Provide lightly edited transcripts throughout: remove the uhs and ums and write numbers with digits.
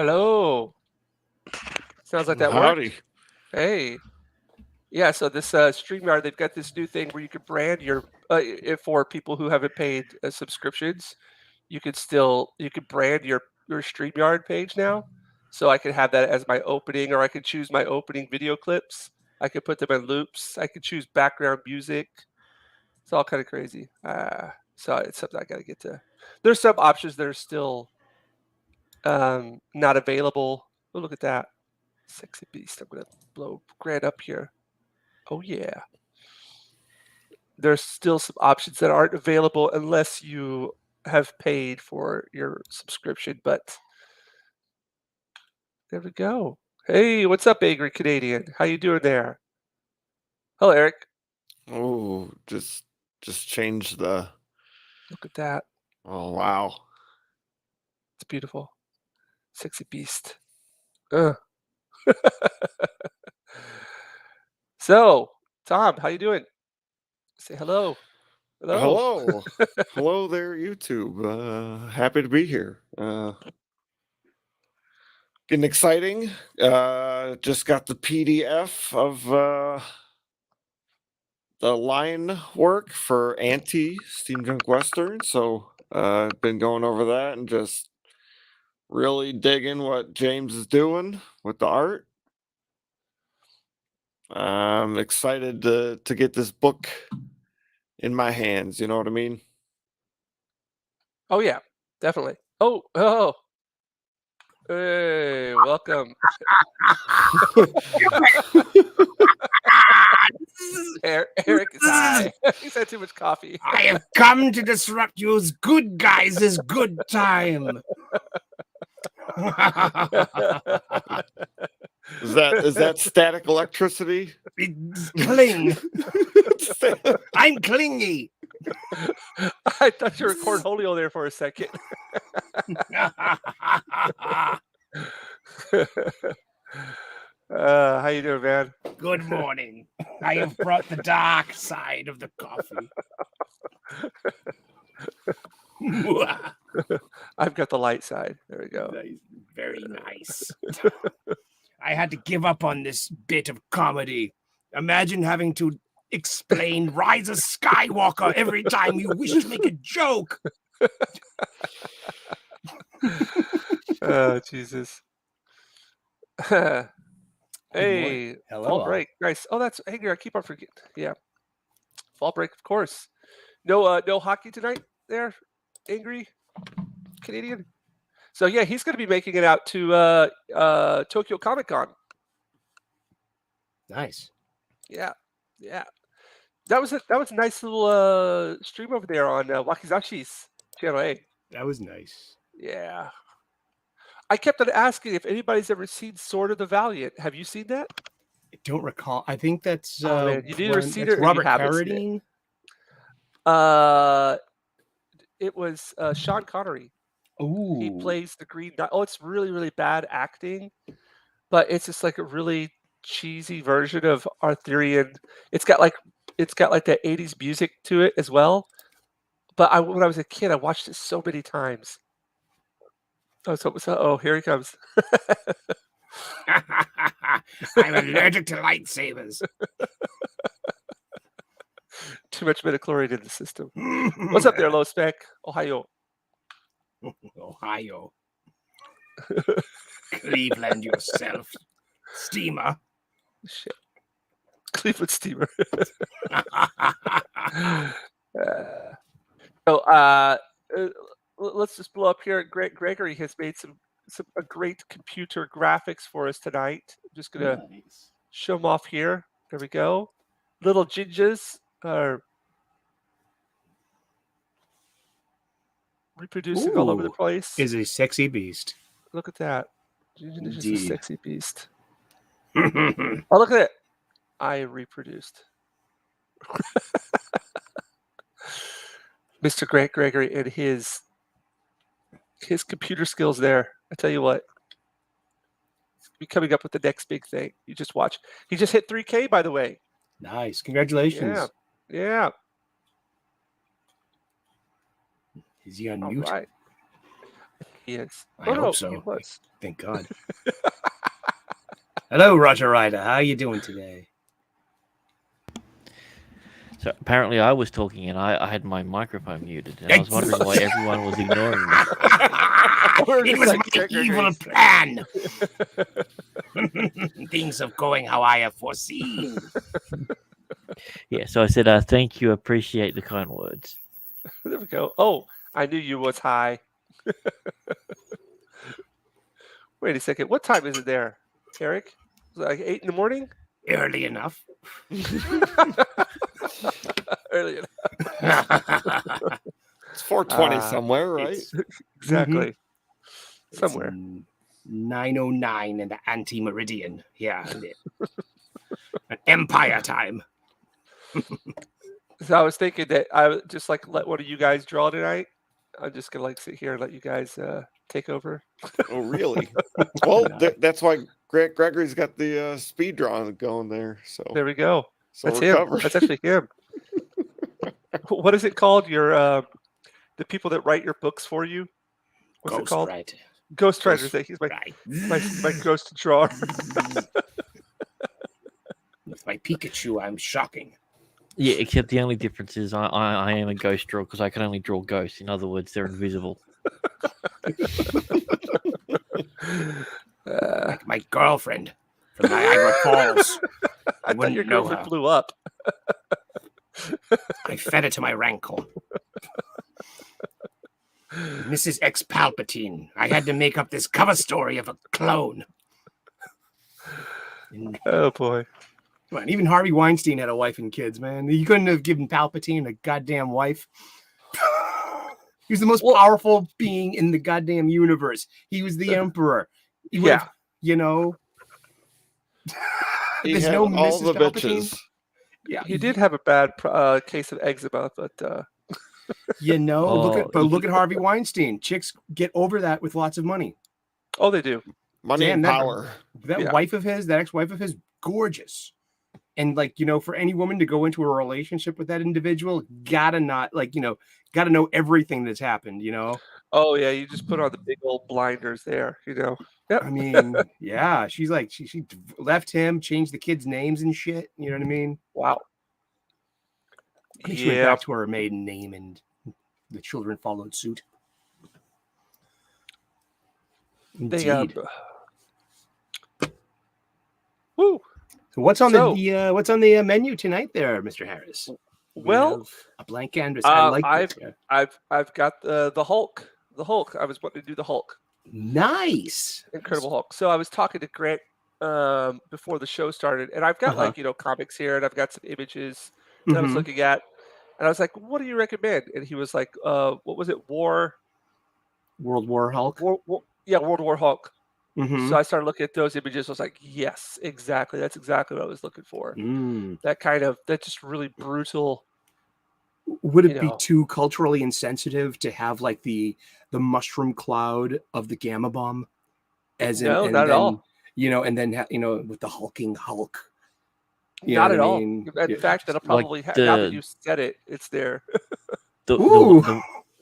Hello. Sounds like that worked. Howdy. Hey. Yeah, so this StreamYard, they've got this new thing where you can brand your for people who haven't paid subscriptions, you could brand your StreamYard page now. So I could have that as my opening, or I could choose my opening video clips. I could put them in loops. I could choose background music. It's all kind of crazy. So it's something I got to get to. There's some options that are still not available. Oh, look at that. Sexy beast. I'm gonna blow Grant up here. Oh yeah. There's still some options that aren't available unless you have paid for your subscription, but there we go. Hey, what's up, Angry Canadian? How you doing there? Hello, Eric. Oh, just change the. Look at that. Oh wow. It's beautiful. Sexy beast. Ugh. So, Tom, how you doing? Say hello. Hello. Hello, hello there, YouTube. Happy to be here. Getting exciting. Just got the PDF of the line work for Steampunk Western. So been going over that and just really digging what James is doing with the art. I'm excited to get this book in my hands. You know what I mean? Oh yeah, definitely. Oh. Hey, welcome. Eric is high. He's had too much coffee. I have come to disrupt you's good guys' good time. Is that static electricity? Cling. I'm clingy. I thought you were cornholio there for a second. How you doing, man? Good morning. I have brought the dark side of the coffee. I've got the light side. There we go. Very nice. I had to give up on this bit of comedy. Imagine having to explain Rise of Skywalker every time you wish to make a joke. Oh, Jesus. Hey, Hello. fall break. Nice. Oh, that's Angry. I keep on forgetting. Yeah. Fall break, of course. No hockey tonight there, Angry Canadian. So yeah, he's gonna be making it out to Tokyo Comic Con. Nice. Yeah. That was a nice little stream over there on Wakizashi's channel A. That was nice. Yeah. I kept on asking if anybody's ever seen Sword of the Valiant. Have you seen that? I don't recall. I think that's Man, you've either seen it or Robert you haven't seen Carradine. It was Sean Connery. Ooh. He plays the Green Knight. Oh, it's really, really bad acting, but it's just like a really cheesy version of Arthurian. It's got like that 80s music to it as well. But when I was a kid, I watched it so many times. Oh, here he comes. I'm allergic to lightsabers. Too much midichlorian in the system. What's up there, low spec? Ohio. Ohio. Cleveland yourself. Steamer. Shit. Cleveland steamer. Let's just blow up here. Gregory has made some great computer graphics for us tonight. I'm just gonna show them off here. There we go. Little Jinjas are reproducing all over the place. Is a sexy beast. Look at that. Jinja is a sexy beast. Oh, look at it. I reproduced. Mr. Grant Gregory and his computer skills there. I tell you what. He's gonna be coming up with the next big thing. You just watch. He just hit 3K, by the way. Nice. Congratulations. Yeah. Is he on mute? Right. he is. I Oh, no, hope so. he was. Thank God. Hello, Roger Ryder. How are you doing today? So apparently I was talking and I had my microphone muted, and I was wondering why everyone was ignoring me. We're It just was like my evil Gregory's. plan. Things are going how I have foreseen. Yeah, so I said, thank you, appreciate the kind words. There we go. Oh, I knew you was high. Wait a second. What time is it there, Eric? Is it like 8 in the morning? Early enough. Early enough. It's 4:20 Ah, somewhere, right? Exactly. Somewhere. 9:09 in the anti-meridian. Yeah. An empire time. So I was thinking that I would just like let one of you guys draw tonight. I'm just gonna like sit here and let you guys take over. Oh, really? Well, No. that's why Gregory's got the speed drawing going there. So There we go. so That's we're him. covered. That's actually him. What is it called? Your the people that write your books for you. What's it called? Ghostwriter. Ghostwriter. He's my Right. my ghost drawer. With my Pikachu, I'm shocking. Yeah, except the only difference is I am a ghost drawer because I can only draw ghosts. In other words, they're invisible. Like my girlfriend from Niagara Falls. I thought wouldn't your know girlfriend her. blew up. I fed it to my rankle. Mrs. X Palpatine. I had to make up this cover story of a clone. And, Oh boy. man, even Harvey Weinstein had a wife and kids, man. You couldn't have given Palpatine a goddamn wife. He was the most powerful being in the goddamn universe. He was the emperor. He would have, you know. He There's had no all Mrs. the Palpatine. bitches. Yeah, He did have a bad case of eczema, but you know, Oh, look at Harvey Weinstein. Chicks get over that with lots of money. oh, they do. Money Damn, and that- power. That Yeah. wife of his, that ex-wife of his, gorgeous. And like, you know, for any woman to go into a relationship with that individual, gotta know everything that's happened, you know. Oh yeah, you just put on the big old blinders there, you know. Yep. I mean, yeah, she's like she left him, changed the kids' names and shit. You know what I mean? Wow. I think she went Yeah. back to her maiden name, and the children followed suit. They Indeed. Woo. So what's on So- the menu tonight, there, Mr. Harris? We Well, have a blank canvas. I like this. Yeah. I've got the Hulk. The Hulk. I was wanting to do the Hulk. Nice. Incredible Hulk. So I was talking to Grant before the show started, and I've got Uh-huh. like, you know, comics here, and I've got some images that I was Mhm. looking at, and I was like, "What do you recommend?" And he was like, "What was it? World War Hulk. World War Hulk." Mhm. So I started looking at those images. I was like, "Yes, exactly. That's exactly what I was looking for." Mm. That just really brutal. Would it You be know. too culturally insensitive to have like the mushroom cloud of the gamma bomb, as in, No, and not at then, all. you know, and then you know, with the hulking Hulk. You know Not what at I all. mean? In Yeah, fact, that'll just like probably now that the- you said it, it's there. Ooh.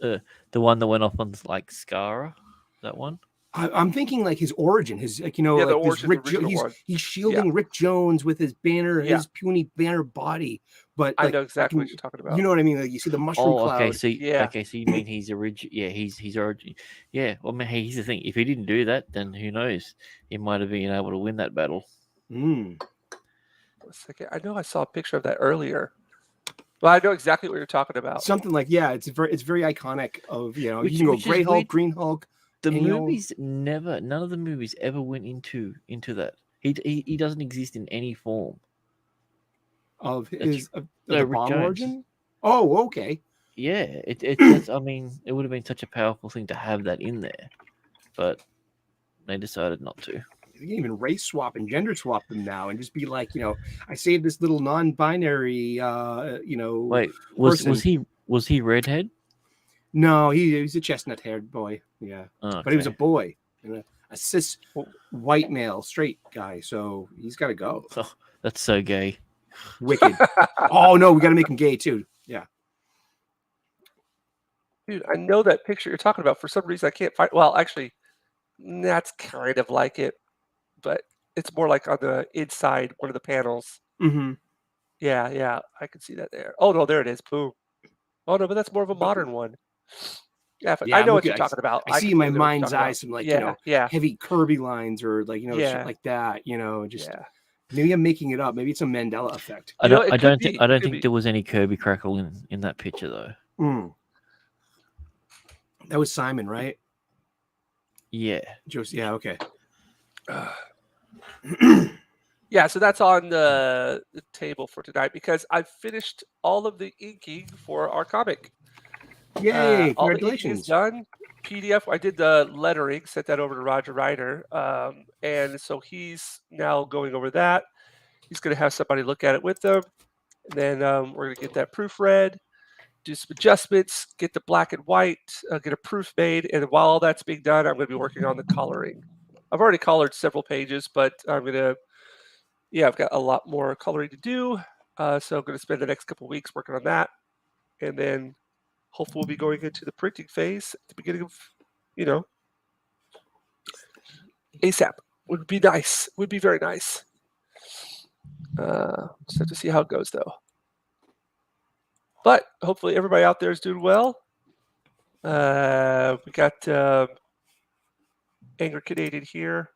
The one that went off on like Skara, that one. I'm thinking like his origin, his like, you know, Yeah, the like this origin, the original one. he's shielding Rick Jones with his banner, Yeah. his puny banner body. But I like, know exactly fucking- what you're talking about. you know what I mean? Like you see the mushroom Oh, cloud. okay. So Yeah. okay, so you mean he's origin? Yeah, he's origin. Yeah. Well, man, here's the thing. If he didn't do that, then who knows? He might have been able to win that battle. Mm. Wait a second. I know I saw a picture of that earlier. Well, I know exactly what you're talking about. Something like, yeah, it's very iconic. Of, you know, Which- you can go which is Gray Hulk, weird. Green Hulk. The Pale. movies none of the movies ever went into that. He doesn't exist in any form. Of That's- his of no, the Rick bomb Jones. origin. Oh, okay. Yeah, that's, I mean, it would have been such a powerful thing to have that in there, but they decided not to. You can even race swap and gender swap them now, and just be like, you know, I saved this little non-binary, you know. Wait, was person. he redhead? No, he's a chestnut-haired boy. Yeah, Oh, but he was a okay. boy, and a cis white male, straight guy. So he's got to go. Oh, that's so gay. Wicked. Oh no, we got to make him gay too. Yeah. Dude, I know that picture you're talking about. For some reason, I can't find. Well, actually, that's kind of like it, but it's more like on the inside one of the panels. Mm-hmm. Yeah, yeah, I can see that there. Oh no, there it is. Boom. Oh no, but that's more of a modern one. Yeah, but I Yeah, I'm know what looking. you're talking about. I I see in my completely know what you're mind's talking eye about. some, like, Yeah, yeah, heavy Kirby lines, or, like, shit yeah, like that. Just yeah. maybe I'm making it up. Maybe it's a Mandela effect. I You know, don't. it I could don't think. be. I It don't could think be. there was any Kirby crackle in that picture though. Mm. That was Simon, right? Yeah. Josie. Yeah. Okay. Yeah, so that's on the table for tonight because I've finished all of the inking for our comic. Yay! All the inking is Congratulations. done. PDF, I did the lettering, sent that over to Roger Ryder. And so he's now going over that. He's going to have somebody look at it with them. And then we're going to get that proofread, do some adjustments, get the black and white, get a proof made. And while all that's being done, I'm going to be working on the coloring. I've already colored several pages, but I'm going to, I've got a lot more coloring to do. So I'm going to spend the next couple of weeks working on that. And then hopefully we'll be going into the printing phase at the beginning of, ASAP. Would be nice. Would be very nice. Just have to see how it goes though. But hopefully everybody out there is doing well. We got Angry Canadian here.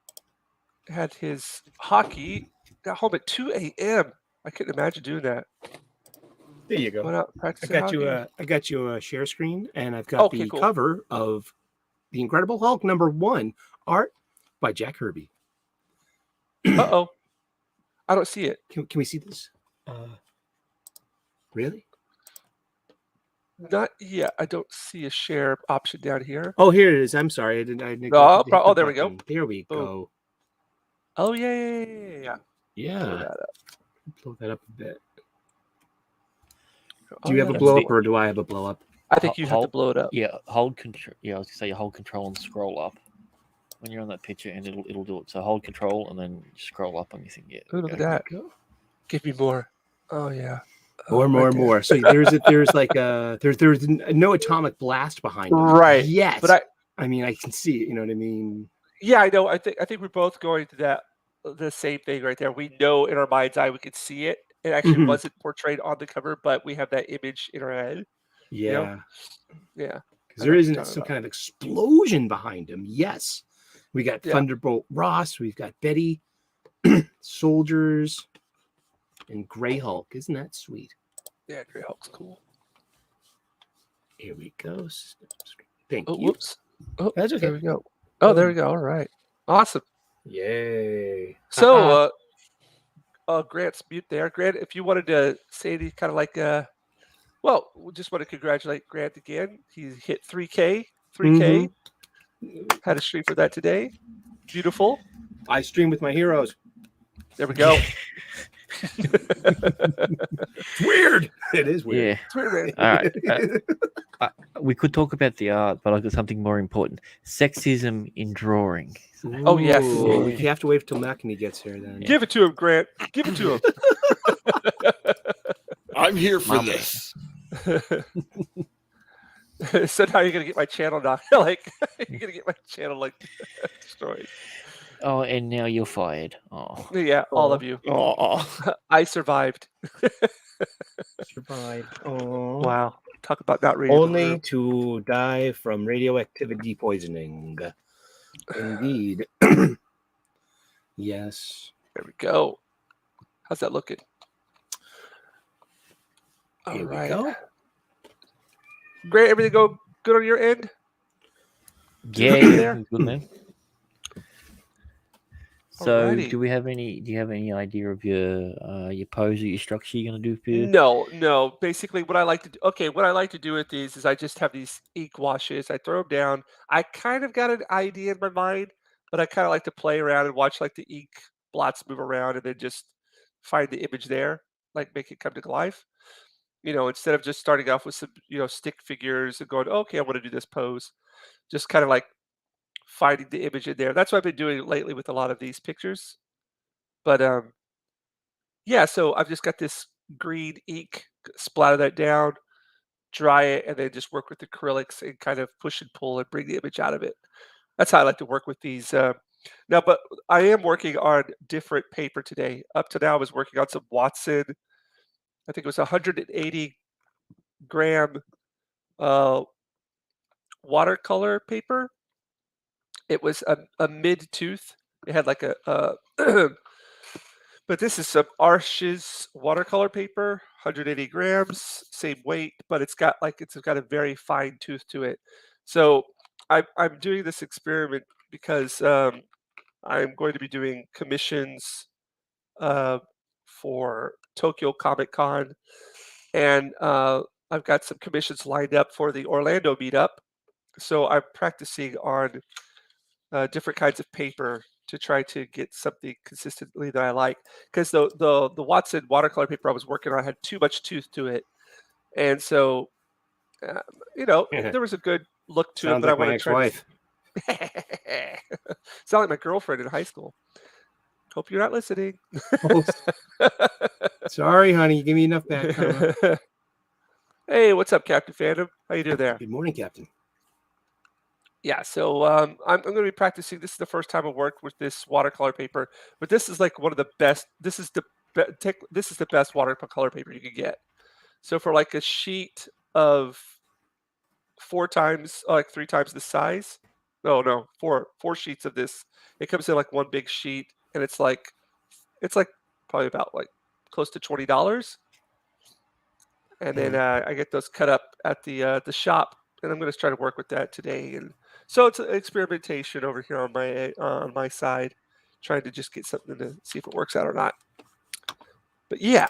Had his hockey. Got home at 2 a.m. I couldn't imagine doing that. There you go. Went out I practicing hockey. I got you a share screen, and I've got Okay, the cool. cover of the Incredible Hulk #1, art by Jack Kirby. Uh-oh. I don't see it. Can we see this? Really? Not yet. I don't see a share option down here. Oh, here it is. I'm sorry. I neglected No, to hit the there we go. button. There we Boom. go. Oh yeah. Yeah. Blow that up. Blow that up a bit. Oh, Do you have a that's blow neat. up, or do I have a blow up? I think you have to blow it up. Yeah, hold control. Yeah, I was gonna say you hold control and scroll up when you're on that picture, and it'll do it. So hold control and then scroll up on your thing. Yeah. Ooh, look at that. Give me more. Oh yeah. More, more. So there's no atomic blast behind him. Right. Yes. But I mean, I can see it. You know what I mean? Yeah, I know. I think we're both going to the same thing right there. We know in our mind's eye we could see it. It actually wasn't portrayed on the cover, but we have that image in our head. Yeah. You know? Yeah. Because there isn't some kind of explosion behind him. Yes. We got Thunderbolt Ross. We've got Betty, soldiers, and Grey Hulk. Isn't that sweet? Yeah, Grey Hulk's cool. Here we go. Thank you. Whoops. Oh, that's okay. There we go. Oh, there we go. All right. Awesome. Yay. So, Grant's mute there. Grant, if you wanted to say any kind of like, well, we just want to congratulate Grant again. He hit 3K. Had a stream for that today. Beautiful. I stream with my heroes. There we go. It's weird. It is weird. Yeah. It's weird, man. All right. We could talk about the art, but I've got something more important. Sexism in drawing. Oh, yes. Ooh, we have to wait till McEnany gets here then. Give it to him, Grant. Give it to him. I'm here for this. So now you're gonna get my channel knocked. Like you're gonna get my channel like destroyed. Oh, and now you're fired. Oh. Yeah, all of you. Oh, I survived. Survived. Oh. Wow. Talk about not reading. Only to die from radioactivity poisoning. Indeed. Yes. There we go. How's that looking? Here All right. we go. Great. Everything go good on your end? Yeah, there? Good man. So, Alrighty. do you have any idea of your pose or your structure you're gonna do for your... No. Basically, what I like to do. Okay, what I like to do with these is I just have these ink washes. I throw them down. I kind of got an idea in my mind, but I kind of like to play around and watch like the ink blots move around, and then just find the image there, like make it come to life. Instead of just starting off with some, stick figures and going, okay, I want to do this pose. Just kind of like finding the image in there. That's what I've been doing lately with a lot of these pictures. But yeah, so I've just got this green ink, splatter that down, dry it, and then just work with acrylics and kind of push and pull and bring the image out of it. That's how I like to work with these. Now, but I am working on different paper today. Up to now, I was working on some Watson. I think it was 180 gram uh, watercolor paper. It was a mid tooth. It had like a but this is some Arches watercolor paper, 180 grams, same weight, but it's got a very fine tooth to it. So I'm doing this experiment because I'm going to be doing commissions uh, for Tokyo Comic Con, and I've got some commissions lined up for the Orlando meetup. So I'm practicing on different kinds of paper to try to get something consistently that I like. Because the Watson watercolor paper I was working on had too much tooth to it, and so uh, there was a good look to it, Sounds but I like my want to try to. ex-wife. Sound like my girlfriend in high school. Hope you're not listening. Oh, sorry, honey. You give me enough bad karma. Hey, what's up, Captain Phantom? How you doing there? Good morning, Captain. Yeah, so I'm going to be practicing. This is the first time I worked with this watercolor paper, but this is like one of the best. This is this is the best watercolor paper you can get. So for like a sheet of 4 times, like 3 times the size. No, four sheets of this. It comes in like one big sheet, and it's like probably about like close to $20. And then I get those cut up at the shop, and I'm going to try to work with that today. And so it's an experimentation over here on my side, trying to just get something to see if it works out or not. But yeah,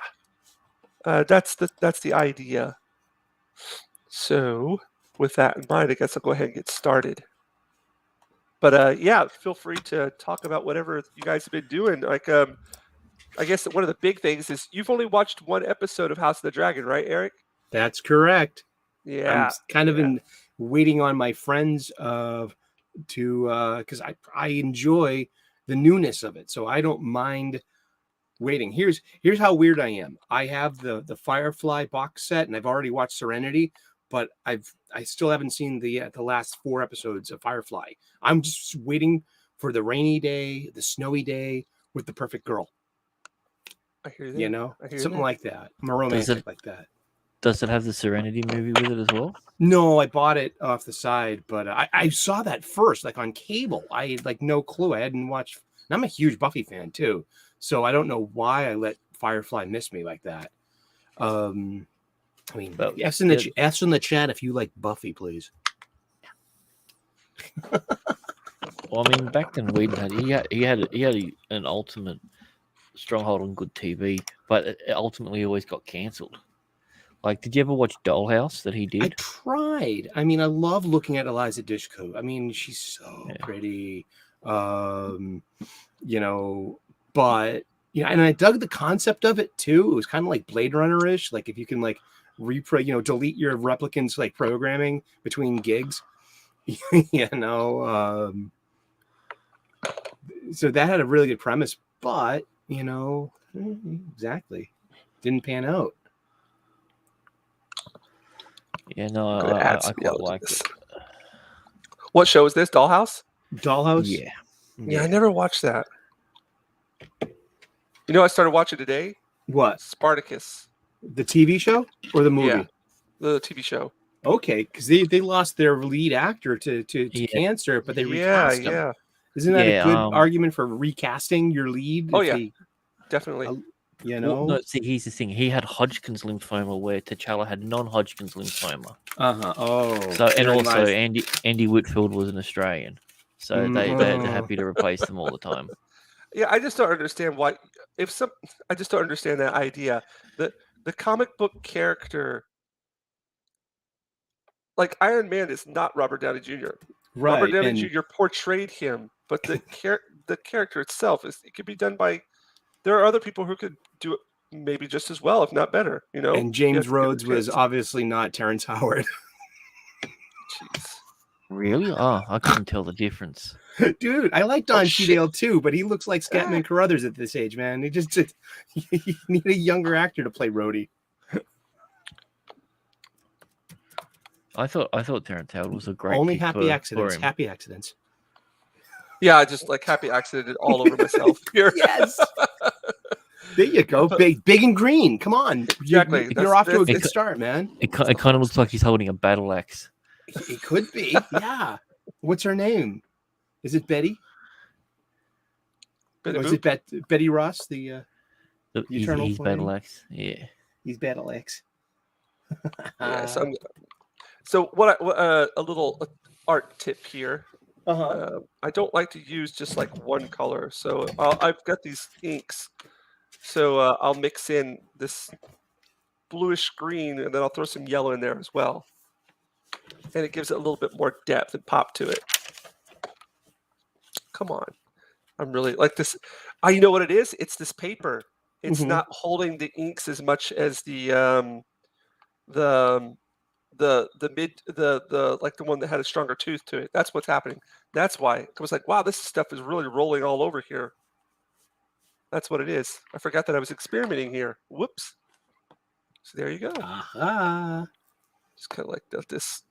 that's the idea. So with that in mind, I guess I'll go ahead and get started. But yeah, feel free to talk about whatever you guys have been doing. Like I guess one of the big things is you've only watched one episode of House of the Dragon, right, Eric? That's correct. Yeah. I'm kind of waiting on my friends because I enjoy the newness of it, so I don't mind waiting. Here's how weird I am. I have the Firefly box set, and I've already watched Serenity, but I still haven't seen the last 4 episodes of Firefly. I'm just waiting for the rainy day, the snowy day with the perfect girl. I hear that. You know, I hear something that. like that. I'm a romantic like that. Does it have the Serenity movie with it as well? No, I bought it off the side, but I saw that first, like on cable. I had like no clue. I hadn't watched. And I'm a huge Buffy fan too, so I don't know why I let Firefly miss me like that. I mean, But, ask in the chat if you like Buffy, please. Well, I mean, back then Whedon he had an ultimate stronghold on good TV, but it ultimately always got cancelled. Like, did you ever watch Dollhouse that he I did? tried. I mean, I love looking at Eliza Dushku. I mean, she's so pretty. You know, but and I dug the concept of it too. It was kind of like Blade Runner-ish. Like if you can like delete your replicants like programming between gigs. So that had a really good premise, but exactly didn't pan out. Yeah, no, I quite liked it. What show is this? Dollhouse? Dollhouse? Yeah, I never watched that. You know, I started watching today. What? Spartacus. The TV show or the movie? Yeah, the TV show. Okay, because they lost their lead actor to cancer, but they recast him. Yeah. Isn't that a good argument for recasting your lead? Oh yeah, definitely. Well, no, see, here's the thing. He had Hodgkin's lymphoma, where T'Challa had non-Hodgkin's lymphoma. Oh. So and also Andy Whitfield was an Australian, so they're happy to replace them all the time. Yeah, I just don't understand why. I just don't understand that idea. The comic book character, like Iron Man, is not Robert Downey Jr. Right, Robert Downey Jr. portrayed him, but the character itself it could be done by. There are other people who could do it maybe just as well, if not better. And James Rhodes was obviously not Terrence Howard. Jeez. Really? Oh, I couldn't tell the difference. Dude, I like Don Cheadle too, but he looks like Scatman Carruthers at this age, man. You need a younger actor to play Rhodey. I thought Terrence Howard was a great Only pick happy for accidents. him. Happy accidents. Yeah, I just like happy accidented all over myself here. Yes. There you go. Big and green. Come on. Exactly. You're off to a That's- good start, man. It kind of looks like he's holding a battle axe. It could be. Yeah. What's her name? Is it Betty? Bit Or of is it Betty Ross? He's Eternal battle Flame? axe. Yeah. He's Battle X. yeah, so a little art tip here. I don't like to use just like one color, so I've got these inks. So I'll mix in this bluish green, and then I'll throw some yellow in there as well, and it gives it a little bit more depth and pop to it. Come on, I'm really like this. You know what it is? It's this paper. It's Mhm. not holding the inks as much as the like the one that had a stronger tooth to it. That's what's happening. That's why I was like, wow, this stuff is really rolling all over here. That's what it is. I forgot that I was experimenting here. Whoops. So there you go. Aha. Just kind of like this.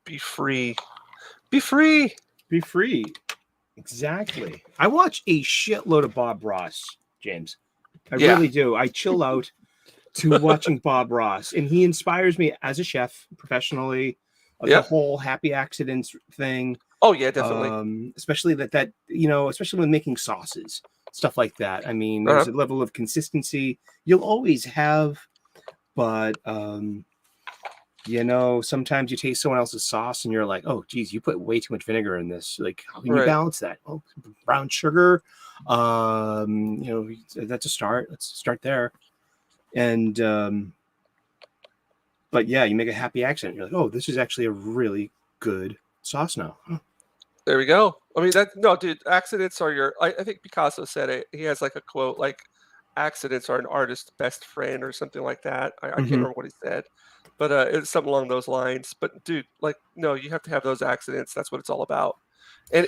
Be free. Be free. Be free. Exactly. I watch a shitload of Bob Ross, James. I Yeah. really do. I chill out to watching Bob Ross, and he inspires me as a chef professionally. The Yep. whole happy accidents thing. Oh yeah, definitely. Especially that especially when making sauces, stuff like that. I mean, there's a level of consistency you'll always have, but sometimes you taste someone else's sauce and you're like, oh geez, you put way too much vinegar in this. Like, how can you balance that? Oh, brown sugar. That's a start. Let's start there. And but yeah, you make a happy accident. You're like, oh, this is actually a really good sauce now. There we go. I mean, dude, accidents are your. I think Picasso said it. He has like a quote like, "Accidents are an artist's best friend" or something like that. I can't remember what he said, but it's something along those lines. But dude, like, no, you have to have those accidents. That's what it's all about. And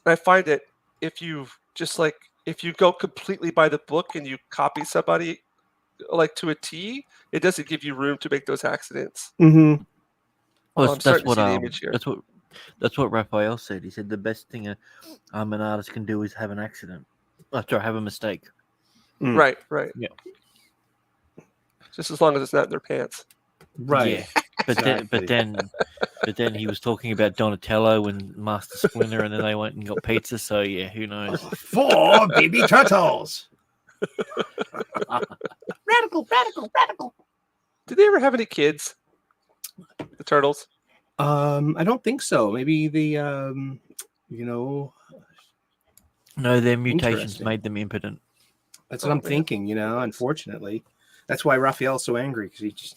I find that if you go completely by the book and you copy somebody like to a T, it doesn't give you room to make those accidents. Mm-hmm. Well, I'm starting to see the image here. That's what Raphael said. He said the best thing an artist can do is have an accident. Have a mistake. Right. Yeah. Just as long as it's not in their pants. Right. Yeah. But then he was talking about Donatello and Master Splinter, and then they went and got pizza. So yeah, who knows? 4 baby turtles. Radical. Did they ever have any kids? The turtles? I don't think so. Maybe the No, their mutations Interesting. made them impotent. That's what I'm thinking, unfortunately. That's why Raphael's so angry, because he just...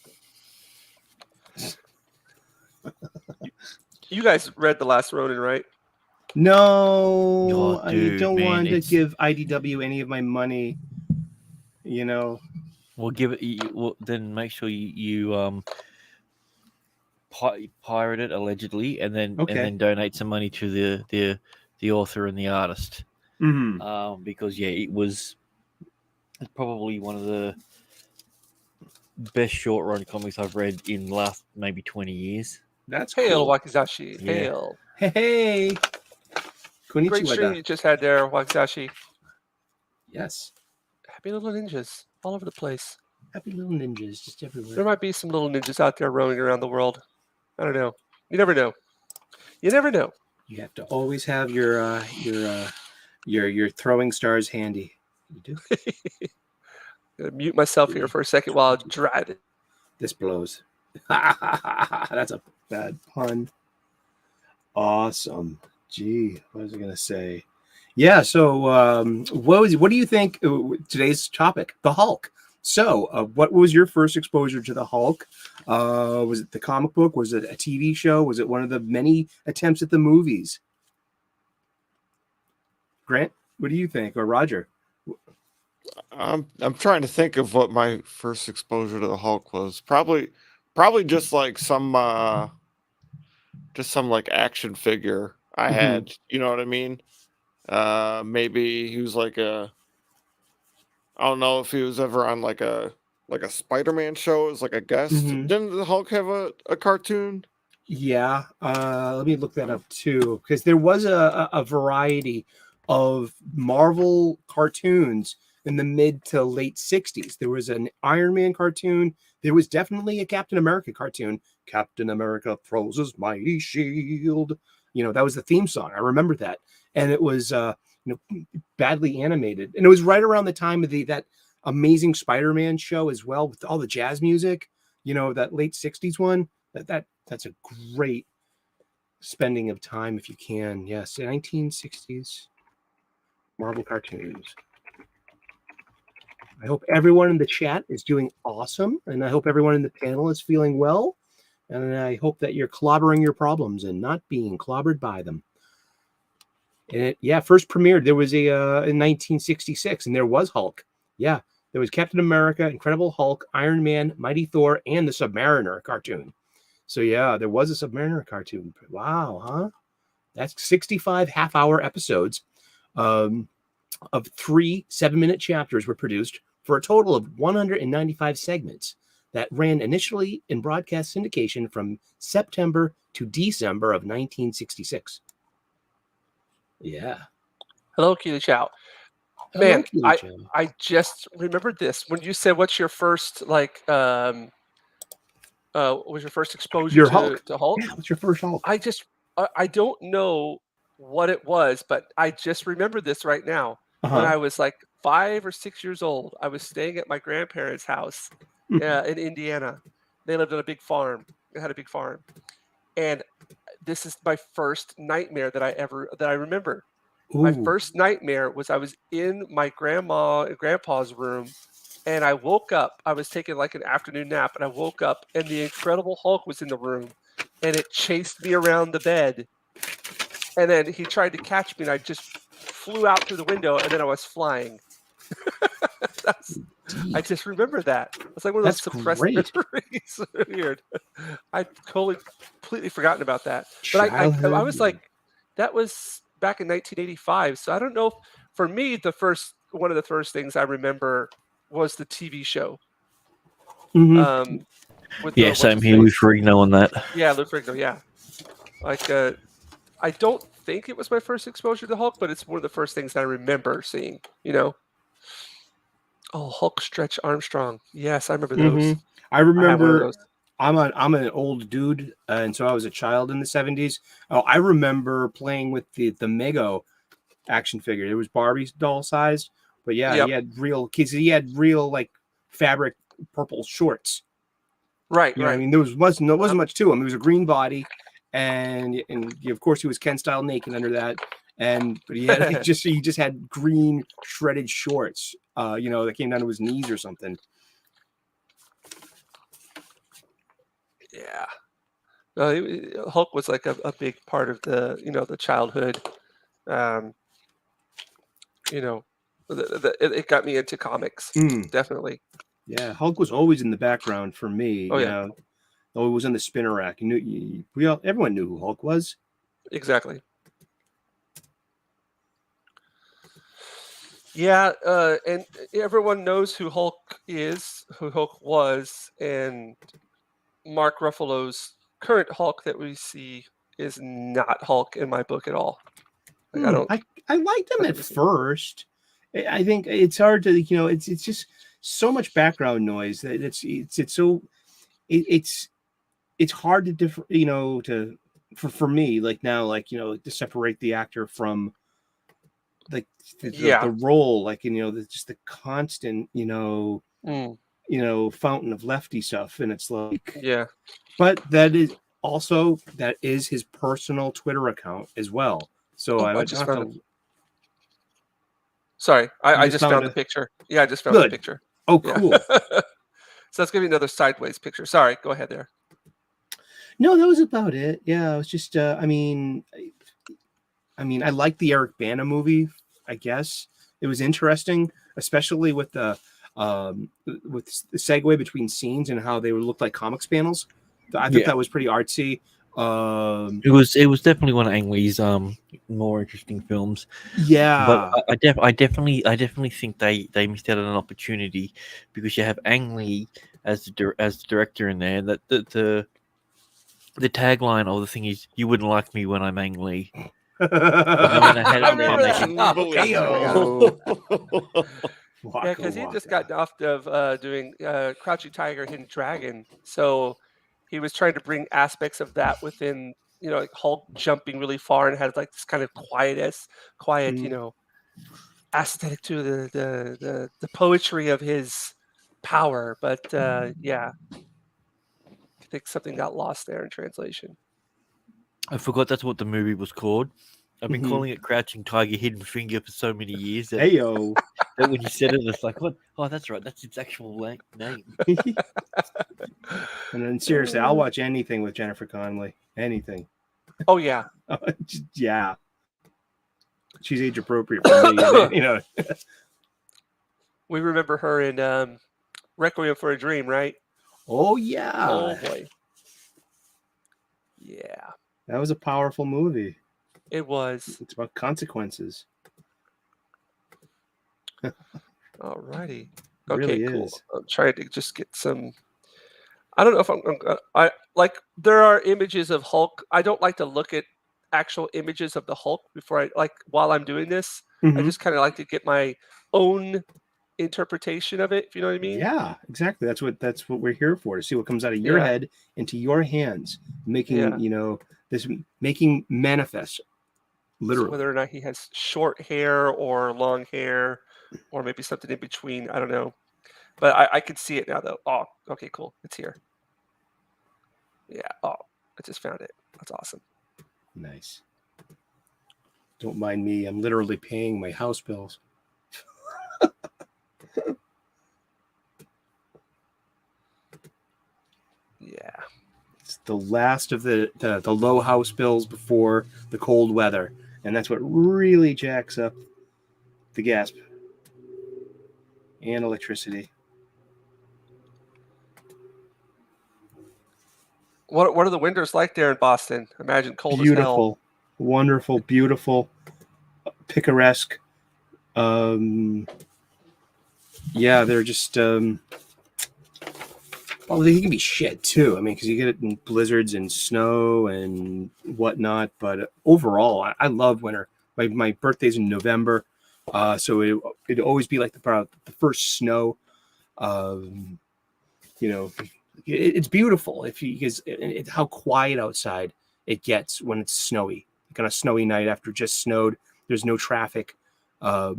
You guys read The Last Ronin, right? No, I dude, don't man, want to it's- give IDW any of my money, Well, give it. Well, then make sure you pirate it allegedly, and then donate some money to the author and the artist. Mm-hmm. Because it was probably one of the best short run comics I've read in the last maybe 20 years. That's Hail, cool. Wakizashi. Yeah. Hail. Hey. Great Konnichiwa. stream you just had there, Wakizashi. Yes. Happy little ninjas all over the place. Happy little ninjas just everywhere. There might be some little ninjas out there roaming around the world. I don't know. You never know. You never know. You have to always have your throwing stars handy. You do. I'm gonna mute myself here for a second while I dry it. This blows. That's a bad pun. Awesome. Gee, what was I gonna say? Yeah. So, what do you think? Today's topic: the Hulk. So, what was your first exposure to the Hulk? Was it the comic book? Was it a TV show? Was it one of the many attempts at the movies? Grant, what do you think? Or Roger? I'm trying to think of what my first exposure to the Hulk was. Probably just like some like action figure I had. You know what I mean? Maybe he was like I don't know if he was ever on like a like a Spider-Man show as like a guest. Mhm. Didn't the Hulk have a cartoon? Yeah, let me look that up too, because there was a variety of Marvel cartoons in the mid to late 60s. There was an Iron Man cartoon. There was definitely a Captain America cartoon. Captain America throws his mighty shield. That was the theme song. I remember that. And it was badly animated. And it was right around the time of that Amazing Spider-Man show as well, with all the jazz music, that late 60s one. That's a great spending of time if you can. Yes, 1960s Marvel cartoons. I hope everyone in the chat is doing awesome, and I hope everyone in the panel is feeling well, and I hope that you're clobbering your problems and not being clobbered by them. And first premiered, there was in 1966, and there was Hulk. Yeah, there was Captain America, Incredible Hulk, Iron Man, Mighty Thor, and the Submariner cartoon. So yeah, there was a Submariner cartoon. Wow, huh? That's 65 half-hour episodes of 3 7-minute chapters were produced for a total of 195 segments that ran initially in broadcast syndication from September to December of 1966. Yeah. Hello, Keely Chow. Hello, Man, Keely Chow. I just remembered this when you said, "What's your first what was your first exposure Your to Hulk. Hulk?" Yeah, what's your first Hulk? I don't know what it was, but I just remember this right now. When Uh-huh. I was like 5 or 6 years old, I was staying at my grandparents' house in Indiana. They lived on a big farm. They had a big farm, and this is my first nightmare that I remember. My Ooh. first nightmare was I was in my grandma and grandpa's room, and I woke up. I was taking like an afternoon nap, and I woke up, and the Incredible Hulk was in the room, and it chased me around the bed. And then he tried to catch me, and I just flew out through the window, and then I was flying. I just remember that. It's like one of those That's suppressed great. memories. Weird. I'd completely forgotten about that. But I was like, that was back in 1985. So I don't know. For me, one of the first things I remember was the TV show. Mhm. With Yeah, what's same his here with face? Rigno on that. Yeah, Lou Ferrigno. Yeah, like I don't think it was my first exposure to Hulk, but it's one of the first things I remember seeing. Oh, Hulk Stretch Armstrong. Yes, I remember those. I I have one of remember. those. I'm an old dude, and so I was a child in the 70s. Oh, I remember playing with the Mego action figure. It was Barbie's doll sized, but yeah, Yep. he had real kids. He had real like fabric purple shorts. Right, I right. mean, there wasn't much to him. It was a green body, and of course he was Ken style naked under that. But he had he just had green shredded shorts. That came down to his knees or something. Yeah. Hulk was like a big part of the childhood. It got me into comics, definitely. Yeah, Hulk was always in the background for me. Oh yeah, Always was in the spinner rack. Everyone knew who Hulk was. exactly. Yeah, and everyone knows who Hulk is, who Hulk was, and Mark Ruffalo's current Hulk that we see is not Hulk in my book at all. Like I don't. I liked him at first. I think it's hard to it's just so much background noise that it's hard to for me like now to separate the actor from like the role just the constant fountain of lefty stuff, and it's like Yeah. but that is his personal Twitter account as well. So I just have found to. it. Sorry, I just found the picture. Yeah, I just found the picture. Oh, cool. Yeah. So that's gonna be another sideways picture. Sorry, go ahead there. No, that was about it. Yeah, it was just. I mean, I liked the Eric Bana movie. I guess it was interesting, especially with the segue between scenes and how they would look like comics panels. I thought that was pretty artsy. It was definitely one of Ang Lee's more interesting films. Yeah. But I definitely think they missed out on an opportunity because you have Ang Lee as the director in there. That the tagline of the thing is "You wouldn't like me when I'm Ang Lee." And then when they had I it there, remember they that. could, Oh, okay, Unbelievable. yeah, because he just got off of doing Crouching Tiger, Hidden Dragon, so he was trying to bring aspects of that within, like Hulk jumping really far and had like this kind of quiet, Mm. aesthetic to the poetry of his power. But yeah, I think something got lost there in translation. I forgot that's what the movie was called. I've been Mhm. calling it Crouching Tiger, Hidden Finger for so many years that, Heyo. that when you said it, it's like, what? Oh, that's right. That's its actual name. And then seriously, I'll watch anything with Jennifer Connelly. Anything. Oh yeah, Yeah. She's age appropriate for me. we remember her in Requiem for a Dream, right? Oh yeah. Oh boy, yeah, That was a powerful movie. it was. It's about consequences. Alrighty. It really Okay, cool. is. I'm trying to just get some. I don't know if I like. There are images of Hulk. I don't like to look at actual images of the Hulk before while I'm doing this. I Mhm. just kind of like to get my own interpretation of it. If you know what I mean? Yeah, exactly. That's what we're here for, to see what comes out of your Yeah. head into your hands, making Yeah. this making manifest So literally. whether or not he has short hair or long hair, or maybe something in between, I don't know. But I can see it now, though. Oh, okay, cool. It's here. Yeah. Oh, I just found it. That's awesome. Nice. Don't mind me. I'm literally paying my house bills. Yeah. It's the last of the low house bills before the cold weather, and that's what really jacks up the gas and electricity. What are the winters like there in Boston? Imagine cold as hell. Beautiful, wonderful, beautiful, picaresque. Yeah, they're just well, they can be shit too. I mean, because you get it in blizzards and snow and whatnot. But overall, I love winter. My birthday's in November, so it'd always be like the first snow. It's beautiful because it's how quiet outside it gets when it's snowy. Like on a snowy night after it just snowed, there's no traffic. All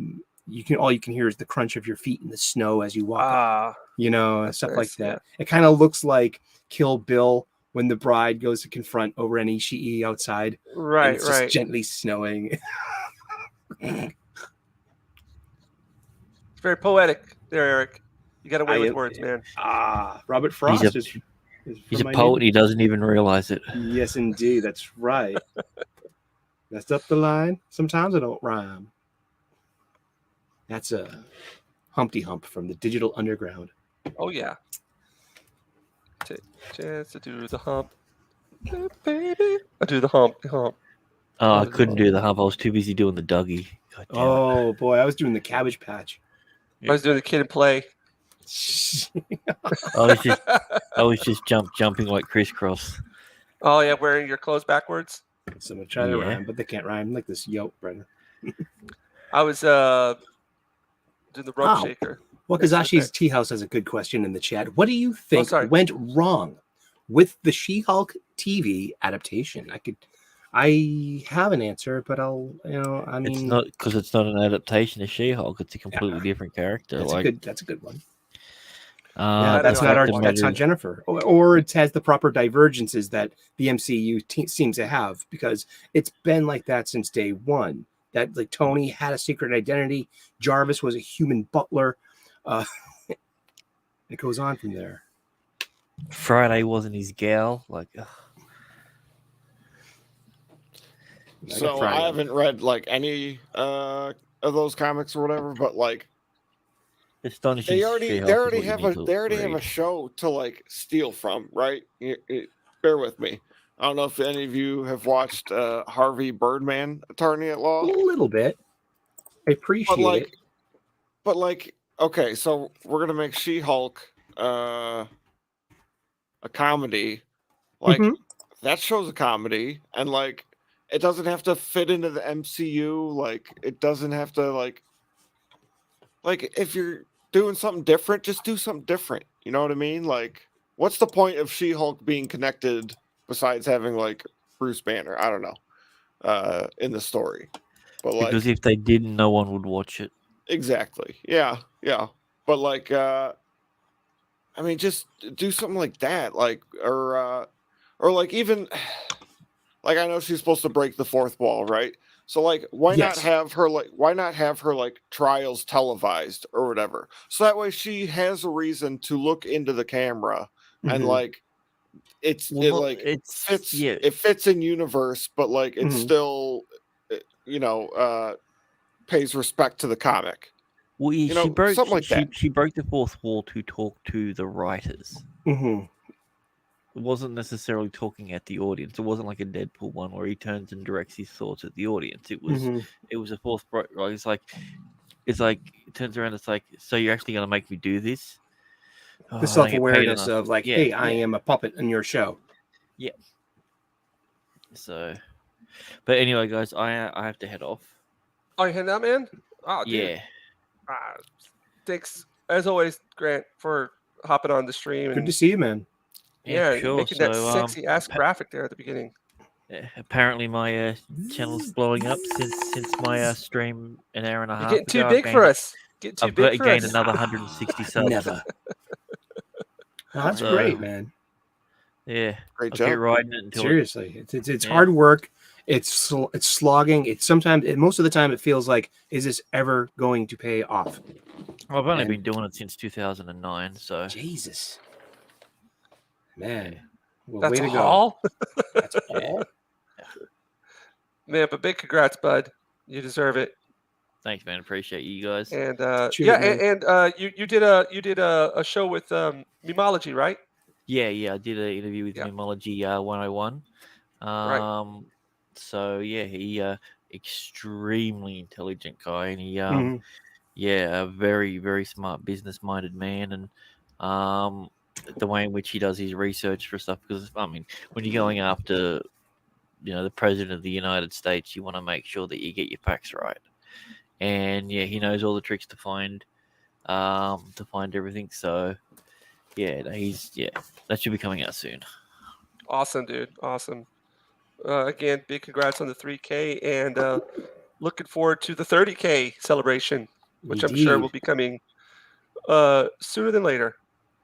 you can hear is the crunch of your feet in the snow as you walk up, That's stuff nice, like that. yeah. It kind of looks like Kill Bill when the bride goes to confront Oren Ishii outside, and Right, it's just right. gently snowing. It's very poetic there, Eric. You got away with words, man. Robert Frost is He's from a my poet and he doesn't even realize it. Yes, indeed. That's right. Messed up the line. Sometimes I don't rhyme. That's a Humpty Hump from the Digital Underground. Oh yeah. Take a chance to do the hump, baby. I do the hump. Oh, I couldn't do the hump. I was too busy doing the Dougie. God damn it. Oh boy, I was doing the Cabbage Patch. I was doing the Kid and Play. I was just jumping like crisscross. Oh yeah, wearing your clothes backwards. Someone try to rhyme, but they can't rhyme. Like this yoke, Brendan. I was doing the rump Oh. shaker. Wakazashi's Tea House has a good question in the chat. What do you think sorry. went wrong with the She-Hulk TV adaptation? I have an answer, but It's not because it's not an adaptation of She-Hulk. It's a completely different character. That's a good one. Yeah, That's that's not Jennifer, or it has the proper divergences that the MCU seems to have, because it's been like that since day one. That like Tony had a secret identity, Jarvis was a human butler. It goes on from there. Friday wasn't his gal. Like, So I haven't read like any of those comics or whatever, but like astonishing. they already have a show to like steal from, right? Bear with me. I don't know if any of you have watched Harvey Birdman, Attorney at A Law, little bit. I appreciate it. but like, okay, so we're gonna make She-Hulk a comedy. Like, Mhm. that show's a comedy, and like, it doesn't have to fit into the MCU. Like, it doesn't have to like if you're doing something different, just do something different. You know what I mean? Like, what's the point of She-Hulk being connected besides having like Bruce Banner? I don't know. In the story, but like, Because if they didn't, no one would watch it. exactly, yeah, but like, I mean, just do something like that, like, or like even like, I know she's supposed to break the fourth wall, right? So like, why not Yes. have her like trials televised or whatever? So that way she has a reason to look into the camera and Mhm. like it fits in universe, but like it's Mhm. still pays respect to the comic. Well, You know, something like that. she broke the fourth wall to talk to the writers. Mhm. It wasn't necessarily talking at the audience. It wasn't like a Deadpool one where he turns and directs his thoughts at the audience. It was Mhm. a fourth. It's like it turns around. It's like, so you're actually going to make me do this? Oh, The I don't get paid self-awareness enough. of like, Yeah, hey, I yeah. am a puppet in your show. So, but anyway, guys, I have to head off. Oh, you heading out, man? Oh, dude. Yeah, Thanks as always, Grant, for hopping on the stream Good to and see you, man. yeah, sure. making that So, sexy ass graphic there at the beginning. apparently my channel's blowing up since my stream an hour and a You're half getting too ago. big for us. Getting too I've big for gained us. another 160 subs. Never. No, that's So, great, man. Yeah, Great I'll job. keep riding it until Seriously, it's Yeah. hard work. It's slogging. It's sometimes, most of the time, it feels like, is this ever going to pay off? I've only And- been doing it since 2009, so Jesus, man. Yeah. Well, That's way to go. all, That's all. man. But big congrats, bud. You deserve it. thanks, man. Appreciate you guys. And Cheers, yeah, man. and you did a show with Memology, right? Yeah, I did an interview with Yeah. Memology 101. Right. So yeah, he extremely intelligent guy, and he Mhm. a very very smart business minded man, and the way in which he does his research for stuff. Because I mean, when you're going after the president of the United States, you want to make sure that you get your facts right. And yeah, he knows all the tricks to find everything. So yeah, that should be coming out soon. Awesome, dude. Awesome. Again, big congrats on the 3K, and looking forward to the 30K celebration, which I'm sure will Indeed. be coming sooner than later.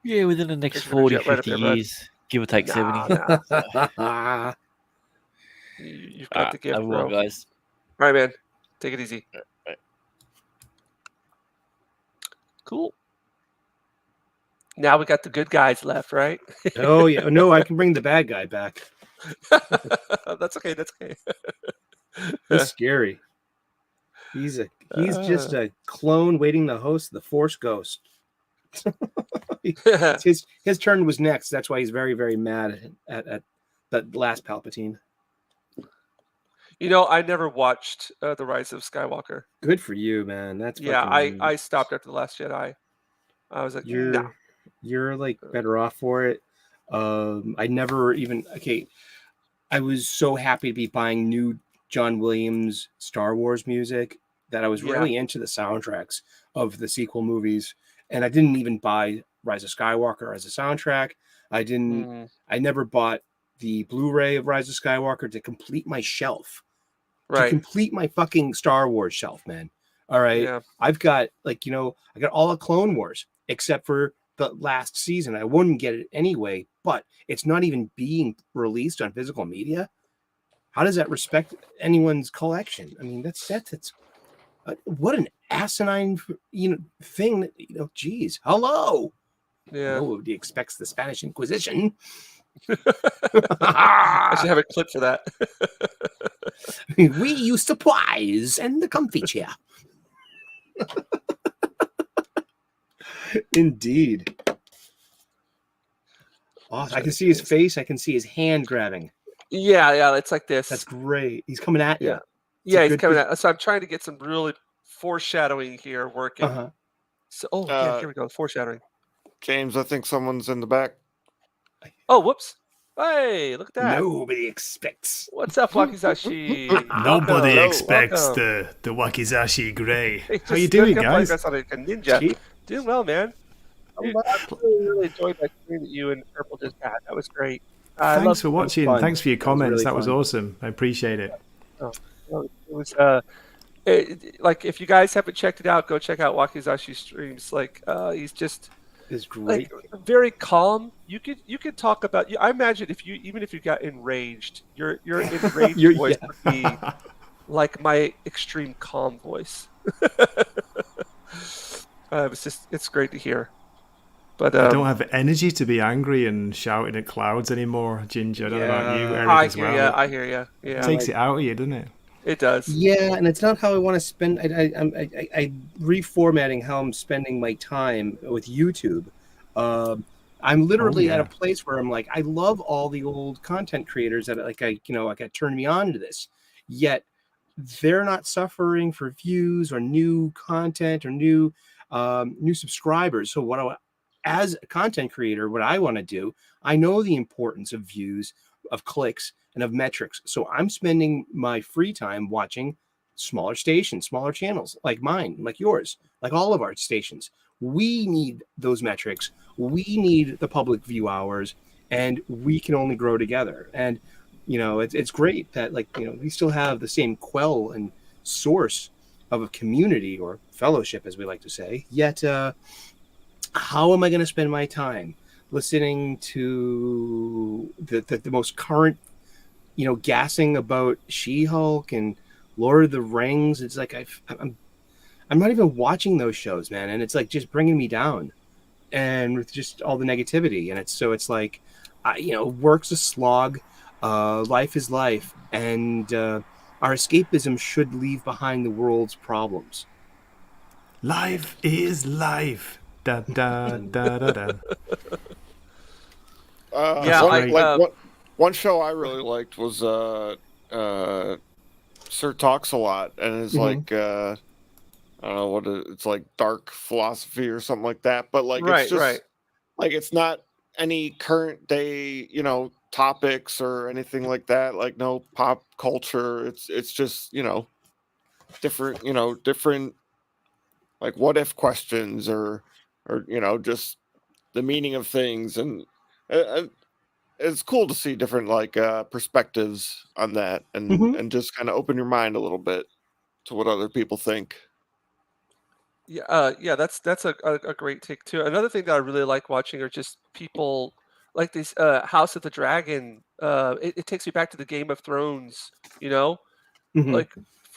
Yeah, within the next Here's your energy 40, up right up 50 there, bud. years, give or take 70. Nah. You've got the gift, everyone, bro. guys. All right, man. Take it easy. Right. Cool. Now we got the good guys left, right? Oh yeah. No, I can bring the bad guy back. That's okay. That's okay. He's scary. He's just a clone waiting to host the Force Ghost. his turn was next. That's why he's very, very mad at the last Palpatine. I never watched The Rise of Skywalker. Good for you, man. That's Yeah, fucking, I stopped after The Last Jedi. I was like, nah. you're like better off for it. I never even I was so happy to be buying new John Williams Star Wars music that I was Yeah. really into the soundtracks of the sequel movies, and I didn't even buy Rise of Skywalker as a soundtrack. I never bought the Blu-ray of Rise of Skywalker to complete my shelf. To Right. complete my fucking Star Wars shelf, man. All right. Yeah. I've got I got all of Clone Wars except for the last season. I wouldn't get it anyway, but it's not even being released on physical media. How does that respect anyone's collection? I mean, that's what an asinine thing that, geez, hello. Yeah. Nobody expects the Spanish Inquisition. I should have a clip for that. We use supplies and the comfy chair. Indeed. Oh, I can see his face. I can see his hand grabbing. Yeah, it's like this. That's great. He's coming at you. Yeah. Yeah, he's coming at. So I'm trying to get some really foreshadowing here working. Uh-huh. So, yeah, here we go. Foreshadowing. James, I think someone's in the back. Oh, whoops. Hey, look at that. Nobody expects. What's up, Wakizashi? Nobody Welcome, expects welcome. the Wakizashi Gray. He How you just doing, snuck up like guys? us on a ninja. Gee. Doing well, man. I really enjoyed that screen that you and Purple just had. That was great. Thanks for watching. fun. Thanks for your That was comments. really That was fun. awesome. I appreciate it. It was like if you guys haven't checked it out, go check out Wakizashi's streams. Like he's just It's great. like very calm. You could talk about. I imagine if you got enraged, your enraged voice would be like my extreme calm voice. It's great to hear. But I don't have energy to be angry and shouting at clouds anymore, Jinja. I don't know about you, Eric, as well. I hear you. Yeah, It takes it out of you, doesn't it? it does. Yeah, and it's not how I want to spend. I reformatting how I'm spending my time with YouTube. I'm literally at a place where I'm like, I love all the old content creators that like turned me on to this. Yet they're not suffering for views or new content or new subscribers. So as a content creator, what I want to do, I know the importance of views, of clicks, and of metrics. So I'm spending my free time watching smaller stations, smaller channels like mine, like yours, like all of our stations. We need those metrics. We need the public view hours, and we can only grow together. And it's great that we still have the same quell and source of a community or fellowship, as we like to say. Yet, how am I going to spend my time listening to the most current, gassing about She-Hulk and Lord of the Rings? It's like I'm not even watching those shows, man, and it's like just bringing me down, and with just all the negativity. And it's like, work's a slog, life is life, and our escapism should leave behind the world's problems. Life is life. Da da da da da. One show I really liked was Sir Talks a Lot, and it's like I don't know what it's like, dark philosophy or something like that. But like it's just like it's not any current day topics or anything like that. Like no pop culture. It's just different like what if questions or just the meaning of things, and it's cool to see different perspectives on that, and just kind of open your mind a little bit to what other people think. Yeah, that's a great take too. Another thing that I really like watching are just people like this House of the Dragon. It takes me back to the Game of Thrones. Like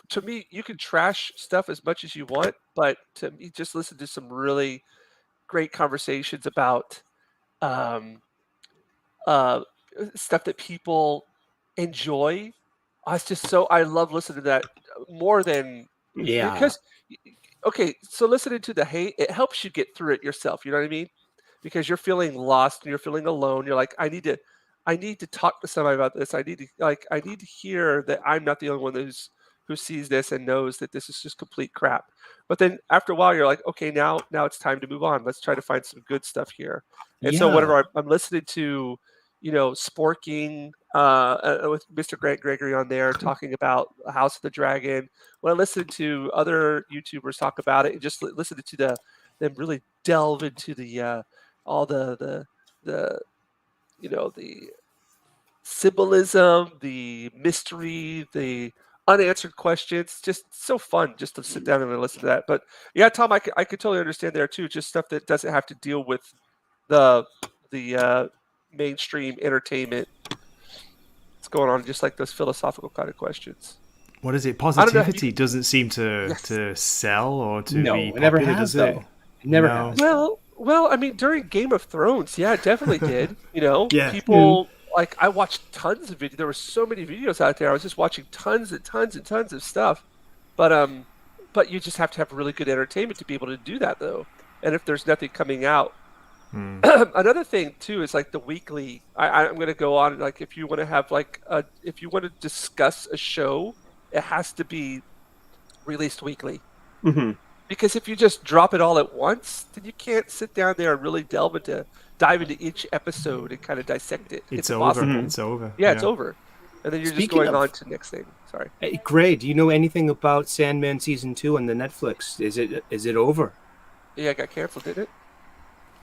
to me, you can trash stuff as much as you want, but to me, just listen to some really great conversations about stuff that people enjoy. I love listening to that more than because okay, so listening to the hate, it helps you get through it yourself. You know what I mean? Because you're feeling lost and you're feeling alone. You're like, I need to talk to somebody about this. I need to hear that I'm not the only one who sees this and knows that this is just complete crap. But then after a while, you're like, okay, now it's time to move on. Let's try to find some good stuff here. And so whenever I'm listening to, Sporking with Mr. Grant Gregory on there talking about House of the Dragon, when I listen to other YouTubers talk about it and just listen to them really delve into the all the symbolism, the mystery, the unanswered questions, just so fun just to sit down and listen to that. But yeah, Tom, I could totally understand there too, just stuff that doesn't have to deal with the mainstream entertainment. What's going on, just like those philosophical kind of questions. What is it? Positivity doesn't seem to sell or to be popular, it never has, does it? It never has. Well, I mean, during Game of Thrones, yeah, it definitely did. People like I watched tons of videos. There were so many videos out there. I was just watching tons and tons and tons of stuff. But you just have to have really good entertainment to be able to do that, though. And if there's nothing coming out Another thing too is like the weekly. I'm going to go on like if you want to have like if you want to discuss a show, it has to be released weekly. Mm-hmm. Because if you just drop it all at once, then you can't sit down there and really dive into each episode and kind of dissect it. It's impossible. over. Mhm. It's over. Yeah, it's over. And then you're just Speaking going of- on to the next thing. Sorry. Hey, Gray, do you know anything about Sandman season 2 on the Netflix? Is it over? Yeah, it got canceled, didn't it?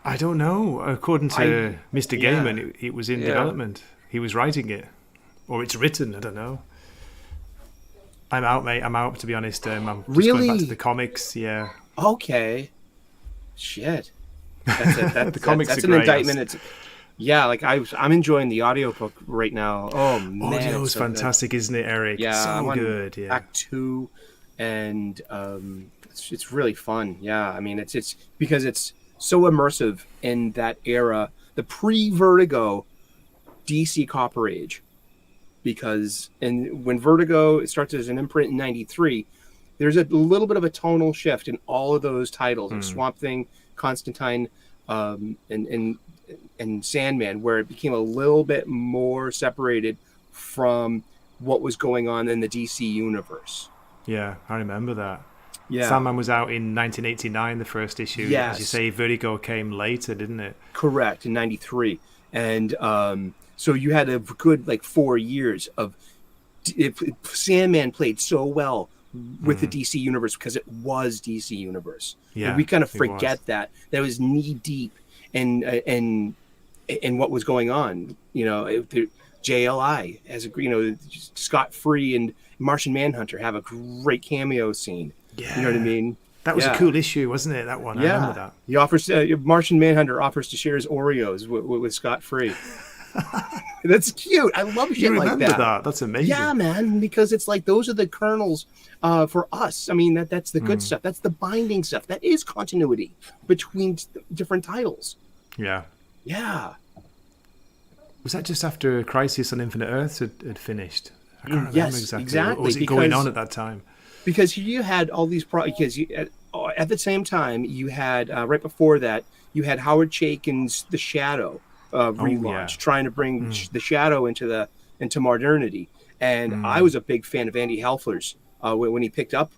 I don't know. According to Mr. yeah. Gaiman, it was in Yeah. development. He was writing it, or it's written. I don't know. I'm out, mate. I'm out. To be honest, I'm just going back Really? to the comics. Yeah, Okay. Shit. That's The comics that's are an great. indictment. It's I'm enjoying the audiobook right now. Oh man, audio's it's so good. fantastic, isn't it, Eric? Yeah, I'm so on good. Yeah, Act 2, and it's really fun. Yeah, I mean it's because it's so immersive in that era, the pre-Vertigo DC Copper Age. Because when Vertigo starts as an imprint in '93, there's a little bit of a tonal shift in all of those titles, of Swamp Thing, Constantine, and Sandman, where it became a little bit more separated from what was going on in the DC universe. yeah. I remember that. Yeah, Sandman was out in 1989, the first issue. As you Yes. say, Vertigo came later, didn't it? correct, in '93, and so you had a good like 4 years of Sandman played so well with the DC universe because it was DC universe. Yeah, and we kind of it was. forget that was knee deep in what was going on. You know, JLI as a Scott Free and Martian Manhunter have a great cameo scene. Yeah, You know what I mean? That was Yeah. a cool issue, wasn't it? That one. I remember that. He offers Martian Manhunter offers to share his Oreos with Scott Free. That's cute. I love shit You like remember that. that? That's amazing. Yeah, man, because it's like those are the kernels for us. I mean, that's the good stuff. That's the binding stuff. That is continuity between different titles. Yeah. Yeah. Was that just after Crisis on Infinite Earths had finished? I can't remember Yes, exactly, What was it going because- on at that time? Because you had all these because at the same time you had right before that you had Howard Chaykin's The Shadow relaunch, yeah. trying to bring the Shadow into modernity. And I was a big fan of Andy Helfler's when he picked up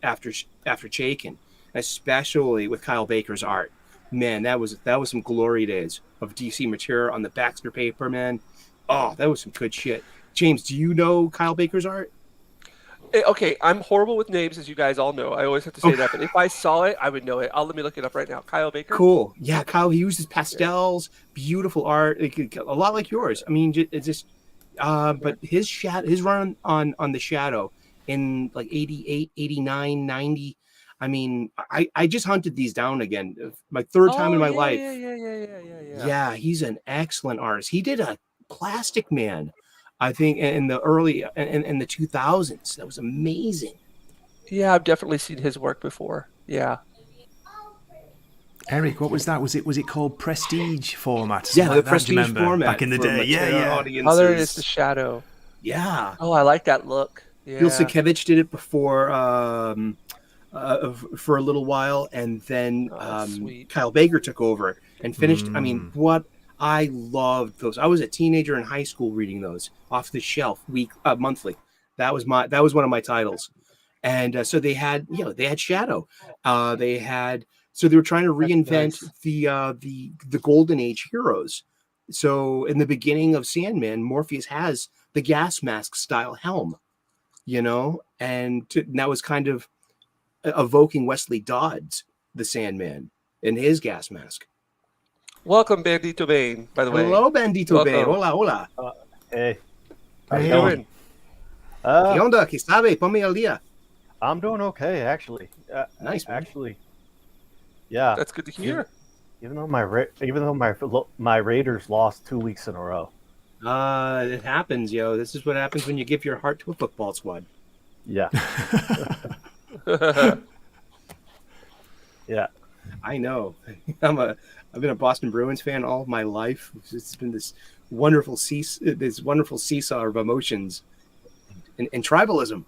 after Chaykin, especially with Kyle Baker's art. Man, that was some glory days of DC material on the Baxter paper, man. Oh, that was some good shit. James, do you know Kyle Baker's art? Okay, I'm horrible with names, as you guys all know. I always have to say that, but if I saw it, I would know it. Let me look it up right now. Kyle Baker. Cool. Yeah, Kyle, he uses pastels, beautiful art, a lot like yours. I mean, it's just, but his run on the Shadow in like 88, 89, 90. I mean, I just hunted these down again. My third time in my life. Yeah, he's an excellent artist. He did a Plastic Man, I think, in the early in the 2000s. That was amazing. Yeah, I've definitely seen his work before. Yeah. Eric, what was that? Was it called Prestige format? Yeah, Something the like that, do you Prestige remember? format back in the for day. Yeah, mature yeah. audiences. Oh, there it is, The Shadow. Yeah. Oh, I like that look. Yeah. Bill Sienkiewicz did it before for a little while, and then sweet. Kyle Baker took over and finished. I mean, what I loved those. I was a teenager in high school reading those off the shelf monthly. That was one of my titles, and so they had Shadow. So they were trying to reinvent the Golden Age heroes. So in the beginning of Sandman, Morpheus has the gas mask style helm. And that was kind of evoking Wesley Dodds, the Sandman, in his gas mask. Welcome, Bandito Bane, by the way. Hello, Bandito Bay. Welcome. Hola, hola. Hey, How you doing? ¿Qué onda? ¿Qué sabe? Ponme al día. I'm doing okay, actually. Nice, man. Actually, yeah. That's good to hear. Even though my Raiders lost 2 weeks in a row. It happens, yo. This is what happens when you give your heart to a football squad. Yeah, yeah. I know. I've been a Boston Bruins fan all of my life. It's been this wonderful seesaw of emotions and tribalism.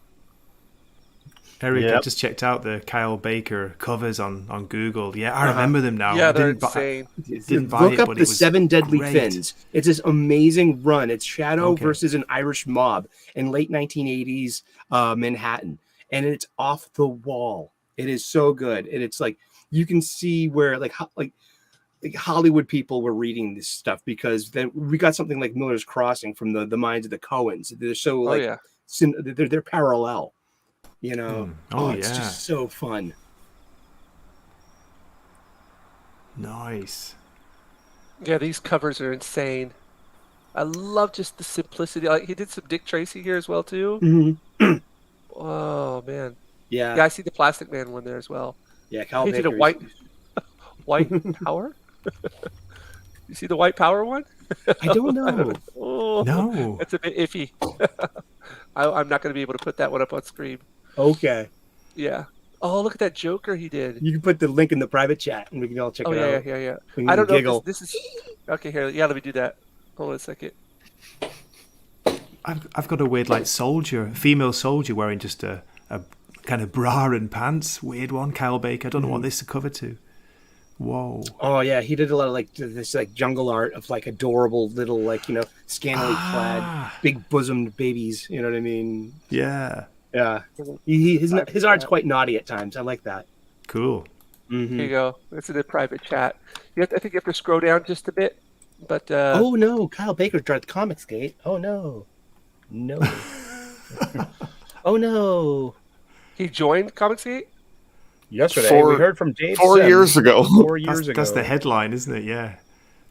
Eric, I Yep. just checked out the Kyle Baker covers on Google. Yeah, I remember them now. Yeah, I they're didn't buy, insane. didn't buy Look it, up but the it was 7 Deadly great. Fins. It's this amazing run. It's Shadow Okay. versus an Irish mob in late 1980s Manhattan, and it's off the wall. It is so good, and it's like you can see where like Hollywood people were reading this stuff, because then we got something like Miller's Crossing from the minds of the Coens. They're so Oh like yeah. they're parallel, you know. Oh, It's yeah. just so fun. Nice. Yeah, these covers are insane. I love just the simplicity. Like he did some Dick Tracy here as well too. Mm-hmm. Oh man. Yeah, Yeah, I see the Plastic Man one there as well. yeah. Kyle He did a Baker's- white power. You see the white power one? I don't know. Oh, No. that's a bit iffy. I'm not going to be able to put that one up on screen. Okay, Yeah. Oh, look at that Joker he did. you can put the link in the private chat, and we can all check Oh it yeah, out. yeah. We can I don't know giggle. if this is okay. Here, yeah. Let me do that. Hold on a second. I've got a weird like female soldier wearing just a kind of bra and pants. Weird one, Kyle Baker. I don't know what this is a cover to. Whoa. Oh yeah, he did a lot of like this like jungle art of like adorable little like scantily clad, big bosomed babies. You know what I mean? Yeah. Yeah. His art's quite naughty at times. I like that. Cool. Here Mm-hmm. you go. It's in the private chat. I think you have to scroll down just a bit. But Oh no, Kyle Baker tried the Comics Gate. Oh no, no. Oh no. he joined Comicsgate. Yesterday Four- we heard from Dave. 4 Sims years ago. 4 years ago. That's the headline, isn't it? Yeah.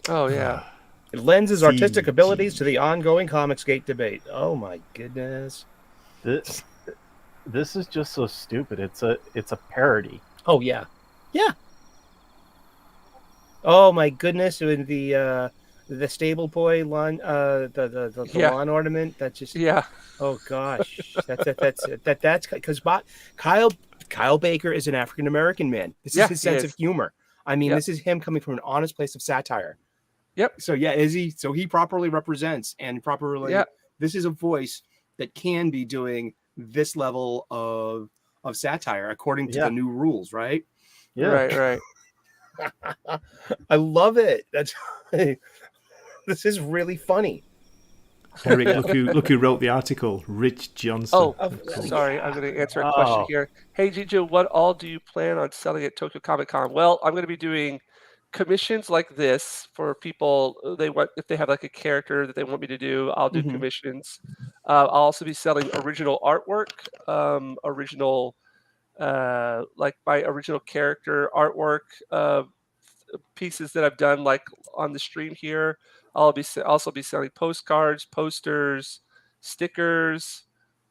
Oh yeah. It lends his artistic CG. abilities to the ongoing Comicsgate debate. Oh my goodness. This is just so stupid. It's a parody. Oh yeah, yeah. Oh my goodness! With the stable boy lawn, the Yeah. lawn ornament. That just Yeah. oh gosh, that's because Kyle Baker is an African American man. This Yeah, is his he sense is. of humor. I mean, Yep. this is him coming from an honest place of satire. Yep. So yeah, so he properly represents and properly. Yeah. This is a voice that can be doing this level of satire according to Yeah. the new rules, right? Yeah. Right. I love it. That's this is really funny. Eric, look who wrote the article. Rich Johnson. Oh, Oh, sorry. I'm going to answer a question Oh. here. Hey, Jinja, what all do you plan on selling at Tokyo Comic Con? Well, I'm going to be doing commissions like this for people. If they have like a character that they want me to do, I'll do Mhm. commissions. I'll also be selling original artwork, like my original character artwork pieces that I've done like on the stream here. I'll also be selling postcards, posters, stickers,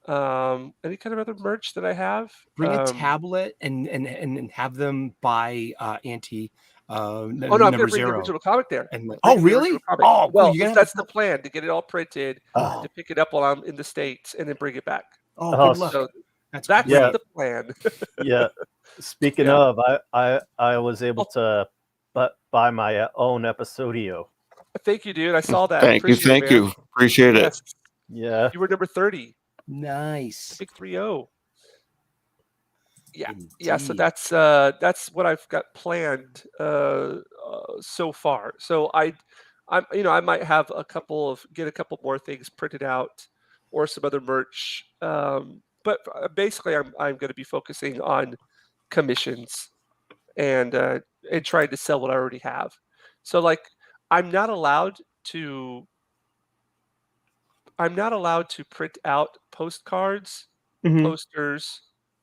any kind of other merch that I have. Bring a tablet and have them buy Auntie. Oh no, I'm going to bring the original comic there. And like, Bring oh the really? original comic. Oh, cool. well, You're gonna have that's to- the plan, to get it all printed, Oh, to pick it up while I'm in the States, and then bring it back. oh, Oh, good luck. So That's that's Yeah. the plan. Yeah. Speaking Yeah. of, I was able to buy my own episodio. Thank you, dude. I saw that. Thank you. Appreciate it, Thank man. you. Appreciate it. Yes. Yeah. You were number 30. nice. Big 3-0. Yeah, so Indeed. that's what I've got planned so far. So I might have get a couple more things printed out, or some other merch. But basically, I'm going to be focusing on commissions and trying to sell what I already have. So like, I'm not allowed to print out postcards, Mhm. posters,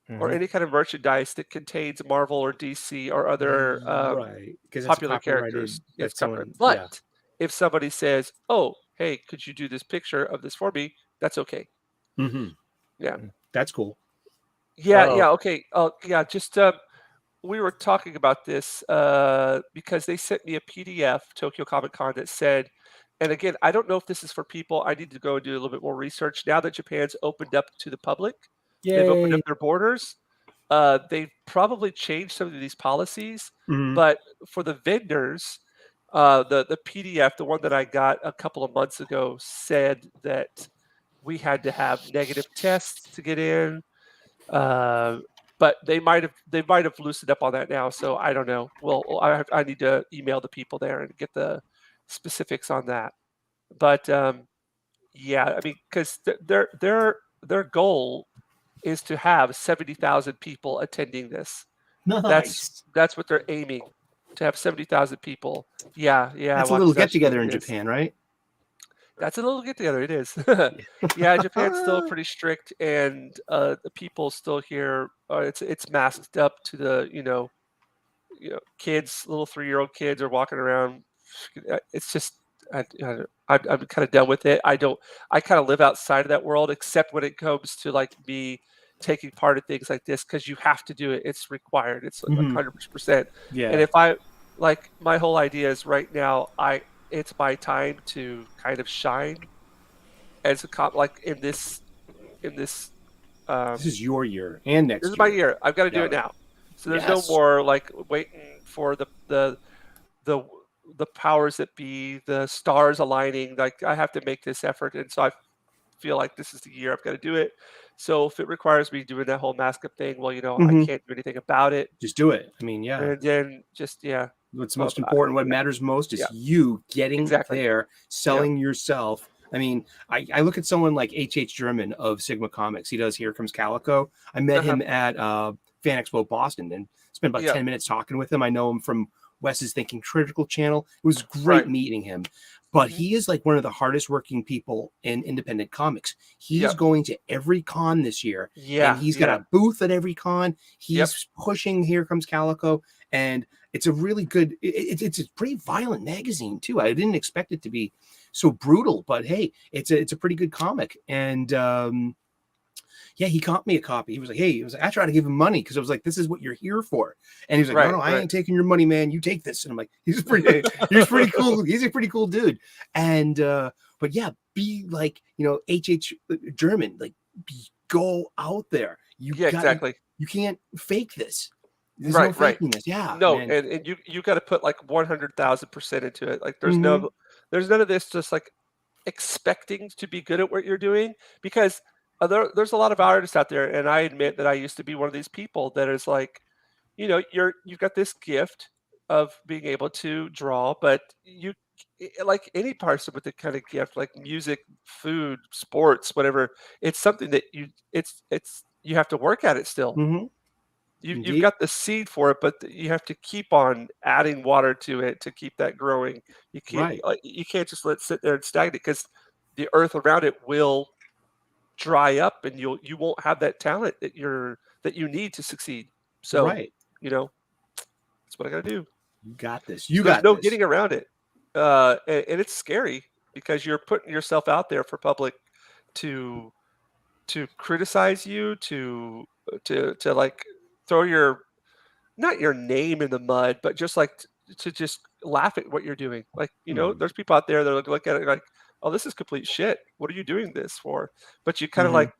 or Mhm. any kind of merchandise that contains Marvel or DC or other right, because popular characters. It's covered. yeah. But if somebody says, "Oh, hey, could you do this picture of this for me?" That's okay. Mhm. Yeah. That's cool. Yeah, Oh. yeah, okay. Yeah, just we were talking about this because they sent me a PDF, Tokyo Comic Con, that said, and again, I don't know if this is for people. I need to go and do a little bit more research now that Japan's opened up to the public. They've opened Yay. up their borders. They've probably changed some of these policies, Mhm. but for the vendors, the PDF, the one that I got a couple of months ago, said that we had to have negative tests to get in. But they might have loosened up on that now. So I don't know. Well, I need to email the people there and get the specifics on that. But yeah, I mean, because their goal is to have 70,000 people attending this. Nice. That's what they're aiming, to have 70,000 people. Yeah, That's a watch little as that get together in stream is. Japan, right? That's a little get together. It is. Yeah, Japan's still pretty strict, and the people still here. It's masked up to the kids, little 3-year-old kids are walking around. It's just I'm kind of done with it. I kind of live outside of that world, except when it comes to like me taking part in things like this, because you have to do it. It's required. It's like Mhm. 100%. Yeah. And if my whole idea is right now, it's my time to kind of shine as a cop, like in this This is your year and next this is year. my year. I've got to do Yeah. it now. So there's no Yes. more like waiting for the powers that be, the stars aligning. Like I have to make this effort, and so I feel like this is the year I've got to do it. So if it requires me doing that whole mask up thing, well, I Mhm. can't do anything about it. Just do it. I mean, yeah. And then just What's well, most important, what matters most is yeah. you getting Exactly. there, selling yourself. I mean, I look at someone like H.H. German of Sigma Comics. He does Here Comes Calico. I met him at Fan Expo Boston and spent about 10 minutes talking with him. I know him from Wes's Thinking Critical channel. It was great meeting him. But he is like one of the hardest working people in independent comics. He's going to every con this year. And he's got a booth at every con. He's pushing Here Comes Calico. And it's a really good, it's a pretty violent magazine too. I didn't expect it to be so brutal, but hey, it's a pretty good comic. And he got me a copy. He was like, hey, I tried to give him money because I was like, this is what you're here for. And he was like, no, I ain't taking your money, man. You take this. And I'm like, he's pretty cool. He's a pretty cool dude. And but yeah, be like, H.H. German, like go out there. Exactly. You can't fake this. There's no faking this. Yeah. No, man. and you got to put like 100,000% into it. Like there's none of this just like expecting to be good at what you're doing, because there's a lot of artists out there, and I admit that I used to be one of these people that is like, you've got this gift of being able to draw, but like any person with the kind of gift, like music, food, sports, whatever, it's something that you have to work at it still. You've got the seed for it, but you have to keep on adding water to it to keep that growing. You can't just let it sit there and stagnate, because the earth around it will dry up, and you won't have that talent that you need to succeed. So that's what I got to do. You got this. There's no getting around it, and it's scary because you're putting yourself out there for public to criticize you, to like throw not your name in the mud, but just like to just laugh at what you're doing. Like, there's people out there that look at it like, oh, this is complete shit. What are you doing this for? But you kind of like,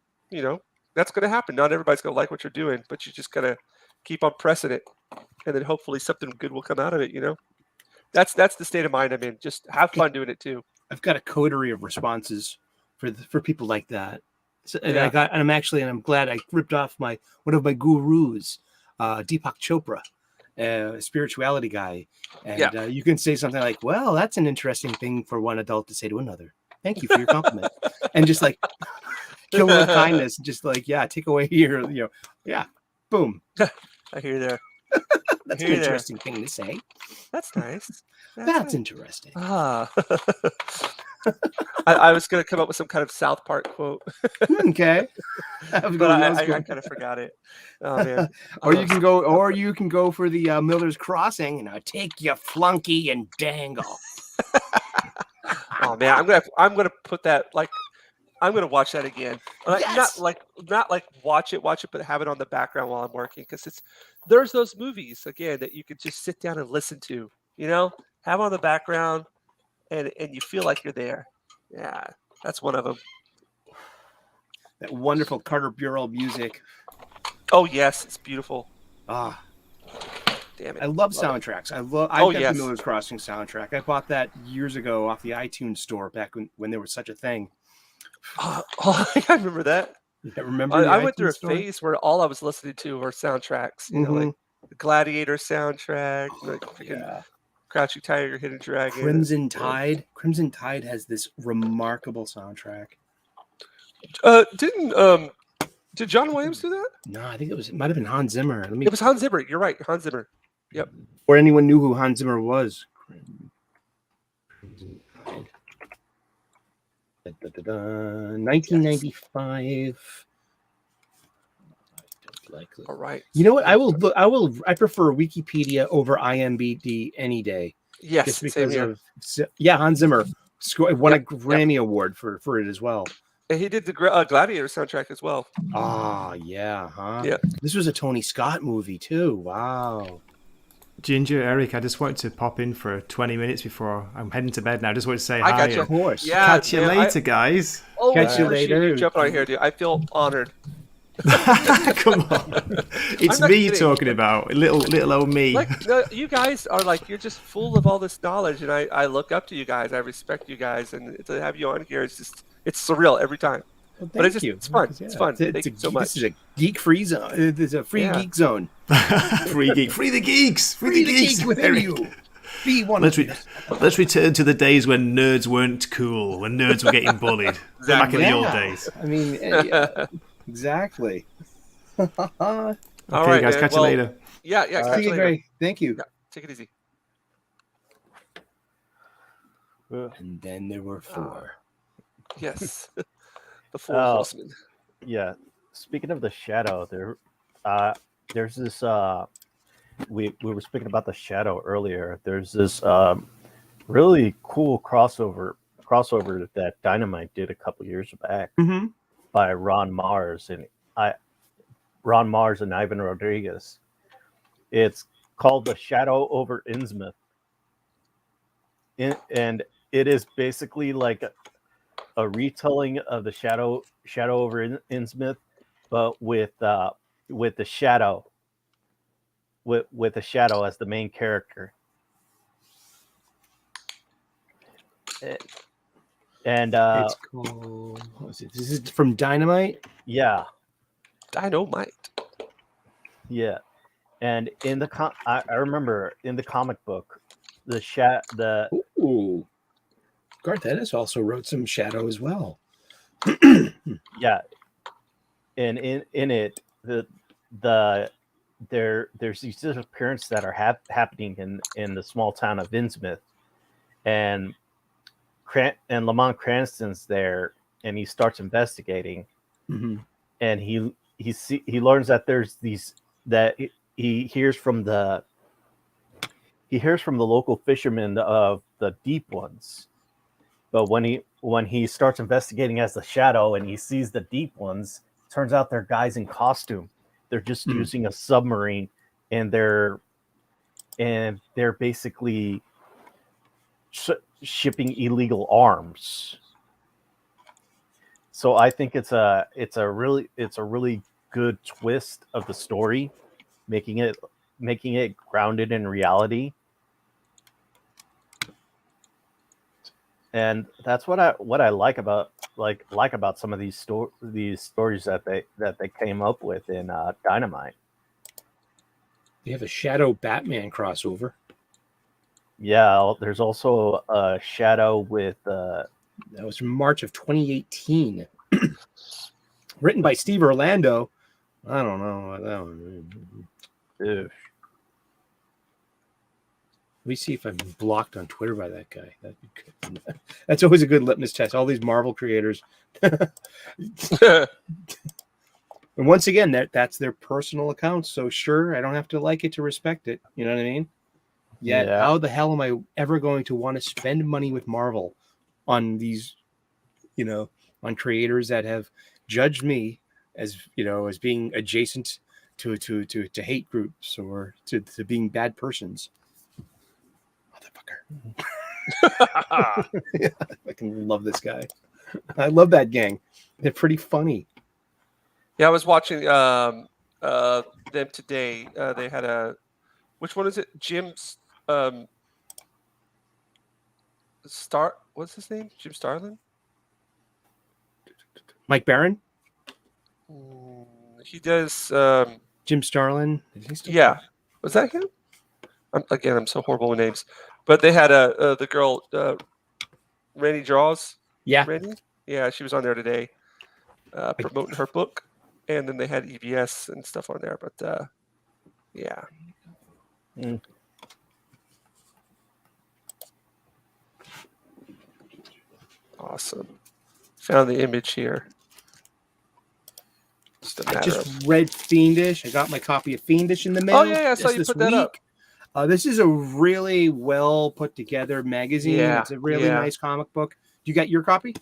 that's going to happen. Not everybody's going to like what you're doing, but you just got to keep on pressing it. And then hopefully something good will come out of it. That's the state of mind I'm in. Just have fun doing it too. I've got a coterie of responses for people like that. So, and I'm glad I ripped off one of my gurus, Deepak Chopra, a spirituality guy. And you can say something like, well, that's an interesting thing for one adult to say to another. Thank you for your compliment. And just like kill them with kindness. Just like, take away your, boom. I hear there. That's an interesting thing to say. That's nice. That's interesting. I was going to come up with some kind of South Park quote. Okay. But I kind of forgot it. Oh, man. Or you can go for the Miller's Crossing, take your flunky and dangle. Oh man, I'm gonna put that, like, I'm gonna watch that again. Not like watch it, but have it on the background while I'm working, because there's those movies again that you could just sit down and listen to, have on the background, and you feel like you're there. Yeah, that's one of them. That wonderful Carter Burwell music. Oh yes, it's beautiful. Damn it. I love soundtracks. I've got the Miller's Crossing soundtrack. I bought that years ago off the iTunes store back when there was such a thing. I remember that. Remember I the went through a iTunes store? phase where all I was listening to were soundtracks. You know, like the Gladiator soundtrack, like freaking Yeah. Crouching Tiger, Hidden Dragon. Crimson Tide. Crimson Tide has this remarkable soundtrack. Did John Williams do that? No, I think it might have been Hans Zimmer. Let me It was Hans Zimmer. You're right, Hans Zimmer. Yep. or anyone knew who Hans Zimmer was. 1995. All right. You know what? I prefer Wikipedia over IMDb any day. Yes, Just same because here. of Hans Zimmer won a Yep, Grammy Award for it as well. And he did the Gladiator soundtrack as well. Ah, yeah, huh? Yeah. This was a Tony Scott movie too. Wow. Ginger, Eric, I just wanted to pop in for 20 minutes before I'm heading to bed now. I just wanted to say I hi. got you. Of course. Yeah, Catch you man, later, guys. Oh, Catch you appreciate later. You jumping on here, dude. I feel honored. Come on. It's I'm not me kidding. talking about little old me. Like, no, you guys are like, you're just full of all this knowledge, and I look up to you guys. I respect you guys, and to have you on here, it's surreal every time. Well, But it's thank you. it's fun. Yeah, It's fun. Thank This you so much. is a geek-free zone. It's a free Yeah. geek zone. Free geek. Free the geeks. Free the geek within Eric. you. Be one. Let's return to the days when nerds weren't cool, when nerds were getting bullied. Back in the old days. I mean, yeah, exactly. Okay, All right, guys, man. catch you Well, later. Yeah, catch Take you it, later. Gray. Thank you. Yeah. Take it easy. And then there were four. Yes. The Four Oh. Horsemen. Yeah. Speaking of the shadow, there's this. We were speaking about the shadow earlier. There's this really cool crossover that Dynamite did a couple years back Mm-hmm. by Ron Mars and Ivan Rodriguez. It's called The Shadow over Innsmouth. And it is basically like a retelling of the Shadow over Innsmouth, but with the shadow with the shadow as the main character. And It's called. What was it? This is from Dynamite. yeah. Dynamite. Yeah, and in the I remember in the comic book, the Ooh. Garth Ennis also wrote some Shadow as well. yeah, and in it there's these disappearances that are happening in the small town of Innsmouth, and Lamont Cranston's there, and he starts investigating, Mm-hmm. and he learns that there's these that he hears from the local fishermen of the deep ones, but when he starts investigating as the Shadow and he sees the deep ones, turns out they're guys in costume. They're just using a submarine, and they're basically shipping illegal arms. So I think it's a really good twist of the story, making it grounded in reality. And that's what I like about some of these stories that they came up with in Dynamite. They have a Shadow Batman crossover. Yeah, there's also a Shadow with That was from March of 2018. Written by Steve Orlando. I don't know. ew, Let me see if I'm blocked on Twitter by that guy. That'd be good. That's always a good litmus test. All these Marvel creators. And once again, that's their personal accounts. So sure, I don't have to like it to respect it. You know what I mean? Yet, Yeah. how the hell am I ever going to want to spend money with Marvel on these, on creators that have judged me as being adjacent to hate groups or to being bad persons? Motherfucker. Yeah, I fucking love this guy. I love that gang. They're pretty funny. Yeah, I was watching them today. They had which one is it? Jim's what's his name? Jim Starlin? Mike Barron? He does. Jim Starlin. Is he still Yeah, was that him? I'm so horrible with names. But they had the girl Rainy Draws. Yeah. Rainy. Yeah, she was on there today, promoting her book, and then they had EBS and stuff on there. But yeah. Mm. Awesome. Found the image here. Just a I matter just of. read Fiendish. I got my copy of Fiendish in the mail. Oh yeah, I saw just you this put that up. week. This is a really well put together magazine. Yeah, It's a really yeah. nice comic book. You got your copy?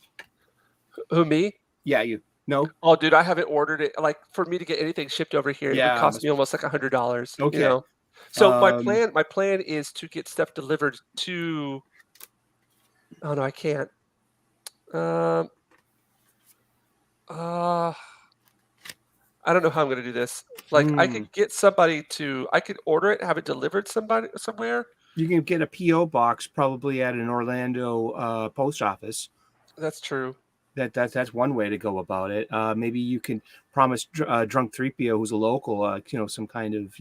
Who, me? Yeah, you. No. Oh, dude, I haven't ordered it. Like, for me to get anything shipped over here, it Yeah, would cost must- me almost like $100. Okay. You know. So my Um, plan is to get stuff delivered to. Oh no, I can't. I don't know how I'm gonna do this. Like, I could get somebody to. I could order it, have it delivered somewhere. You can get a PO box probably at an Orlando post office. That's true. That's one way to go about it. Maybe you can promise Drunk 3PO, who's a local, some kind of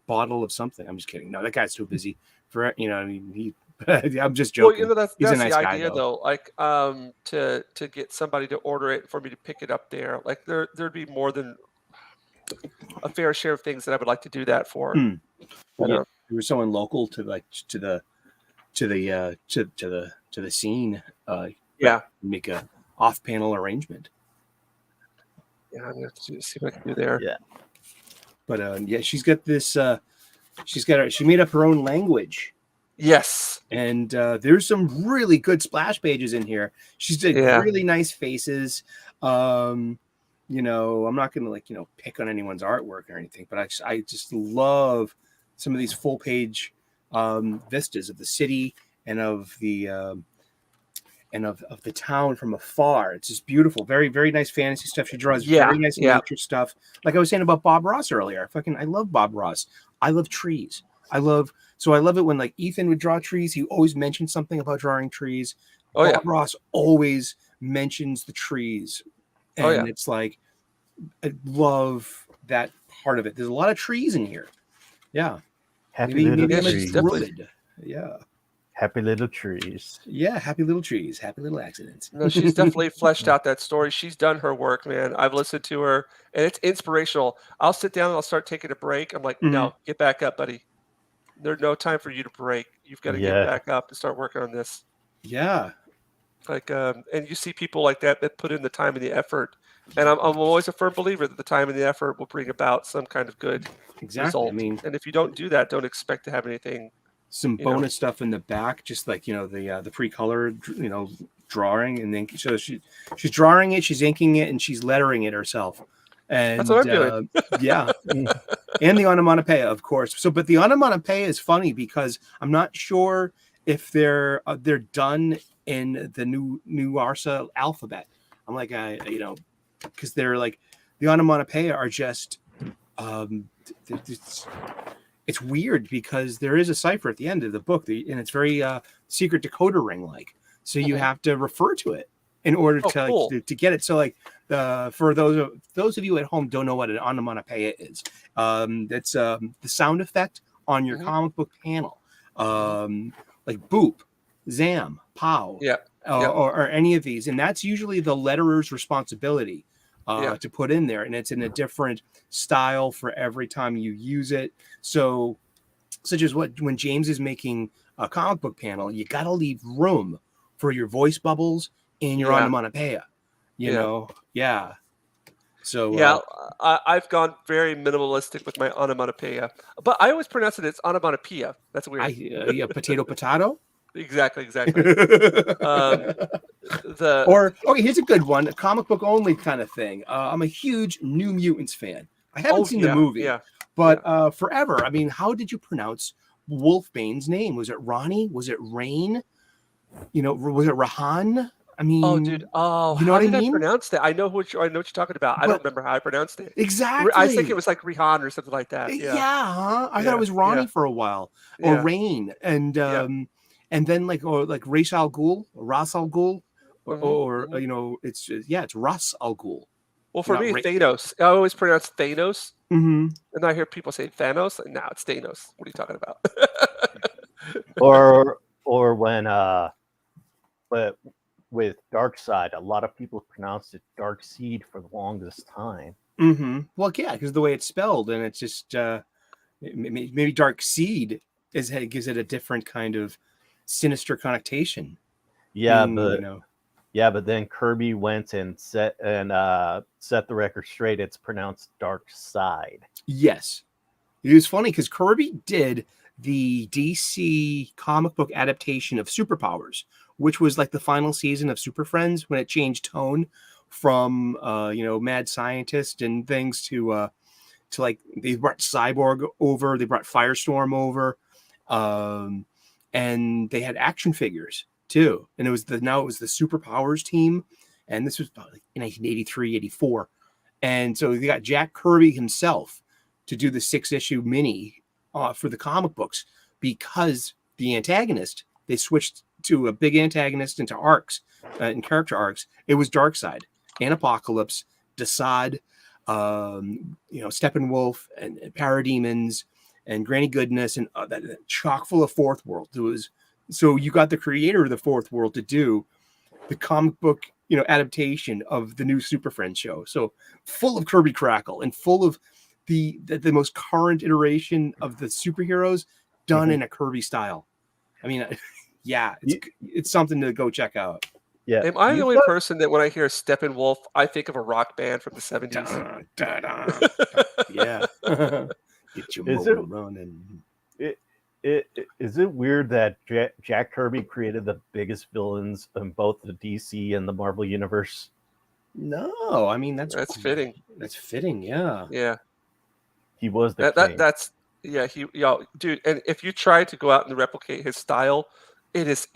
bottle of something. I'm just kidding. No, that guy's too busy for I mean, he. I'm just Well, joking. that's He's a the nice guy, idea, though. Like, to get somebody to order it for me to pick it up there. Like, there'd be more than a fair share of things that I would like to do that for. Hmm. You know? There was someone local to the scene. Yeah. Make a off-panel arrangement. Yeah, I'm gonna have to see what I can do there. Yeah. But yeah, she's got this. She made up her own language. Yes. And there's some really good splash pages in here. She's did really nice faces. I'm not gonna pick on anyone's artwork or anything, but I just love some of these full page vistas of the city and of the of the town from afar. It's just beautiful. Very, very nice fantasy stuff. She draws very nice nature stuff. Like I was saying about Bob Ross earlier. I love Bob Ross. I love trees. I love it when like Ethan would draw trees. He always mentioned something about drawing trees. Bob Ross always mentions the trees. And it's like, I love that part of it. There's a lot of trees in here. Yeah. Happy little I'm a trees. druid. Yeah. Happy little trees. Yeah, happy little trees, happy little accidents. No, she's definitely fleshed out that story. She's done her work, man. I've listened to her, and it's inspirational. I'll sit down and I'll start taking a break. I'm like, no, get back up, buddy. There's no time for you to break. You've got to get back up and start working on this. Yeah. Like, and you see people like that put in the time and the effort. And I'm always a firm believer that the time and the effort will bring about some kind of good result. I mean, and if you don't do that, don't expect to have anything. Some bonus stuff in the back, just like the pre-colored drawing, and then so she's drawing it, she's inking it, and she's lettering it herself. And that's what I'm doing. Yeah, and the onomatopoeia, of course. So, but the onomatopoeia is funny because I'm not sure if they're done in the new Arsa alphabet. I'm like, because they're like the onomatopoeia are just it's weird because there is a cipher at the end of the book, and it's very secret decoder ring like. So you have to refer to it in order to get it. So like for those of you at home don't know what an onomatopoeia is, that's the sound effect on your comic book panel, like boop, zam, pow, or any of these, and that's usually the letterer's responsibility. To put in there, and it's in a different style for every time you use it. So, such as when James is making a comic book panel, you got to leave room for your voice bubbles and your onomatopoeia. You know, So I've gone very minimalistic with my onomatopoeia, but I always pronounce it as onomatopoeia. That's weird. Potato. Exactly. Here's a good one, a comic book only kind of thing. I'm a huge New Mutants fan. I haven't seen the movie, but forever. I mean, how did you pronounce Wolfbane's name? Was it Ronnie? Was it Rain? Was it Rahan? I mean, you know what I mean? I pronounce that? I know what you're talking about. I don't remember how I pronounced it. Exactly. I think it was like Rihan or something like that. I thought it was Ronnie for a while, or Rain, and then like Ra's al Ghul, or it's Russ al Ghul. Well, for Not me, Ra- Thanos. I always pronounce Thanos, Mm-hmm. and I hear people say Thanos. Like, no, it's Thanos. What are you talking about? or when but with Dark Side, a lot of people pronounced it Dark Seed for the longest time. Mm-hmm. Well, yeah, because the way it's spelled, and it's just maybe Dark Seed gives it a different kind of sinister connotation. Yeah, Being, but but then Kirby went and set the record straight. It's pronounced Dark Side. yes, it was funny because Kirby did the DC comic book adaptation of Superpowers, which was like the final season of Super Friends when it changed tone from mad scientist and things to like they brought Cyborg over, they brought Firestorm over, and they had action figures too. And it was the Superpowers team, and this was about like in 1983, 84. And so they got Jack Kirby himself to do the 6-issue mini for the comic books because the antagonist, they switched to a big antagonist into arcs and character arcs. It was Darkseid and Apocalypse, Desaad, Steppenwolf and Parademons and Granny Goodness and that chock full of Fourth World. So you got the creator of the Fourth World to do the comic book adaptation of the new Super Friends show. So full of Kirby Crackle and full of the most current iteration of the superheroes done in a Kirby style. I mean, yeah, it's something to go check out. Yeah. Am I the only person that when I hear Steppenwolf, I think of a rock band from the 70s? Yeah. Get your Is motor it- running. Is it weird that Jack Kirby created the biggest villains in both the DC and the Marvel universe? No, I mean that's fitting. That's fitting, yeah. Yeah. He was the king. That's dude. And if you try to go out and replicate his style, it's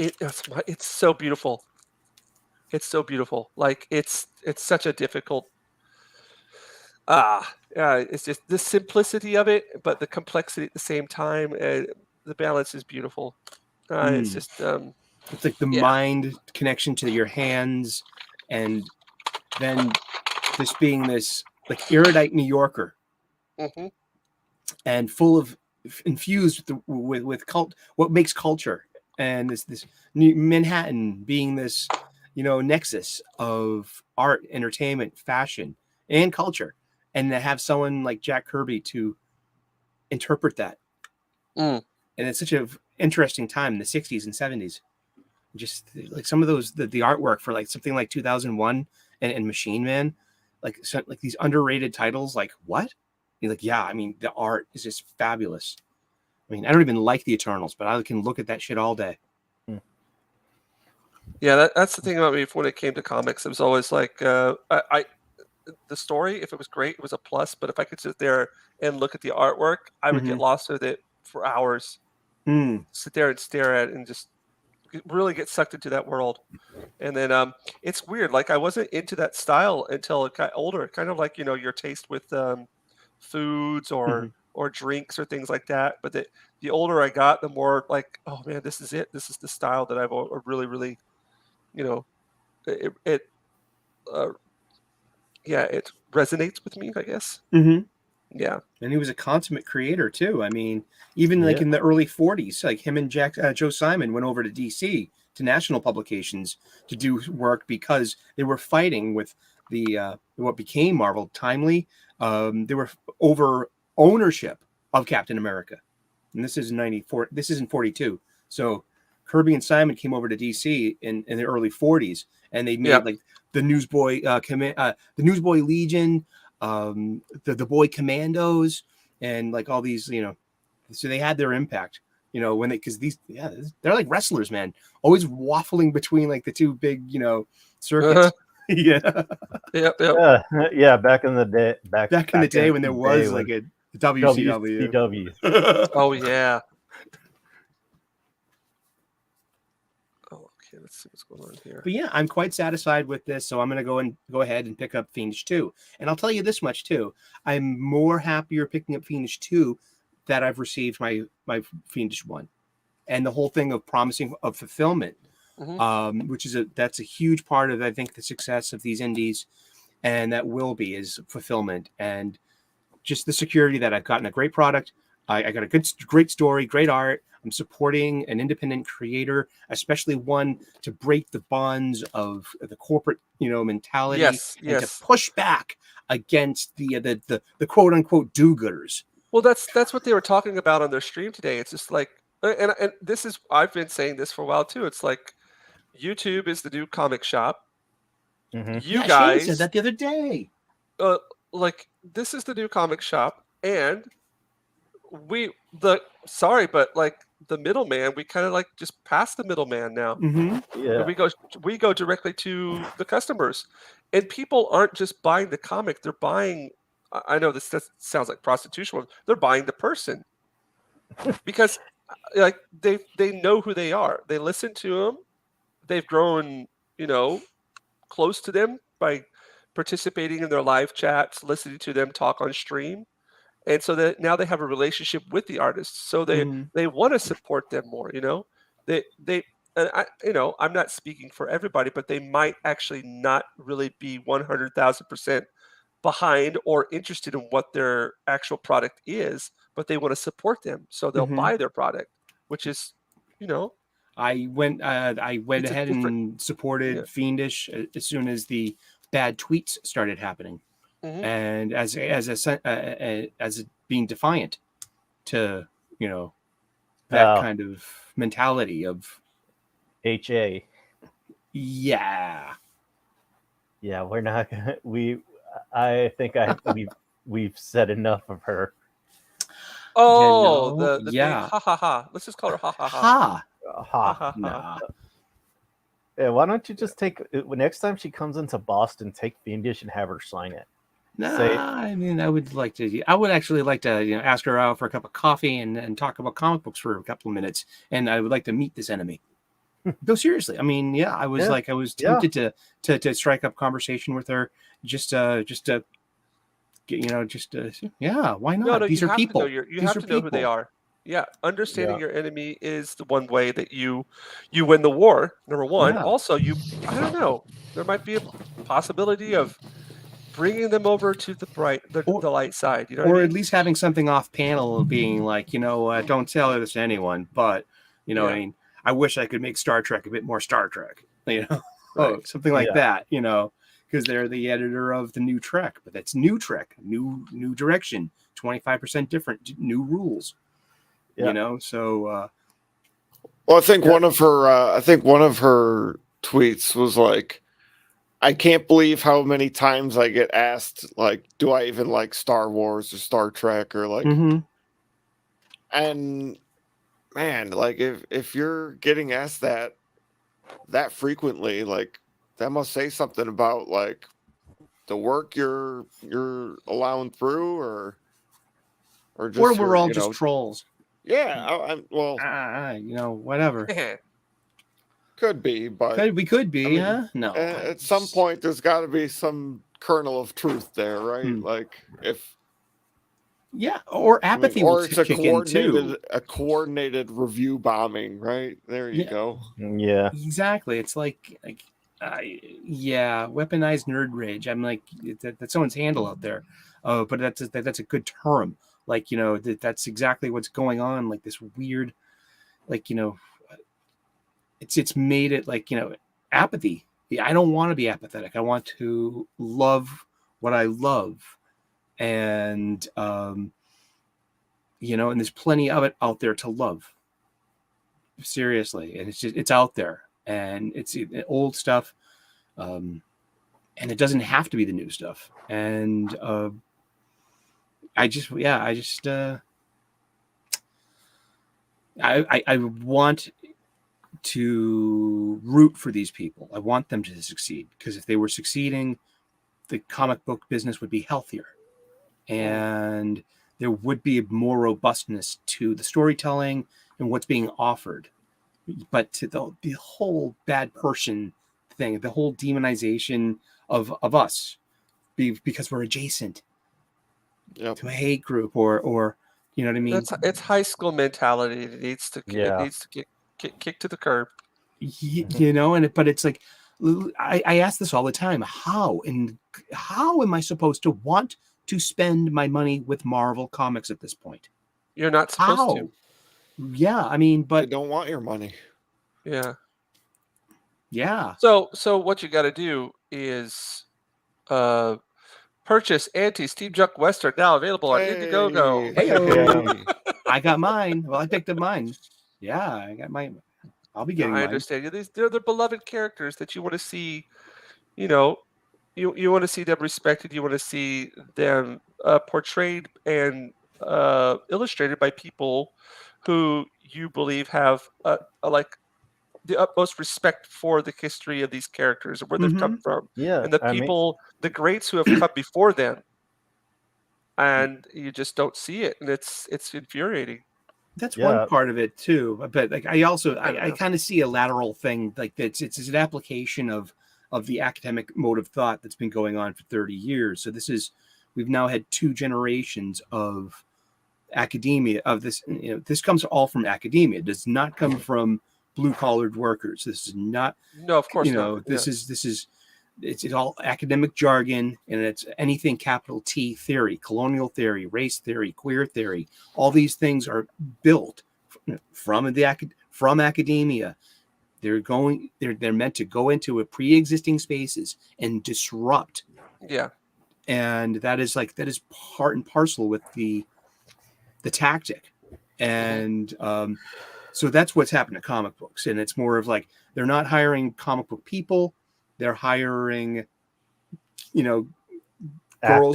so beautiful. It's so beautiful. Like it's such a difficult. It's just the simplicity of it, but the complexity at the same time. The balance is beautiful. It's just It's like the mind connection to your hands, and then this being this like erudite New Yorker, mhm. and full of infused with cult, what makes culture, and this new Manhattan being this nexus of art, entertainment, fashion, and culture, and to have someone like Jack Kirby to interpret that. Mm. And it's such an interesting time in the 60s and 70s. Just like some of those, the artwork for like something like 2001 and Machine Man, like these underrated titles. Like what? You're like, yeah, I mean, the art is just fabulous. I mean, I don't even like the Eternals, but I can look at that shit all day. Yeah, that's the thing about me when it came to comics. It was always like the story, if it was great, it was a plus. But if I could sit there and look at the artwork, I would get lost with it for hours. Sit there and stare at it and just really get sucked into that world. And then it's weird. Like I wasn't into that style until it got older. Kind of like your taste with foods or drinks or things like that. But the older I got, the more like, oh man, this is it. This is the style that I've really, really, it resonates with me, I guess. Yeah. And he was a consummate creator too. I mean, even like in the early 40s, like him and Joe Simon went over to DC to national publications to do work because they were fighting with the what became Marvel Timely. They were over ownership of Captain America, and this is in 94. This is in 42. So Kirby and Simon came over to DC in the early 40s, and they made like the Newsboy the Newsboy Legion. The Boy Commandos and like all these, so they had their impact, when because they're like wrestlers, man, always waffling between like the two big, circuits. Yep. Yeah, back in the day. Back in the day when there was like a WCW. Oh yeah. Okay, let's see what's going on here. But yeah, I'm quite satisfied with this, so I'm going to go ahead and pick up Fiendish 2. And I'll tell you this much too: I'm more happier picking up Fiendish 2 that I've received my Fiendish 1, and the whole thing of promising of fulfillment, which is that's a huge part of I think the success of these indies. and that will be is fulfillment and just the security that I've gotten a great product. I got a great story, great art. I'm supporting an independent creator, especially one to break the bonds of the corporate, mentality Yes, and to yes. push back against the quote unquote do-gooders. Well, that's what they were talking about on their stream today. It's just like, and this is I've been saying this for a while too. It's like YouTube is the new comic shop. Mhm. You Shane said guys, that the other day. like this is the new comic shop, and sorry, but like the middleman, we kind of like just pass the middleman now. Mm-hmm. Yeah. And we go directly to the customers, and people aren't just buying the comic; they're buying. I know this sounds like prostitution. They're buying the person because, like they know who they are. They listen to them. They've grown, close to them by participating in their live chats, listening to them talk on stream, and so that now they have a relationship with the artists. So Mm-hmm. they want to support them more. They and I'm not speaking for everybody, but they might actually not really be 100,000% behind or interested in what their actual product is, but they want to support them, so they'll Mhm. buy their product, which is, I went it's a ahead different. and supported Yeah. Fiendish as soon as the bad tweets started happening, Mhm. and as being defiant to that Oh. kind of mentality of HA. yeah. Yeah, we're not gonna. I think we've said enough of her. Oh, no, the big yeah. ha ha ha. Let's just call her ha ha ha. Ha. Ha Ha. ha ha. Nah. Yeah, why don't you just take next time she comes into Boston, take Fiendish and have her sign it. Nah, Say- I mean, I would actually like to, ask her out for a cup of coffee and talk about comic books for a couple of minutes. And I would like to meet this enemy. No, seriously. I mean, yeah, I was Yeah. tempted to strike up conversation with her, just to yeah, why not? No, These you are have to know people. you These have are to know who they people. are. Yeah, understanding Yeah. your enemy is the one way that you win the war. Number one. Yeah. Also, I don't know. There might be a possibility of bringing them over to the light side. You know what I Or mean? at least having something off panel being like, don't tell this to anyone, but what I Yeah. mean, I wish I could make Star Trek a bit more Star Trek, Right. something like Yeah. that, because they're the editor of the new Trek, but that's new Trek, new direction, 25% different, new rules, Yeah. So Well, I think Yeah. one of her tweets was like, I can't believe how many times I get asked, like, do I even like Star Wars or Star Trek or like, mhm. and man, like if you're getting asked that frequently, like that must say something about like the work you're allowing through or just Or we're your, all just trolls, yeah, I'm well, whatever. could be, but We could be, I mean, huh? No, at some point there's got to be some kernel of truth there, right? Hmm. Like if yeah, or apathy will or it's a kick in too. coordinated review bombing, right? There you Yeah. go. Yeah. Exactly. It's like yeah, weaponized nerd rage. I'm like that's someone's handle out there. Oh, but that's a good term. Like that's exactly what's going on. Like this weird, like it's made it like apathy. Yeah, I don't want to be apathetic. I want to love what I love, and and there's plenty of it out there to love. Seriously, and it's out there, and it's old stuff, and it doesn't have to be the new stuff. And I want to root for these people. I want them to succeed, because if they were succeeding, the comic book business would be healthier, and there would be more robustness to the storytelling and what's being offered. But to the whole bad person thing, the whole demonization of us, because we're adjacent Yep. to a hate group, or you know what I mean? It's high school mentality. It needs to Yeah. get kicked to the curb. And but it's like, I ask this all the time. How am I supposed to want to spend my money with Marvel Comics at this point? You're not supposed How? to. Yeah, I mean, They but don't want your money. Yeah. yeah. So what you got to do is purchase Anti-Steam Junk Western, now available on Indiegogo. Heyo. I got mine. Well, I picked up mine. Yeah, I got mine. I'll be getting I mine. understand. They're the beloved characters that you want to see. You know, you want to see them respected. You want to see them portrayed and illustrated by people who you believe have like the utmost respect for the history of these characters and where they've come from, Yeah, and the I mean, people, the greats who have come before them, and you just don't see it, and it's infuriating. That's Yeah. one part of it too. But like I also I don't I know. kind of see a lateral thing like that's it's an application of the academic mode of thought that's been going on for 30 years. So we've now had 2 generations of academia of this. This comes all from academia. It does not come from blue collared workers. This is not. No, of course not. This is it's all academic jargon, and it's anything capital T theory, colonial theory, race theory, queer theory. All these things are built from academia. They're meant to go into a pre-existing spaces and disrupt. Yeah. And that is part and parcel with the tactic. And so that's what's happened to comic books. And it's more of like they're not hiring comic book people. They're hiring, girls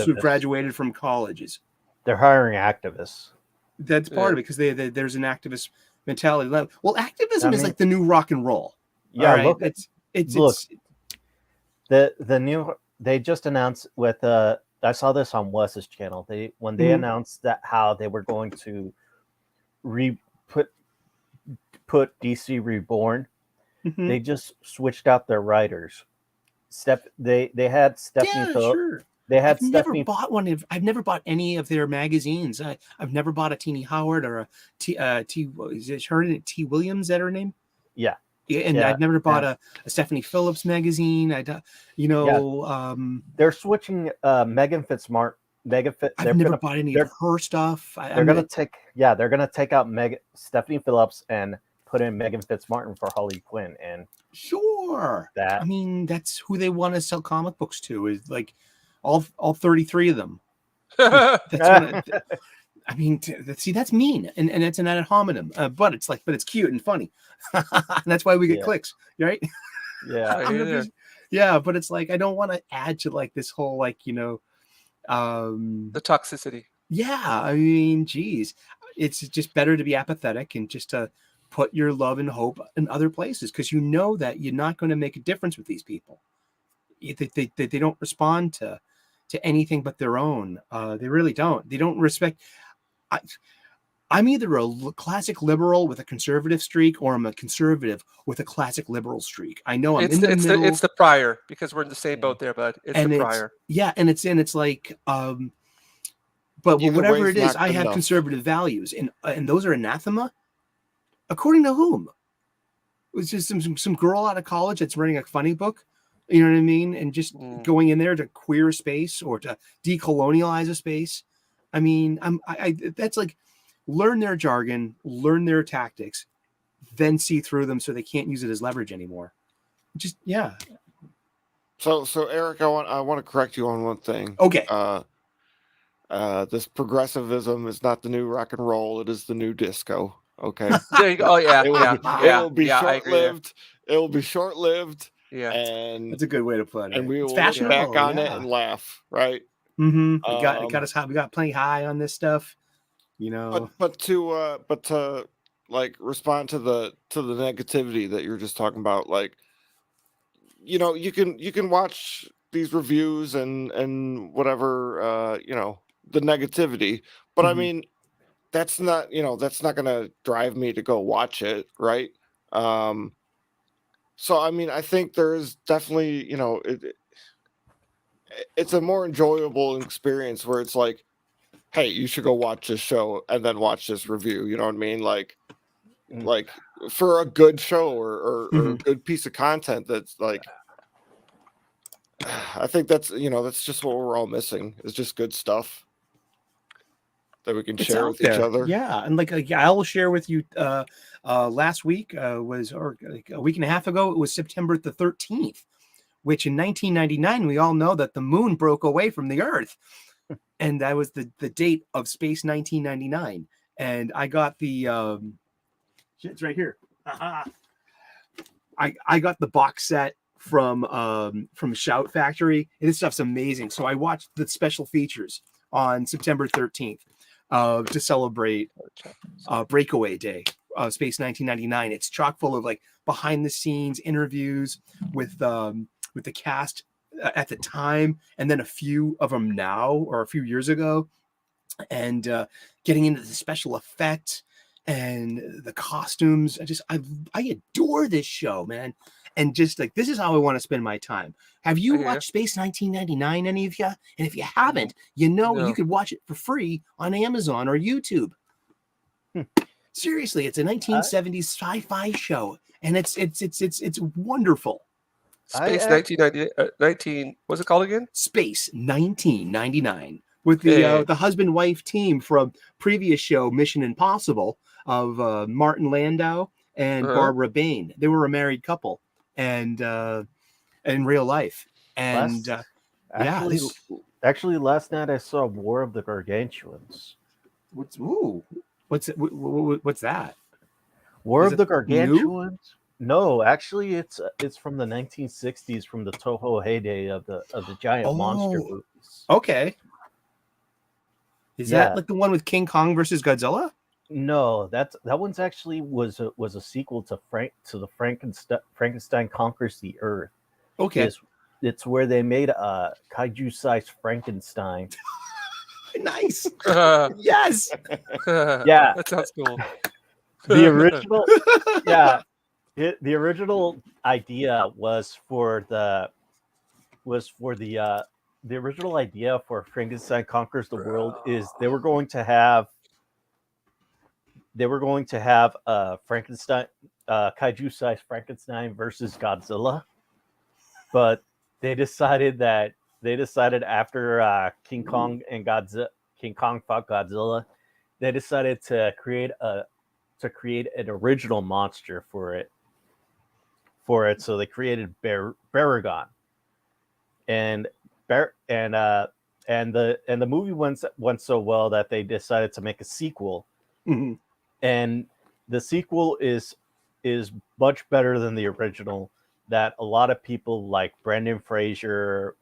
who activists. graduated from colleges. They're hiring activists. That's part of it because there's an activist mentality. Well, activism I is mean- like the new rock and roll. Yeah, all right? look, It's the new they just announced with I saw this on Wes's channel. When they Mhm. announced that how they were going to put DC Reborn, Mhm. they just switched out their writers. They had Stephanie yeah, Phillips. sure. They had I've never Stephanie. bought one of. I've never bought any of their magazines. I've never bought a Teenie Howard or a T. Is it her name? T. Williams? Is that her name? Yeah. Yeah, and Yeah, I've never bought a Stephanie Phillips magazine. They're switching Megan Fitzmartin. I've never bought any of her stuff. They're gonna take out Stephanie Phillips and put in Megan Fitzmartin for Harley Quinn, and Sure. That- I mean, that's who they want to sell comic books to. Is like all 33 of them. That's what I mean. See, that's mean, and it's an ad hominem. But it's cute and funny. And that's why we get Yeah. clicks, right? yeah, I hear there. Yeah, but it's like I don't want to add to like this whole The toxicity. yeah, I mean, geez, it's just better to be apathetic and just to put your love and hope in other places because you know that you're not going to make a difference with these people. They don't respond to anything but their own. They really don't. They don't respect. I'm either a classic liberal with a conservative streak, or I'm a conservative with a classic liberal streak. I know I'm in the middle. It's the prior, because we're in the same boat there, bud. It's the prior. And it's like but Either whatever way's it is, not I good have enough. conservative values, and those are anathema. According to whom? It was just some girl out of college that's writing a funny book, you know what I mean, and just going in there to queer a space or to decolonialize a space. I mean, that's like learn their jargon, learn their tactics, then see through them so they can't use it as leverage anymore. Just yeah. So Eric, I want to correct you on one thing. Okay. This progressivism is not the new rock and roll; it is the new disco. Okay. There you go. Oh yeah, It will be I agree there. short-lived. It will be short-lived, Yeah. and That's a good way to put it. we It's will look back fashionable, on it yeah. and laugh, right? Mm-hmm. Um, We got plenty high on this stuff, you know. But to like respond to the negativity that you're just talking about, like, you can watch these reviews and whatever, the negativity, but I Mhm. mean, that's not gonna drive me to go watch it, right? So I mean, I think there's definitely, it's a more enjoyable experience where it's like, hey, you should go watch this show and then watch this review. You know what I mean? Like for a good show or a good piece of content that's like I think that's that's just what we're all missing. Is just good stuff that we can It's share out with each there. other. Yeah, and like I'll share with you. Last week or like a week and a half ago. It was September the 13th, which in 1999 we all know that the moon broke away from the Earth, and that was the date of Space 1999. And I got the it's right here. I got the box set from Shout Factory. And this stuff's amazing. So I watched the special features on September 13th to celebrate Breakaway Day, Space 1999. It's chock full of like behind the scenes interviews with the cast at the time, and then a few of them now or a few years ago, and getting into the special effects and the costumes. I adore this show, man. And just like this is how I want to spend my time. Have you Yeah. watched Space 1999, any of you? And if you haven't, you know No. you could watch it for free on Amazon or YouTube. Seriously, it's a 1970s sci-fi show, and it's wonderful. Space I- 19. What's it called again? Space 1999 with Okay. the husband-wife team from previous show Mission Impossible of Martin Landau and Uh-huh. Barbara Bain. They were a married couple, and in real life, and Last- yeah, Actually, last night I saw War of the Gargantuans. what's that? War Is of the it new? Gargantuans? No, actually, it's from the 1960s, from the Toho heyday of the giant monster Oh. movies. Okay, is Yeah. that like the one with King Kong versus Godzilla? No, that one's actually was a sequel to the Frankenstein Conquers the Earth. Okay, It's where they made a kaiju-sized Frankenstein. nice. Yeah. Yes. Yeah. That sounds cool. The original, the original idea was for the original idea for Frankenstein Conquers the World is they were going to have a Frankenstein, kaiju-sized Frankenstein versus Godzilla, but they decided after King Kong fought Godzilla, they decided to create an original monster for it. So they created Baragon, and the movie went so well that they decided to make a sequel. Mhm. And the sequel is much better than the original. That a lot of people like Brendan Fraser,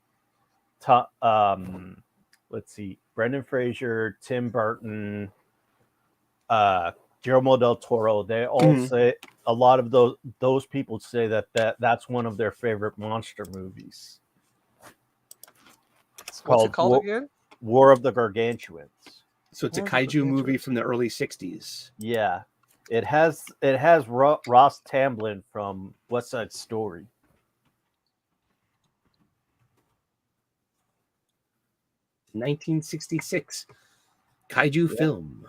Brendan Fraser, Tim Burton, Guillermo del Toro. They all say, a lot of those people say that's one of their favorite monster movies. It's What's it called called again? War of the Gargantuans. So it's a War of the kaiju movie Gargantuans. from the early 60s. Yeah, it has Ross Tamblyn from West Side Story. (1966) kaiju film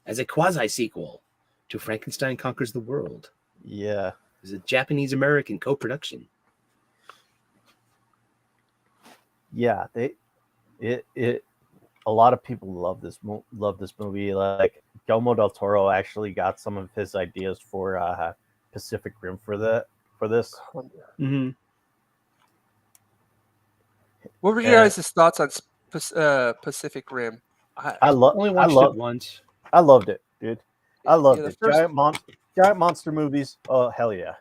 as a quasi sequel to Frankenstein Conquers the World. Yeah, It's a Japanese American co-production. yeah. A lot of people love this movie. Like Guillermo del Toro actually got some of his ideas for Pacific Rim for this. Mm-hmm. What were your guys' thoughts on Pacific Rim? I Only watched it once. I loved it, dude. I loved the it. first- Giant monster movies. Oh hell yeah.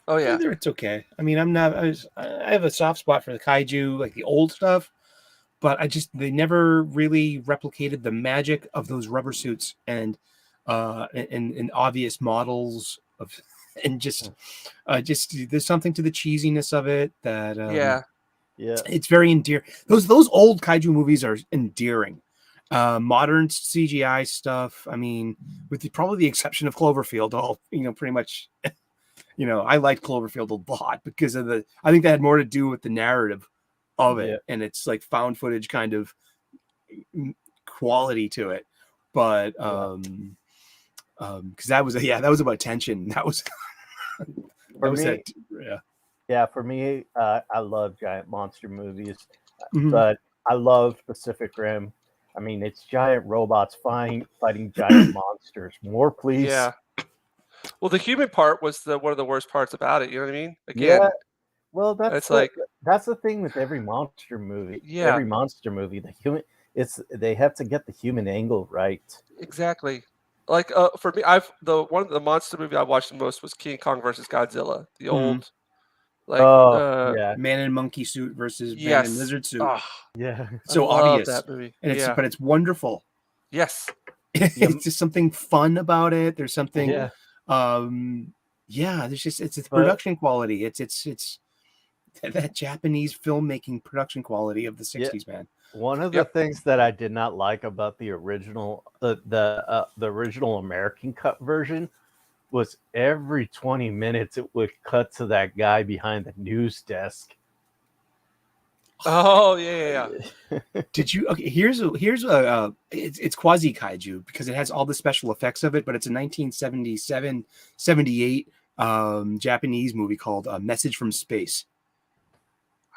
Oh yeah. Either it's okay. I mean, I have a soft spot for the kaiju, like the old stuff, but they never really replicated the magic of those rubber suits and obvious models of, and just there's something to the cheesiness of it that Yeah. it's very endearing. Those old kaiju movies are endearing. Modern CGI stuff, I mean, with probably the exception of Cloverfield, all pretty much. I liked Cloverfield a lot because of I think that had more to do with the narrative of it, and it's like found footage kind of quality to it. But because that was about tension. That was For me, yeah. Yeah, for me, I love giant monster movies, Mhm. but I love Pacific Rim. I mean, it's giant robots fighting giant monsters. More, please. Yeah. Well, the human part was one of the worst parts about it. You know what I mean? Yeah. Again, Well, it's like, that's the thing with every monster movie. yeah, Every monster movie, they have to get the human angle right. exactly. Like for me, the one of the monster movie I watched the most was King Kong versus Godzilla, the Mhm. old like Oh, yeah, Man in monkey suit versus man in yes. lizard suit. Oh, yeah, I So love obvious, that movie. and Yeah. but it's wonderful. Yes. It's just something fun about it. There's something, yeah. yeah. There's just it's But production quality. It's that Japanese filmmaking production quality of the yeah, '60s, man. one of the Yep. things that I did not like about the original American cut version was every 20 minutes it would cut to that guy behind the news desk. Oh yeah. Did you? Okay, here's a it's quasi kaiju because it has all the special effects of it, but it's a 1977, 78 Japanese movie called Message from Space,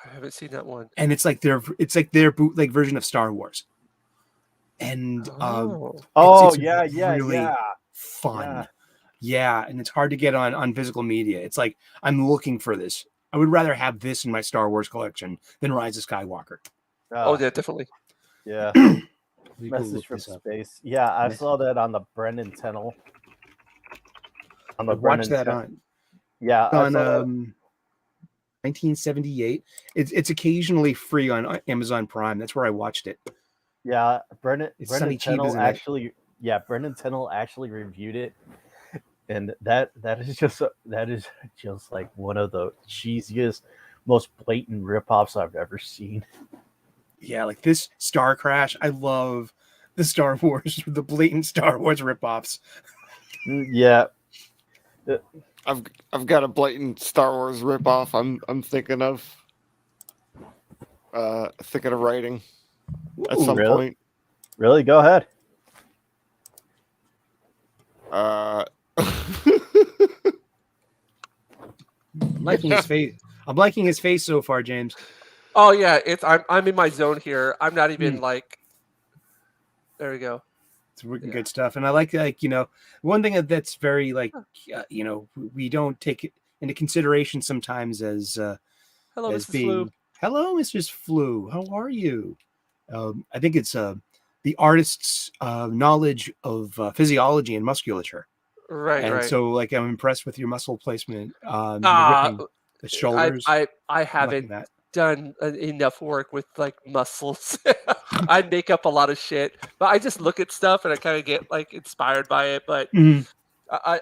I haven't seen that one. and it's like their bootleg version of Star Wars, and Oh. Oh, it's yeah, really fun. Yeah, and it's hard to get on physical media. It's like I'm looking for this. I would rather have this in my Star Wars collection than Rise of Skywalker. Oh yeah, definitely. Yeah. Let me go Message look from this up. Space. Yeah, I Mess- saw that on the Brendan Tennell. On I the watched Brendan that Ten- on Yeah, I on saw that. 1978. It's occasionally free on Amazon Prime. That's where I watched it. Yeah, Brendan Sonny Chiba Tennell is in it. actually. Yeah, Brendan Tennell actually reviewed it, and that is just like one of the cheesiest, most blatant ripoffs I've ever seen. Yeah, like this Star Crash. I love the Star Wars, the blatant Star Wars ripoffs. Yeah, I've got a blatant Star Wars ripoff. I'm thinking of writing at Ooh, some really? point. Really, go ahead. I'm liking his face. I'm liking his face so far, James. Oh yeah, I'm in my zone here. I'm not even like. There we go. It's good stuff, and I like one thing that's very we don't take it into consideration sometimes as Hello, as Mrs. being Flu. hello, Mrs. Flu. How are you? I think it's the artist's knowledge of physiology and musculature. Right, And right. so, like, I'm impressed with your muscle placement, the Ah, ripping, the shoulders. I liking haven't that. done enough work with like muscles. I make up a lot of shit, but I just look at stuff and I kind of get like inspired by it. But Mhm.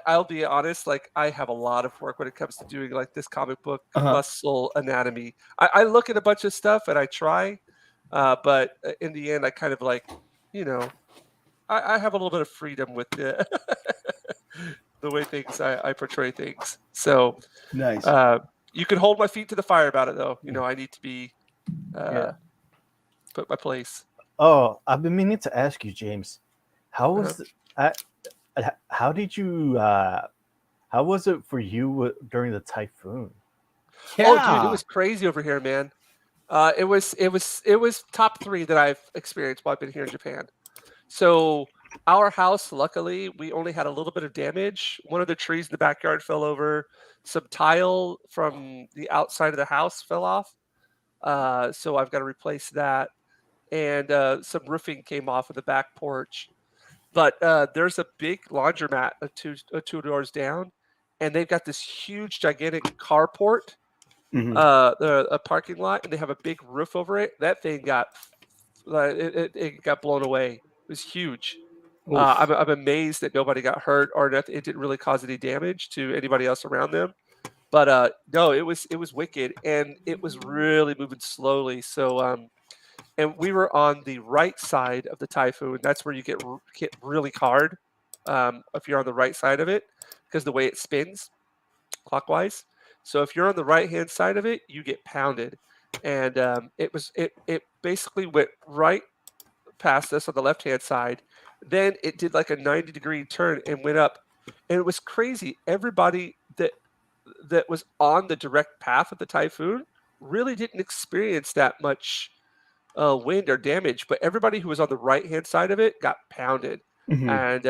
I'll be honest, like I have a lot of work when it comes to doing like this comic book muscle anatomy. I look at a bunch of stuff and I try, but in the end, I kind of like, you know, I have a little bit of freedom with the the way things I portray things. So Nice. you can hold my feet to the fire about it, though. You know, I need to be Yeah. put my place. Oh, I've been meaning to ask you, James. How Uh-huh. was how did you how was it for you during the typhoon? Oh, dude, it was crazy over here, man. It was top 3 that I've experienced while I've been here in Japan. So our house, luckily, we only had a little bit of damage. One of the trees in the backyard fell over. Some tile from the outside of the house fell off. So I've got to replace that. And some roofing came off of the back porch. But there's a big laundromat two doors down, and they've got this huge, gigantic carport, a parking lot, and they have a big roof over it. That thing got it got blown away. It was huge. I'm amazed that nobody got hurt or nothing. It didn't really cause any damage to anybody else around them. But no, it was wicked, and it was really moving slowly. So and we were on the right side of the typhoon. That's where you get hit really hard if you're on the right side of it, because the way it spins clockwise. So if you're on the right hand side of it, you get pounded, and it basically went right past us on the left hand side. Then it did like a 90-degree turn and went up, and it was crazy. Everybody that that was on the direct path of the typhoon really didn't experience that much wind or damage, but everybody who was on the right hand side of it got pounded. And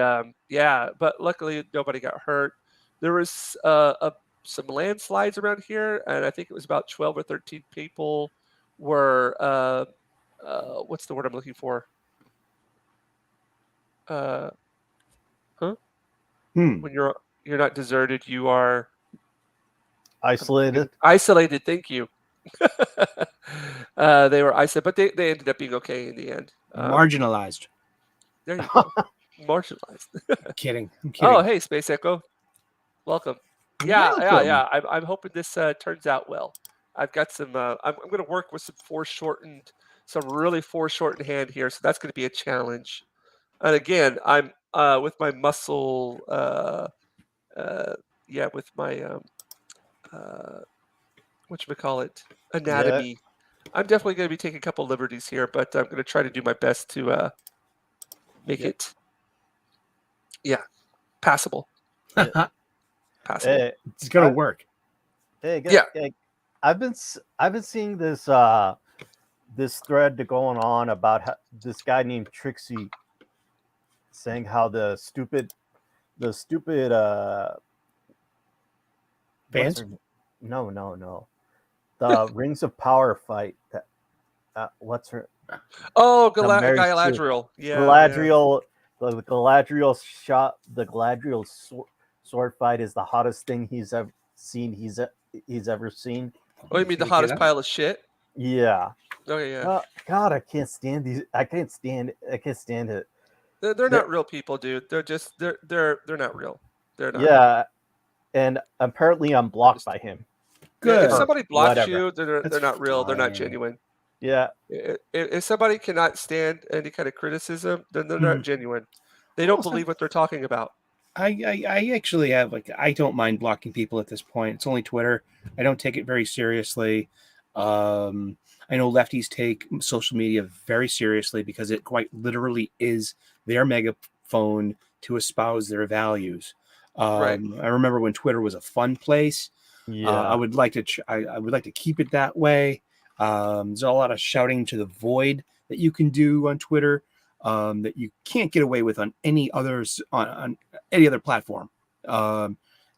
yeah, but luckily nobody got hurt. There was some landslides around here, and I think it was about 12 or 13 people were what's the word I'm looking for? Huh? When you're not deserted, you are Isolated. isolated. Thank you. They were isolated, but they ended up being okay in the end. Marginalized. There you go. Marginalized. I'm kidding. I'm kidding. Oh, hey, Space Echo. Welcome. Yeah. Welcome. I'm hoping this turns out well. I've got some. I'm going to work with some really foreshortened hand here, so that's going to be a challenge. And again, I'm with my muscle. With my whatchamacallit, anatomy. I'm definitely going to be taking a couple liberties here, but I'm going to try to do my best to make it, passable. Passable. Hey, It's gonna work. hey, Yeah. hey, I've been seeing this this thread going on about how, this guy named Trixie saying how the stupid Fans? no the Rings of Power fight that what's her Oh, Mary Sue. Galadriel. Yeah. Galadriel, the Galadriel sword fight is the hottest thing he's ever seen. He's ever seen. Oh, you mean the Check it hottest out. pile of shit? Yeah. Okay, yeah. God, I can't stand these. I can't stand it. They're not real people, dude. They're just they're not real. They're not. Yeah, and apparently I'm blocked by him. Yeah, Good. if somebody blocks Whatever. you, they're That's not real. They're not fine. genuine. Yeah, If somebody cannot stand any kind of criticism, then they're not genuine. They don't Also- believe what they're talking about. I actually have I don't mind blocking people at this point. It's only Twitter. I don't take it very seriously. I know lefties take social media very seriously because it quite literally is their megaphone to espouse their values. Right. I remember when Twitter was a fun place. yeah. I would like to I would like to keep it that way. There's a lot of shouting to the void that you can do on Twitter that you can't get away with on any others on any other platform.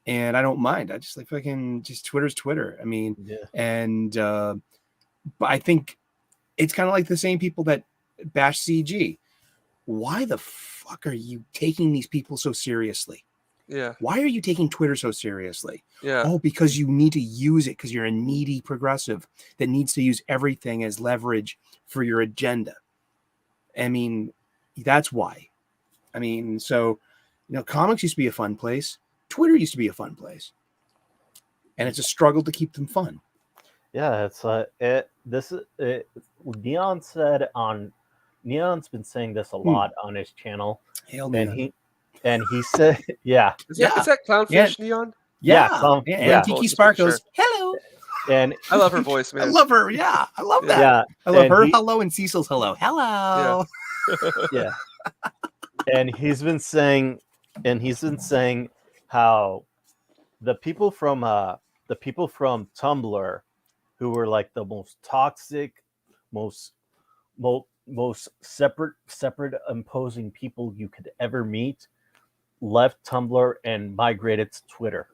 And I don't mind. I just like fucking just Twitter's Twitter. I mean, Yeah. and but I think it's kind of like the same people that bash CG. Why the fuck are you taking these people so seriously? Yeah. Why are you taking Twitter so seriously? Yeah. Oh, because you need to use it because you're a needy progressive that needs to use everything as leverage for your agenda. I mean, that's why. I mean, so, comics used to be a fun place. Twitter used to be a fun place. And it's a struggle to keep them fun. Yeah, it's Neon's been saying this a lot on his channel, Hail and he said, yeah, Is that Clownfish Neon? yeah, And Cool, Tiki just making Sparkles. Hello. and I love her voice, man. I love her. Yeah, I love that. yeah, I love and her he- hello and Cecil's hello. Hello. yeah, and he's been saying how the people from Tumblr, who were like the most toxic, most separate imposing people you could ever meet, left Tumblr and migrated to Twitter.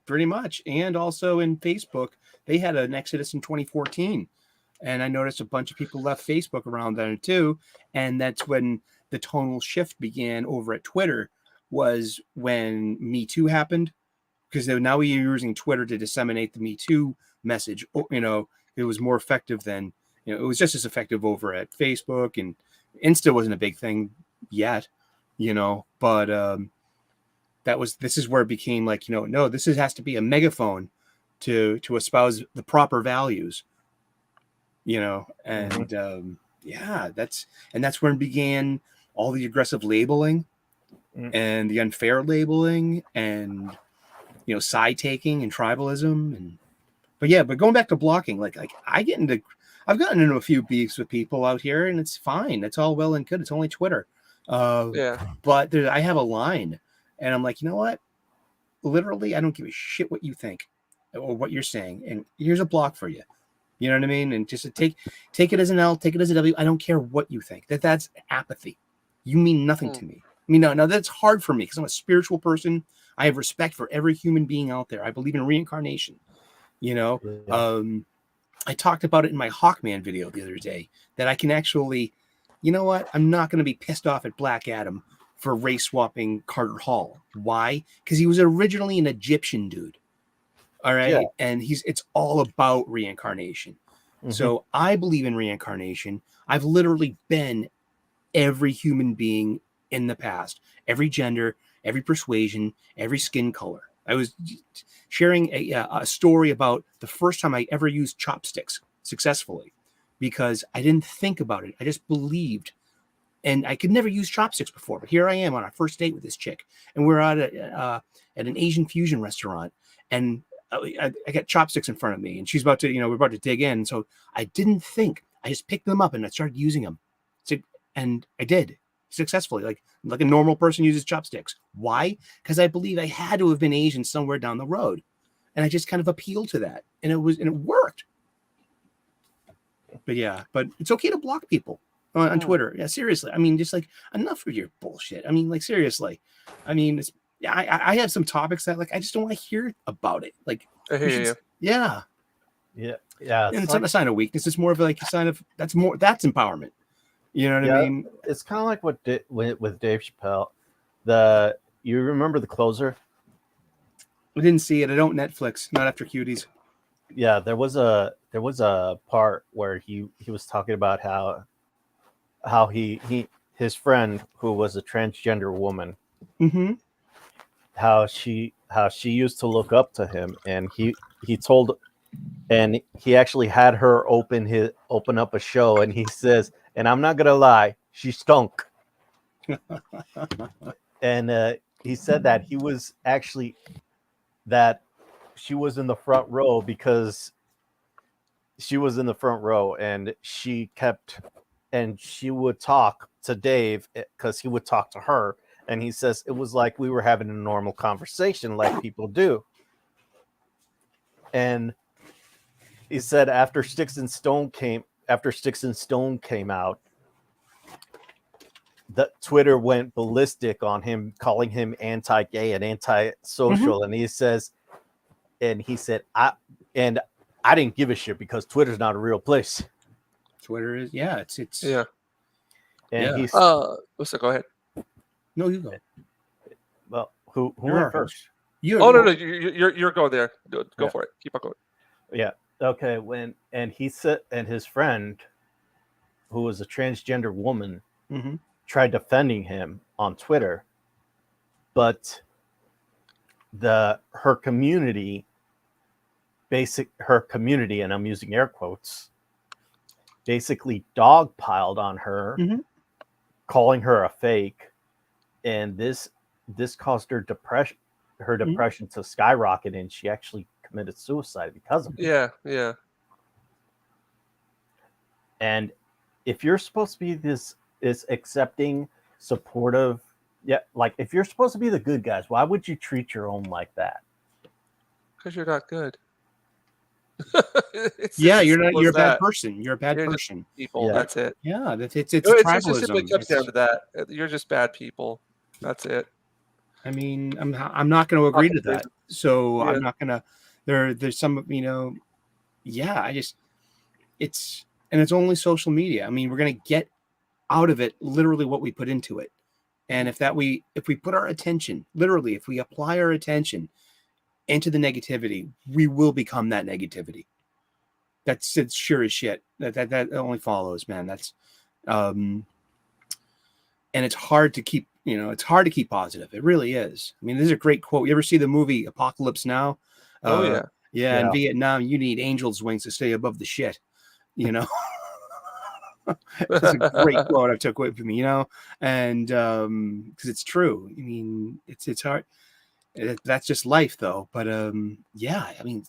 Pretty much. And also in Facebook, they had an exodus in 2014. And I noticed a bunch of people left Facebook around then too. And that's when the tonal shift began over at Twitter, was when Me Too happened. Because now we are using Twitter to disseminate the Me Too message. It was more effective than, it was just as effective over at Facebook, and Insta wasn't a big thing yet, but this is where it became like, no, this has to be a megaphone to espouse the proper values, and that's when it began all the aggressive labeling and the unfair labeling and, side taking and tribalism. But going back to blocking, like I've gotten into a few beefs with people out here, and it's fine. It's all well and good. It's only Twitter. But I have a line, and I'm like, you know what? Literally, I don't give a shit what you think. or what you're saying, and here's a block for you. You know what I mean? And just take it as an L, take it as a W. I don't care what you think. That's apathy. You mean nothing to me. I mean, no, that's hard for me because I'm a spiritual person. I have respect for every human being out there. I believe in reincarnation. You know, Yeah. I talked about it in my Hawkman video the other day that I can actually, you know what? I'm not going to be pissed off at Black Adam for race swapping Carter Hall. Why? Because he was originally an Egyptian dude. All right. Yeah. And it's all about reincarnation. Mhm. So I believe in reincarnation. I've literally been every human being in the past, every gender, every persuasion, every skin color. I was sharing a story about the first time I ever used chopsticks successfully because I didn't think about it. I just believed. And I could never use chopsticks before, but here I am on our first date with this chick, and we're at an Asian fusion restaurant, and I got chopsticks in front of me, and she's about to, we're about to dig in. So I didn't think. I just picked them up and I started using them, and I did successfully, like a normal person uses chopsticks. Why? Because I believe I had to have been Asian somewhere down the road, and I just kind of appealed to that, and it worked. But yeah, but it's okay to block people on Twitter. Yeah, seriously. I mean, just like enough of your bullshit. I mean, like seriously. I mean, I have some topics that like I just don't want to hear about it. Like, I hear you. yeah, Yeah. and it's not a sign of weakness. It's more of like a sign of that's empowerment. You know what I mean? It's kind of like what with Dave Chappelle. You remember The Closer? I didn't see it. I don't Netflix. Not after Cuties. Yeah, there was a part where he was talking about how his friend who was a transgender woman, Mm-hmm. how she used to look up to him, and he told, and he actually had her open up a show, and he says, and I'm not gonna lie, she stunk. And he said that he was actually that she was in the front row because she was in the front row, and she would talk to Dave because he would talk to her, and he says it was like we were having a normal conversation like people do. And he said after Sticks and Stone came out, the Twitter went ballistic on him, calling him anti-gay and anti-social. And he said, I didn't give a shit because Twitter's not a real place. Twitter is it's Yeah. And he's So go ahead. no, you go. well, who You're went our first? host. You Oh no, you're going there. Go Yeah. for it. Keep on going. Yeah. Okay. And he said, and his friend, who was a transgender woman, Mm-hmm. tried defending him on Twitter, but her community, and I'm using air quotes, basically dogpiled on her, Mhm. calling her a fake, and this caused her depression to skyrocket, and she actually committed suicide because of it. Yeah. And if you're supposed to be this accepting, supportive, like if you're supposed to be the good guys, why would you treat your own like that? Because you're not good. You're not. You're a bad person. You're a bad You're just person. people. Yeah. That's it. Yeah, it's It just tribalism. simply comes down to that. You're just bad people. That's it. I mean, I'm not going to agree to that. So Yeah. I'm not going to. There's some it's only social media. I mean, we're going to get out of it literally what we put into it, and if we put our attention, literally, if we apply our attention into the negativity, we will become that negativity. It's sure as shit. That only follows, man. That's and it's hard to keep. It's hard to keep positive. It really is. I mean, this is a great quote. You ever see the movie Apocalypse Now? Oh yeah. Yeah. In Vietnam, you need angel's wings to stay above the shit. It's a great quote I took with me. And because it's true. I mean, it's hard. That's just life, though. But yeah. I mean,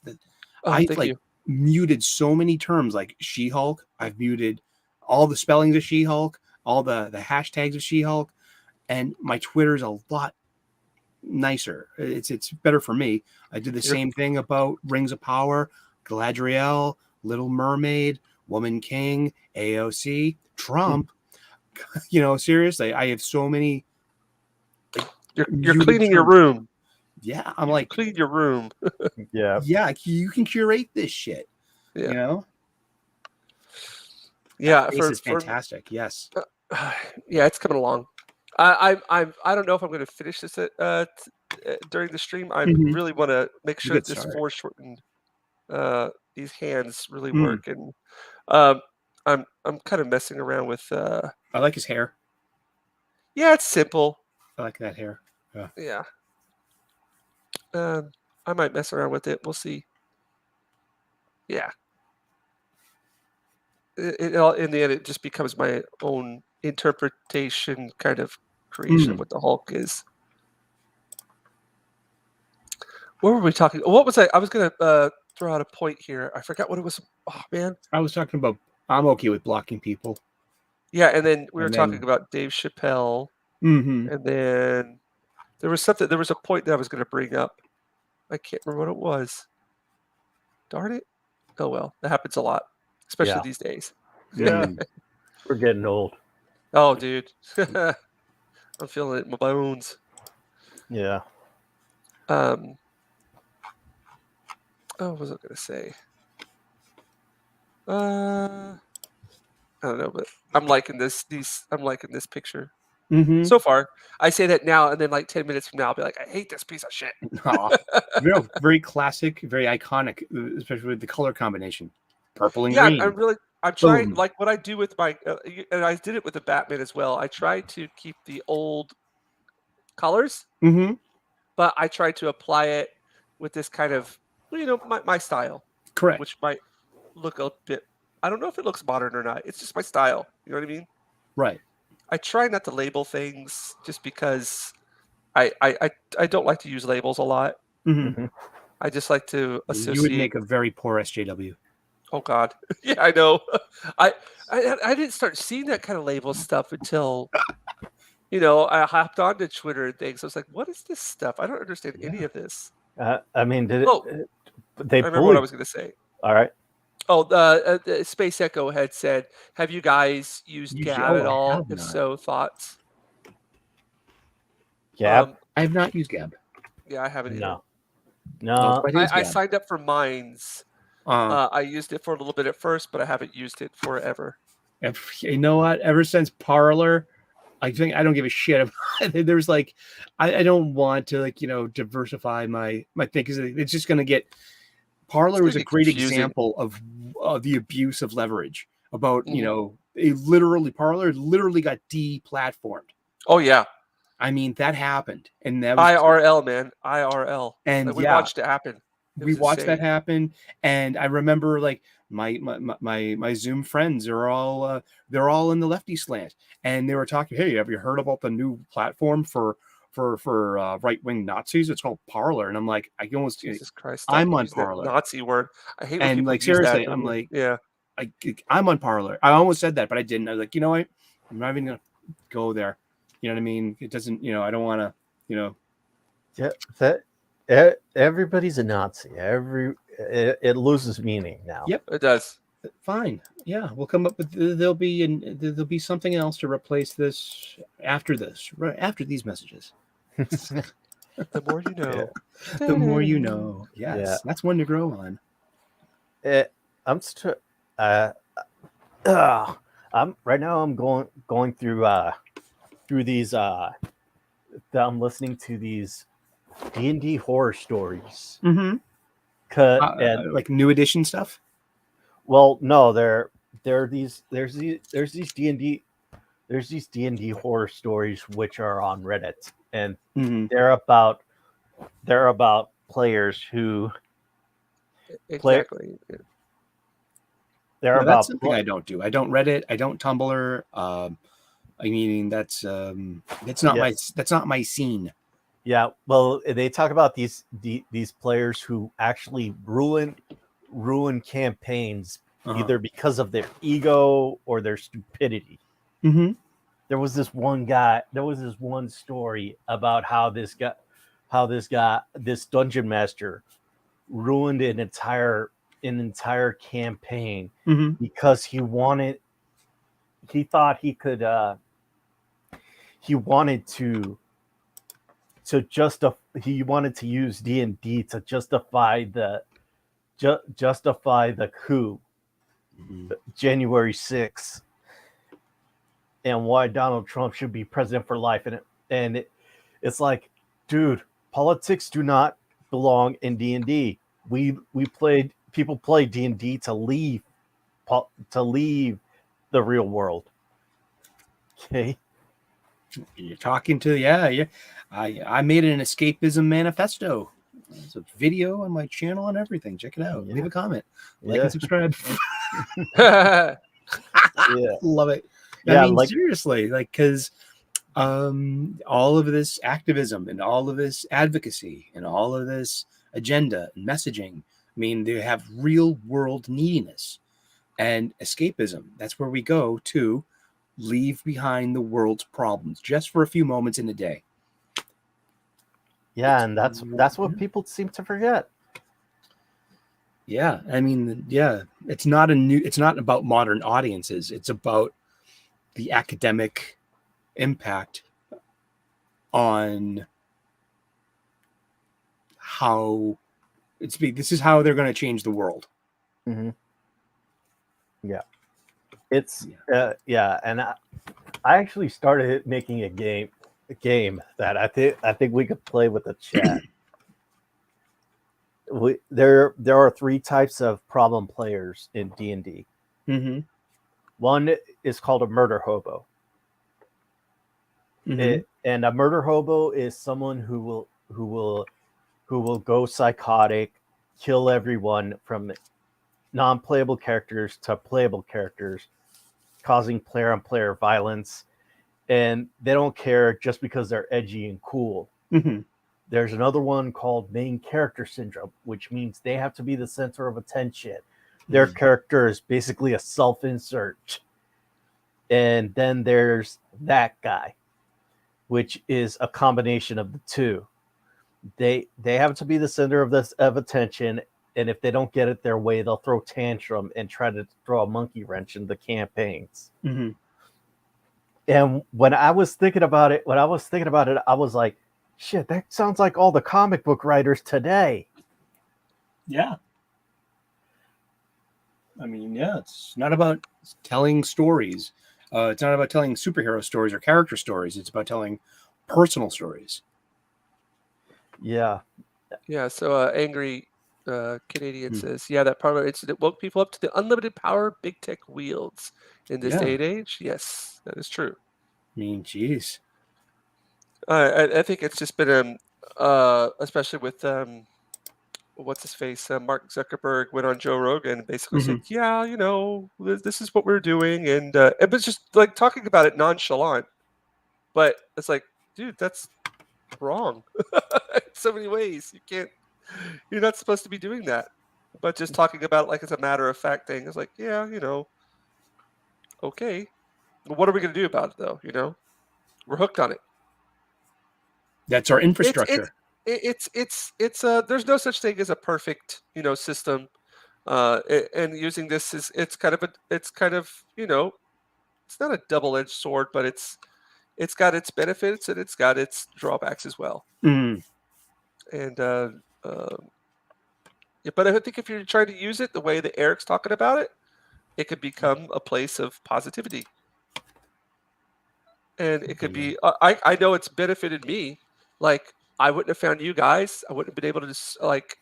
Thank you. muted so many terms like She-Hulk. I've muted all the spellings of She-Hulk, all the hashtags of She-Hulk, and my Twitter's a lot nicer. It's better for me. I did the You're- same thing about Rings of Power, Galadriel, Little Mermaid, Woman King, AOC, Trump. You know, seriously, I have so many. You're muted cleaning your terms. room. Yeah, I'm You like, clean your room. Yeah. yeah, you can curate this shit. Yeah. You know, Yeah, that face for is fantastic. Yes. yeah, it's coming along. I don't know if I'm going to finish this during the stream. I Mhm. really want to make sure good that this start. foreshortened these hands really Mm. work, and I'm kind of messing around with I like his hair. yeah, it's simple. I like that hair. Yeah. I might mess around with it. We'll see. Yeah. In the end, it just becomes my own interpretation kind of creation of Mm. what the Hulk is. What were we talking? What was I? I was gonna throw out a point here. I forgot what it was. Oh man. I was talking about. I'm okay with blocking people. Yeah, and then we were And talking then- about Dave Chappelle, Mm-hmm. and then there was something. There was a point that I was gonna bring up. I can't remember what it was. Darn it. Oh well, that happens a lot, especially Yeah. these days. Yeah. We're getting old. Oh, dude. I'm feeling it in my bones. Yeah. Oh, what was I gonna say? I don't know, but I'm liking this. I'm liking this picture Mm-hmm. so far. I say that now, and then like 10 minutes from now, I'll be like, I hate this piece of shit. Very classic, very iconic, especially with the color combination, purple and Yeah, green. I'm trying, Boom. like what I do with my, and I did it with the Batman as well. I try to keep the old colors, Mm-hmm. but I try to apply it with this kind of, my style, Correct. which might look a bit. I don't know if it looks modern or not. It's just my style. You know what I mean? Right. I try not to label things just because I don't like to use labels a lot. Mm-hmm. Mhm. I just like to associate. You would make a very poor SJW. Oh God, yeah, I know. I didn't start seeing that kind of label stuff until I hopped onto Twitter and things. I was like, what is this stuff? I don't understand any of this. I mean, did it? Oh, They I remember what I bullied. was going to say. All right. Oh, the Space Echo had said, "Have you guys used Gab Oh, at I all? have If not. so, thoughts?" Gab. I have not used Gab. Yeah, I haven't either. No. What is I Gab? signed up for Minds. I used it for a little bit at first, but I haven't used it forever. You know what? Ever since Parlor, I think I don't give a shit about it. There's like, I don't want to diversify my thing because it's just going to get. Parlor was a get great confusing. example of the abuse of leverage. About Mhm. Parlor literally got deplatformed. Oh yeah, I mean that happened, and that was IRL, man, IRL. And Like, we yeah, watched it happen. It we was watched that insane. happen, and I remember like my Zoom friends are all they're all in the lefty slant, and they were talking. Hey, have you heard about the new platform for right wing Nazis? It's called Parlor, and I'm like, I almost Jesus Christ, stop I'm on using that Parlor, Nazi word. I hate when and people like use that. seriously, I'm like, yeah. I'm on Parlor. I almost said that, but I didn't. I was like, you know what? I'm not even gonna go there. You know what I mean? It doesn't. I don't want to. Yeah. Everybody's a Nazi. It loses meaning now. Yep. It does. Fine. Yeah, we'll come up with. There'll be something else to replace this after this. Right after these messages. The more you know. The more you know. Yes, Yeah. that's one to grow on. I'm right now. I'm going through these. I'm listening to these D&D horror stories. Mm-hmm. And like new edition stuff. well, no, there are these. There's these D&D. There's these D&D horror stories which are on Reddit, and Mm-hmm. they're about players who Exactly. they're That's about something I don't do. I don't Reddit. I don't Tumblr. I mean, that's not my scene. Yeah, well, they talk about these players who actually ruin campaigns either because of their ego or their stupidity. Mm-hmm. There was this one story about how this guy how this dungeon master ruined an entire campaign Mhm. because he thought he wanted to he wanted to use D&D to justify the coup, January 6th, and why Donald Trump should be president for life. It's like, dude, politics do not belong in D&D. People play D&D to leave the real world. Okay. You're talking to yeah. I made an escapism manifesto. It's a video on my channel and everything. Check it out. Yeah. Leave a comment, like Yeah. and subscribe. Yeah. Love it. Yeah, I mean, like- seriously, like because all of this activism and all of this advocacy and all of this agenda and messaging. I mean, they have real world neediness and escapism. That's where we go to leave behind the world's problems just for a few moments in a day. Yeah, and that's what people seem to forget. Yeah, I mean, yeah, it's not about modern audiences. It's about the academic impact on how this is how they're going to change the world. Mm-hmm. Yeah, it's and I actually started making a game that I think we could play with the chat. There are 3 types of problem players in D&D. Mm-hmm. One is called a murder hobo. Mm-hmm. And a murder hobo is someone who will go psychotic, kill everyone from non-playable characters to playable characters, causing player-on-player violence, and they don't care just because they're edgy and cool. Mm-hmm. There's another one called main character syndrome, which means they have to be the center of attention. Their character is basically a self-insert. And then there's that guy, which is a combination of the two. They have to be the center of attention, and if they don't get it their way, they'll throw tantrum and try to throw a monkey wrench in the campaigns. Mm-hmm. And when I was thinking about it, I was like, shit, that sounds like all the comic book writers today. Yeah. I mean, yeah, it's not about telling stories. It's not about telling superhero stories or character stories. It's about telling personal stories. Yeah. Yeah, so Angry Canadian says, yeah, that Parliament incident woke people up to the unlimited power big tech wields in this day and age. Yes, that is true. I mean, geez. I think it's just been, especially with what's his face, Mark Zuckerberg went on Joe Rogan and basically said, yeah, you know, this is what we're doing, and it was just like talking about it nonchalant, but it's like, dude, that's wrong in so many ways. You're not supposed to be doing that, but just talking about it like it's a matter of fact thing is like, yeah, you know, okay, but what are we going to do about it though? You know, we're hooked on it. That's our infrastructure. It's there's no such thing as a perfect, you know, system, and using this is it's kind of you know, it's not a double-edged sword, but it's got its benefits and it's got its drawbacks as well. Mm. And yeah, but I think if you're trying to use it the way that Eric's talking about it, it could become a place of positivity. And it could be, I know it's benefited me. Like, I wouldn't have found you guys. I wouldn't have been able to just, like,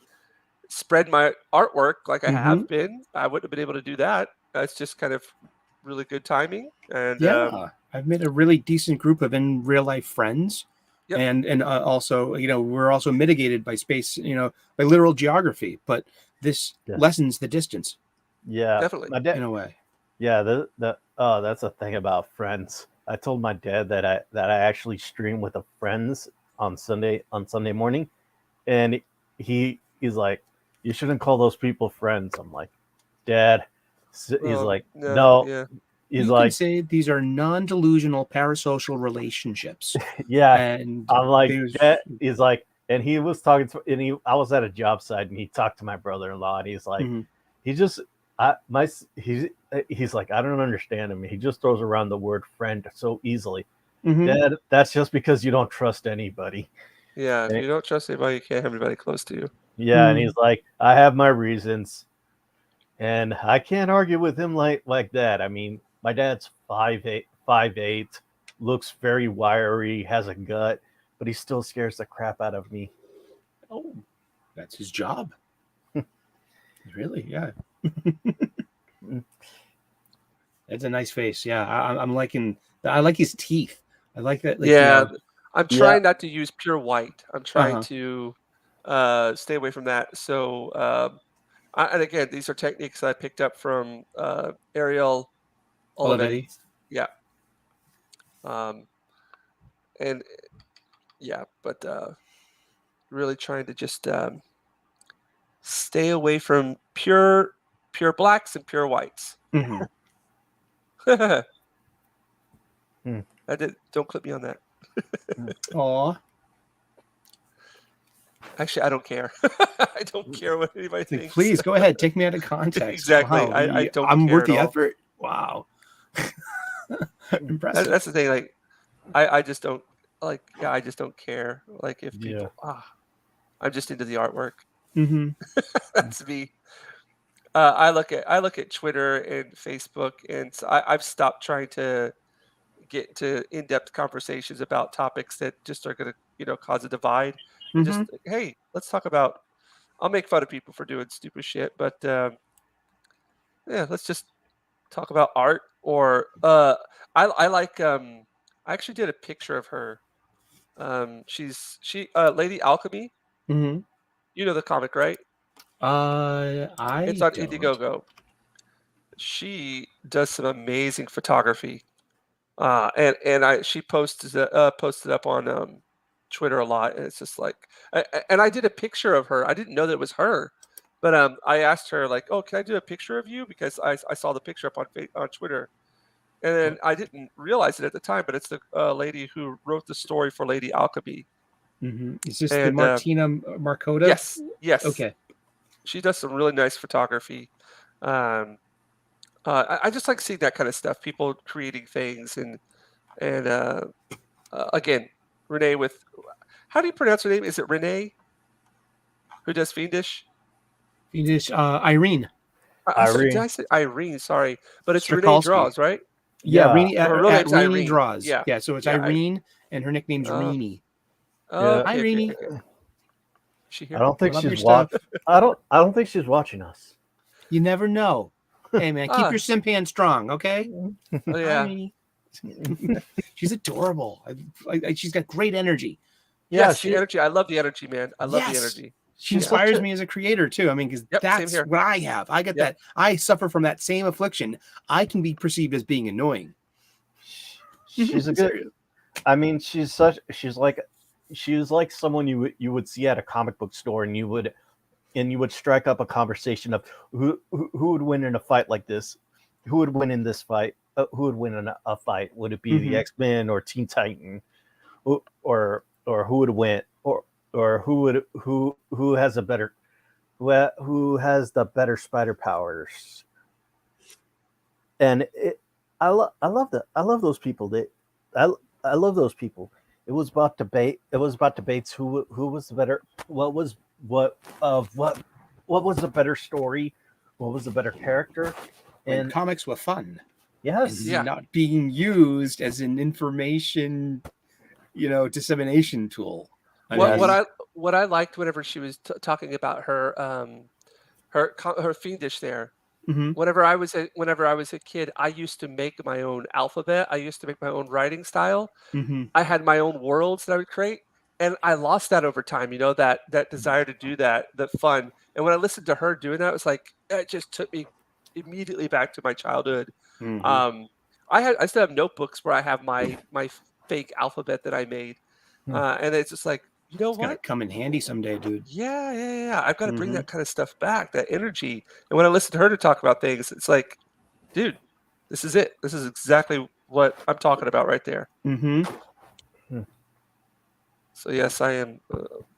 spread my artwork like I have been. I wouldn't have been able to do that. It's just kind of really good timing. And yeah, I've made a really decent group of in real life friends. Yep. And also, you know, we're also mitigated by space, you know, by literal geography, but this lessens the distance. Yeah, definitely, in a way. Yeah, that's a thing about friends. I told my dad that I actually stream with a friends on Sunday morning, and he's like, you shouldn't call those people friends. I'm like, Dad. He's like, no. Yeah. He's you like, can say these are non-delusional parasocial relationships. Yeah, and I'm like, Dad, he's like, and he was talking to, I was at a job site, and he talked to my brother-in-law, and he's like, Mhm. he just, he's like, I don't understand him. He just throws around the word friend so easily. Mhm. Dad, that's just because you don't trust anybody. Yeah, if And you don't trust anybody, you can't have anybody close to you. yeah, and he's like, I have my reasons, and I can't argue with him like that. I mean, my dad's 5'8", looks very wiry, has a gut, but he still scares the crap out of me. Oh, that's his job. Really? Yeah. That's a nice face. Yeah, I'm liking. I like his teeth. I like that. Like, Yeah, I'm Yeah. trying not to use pure white. I'm trying Uh-huh. to stay away from that. So, and again, these are techniques I picked up from Ariel Olivetti. Olivetti. Yeah. Um, and yeah, but really trying to just stay away from pure blacks and pure whites. Mhm. I did. Don't clip me on that. Aw. Actually, I don't care. I don't care what anybody Like, thinks. please go ahead. Take me out of context. Exactly. Wow, I don't I'm care worth at the all. effort. Wow. Impressive. That's the thing. Like, I just don't like. Yeah, I just don't care. Like, if Yeah. people, I'm just into the artwork. Mm-hmm. That's me. I look at Twitter and Facebook, and so I've stopped trying to get into in-depth conversations about topics that just are going to cause a divide. And just hey, let's talk about. I'll make fun of people for doing stupid shit, but yeah, let's just talk about art. Or I like I actually did a picture of her. She Lady Alchemy. Mm-hmm. You know the comic, right? It's I on don't. Indiegogo. She does some amazing photography. And she posted up on Twitter a lot, and it's just like, and I did a picture of her. I didn't know that it was her, but I asked her like, "Oh, can I do a picture of you?" Because I saw the picture up on Twitter, and then I didn't realize it at the time, but it's the lady who wrote the story for Lady Alchemy. Mm-hmm. Is this the And Martina Marcota? yes, Okay. she does some really nice photography. Um, I just like seeing that kind of stuff. People creating things, and again, Renee with how do you pronounce her name? Is it Renee who does Fiendish? Fiendish, Irene. Sorry, did Irene. I say Irene? Sorry, but it's Renee Strikalski. Draws, right? Yeah, Yeah. Renee, Her real at name's Renee Irene. Draws. Yeah, Yeah, so it's yeah. Irene, and her nickname's Reenie. Oh, Yeah. Hi, okay, Reenie. okay. She I here? don't think Love your she's stuff. I don't think she's watching us. You never know. Hey, man, keep Ah. your simpan strong, okay? Oh, Hi, yeah. Reenie. She's adorable. She's got great energy. Yeah, Yes, the energy. I love the energy, man. I love the Yes. energy. She She's such inspires a- me as a creator too. I mean, because Yep, same that's here. what I have. I get Yep. that. I suffer from that same affliction. I can be perceived as being annoying. she's a good. I mean, she's like someone you would see at a comic book store, and you would strike up a conversation of who would win in a fight like this, who would win in this fight, who would win in a fight? Would it be the X-Men or Teen Titan, or who would win, or who has a better who has the better spider powers? And I love those people. I love those people. It was about debate. It was about debates. Who was the better? What was the better story? What was the better character? And And comics were fun. yes, And Yeah. not being used as an information, dissemination tool. What I liked whenever she was talking about her Fiendish there. Mhm. Whenever I was a kid, I used to make my own alphabet. I used to make my own writing style. Mhm. I had my own worlds that I would create, and I lost that over time. That desire to do that, the fun. And when I listened to her doing that, it was like it just took me immediately back to my childhood. Mhm. I still have notebooks where I have my fake alphabet that I made, Hmm. and it's just like It's gonna what? come in handy someday, dude. Yeah. I've got to bring Mhm. that kind of stuff back, that energy. And when I listen to her to talk about things, it's like, dude, this is it. This is exactly what I'm talking about right there. Mm-hmm. So yes, I am.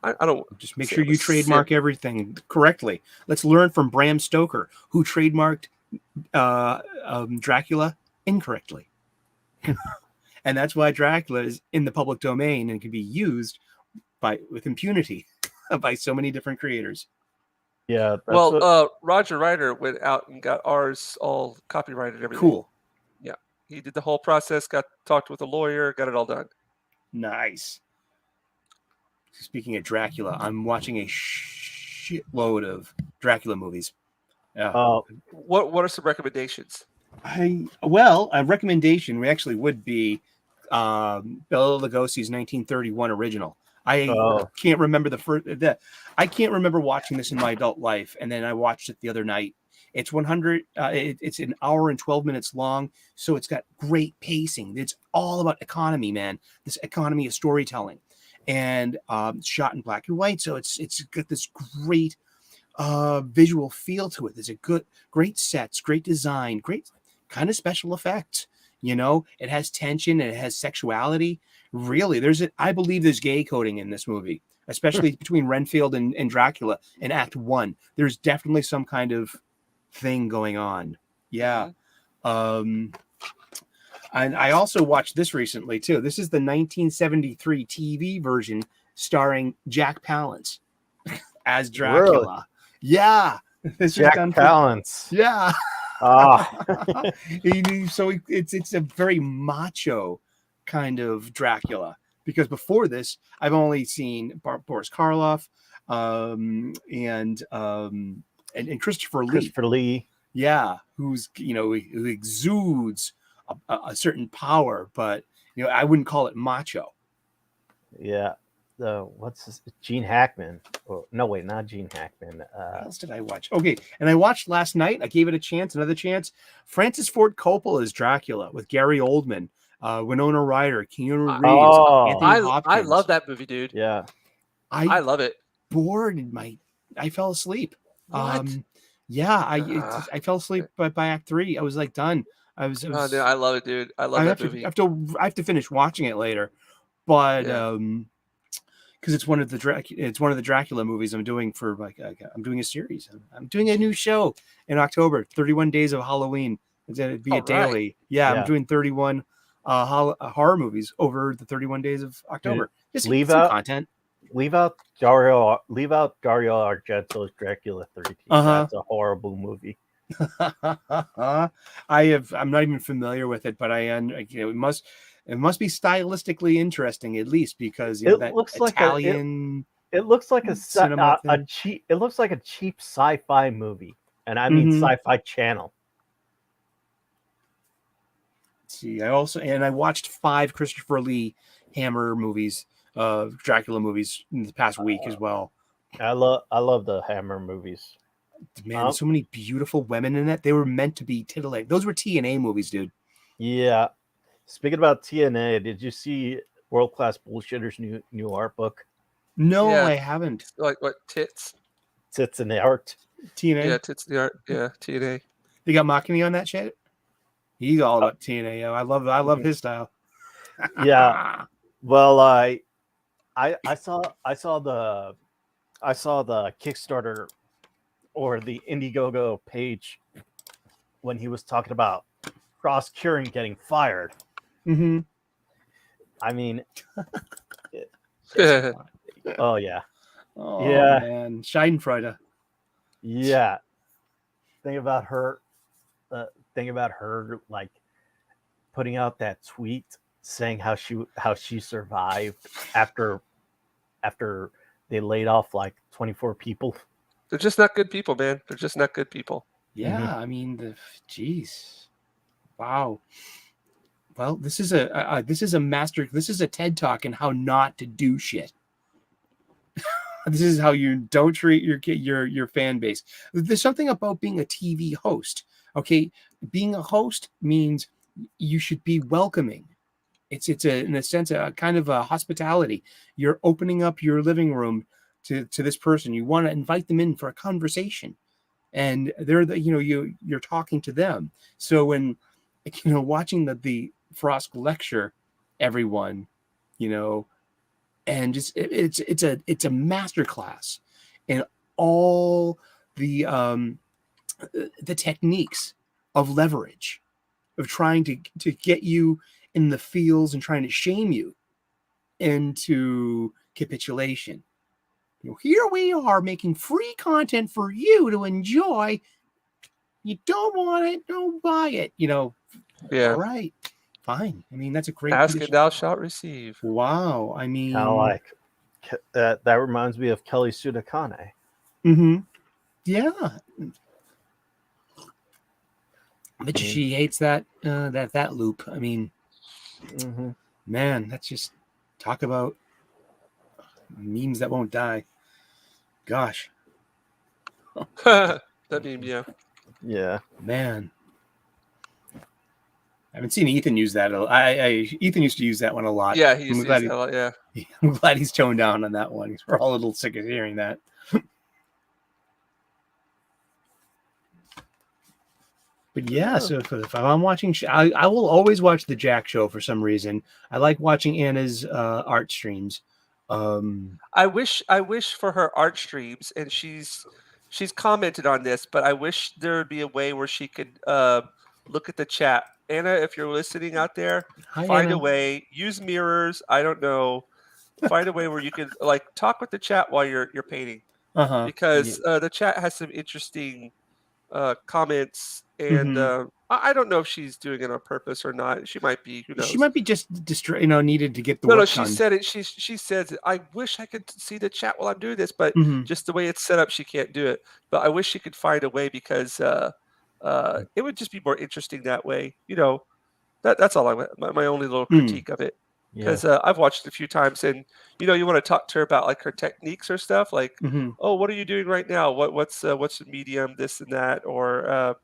I don't Just make say sure I'm a you trademark simp. everything correctly. Let's learn from Bram Stoker, who trademarked Dracula incorrectly. And that's why Dracula is in the public domain and can be used with impunity by so many different creators. Yeah, that's Well, what. Roger Ryder went out and got ours all copyrighted and everything. Cool. Yeah, he did the whole process. Talked with a lawyer, got it all done. Nice. Speaking of Dracula, I'm watching a shitload of Dracula movies. Uh, What are some recommendations? A recommendation actually would be Bela Lugosi's 1931 original. I Oh. can't remember I can't remember watching this in my adult life, and then I watched it the other night. It's 100. It's an hour and 12 minutes long, so it's got great pacing. It's all about economy, man. This economy of storytelling, and shot in black and white. So it's got this great visual feel to it. There's great sets, great design, great kind of special effects. It has tension and it has sexuality. Really, I believe there's gay coding in this movie, especially between Renfield and Dracula in Act 1. There's definitely some kind of thing going on. Yeah. And I also watched this recently too. This is the 1973 TV version starring Jack Palance as Dracula. Really? Yeah. This Jack is done Palance. Yeah. It's a very macho kind of Dracula, because before this I've only seen Boris Karloff and Christopher Lee. Christopher Lee. Yeah, who exudes a certain power, but I wouldn't call it macho. Yeah. What's this? Gene Hackman. Oh, no, wait, not Gene Hackman. What else did I watch? Okay, and I watched last night. I gave it another chance. Francis Ford Coppola's Dracula with Gary Oldman, Winona Ryder, Keanu Reeves, Anthony Hopkins. I love that movie, dude. Yeah. I love it. I fell asleep. What? Yeah, I fell asleep by Act 3. I was like done. I was. Dude, I love it, dude. I love that movie. I have to finish watching it later, but because it's one of the Dracula movies I'm doing for I'm doing a series. I'm doing a new show in October, 31 Days of Halloween. It's gonna be a daily. Right. Yeah, I'm doing 31 horror movies over the 31 days of October. Just leave some out content. Leave out Dario Argento's Dracula 13. That's a horrible movie. I'm not even familiar with it, but it must be stylistically interesting, at least, because It that looks like Italian. It looks like cinema a thing. cheap. It looks like a cheap sci-fi movie, and I mean Sci-Fi Channel. Let's see, I watched 5 Christopher Lee Hammer movies, Dracula movies in the past week as well. I love the Hammer movies. Man, there's so many beautiful women in it. They were meant to be titillating. Those were TNA movies, dude. Yeah. Speaking about TNA, did you see World Class Bullshitter's new art book? No, Yeah. I haven't. Like what? Tits? Tits in the art. TNA. Yeah, tits in the art. Yeah, TNA. They got Machini on that shit. He's all about TNA. Yo. I love his style. Yeah. Well, I saw the Kickstarter or the Indiegogo page when he was talking about Ross Kieran getting fired. Mm-hmm. I mean, Yeah. oh yeah, Oh, Yeah. man. Schadenfreude. yeah. Think about her like putting out that tweet saying how she survived after they laid off like 24 people. They're just not good people, man. They're just not good people. Yeah, I mean, jeez. Wow. Well, this is a TED Talk in how not to do shit. This is how you don't treat your fan base. There's something about being a TV host. Okay, being a host means you should be welcoming. It's in a sense a kind of a hospitality. You're opening up your living room to this person. You want to invite them in for a conversation, and you're talking to them. So when watching the Frost lecture everyone, and just it's a masterclass in all the techniques of leverage, of trying to get you in the feels and trying to shame you into capitulation. You know, here we are making free content for you to enjoy. You don't want it, don't buy it. You know, Yeah. all right, fine. I mean, that's a great Ask condition. and thou shalt receive. Wow. I mean, Kind of like that reminds me of Kelly Sudakane. mm-hmm. Yeah. But she hates that that loop. I mean, Mm-hmm. man, that's just talk about memes that won't die. Gosh, That meme, yeah. Yeah. man. I haven't seen Ethan use that. Ethan used to use that one a lot. Yeah, he I'm used to glad use that a lot, yeah. I'm glad he's toned down on that one. We're all a little sick of hearing that. But yeah, so if I'm watching, I will always watch the Jack Show for some reason. I like watching Anna's art streams. I wish for her art streams, and she's commented on this, but I wish there would be a way where she could look at the chat. Anna, if you're listening out there, Hi, find Anna. a way. Use mirrors. I don't know. Find a way where you can like talk with the chat while you're painting, Uh-huh. because the chat has some interesting comments, and I don't know if she's doing it on purpose or not. She might be. Who knows? She might be just needed to get the No, work she done. said it. She says, I wish I could see the chat while I'm doing this, but just the way it's set up, she can't do it. But I wish she could find a way, because it would just be more interesting that way. You know, that's all my only little critique of it. Because I've watched it a few times, and you know, you want to talk to her about like her techniques or stuff, like, oh, what are you doing right now? What's the medium, this and that, or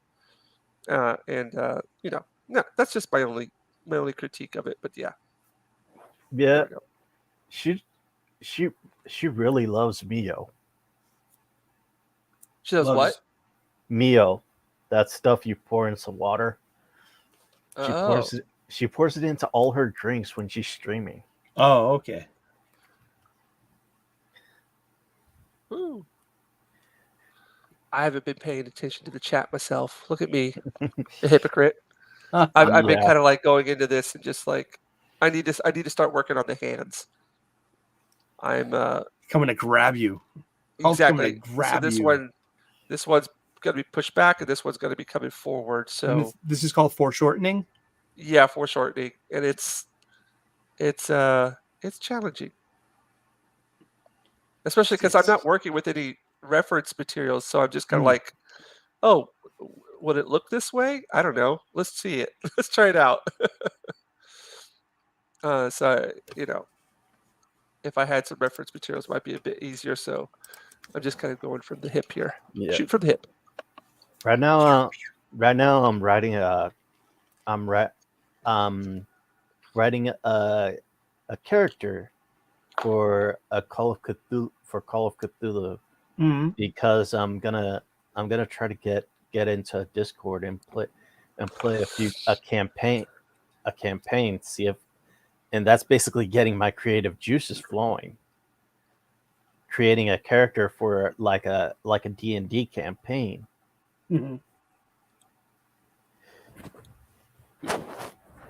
you know, no, that's just my only critique of it. But yeah. Yeah. She really loves Mio. She does what? Mio, that stuff you pour in some water. Oh. She pours it into all her drinks when she's streaming. Oh, okay. Ooh. I haven't been paying attention to the chat myself. Look at me, a hypocrite. I've been kind of like going into this and just like, I need to start working on the hands. I'm coming to grab you. Exactly. Grab so this one's gonna be pushed back, and this one's gonna be coming forward. So this is called foreshortening. Yeah, foreshortening, and it's challenging, especially because I'm not working with any reference materials. So I'm just kind of like, oh, would it look this way? I don't know. Let's see it. Let's try it out. So you know, if I had some reference materials, it might be a bit easier. So I'm just kind of going from the hip here. Yeah. Shoot from the hip. Right now I'm writing a character for Call of Cthulhu because I'm gonna try to get into Discord and play a campaign, see if, and that's basically getting my creative juices flowing, creating a character for like a D&D campaign.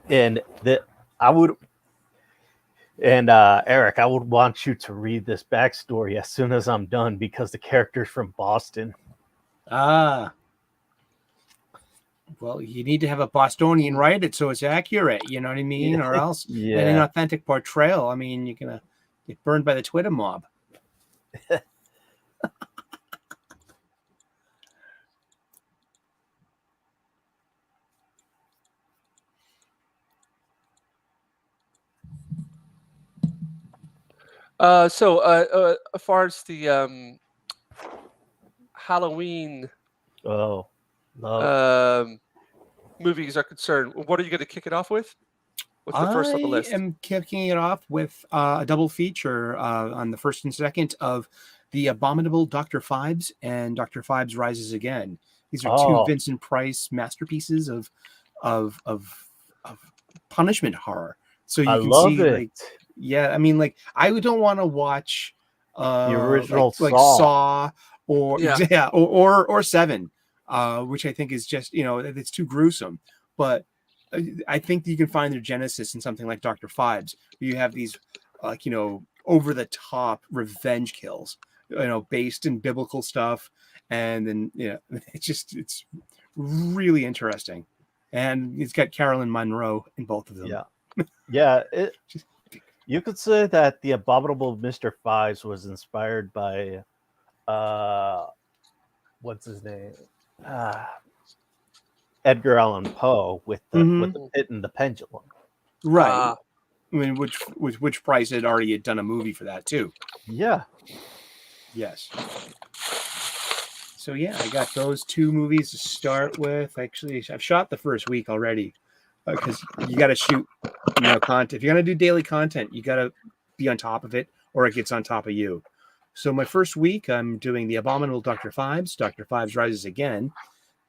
And Eric, I would want you to read this backstory as soon as I'm done, because the character's from Boston. Well, you need to have a Bostonian write it so it's accurate, you know what I mean? Or else in an authentic portrayal, I mean, you're gonna get burned by the Twitter mob. So as far as the Halloween movies are concerned, what are you going to kick it off with? What's the first on the list? I am kicking it off with a double feature on the 1st and 2nd of The Abominable Dr. Phibes and Dr. Phibes Rises Again. These are two Vincent Price masterpieces of punishment horror. So you can see, like, Yeah, I mean, like I don't want to watch The original like Saw. Saw or Yeah. yeah, or Seven, which I think is just it's too gruesome. But I think you can find their genesis in something like Dr. Fives, where you have these like over the top revenge kills, based in biblical stuff, and then it's really interesting, and it's got Carolyn Monroe in both of them. Yeah, yeah. You could say that the Abominable Mr. Fives was inspired by, what's his name, Edgar Allan Poe with the Pit and the Pendulum. Right. I mean, which Price had already done a movie for that too. Yeah. Yes. So yeah, I got those two movies to start with. Actually, I've shot the first week already because you got to shoot, content. If you're gonna do daily content, you got to be on top of it, or it gets on top of you. So my first week, I'm doing The Abominable Dr. Fives. Dr. Fives Rises Again.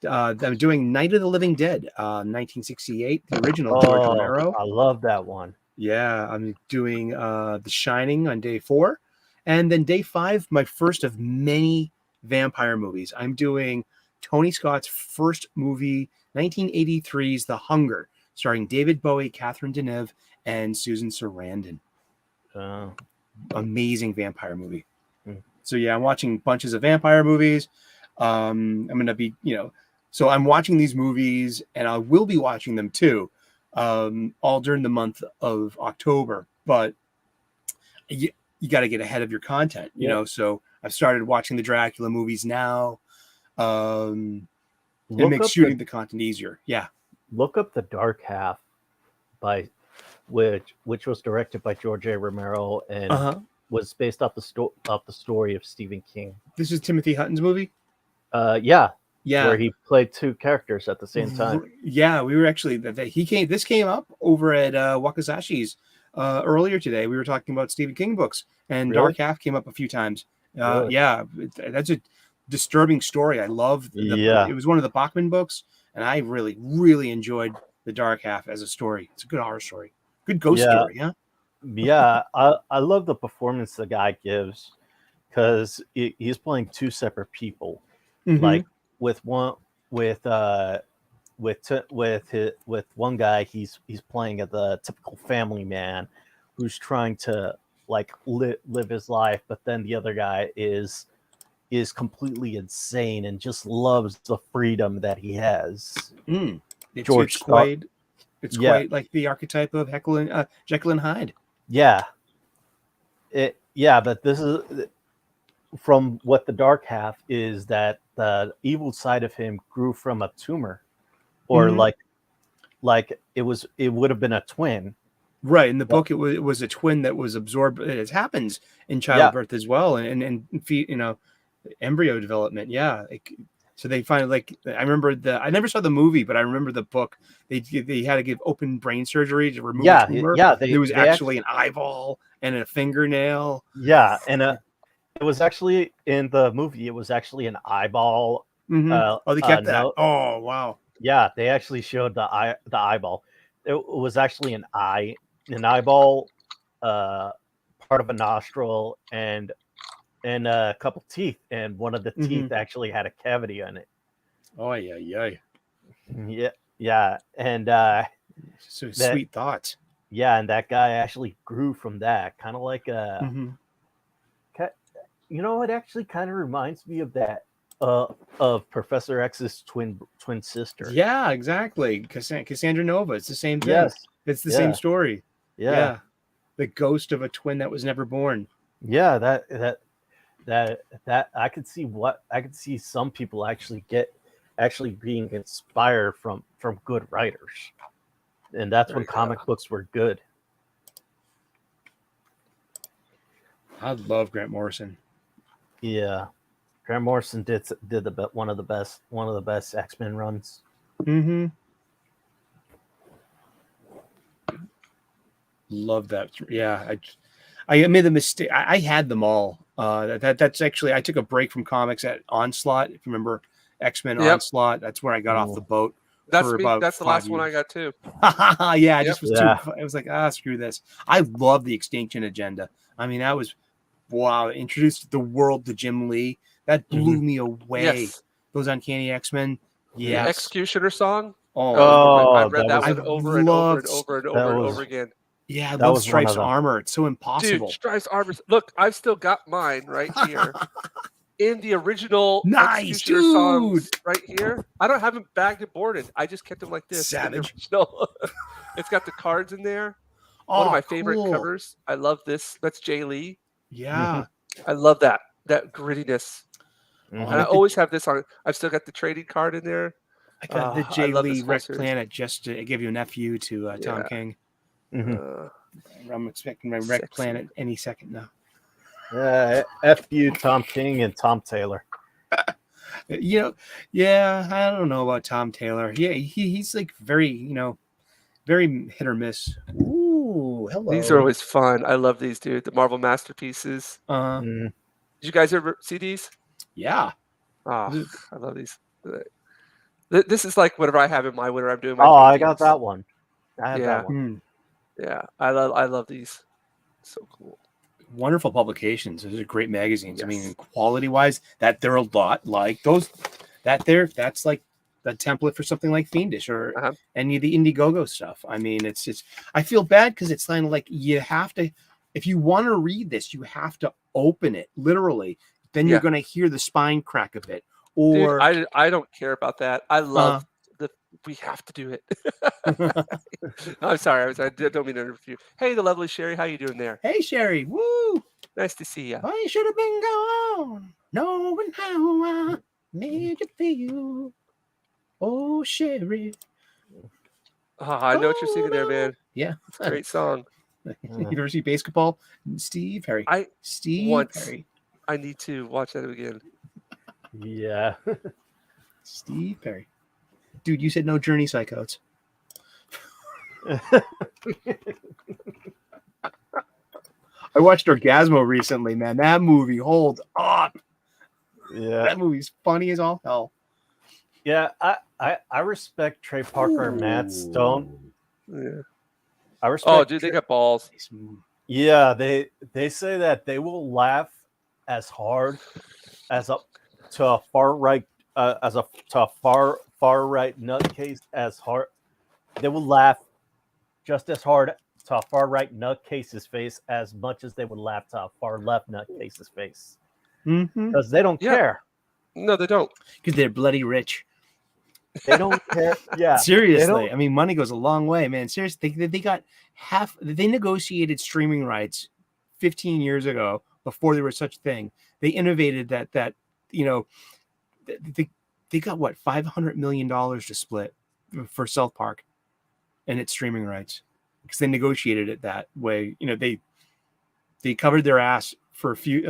I'm doing Night of the Living Dead, 1968, the original George Romero. I love that one. Yeah, I'm doing The Shining on day 4. And then day 5, my first of many vampire movies. I'm doing Tony Scott's first movie, 1983's The Hunger, starring David Bowie, Catherine Deneuve, and Susan Sarandon. Amazing vampire movie. So yeah, I'm watching bunches of vampire movies. I'm going to be, so I'm watching these movies, and I will be watching them too, all during the month of October. But you got to get ahead of your content, you know. So I've started watching the Dracula movies now. It makes shooting the content easier. Yeah. Look up The Dark Half, which was directed by George A. Romero and was based off the story of Stephen King. This is Timothy Hutton's movie. Yeah. Where he played two characters at the same time. Yeah, we were actually This came up over at Wakazashi's earlier today. We were talking about Stephen King books, and Really? Dark Half came up a few times. Really? Yeah, that's a disturbing story. I love. It was one of the Bachman books, and I really, really enjoyed The Dark Half as a story. It's a good horror story, good ghost story. Huh? Yeah, I love the performance the guy gives because he's playing two separate people, like. With one with one guy he's playing the typical family man who's trying to like live his life, but then the other guy is completely insane and just loves the freedom that he has. It's quite like the archetype of Jekyll and Hyde. Yeah, but this is from what The Dark Half is that the evil side of him grew from a tumor, or like it would have been a twin. Right. In the book, it was a twin that was absorbed. It happens in childbirth as well, and embryo development. Yeah. So they find I remember I never saw the movie, but I remember the book. They had to give open brain surgery to remove a tumor. Yeah. There was actually an eyeball and a fingernail. Yeah, and it was actually in the movie. It was actually an eyeball. They kept that. Oh wow. Yeah, they actually showed the eyeball. It was actually an eyeball, part of a nostril, and a couple teeth, and one of the teeth actually had a cavity on it. Oh yeah. Yeah, and so sweet thoughts. Yeah, and that guy actually grew from that, kind of like a. It actually kind of reminds me of that of Professor X's twin sister. Yeah, exactly. Cassandra Nova. It's the same thing. Yes. It's the same story. Yeah. The ghost of a twin that was never born. Yeah, that I could see some people actually being inspired from good writers. And that's when comic books were good. I love Grant Morrison. Yeah, Grant Morrison did one of the best X-Men runs. Love that. Yeah, I made the mistake. I had them all. That's actually I took a break from comics at Onslaught. If you remember X-Men Onslaught, that's where I got off the boat That's for me. about That's the 5 last one I years. got too. Yeah, I Yep. just was Yeah. too. I was like, screw this. I love the Extinction Agenda. I mean, that was wow. Introduced the world to Jim Lee. That blew me away. Yes. Those Uncanny X-Men. The Yes. Executioner song. Oh, I've Oh, read that that was one I've over and over and loved- over and that over and was- over again. yeah. I that love was one of Strife's them. armor. It's so impossible. Dude, Strive's Armor. Look, I've still got mine right here in the original Nice, Executioner songs right here. I don't have them bagged and boarded. I just kept them like this. in the Savage. original. It's got the cards in there. Oh, One of my favorite cool. covers. I love this. That's Jay Lee. Yeah. I love that grittiness. Mhm. And I always have this on. I've still got the trading card in there. I got the I Jay love Lee this whole Wreck series. Planet just to give you an FU to Tom Yeah. King. Mhm. I'm expecting my Wreck Sexy. Planet any second now. F you, Tom King and Tom Taylor. You know, yeah, I don't know about Tom Taylor. Yeah, he's like very, very hit or miss. Ooh, hello. These are always fun. I love these, dude. The Marvel Masterpieces. Mhm. Did you guys ever see these? Yeah. Oh, I love these. This is like whatever I have in my winter. I'm doing my. Oh, I got paintings. that one. I have Yeah. that one. Hmm. Yeah, I love these. So cool. Wonderful publications. Those are great magazines. I mean, Yes. quality wise, that they're a lot like those. That's like the template for something like Fiendish or Uh-huh. any of the Indiegogo stuff. I mean, it's. I feel bad because it's kind of like you have to, if you want to read this, you have to open it literally. Then you're Yeah. going to hear the spine crack a bit. Dude, Or I don't care about that. I love we have to do it. I'm sorry. I don't mean to interrupt you. Hey, the lovely Sherry, how you doing there? hey, Sherry, woo! Nice to see you. I should have been gone, knowing how I made you feel. Oh, Sherry. I know what you're singing there, man. Yeah. It's a great song. University basketball. Steve Perry. I Steve once- Perry. I need to watch that again. Yeah. Steve Perry. Dude, you said no Journey Psychotes. I watched Orgasmo recently, man. That movie holds up. Yeah. That movie's funny as all hell. Yeah. I respect Trey Parker and Matt Stone. Yeah. I respect. Oh, dude, they got balls. Nice movie. Yeah, they say that they will laugh as hard as a to a far right to a far right nutcase as hard. They will laugh just as hard to a far right nutcase's face as much as they would laugh to a far left nutcase's face Mm-hmm. because they don't Yeah. care. No, they don't. Because they're bloody rich. They don't care. Yeah, Seriously. don't- I mean, money goes a long way, man. Seriously, they got they negotiated streaming rights 15 years ago before there was such thing. They innovated that they got what, $500 million to split for South Park and its streaming rights because they negotiated it that way. They covered their ass for a few,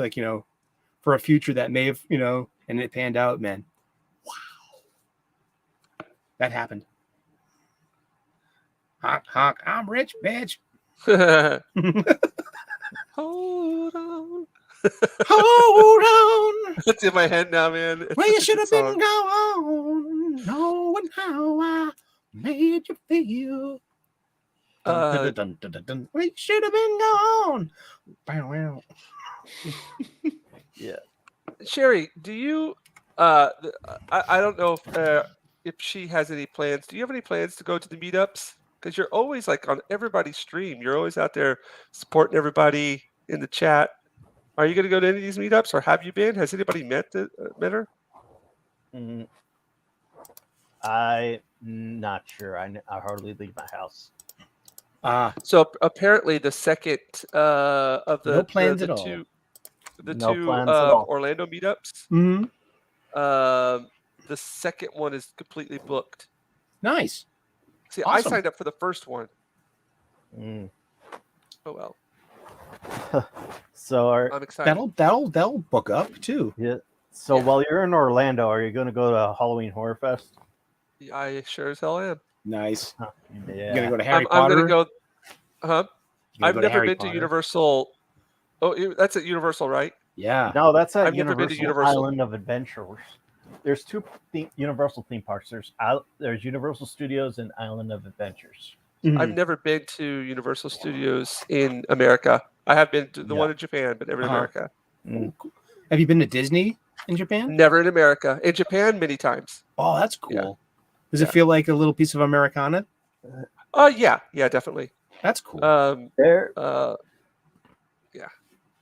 for a future that may have, and it panned out, man. That happened. Honk, honk, I'm rich, bitch. Hold on. Hold on. It's in my head now, man. It's Where you such a should good have been song. gone, knowing how I made you feel. Uh, Dun, dun, dun, dun. Where you should have been gone. Bow, wow. Sherry, do you? I don't know if she has any plans. Do you have any plans to go to the meetups? Because you're always like on everybody's stream. You're always out there supporting everybody in the chat. Are you going to go to any of these meetups, or have you been? Has anybody met her? Mm, I'm not sure. I hardly leave my house. So apparently, the second of the No plans the at all. two, the No two plans at all. Orlando meetups. Mm-hmm. The second one is completely booked. Nice. See, I Awesome. signed up for the first one. Mm. Oh well, So I'm excited. That'll book up too. yeah. So Yeah. while you're in Orlando, are you going to go to Halloween Horror Fest? I sure as hell am. Nice. Yeah. You're gonna go to Harry I'm Potter. gonna go. Huh? You're gonna I've go to never Harry been Potter. to Universal. Oh, that's at Universal, right? Yeah. No, that's at I've never been to Universal Universal. Island of Adventures. there's two Universal theme parks. There's Universal Studios and Island of Adventures. I've never been to Universal Studios in America. I have been to the one in Japan, but never in America. Mm. Have you been to Disney in Japan? Never in America. In Japan, many times. Oh, that's cool. Yeah. Does it feel like a little piece of Americana? Yeah, definitely. That's cool. There, Are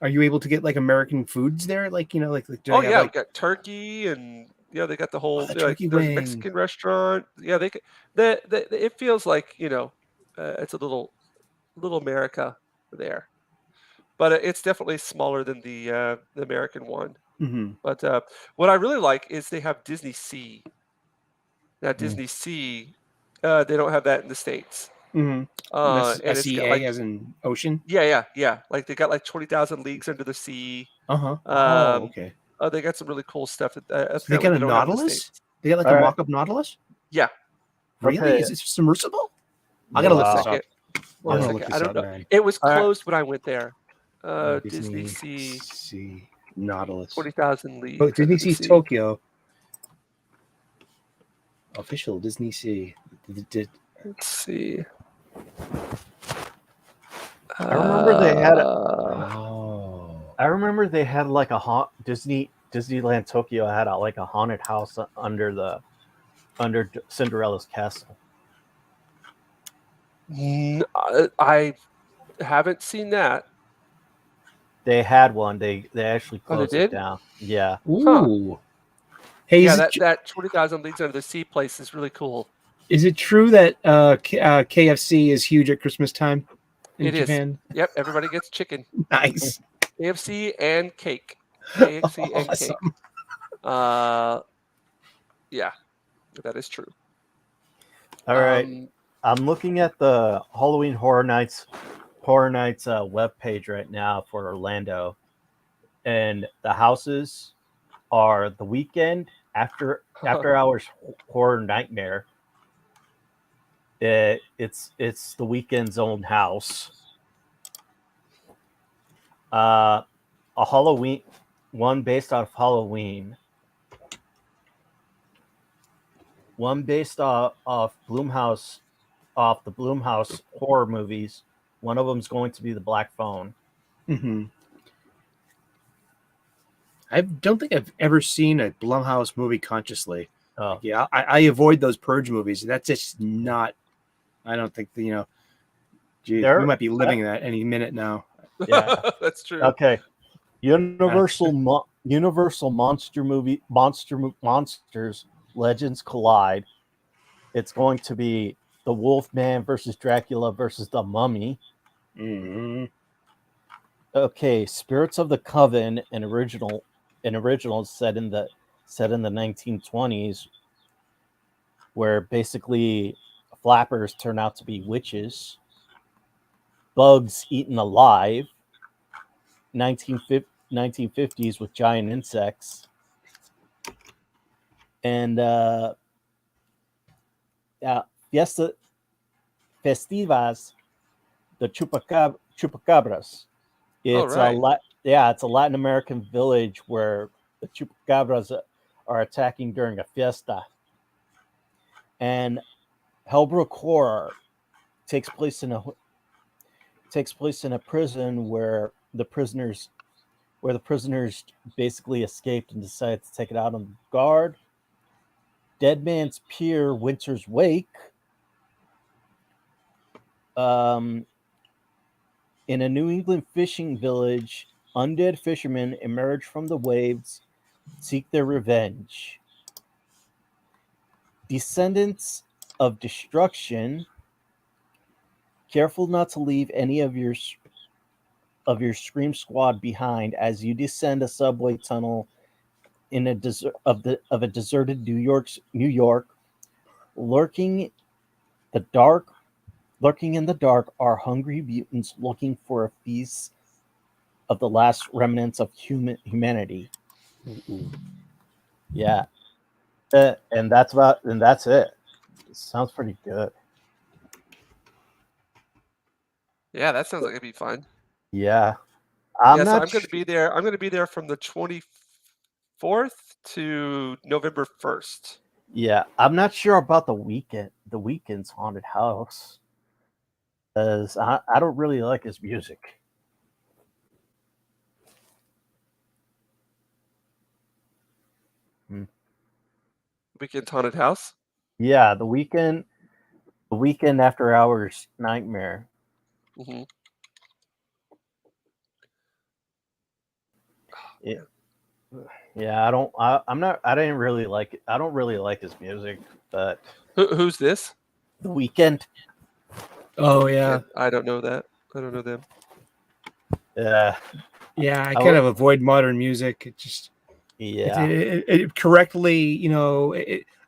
you able to get like American foods there? Like do oh they have, yeah, like, we got turkey and they got the whole the like, turkey there's a wing. Mexican restaurant. Yeah, they could. It feels like it's a little America there, but it's definitely smaller than the American one. Mhm. But what I really like is they have Disney Sea. Now Mm. Disney Sea, they don't have that in the States. Mhm. And That's it's got SEA like as in ocean. yeah. Like they got like 20,000 leagues under the sea. Oh, Um, okay. they got some really cool stuff that They apparently got a they don't have in the Nautilus. States. They got like All a right. mock-up Nautilus. Yeah. Really? Okay. Is it submersible? I gotta look Wow. this up. Second. I'm One gonna second. look I this don't up, know. man. It was All right. closed when I went there. Disney Sea, Sea Nautilus. 20,000 leagues. Oh, Disney under the Sea sea. Tokyo. Official Disney Sea. Let's see. I remember they had. Oh. I remember they had like a Disneyland Tokyo had like a haunted house under Cinderella's castle. I haven't seen that. They had one. They actually Oh, they closed it did? down. Yeah. Ooh. Hey, Yeah, is that 20,000 leagues under the sea place is really cool. is it true that KFC is huge at Christmas time in It is. Japan? Yep, everybody gets chicken. Nice. KFC and cake. KFC and cake. Awesome. Yeah, that is true. All right. I'm looking at the Halloween Horror Nights web page right now for Orlando, and the houses are the Weekend, After Hours Horror Nightmare. It's the Weekend's own house. A Halloween one based off Halloween. One based off Blumhouse, off the Blumhouse horror movies. One of them's going to be The Black Phone. Mm-hmm. I don't think I've ever seen a Blumhouse movie consciously. Oh. Yeah, I avoid those Purge movies. That's just not. I don't think we might be living that any minute now. Yeah, that's true. Okay, Universal Monsters Legends Collide. It's going to be the Wolfman versus Dracula versus the Mummy. Mm-hmm. Okay, Spirits of the Coven, an original set in the 1920s, where basically flappers turn out to be witches. Bugs Eaten Alive, 1950s with giant insects. And Festivas, the Chupacabras. It's it's a Latin American village where the Chupacabras are attacking during a fiesta. And Hellbrook Horror takes place in a prison where the prisoners basically escaped and decided to take it out on the guard. Dead Man's Pier, Winter's Wake. In a New England fishing village, undead fishermen emerge from the waves, seek their revenge. Descendants of Destruction. Careful not to leave any of your Scream Squad behind as you descend a subway tunnel in a deserted New York. Lurking in the dark are hungry mutants looking for a feast of the last remnants of humanity. Yeah, and that's it. It sounds pretty good. Yeah, that sounds like it'd be fun. Yeah, I'm going to be there. I'm going to be there from the 25th 4th to November 1st. Yeah, I'm not sure about the weekend's haunted house, because I don't really like his music. Weekend Haunted House. Yeah, the weekend after hours nightmare. Hmm. It, yeah, I didn't really like it. I don't really like his music, but Who's this? the weekend. Oh yeah, I don't know that. I don't know them. Yeah, yeah. I I kind w- of avoid modern music. It just yeah. it correctly,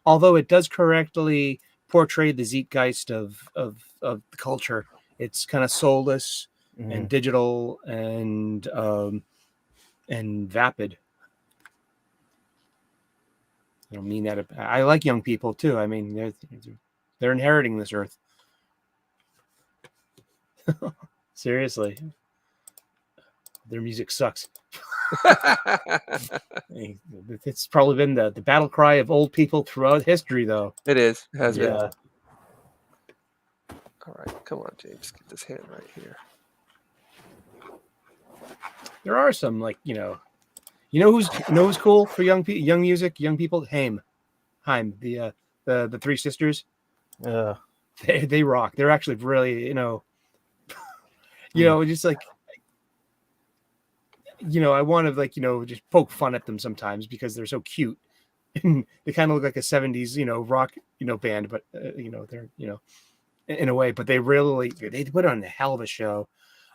although it does correctly portray the zeitgeist of the culture. It's kind of soulless and Mhm. digital and vapid. I don't mean that. I like young people too. I mean, they're inheriting this earth. Seriously, their music sucks. It's probably been the battle cry of old people throughout history, though. It is. It has been. Yeah. All right, come on, James. Get this hand right here. There are some who's cool for young music, young people. Haim, the three sisters. Uh, They rock. They're actually really just like I want to just poke fun at them sometimes because they're so cute. And they kind of look like a 70s rock band, but they're in a way, but they put on a hell of a show.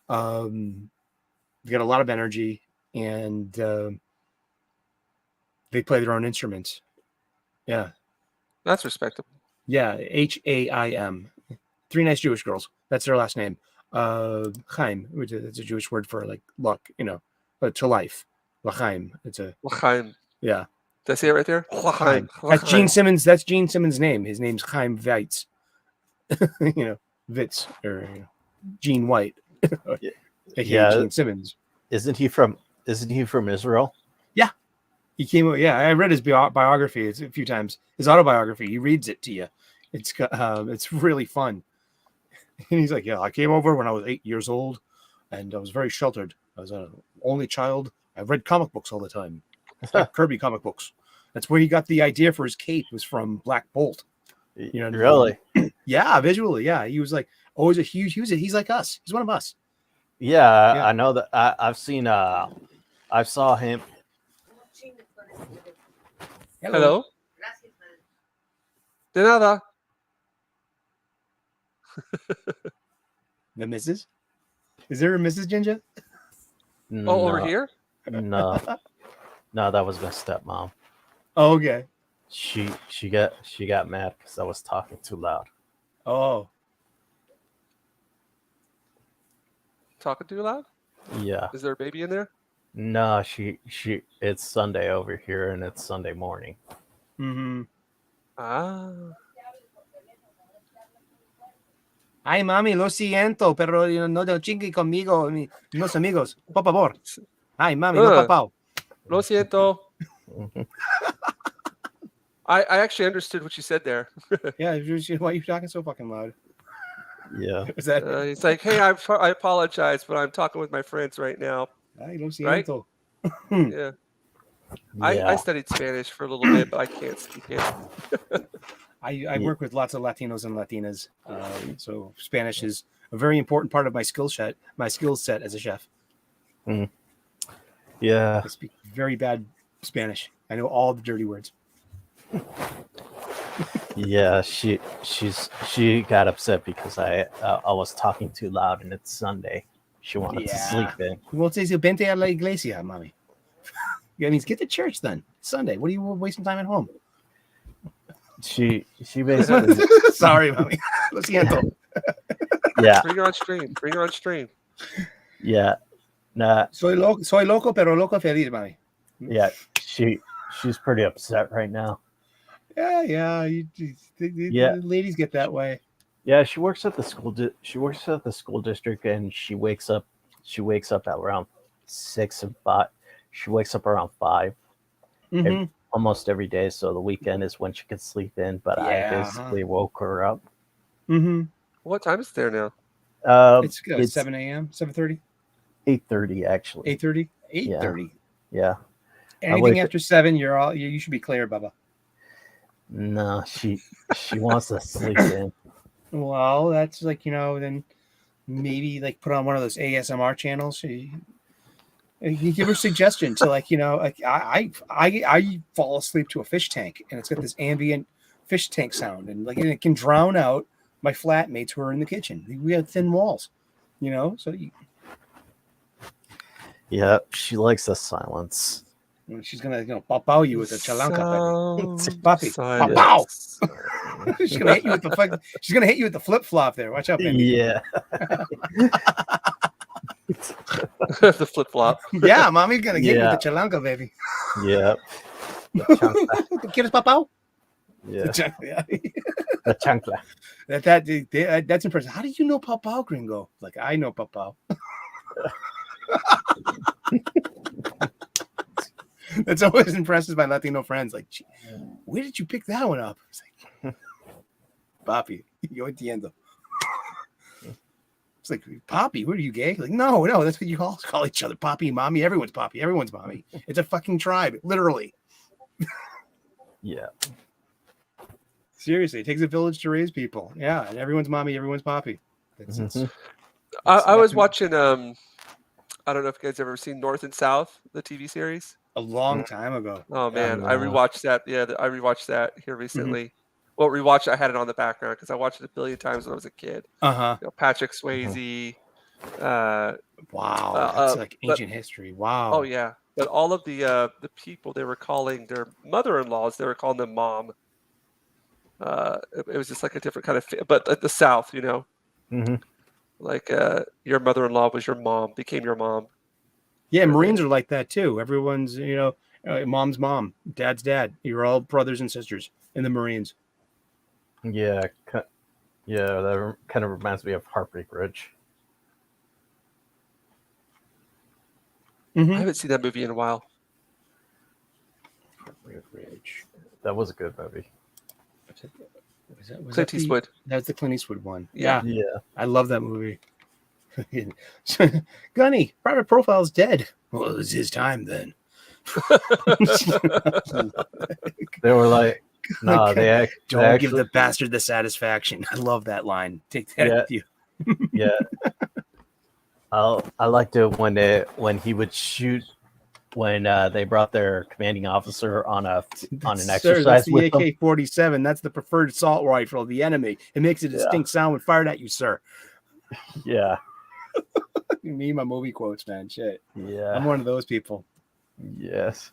They got a lot of energy, and they play their own instruments. Yeah, That's respectable. yeah. HAIM. Three nice Jewish girls. That's their last name. Chaim, which is a Jewish word for like luck, but to life. L'chaim. It's a L'chaim. yeah. Did I say it right there? L'chaim. Chaim. That's Gene Simmons. That's Gene Simmons' name. His name's Chaim Weitz. Witz or Gene White. AKA Yeah. Gene Simmons. isn't he from Israel? He came. Yeah, I read his biography a few times. His autobiography. He reads it to you. It's really fun. And he's like, yeah, I came over when I was 8 years old, and I was very sheltered. I was an only child. I read comic books all the time, like Kirby comic books. That's where he got the idea for his cape. Was from Black Bolt. Really? Yeah, visually. Yeah, he was like always a huge. He's like us. He's one of us. Yeah, Yeah. I know that. I've seen. I saw him. Hello. De nada. The Mrs. Is there a Mrs. Jinja? Oh, over here? No, no, that was my stepmom. Oh, okay. She got mad because I was talking too loud. Oh, Talking too loud? Yeah. Is there a baby in there? No, she. It's Sunday over here, and it's Sunday morning. mm-hmm. Ah. Ay, mami, lo siento, pero no chingue conmigo, mis amigos, por favor. Ay, mami, no papao. Lo siento. I actually understood what you said there. Yeah, why are you talking so fucking loud? Yeah. Is that? He's like, hey, I apologize, but I'm talking with my friends right now. Ay, lo siento. Yeah. I Yeah. studied Spanish for a little bit, but I can't speak it. I work with lots of Latinos and Latinas, so Spanish is a very important part of my skill set as a chef. Yeah. I speak very bad Spanish. I know all the dirty words. Yeah. She got upset because I was talking too loud, and it's Sunday. She wanted to sleep in. Well, says vente a la iglesia, mami. That means get to church then. It's Sunday. What are you wasting time at home? She basically. Sorry, mami. Lo siento. Yeah. Bring her on stream. Bring her on stream. Yeah. Nah. Soy loco, pero loco feliz, mami. Yeah. She's pretty upset right now. Yeah. The ladies get that way. Yeah, she works at the school. She works at the school district, and she wakes up at around 6 and 5. She wakes up around 5, Mm-hmm. almost every day. So the weekend is when she could sleep in. But I Yeah, basically woke her up. Mm-hmm. What time is it there now? It's good. It's 7 a.m., 7:30, 8:30 actually. 8:30, 8:30. Yeah. Anything wake- after 7, you should be clear, Bubba. No, she wants to sleep in. Well, that's like, then maybe like put on one of those ASMR channels. You give her suggestion to like, like I fall asleep to a fish tank and it's got this ambient fish tank sound and like and it can drown out my flatmates who are in the kitchen. We have thin walls, so Yeah, she likes the silence. she's gonna pow you with a chalanka, baby. Sound Puppy. silence. She's gonna hit you with the she's gonna hit you with the flip flop there. Watch out, baby. Yeah. The flip flop. Yeah, mommy's gonna hit you Yeah. with the chalanka, baby. Yeah. The chancla. ¿Quieres papao? Yeah. Yeah. The chancla. That's impressive. How do you know papao, gringo? Like, I know papao. That's always impresses my Latino friends. Like, "Gee, where did you pick that one up?" It's like, Papi, yo entiendo. It's like, Papi, what are you, gay? Like, no, that's what you all call each other. Papi, mommy, everyone's Papi, everyone's mommy. It's a fucking tribe, literally. Yeah. Seriously, it takes a village to raise people. Yeah, and everyone's mommy, everyone's Papi. It's I was nothing- watching. I don't know if you guys ever seen North and South, the TV series. a long time ago. Oh man, I Yeah. rewatched that. Yeah, I rewatched that here recently. Well, rewatched. I had it on the background because I watched it a billion times when I was a kid. Uh-huh. Patrick Swayze. Wow. Uh, That's like but- ancient history. Wow. Oh yeah, but all of the people they were calling their mother-in-laws, they were calling them mom. It was just like a different kind of, but at the South, like your mother-in-law was your mom, became your mom. Yeah, Marines are like that too. Everyone's, mom's mom, dad's dad. You're all brothers and sisters in the Marines. Yeah. Yeah, that kind of reminds me of Heartbreak Ridge. I haven't seen that movie in a while. Ridge. That was a good movie. Clint Was that Eastwood. That's the Clint Eastwood one. Yeah. Yeah, Yeah. I love that movie. Gunny, private profile's dead. Well, it was his time then. They were like, no, Okay. they Don't actually, give the bastard the satisfaction. I love that line. Take that Yeah. with you. yeah. I liked it when he would shoot when they brought their commanding officer on an Sir, exercise that's the with them. AK-47. That's the preferred assault rifle of the enemy. It makes a distinct sound when fired at you, sir. Yeah. Me and my movie quotes, man. Shit. I'm Yeah. one of those people. Yes.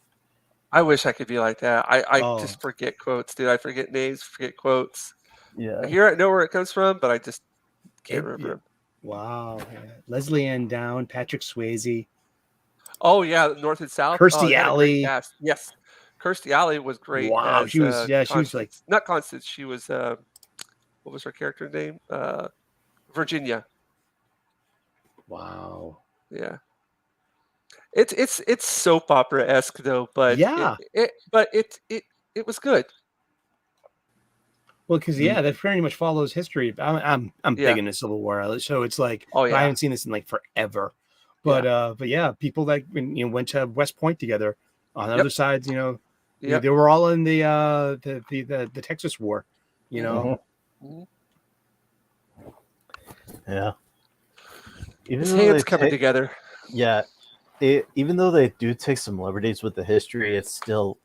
I wish I could be like that. I Oh. just forget quotes, dude. I forget names, forget quotes. Yeah. I know where it comes from, but I just can't Yeah. remember. 'em. Wow. Yeah. Leslie Ann Down, Patrick Swayze, Oh yeah, North and South. Kirstie they had a great Alley. cast. Yes, Kirstie Alley was great. Wow, as, she was- she was Constance. like- not Constance. She was what was her character name? Virginia. Wow. Yeah. It's soap opera esque though, but Yeah. it was good. Well, because that pretty much follows history. I'm big Yeah. into Civil War, so it's like Oh I yeah. haven't seen this in like forever. But yeah, people that went to West Point together on the Yep. other sides, Yep. they were all in the Texas War. Mhm. Yeah. Even His though hands they coming take- together. Yeah. Even though they do take some liberties with the history, it's still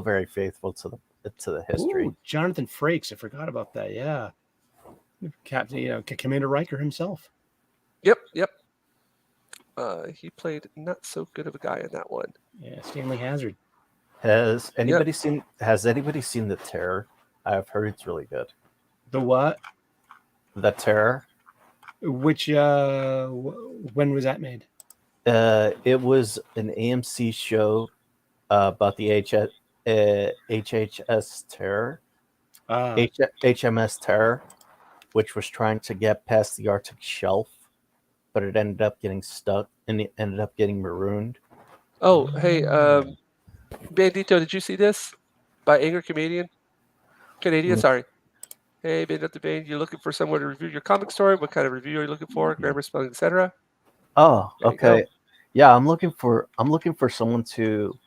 very faithful to the history. Ooh, Jonathan Frakes, I forgot about that. Yeah, Captain, Commander Riker himself. Yep. He played not so good of a guy in that one. Yeah, Stanley Hazard. Has anybody seen The Terror? I've heard it's really good. The what? The Terror. Which when was that made? It was an AMC show about the HHS Terror, HMS Terror, which was trying to get past the Arctic shelf, but it ended up getting stuck and it ended up getting marooned. Oh, hey, Bandito, did you see this? By Angry Canadian? Canadian, Mm. sorry. Hey, Bandito the Bane, you're looking for someone to review your comic story? What kind of review are you looking for? Grammar, spelling, etc. Oh, There you go. okay. Yeah, I'm looking for someone to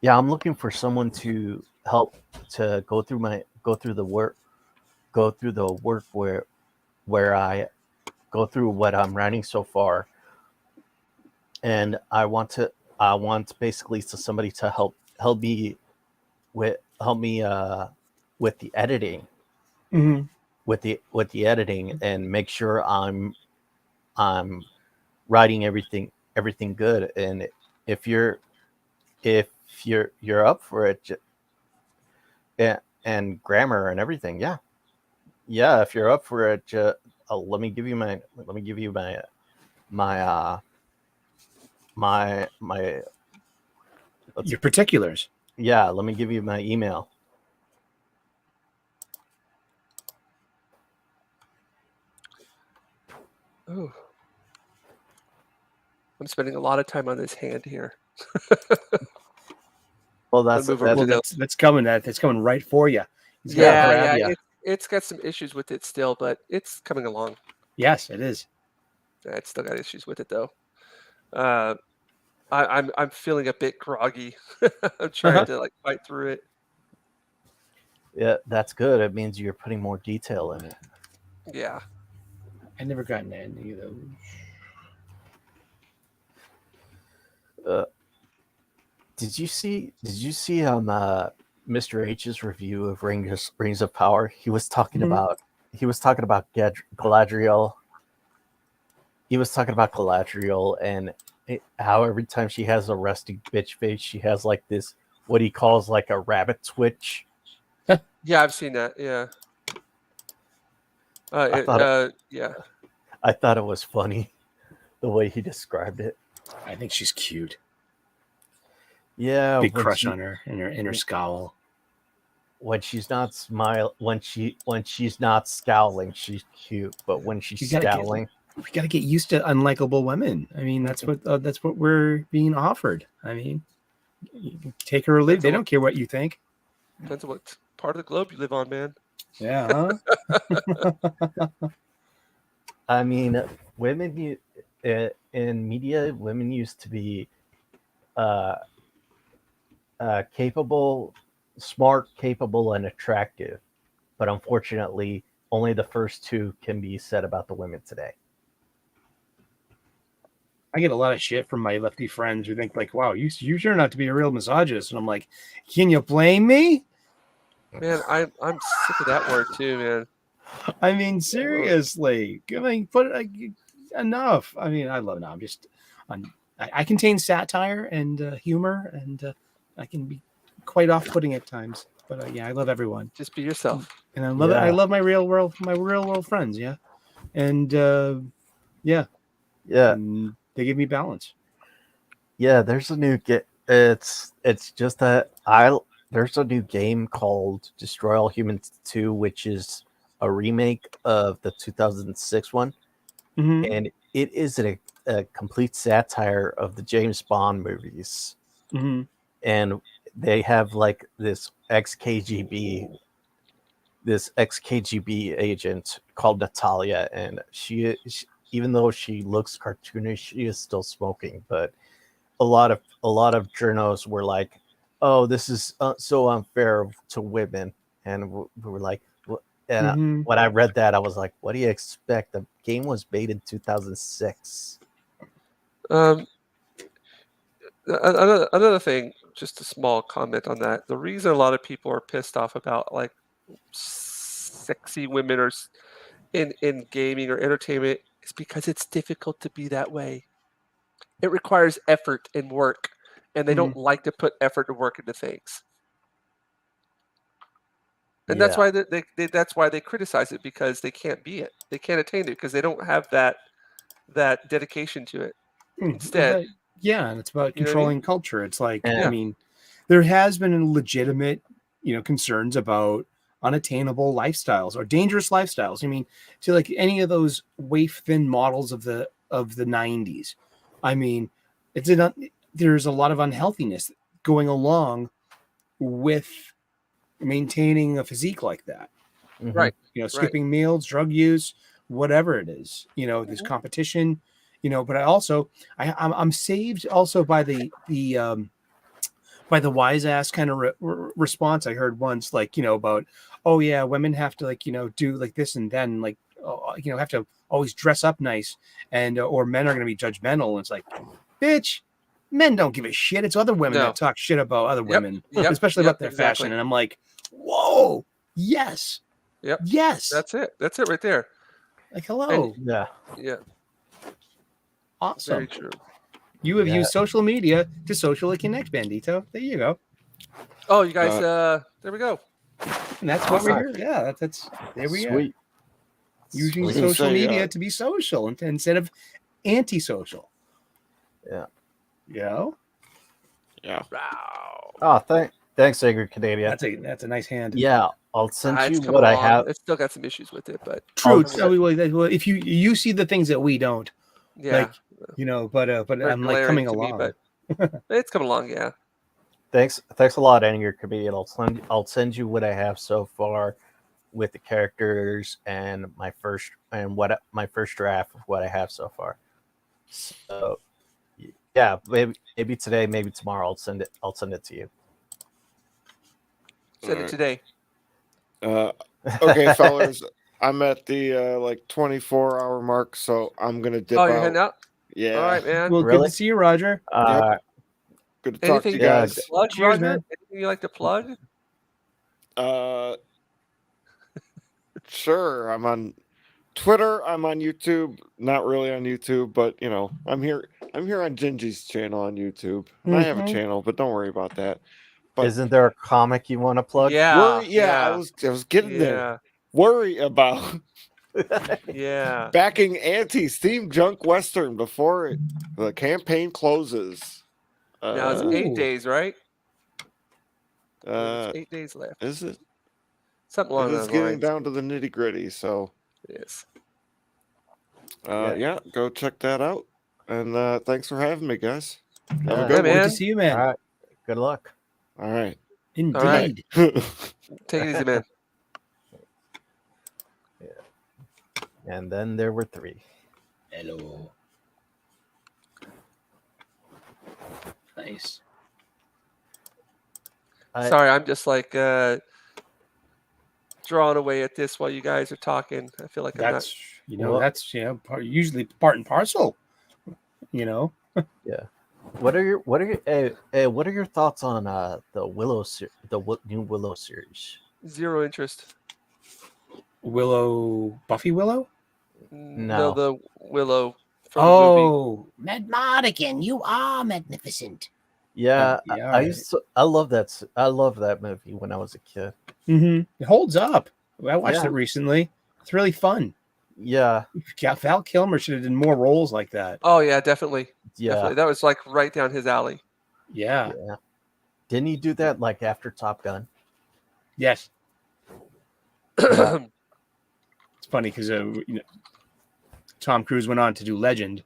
I'm looking for someone to help to go through the work where I go through what I'm writing so far, and I want basically somebody to help me with with the editing Mm-hmm. with the editing and make sure I'm writing everything good. And if you're if you're up for it, and grammar and everything, yeah, if you're up for it, let me give you my my my my Your particulars. yeah, let me give you my email. Ooh. I'm spending a lot of time on this hand here. Well, that's Move over Well, to that's coming. That's coming right for you. He's gonna yeah, grab yeah. you. It's got some issues with it still, but it's coming along. Yes, it is. Yeah, it's still got issues with it though. I'm feeling a bit groggy. I'm trying to like fight through it. Yeah, that's good. It means you're putting more detail in it. Yeah. I never gotten any of those. Did you see Mr. H's review of Rings of Power? He was talking Mhm. about Galadriel. He was talking about Galadriel and how every time she has a resting bitch face, she has like this what he calls like a rabbit twitch. Yeah, I've seen that. Yeah. Yeah. I thought it was funny the way he described it. I think she's cute. Yeah, Big crush on her in her scowl. when she's not when she's not scowling, she's cute. But when she's You gotta scowling, We got to get used to unlikable women. I mean, that's what we're being offered. I mean, you can take her or leave. That's They a- don't care what you think. Depends on what part of the globe you live on, man. Yeah, huh? I mean, in media, women used to be uh, capable, smart, capable, and attractive. But unfortunately, only the first two can be said about the women today. I get a lot of shit from my lefty friends who think like, "Wow, you turn out to be a real misogynist," and I'm like, "Can you blame me?" Man, I'm sick of that word too, man. I mean, seriously, I mean, enough. I mean, I love it now. I contain satire and humor, and I can be quite off-putting at times. But yeah, I love everyone, Just be yourself. and I love it. I Yeah. love my real world friends. Yeah, and yeah, Yeah, and they give me balance. yeah. There's a new it's just that there's a new game called Destroy All Humans 2, which is a remake of the 2006 one, Mm-hmm. and it is a complete satire of the James Bond movies. Mm-hmm. And they have like this ex-KGB agent called Natalia, and she even though she looks cartoonish, she is still smoking. But a lot of journos were like, "Oh, this is so unfair to women," and we were like, and Mm-hmm. when I read that, I was like, "What do you expect? The game was made in 2006." Um, another thing, just a small comment on that. The reason a lot of people are pissed off about like sexy women or in gaming or entertainment is because it's difficult to be that way. It requires effort and work, and they don't like to put effort and work into things. And that's Yeah, why that's why they criticize it, because they can't be it. They can't attain it because they don't have that dedication to it. Instead, Yeah, and it's about you know what I mean? controlling culture. It's like, and I mean, there has been legitimate, concerns about unattainable lifestyles or dangerous lifestyles. I mean, to like any of those waif thin models of the 90s. I mean, there's a lot of unhealthiness. going along with maintaining a physique like that. Mhm. Right. Skipping meals, drug use, whatever it is. There's competition. But I'm saved also by the wise ass kind of response I heard once, like, about, oh yeah, women have to, like, do like this and then, like, have to always dress up nice, and or men are going to be judgmental. And it's like, bitch, men don't give a shit. It's other women No. that talk shit about other women, Yep. especially about their exactly. fashion. And I'm like, whoa, yes, Yep. yes, That's it. That's it right there. like, hello, Yeah. Yeah. awesome. Very true. You have Yeah. used social media to socially connect, Bandito. There you go. Oh, you guys. There we go. And that's what we're Awesome. here. Yeah, that's there we go. Sweet. Using We can social say, media to be social instead of antisocial. Yeah. Yeah. Wow. Oh, thanks, Angry Canadian. That's a nice hand. Yeah, I'll send It's you coming what I along. have. It's still got some issues with it, but True. I'll- Well, if you see the things that we don't, yeah. but Very I'm like glaring coming to me, along. but it's coming along. Yeah. Thanks a lot, Angry Canadian. I'll send you what I have so far with the characters and my first draft of what I have so far. So yeah, maybe today, maybe tomorrow I'll send it to you. Send it today. Okay, fellas, I'm at the like 24-hour mark, so I'm gonna dip Oh, you're out. heading out. Yeah. All right, man. Well, good Really? to see you, Roger. Good to talk to Anything you you like guys. to plug, Cheers, Roger? man. Anything you like to plug? Sure. I'm on Twitter. I'm on YouTube. Not really on YouTube, but I'm here. I'm here on Jinja's channel on YouTube. And I have a Mhm. channel, but don't worry about that. But Isn't there a comic you want to plug? Yeah. I was getting there. Yeah. Worry about Yeah. backing anti-steam junk western before the campaign closes. Now it's Ooh. 8 days, right? Uh, It's 8 days left. is it? Something It along is those getting lines. down to the nitty gritty. So It is. yeah, go check that out. And thanks for having me, guys. Have a Yeah. good Good man. to see you, All man. right. Good luck. one. All right. Indeed. All right. Take it easy, man. And then there were 3. Hello. Nice. Sorry, I'm just like drawing away at this while you guys are talking. I feel like I'm That's Well- that's usually part and parcel. What are your thoughts on the new Willow series? not zero interest. Buffy Willow. No, the Willow from Oh, Madmodican, you are magnificent. Yeah, Yeah, I love that movie when I was a kid. Mm-hmm. It holds up. I watched Yeah. it recently. It's really fun. Yeah, Val Kilmer should have done more roles like that. Oh yeah, definitely. yeah, Definitely. That was like right down his alley. Yeah. yeah. Didn't he do that like after Top Gun? Yes. Yeah. It's funny because Tom Cruise went on to do Legend.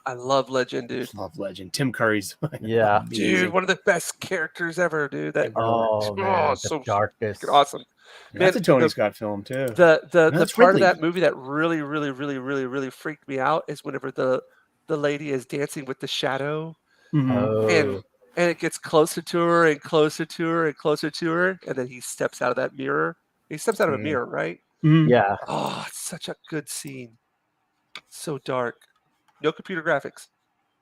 I love Legend, dude. Love Legend. Tim Curry's. Yeah. Dude, one of the best characters ever, dude. That Oh man, the so darkness. freaking awesome. That's Man, a Tony Scott film too. The that's part Ridley. of that movie that really, really, really, really, really freaked me out is whenever the lady is dancing with the shadow Mhm. Oh, and it gets closer to her and closer to her and closer to her, and then he steps out of that mirror. He steps out of a Mm. mirror, right? Mhm. yeah. Oh, it's such a good scene. So dark. No computer graphics.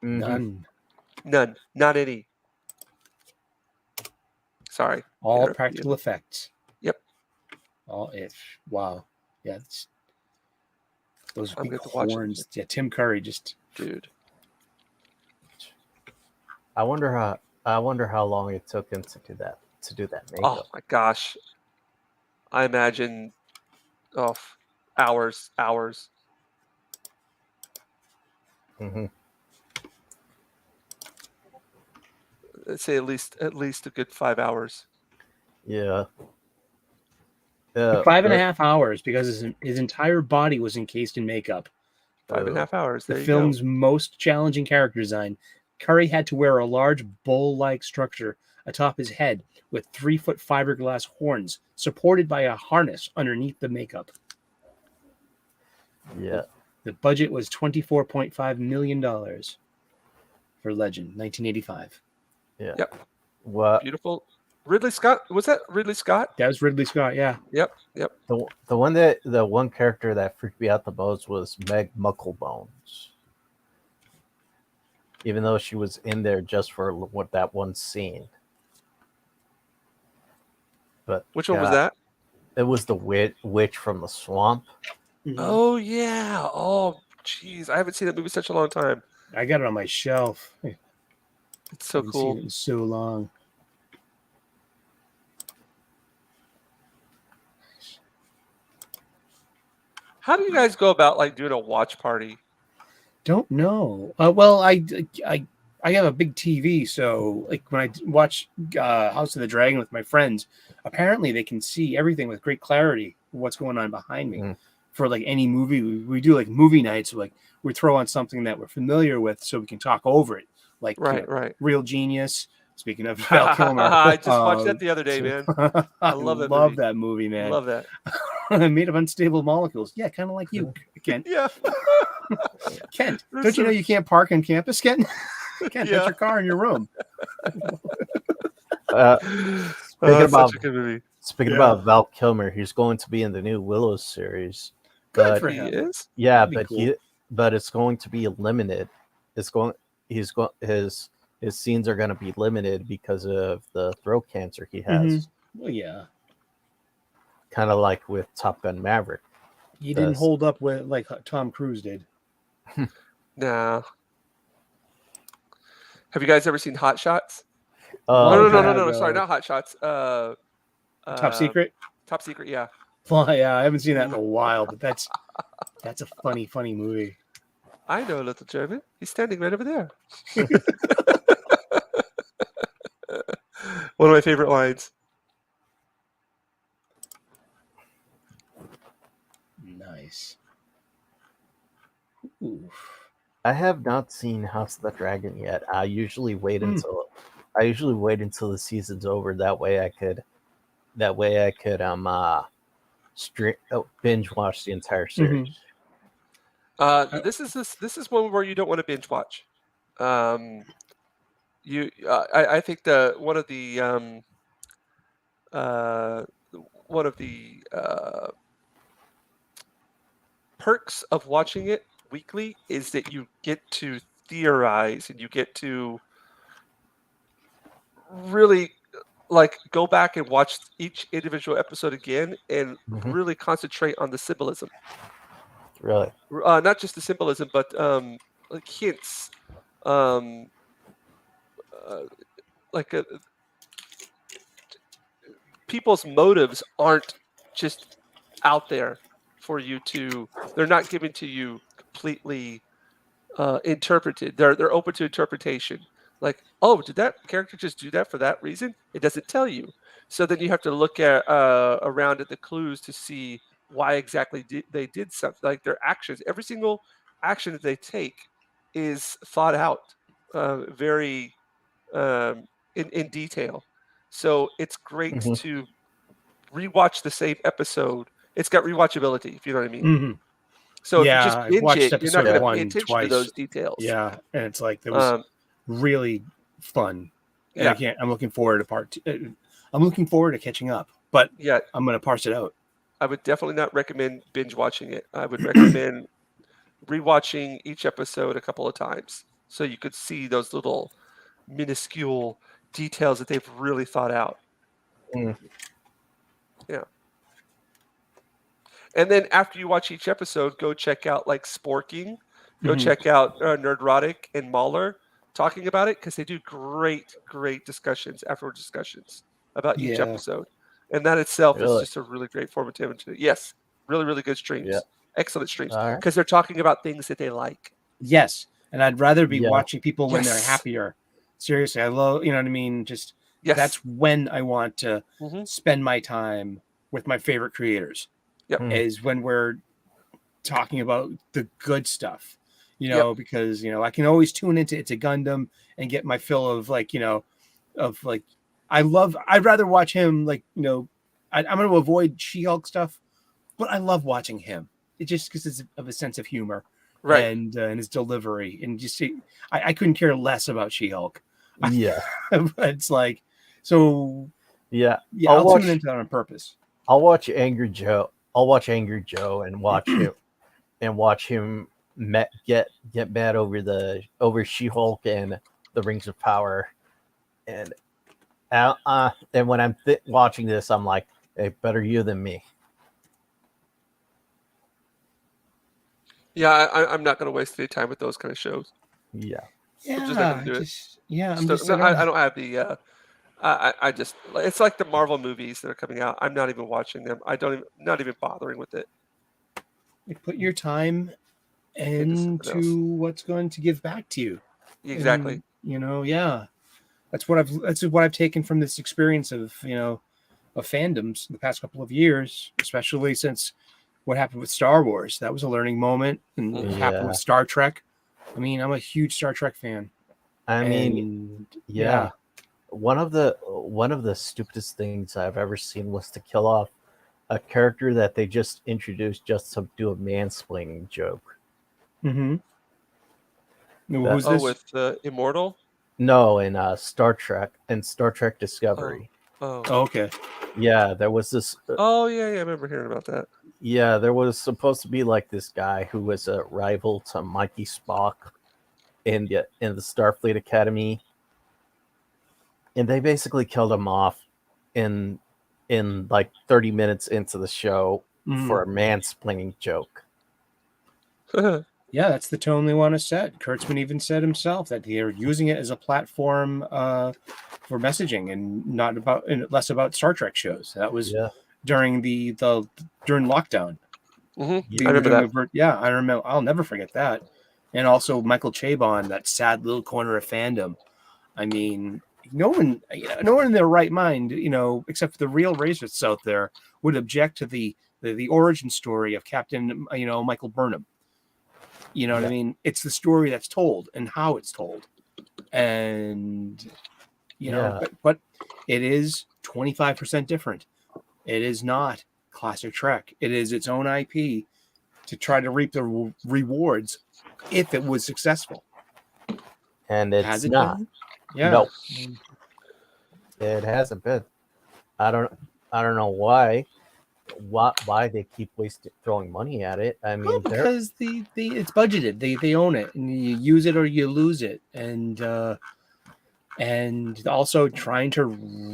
Mhm. None. None. Not any. Sorry. All Interrupt practical effects. Yep. All it. Wow. Yeah. Those I'm big gonna have to watch it. horns. Yeah. Tim Curry just. Dude. I wonder how long it took him to do that Oh makeup. my gosh. I imagine hours. Mhm. I'd say at least a good 5 hours. Yeah. 5.5 hours because his entire body was encased in makeup. 5.5 hours. The There you film's most challenging character design Curry had to wear a large bowl-like structure atop his head with 3-foot fiberglass horns supported by a harness underneath the makeup. Yeah. The budget was $24.5 million for Legend, 1985. Yeah. Yep. What Beautiful. Ridley Scott, was that Ridley Scott? That was Ridley Scott, yeah. Yep. the one character that freaked me out the most was Meg Mucklebones. Even though she was in there just for what that one scene. But Which one was that? It was the witch from the swamp. Oh yeah. Oh jeez, I haven't seen that movie in such a long time. I got it on my shelf. It's so Haven't seen cool. it in so long. How do you guys go about like doing a watch party? Don't know. Well, I have a big TV, so like when I watch House of the Dragon with my friends, apparently they can see everything with great clarity. What's going on behind me? For like any movie, we do like movie nights. Like we throw on something that we're familiar with, so we can talk over it. Like Right. Real Genius. Speaking of Val Kilmer, I just watched that the other day, man. I love that love movie. that movie, man. Love that. Made of unstable molecules. Yeah, kind of like you, Kent. Yeah. Kent, don't you know you can't park on campus, Kent? Kent, Yeah. that's your car in your room. That's such a good movie. Speaking about Val Kilmer, he's going to be in the new Willow series. Good But for He him. is. yeah, That'd be but but it's going to be limited. His scenes are going to be limited because of the throat cancer he has. Well, yeah. Kind of like with Top Gun Maverick. He didn't Does. hold up with like Tom Cruise did. Nah. Have you guys ever seen Hot Shots? Oh, No. God, Sorry, not Hot Shots. Top Secret? Top Secret, yeah. Well, yeah, I haven't seen that in a while, but that's a funny movie. I know a little German. He's standing right over there. One of my favorite lines. Nice. Oof. I have not seen House of the Dragon yet. I usually wait until the season's over. That way I could binge watch the entire series. This is one where you don't want to binge watch. I think one of the perks of watching it weekly is that you get to theorize and you get to really like go back and watch each individual episode again and really concentrate on the symbolism. Really? Not just the symbolism, but like hints, people's motives aren't just out there for you to. They're not given to you completely interpreted. They're open to interpretation. Like, oh, did that character just do that for that reason? It doesn't tell you. So then you have to look at around at the clues to see why exactly they did something. Like their actions, every single action that they take is thought out very in detail. So it's great to rewatch the same episode. It's got rewatchability, if you know what I mean. Mm-hmm. So Yeah, if you just I've binge watched it, you're not episode going to one pay attention twice. to those details. Yeah, and it's like that was really fun. And Yeah. I'm looking forward to part two. I'm looking forward to catching up, but Yeah, I'm going to parse it out. I would definitely not recommend binge watching it. I would recommend rewatching each episode a couple of times so you could see those little minuscule details that they've really thought out. Yeah. And then after you watch each episode, go check out like Sporking, go check out Nerdrotic and Mahler talking about it because they do great discussions, afterward discussions about each episode. And that itself is just a really great formative. Yes, really good streams. Yeah. Excellent streams All because they're talking about things that they like. Yes, and I'd rather be watching people when they're Yes. happier. Seriously, I love, you know what I mean? Just Yes. that's when I want to Mhm. spend my time with my favorite creators. Yep. Is when we're talking about the good stuff. you Yep. know, because I can always tune into It's a Gundam and get my fill of like I'd rather watch him I'm going to avoid She-Hulk stuff, but I love watching him. It just because of his sense of humor Right. and his delivery, and just I couldn't care less about She-Hulk. Yeah, But it's like, so yeah. yeah, I'll I'll watch. tune into that on purpose. I'll watch Angry Joe. I'll watch Angry Joe and watch him get mad over She-Hulk and the Rings of Power, and and when I'm watching this, I'm like, hey, better you than me. Yeah, I'm not going to waste any time with those kind of shows. Yeah, Yeah, I'm just not going to do it. I'm just No, I don't have the. I just it's like the Marvel movies that are coming out. I'm not even watching them. Not even bothering with it. put your time Into something else. into what's going to give back to you. Exactly. And, yeah, that's what I've taken from this experience of of fandoms the past couple of years, especially since what happened with Star Wars. That was a learning moment, and what happened Yeah. with Star Trek. I mean, I'm a huge Star Trek fan. I mean, And yeah. One of the stupidest things I've ever seen was to kill off a character that they just introduced just to do a mansplaining joke. Mm-hmm. Who's Oh, this? with Immortal. No, in Star Trek and Star Trek Discovery. Oh. Oh, okay. Yeah, there was this. Oh yeah, I remember hearing about that. Yeah, there was supposed to be like this guy who was a rival to Mikey Spock in the Starfleet Academy, and they basically killed him off in like 30 minutes into the show for a mansplaining joke. Yeah, that's the tone they want to set. Kurtzman even said himself that they're using it as a platform for messaging and less about Star Trek shows. That was during during lockdown. I remember that. I remember. I'll never forget that. And also Michael Chabon, that sad little corner of fandom. I mean, no one in their right mind, except for the real racists out there, would object to the origin story of Captain, Michael Burnham. You know what I mean? It's the story that's told and how it's told. And, but it is 25% different. It is not classic Trek. It is its own IP to try to reap the rewards if it was successful. And it's Has it not. been? Yeah. No. It hasn't been. I don't know why they keep throwing money at it. I mean, because it's budgeted. They own it, and you use it or you lose it, and also trying to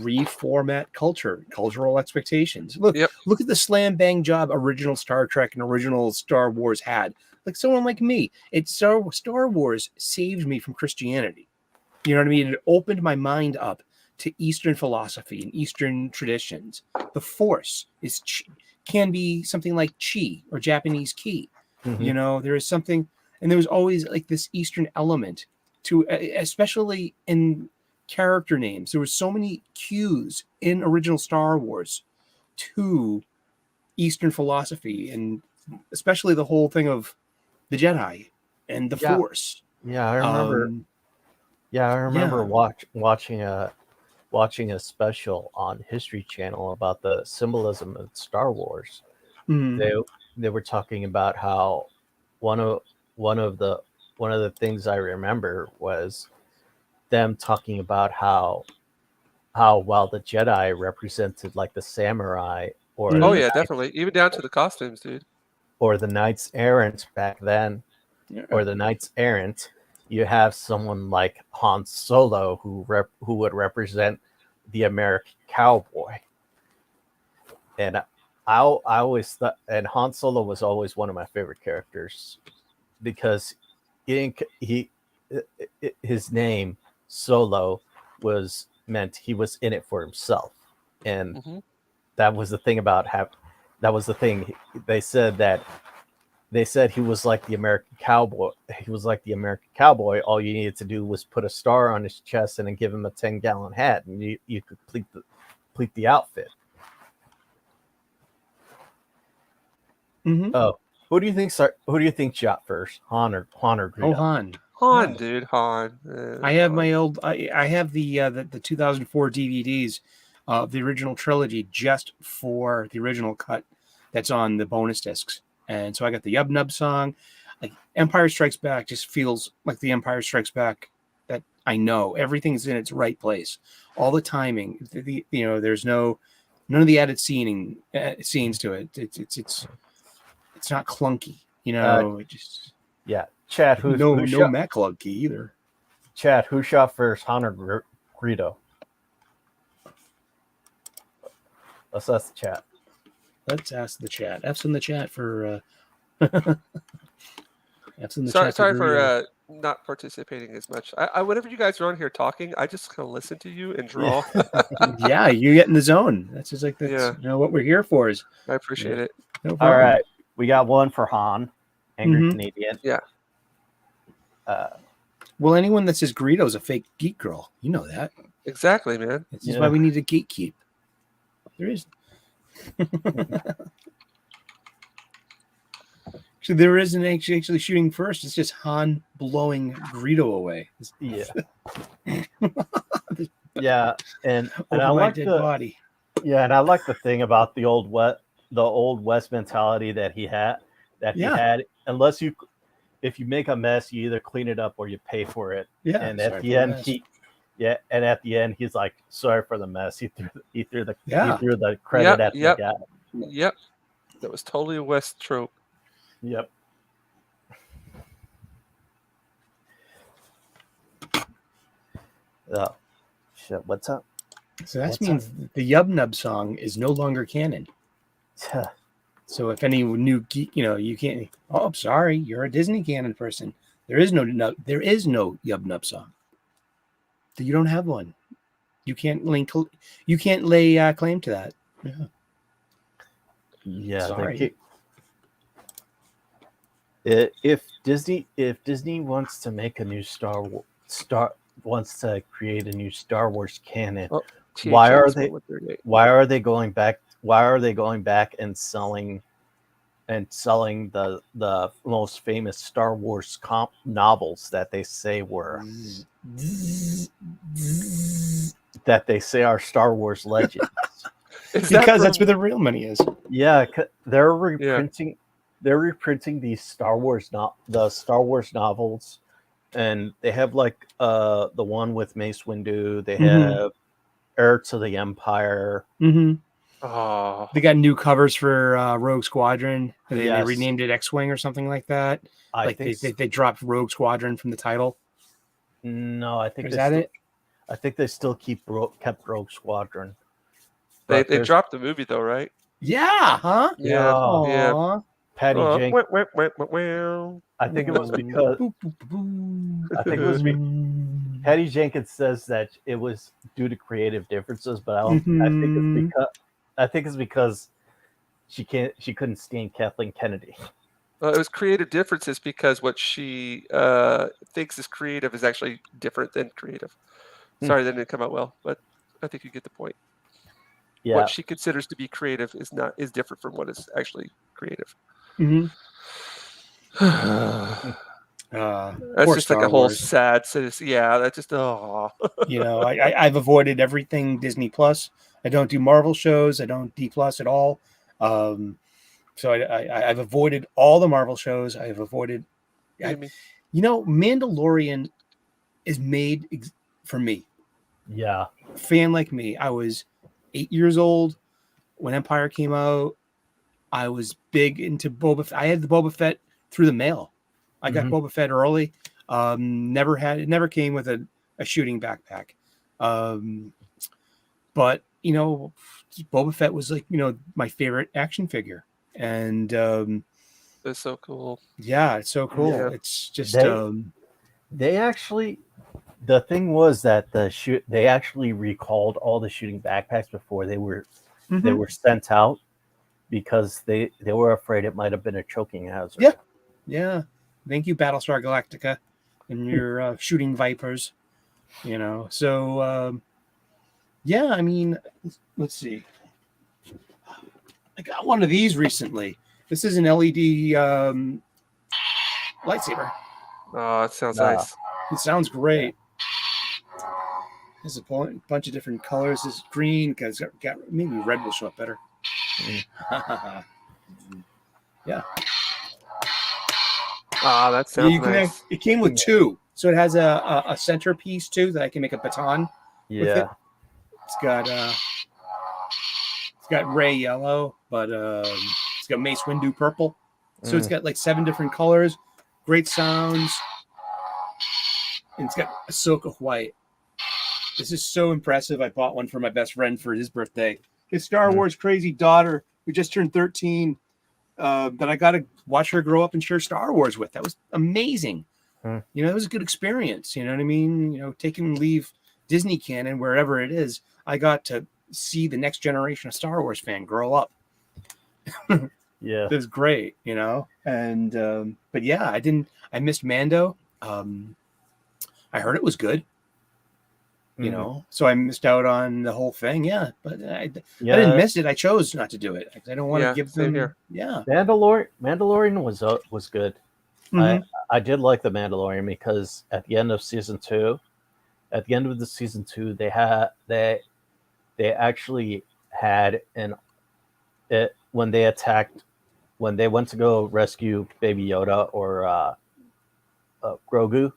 reformat cultural expectations. Look at the slam bang job original Star Trek and original Star Wars had. Like someone like me, Star Wars saved me from Christianity. You know what I mean? It opened my mind up to Eastern philosophy and Eastern traditions. The Force can be something like chi or Japanese ki. Mm-hmm. There is something, and there was always like this Eastern element to, especially in character names. There were so many cues in original Star Wars to Eastern philosophy, and especially the whole thing of the Jedi and the Force. Yeah, I remember. I remember watching a special on History Channel about the symbolism of Star Wars. They were talking about how one of the things I remember was them talking about how while the Jedi represented like the samurai or definitely, even down to the costumes, dude, or the Knights Errant back then, or the Knights Errant, you have someone like Han Solo who would represent the American cowboy. And I always thought, and Han Solo was always one of my favorite characters because his name Solo meant he was in it for himself, and that was the thing about that was the thing they said he was like the American cowboy. He was like the American cowboy. All you needed to do was put a star on his chest and then give him a 10-gallon hat, and you could complete the outfit. Mm-hmm. Oh, Who do you think shot first, Han or Greedo? Oh, Han. Han, dude, Han. I have Han. my old. I have the 2004 DVDs of the original trilogy just for the original cut that's on the bonus discs, and so I got the Yub Nub song. Like Empire Strikes Back just feels like the Empire Strikes Back that I know. Everything's in its right place, all the timing. There's none of the added scenes to it. It's not clunky. It just Yeah, Chad. no shot, Mac clunky either. Chad, who shot first, Han or Greedo? Let's ask the chat. Let's ask the chat. F's in the chat for. F's in the Sorry, chat. sorry for not participating as much. I whenever you guys are on here talking, I just kind of listen to you and draw. Yeah, you get in the zone. That's just like Yeah. what we're here for is. I appreciate it. No All problem. right, we got one for Han, angry Mhm. Canadian. Yeah. Well, anyone that says Greedo's a fake geek girl, you know that. Exactly, man. This is Yeah. why we need to gatekeep. There is. So there isn't actually shooting first. It's just Han blowing Greedo away. Yeah, yeah, and Over I my like dead the body. and I like the thing about the old West mentality that he had. He had, if you make a mess, you either clean it up or you pay for it. Yeah. And sorry at for the the end, mess. and at the end, he's like, "Sorry for the mess." He threw the credit Yep, at yep. the guy. Yep. That was totally a West trope. Yep. Oh, shit! What's up? So that What's means the Yub Nub song is no longer canon. So if any new geek, you can't. Oh, I'm sorry, you're a Disney canon person. There is no Yub Nub song. You don't have one. You can't link. You can't lay claim to that. Yeah. Yeah. Sorry. If Disney wants to make a new wants to create a new Star Wars canon, Oh, why are THX they 1138. why are they going back? Why are they going back and selling the most famous Star Wars novels that they say are Star Wars legends? Is that Because that's from- where the real money is. Yeah, they're reprinting. They're reprinting these Star Wars novels, and they have like the one with Mace Windu. They have Heir to the Empire. Mm-hmm. Oh, They got new covers for Rogue Squadron. They Yes. renamed it X-Wing or something like that. I They think dropped Rogue Squadron from the title. no, I think Is that it? I think they still kept Rogue Squadron. they But there's- dropped the movie though, right? Yeah, huh? Yeah. Oh, Yeah. Aw. Patty Oh, Jenkins. wah, wah, wah, wah, wah. I think it was because Boop, boop, boop. I think it was Patty Jenkins says that it was due to creative differences, but I think it's because she couldn't stand Kathleen Kennedy. It was creative differences because what she thinks is creative is actually different than creative. Sorry, that didn't come out well, but I think you get the point. Yeah, What she considers to be creative is different from what is actually creative. Mhm. That's Poor just like Star a whole Wars. sad. Yeah, that's just I've avoided everything Disney Plus. I don't do Marvel shows. I don't D Plus at all. So I've avoided all the Marvel shows. I've avoided. I mean, Mandalorian is made for me. yeah, Fan like me. I was 8 years old when Empire came out. I was big into Boba Fett. I had the Boba Fett through the mail. I got Boba Fett early. It never came with a shooting backpack. But Boba Fett was like, my favorite action figure. And it's so cool. yeah, it's so cool. Yeah. It's just they actually. The thing was that they actually recalled all the shooting backpacks before they were sent out because they were afraid it might have been a choking hazard. Yeah. Yeah. Thank you, Battlestar Galactica, and your shooting Vipers. So yeah, I mean, let's see. I got one of these recently. This is an LED lightsaber. Oh, it sounds Nah. nice. It sounds great. There's a bunch of different colors. This green, because got maybe red will show up better. Yeah. Ah, that sounds You can nice. it came with two, so it has a centerpiece too that I can make a baton with it. Yeah. It's got Ray yellow, but it's got Mace Windu purple. So it's got like 7 different colors, great sounds, and it's got Ahsoka white. This is so impressive. I bought one for my best friend for his birthday. His Star Wars crazy daughter, who just turned 13, that I got to watch her grow up and share Star Wars with. That was amazing. You know, it was a good experience. You know what I mean? You know, take and leave Disney canon wherever it is. I got to see the next generation of Star Wars fan grow up. Yeah. It was great, you know. And but yeah, I missed Mando. I heard it was good. You know, so I missed out on the whole thing. Yeah, but I didn't miss it. I chose not to do it. I don't want to give same them. here. Yeah, Mandalorian was good. Mhm. I did like the Mandalorian because at the end of season 2, they actually had when they went to go rescue Baby Yoda or Grogu.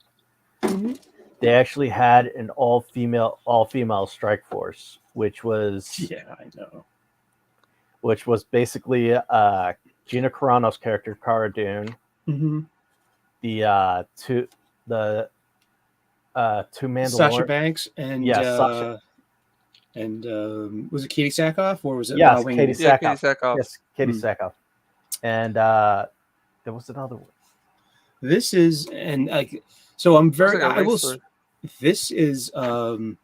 They actually had an all female strike force, which was I know. Which was basically Gina Carano's character Cara Dune, the two Mandalorian Sasha Banks and Sasha. and was it Katie Sackhoff or was it Yes, Lana Wing? Katie Yeah, Sackhoff. Katie Sackhoff. Yes, Katie Sackhoff. And there was another one. This is and like so I'm very Looks like a I will. racer. This is Han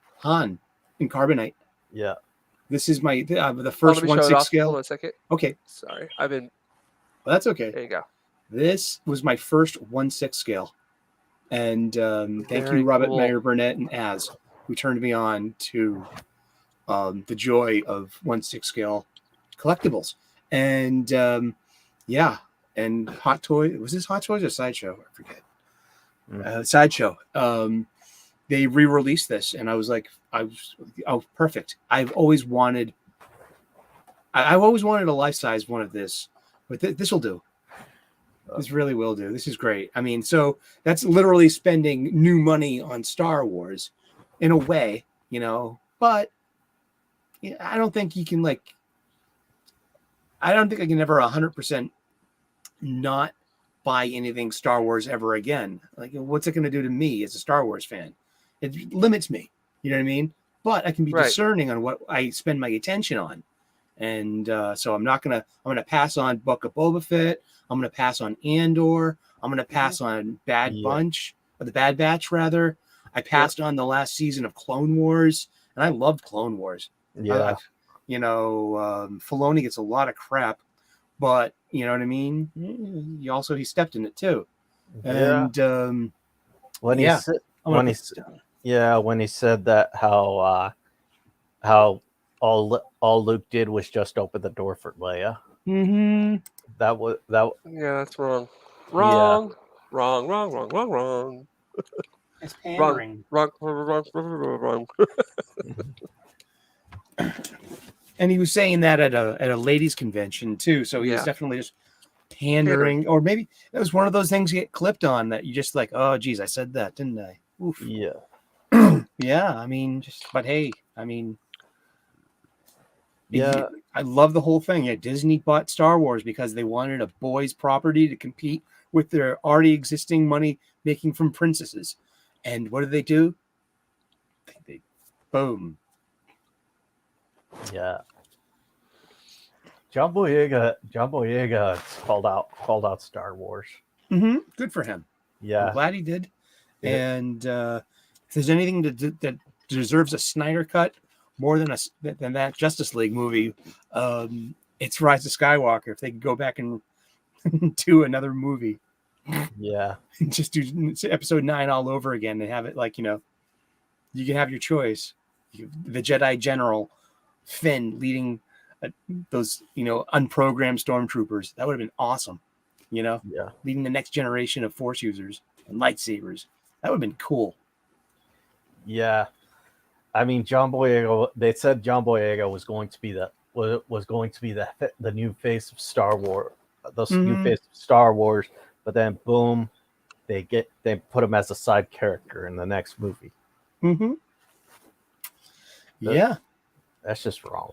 in Carbonite. Yeah. This is my the Oh, first let me show it 1/6 off. scale. Hold on a second. Okay, Sorry, I've been. well, that's okay. There you go. This was my first 1/6 scale, and thank Very you, Robert cool. Mayer Burnett and Az, who turned me on to the joy of 1/6 scale collectibles. And yeah, and Hot Toy was this Hot Toys or Sideshow? I forget. Sideshow. They re-released this, and I was like, oh, perfect. I've always wanted a life-size one of this, but this will do. This really will do. This is great. I mean, so that's literally spending new money on Star Wars in a way, you know, but I don't think you can I don't think I can ever 100% not buy anything Star Wars ever again. Like, what's it going to do to me as a Star Wars fan? It limits me. You know what I mean? But I can be discerning on what I spend my attention on. And so I'm going to pass on Book of Boba Fett. I'm going to pass on Andor. I'm going to pass on Bad Batch, rather. I passed on the last season of Clone Wars, and I loved Clone Wars. Yeah. Filoni gets a lot of crap, but you know what I mean? He stepped in it too. And when he said that how all Luke did was just open the door for Leia. That Yeah, that's wrong. Yeah. Wrong. it's pandering. Wrong. And he was saying that at a ladies' convention too. So he was definitely just pandering, or maybe that was one of those things you get clipped on that you just like, oh geez, I said that, didn't I? Oof. Yeah. Yeah, I mean, but hey, I mean, Yeah. I love the whole thing. Yeah, Disney bought Star Wars because they wanted a boys' property to compete with their already existing money making from princesses. And what do? They boom. Yeah. John Boyega called out Star Wars. Good for him. Yeah. I'm glad he did. Yeah. And if there's anything that deserves a Snyder cut more than that Justice League movie, it's Rise of Skywalker. If they could go back and do another movie, Yeah. just do episode 9 all over again and have it like, you know, you can have your choice. The Jedi General Finn leading those unprogrammed stormtroopers. That would have been awesome. Yeah. Leading the next generation of Force users and lightsabers. That would have been cool. Yeah. I mean, John Boyega. They said John Boyega was going to be the new face of Star Wars, new face of Star Wars. But then, boom, they put him as a side character in the next movie. Mm-hmm. Yeah. That's just wrong.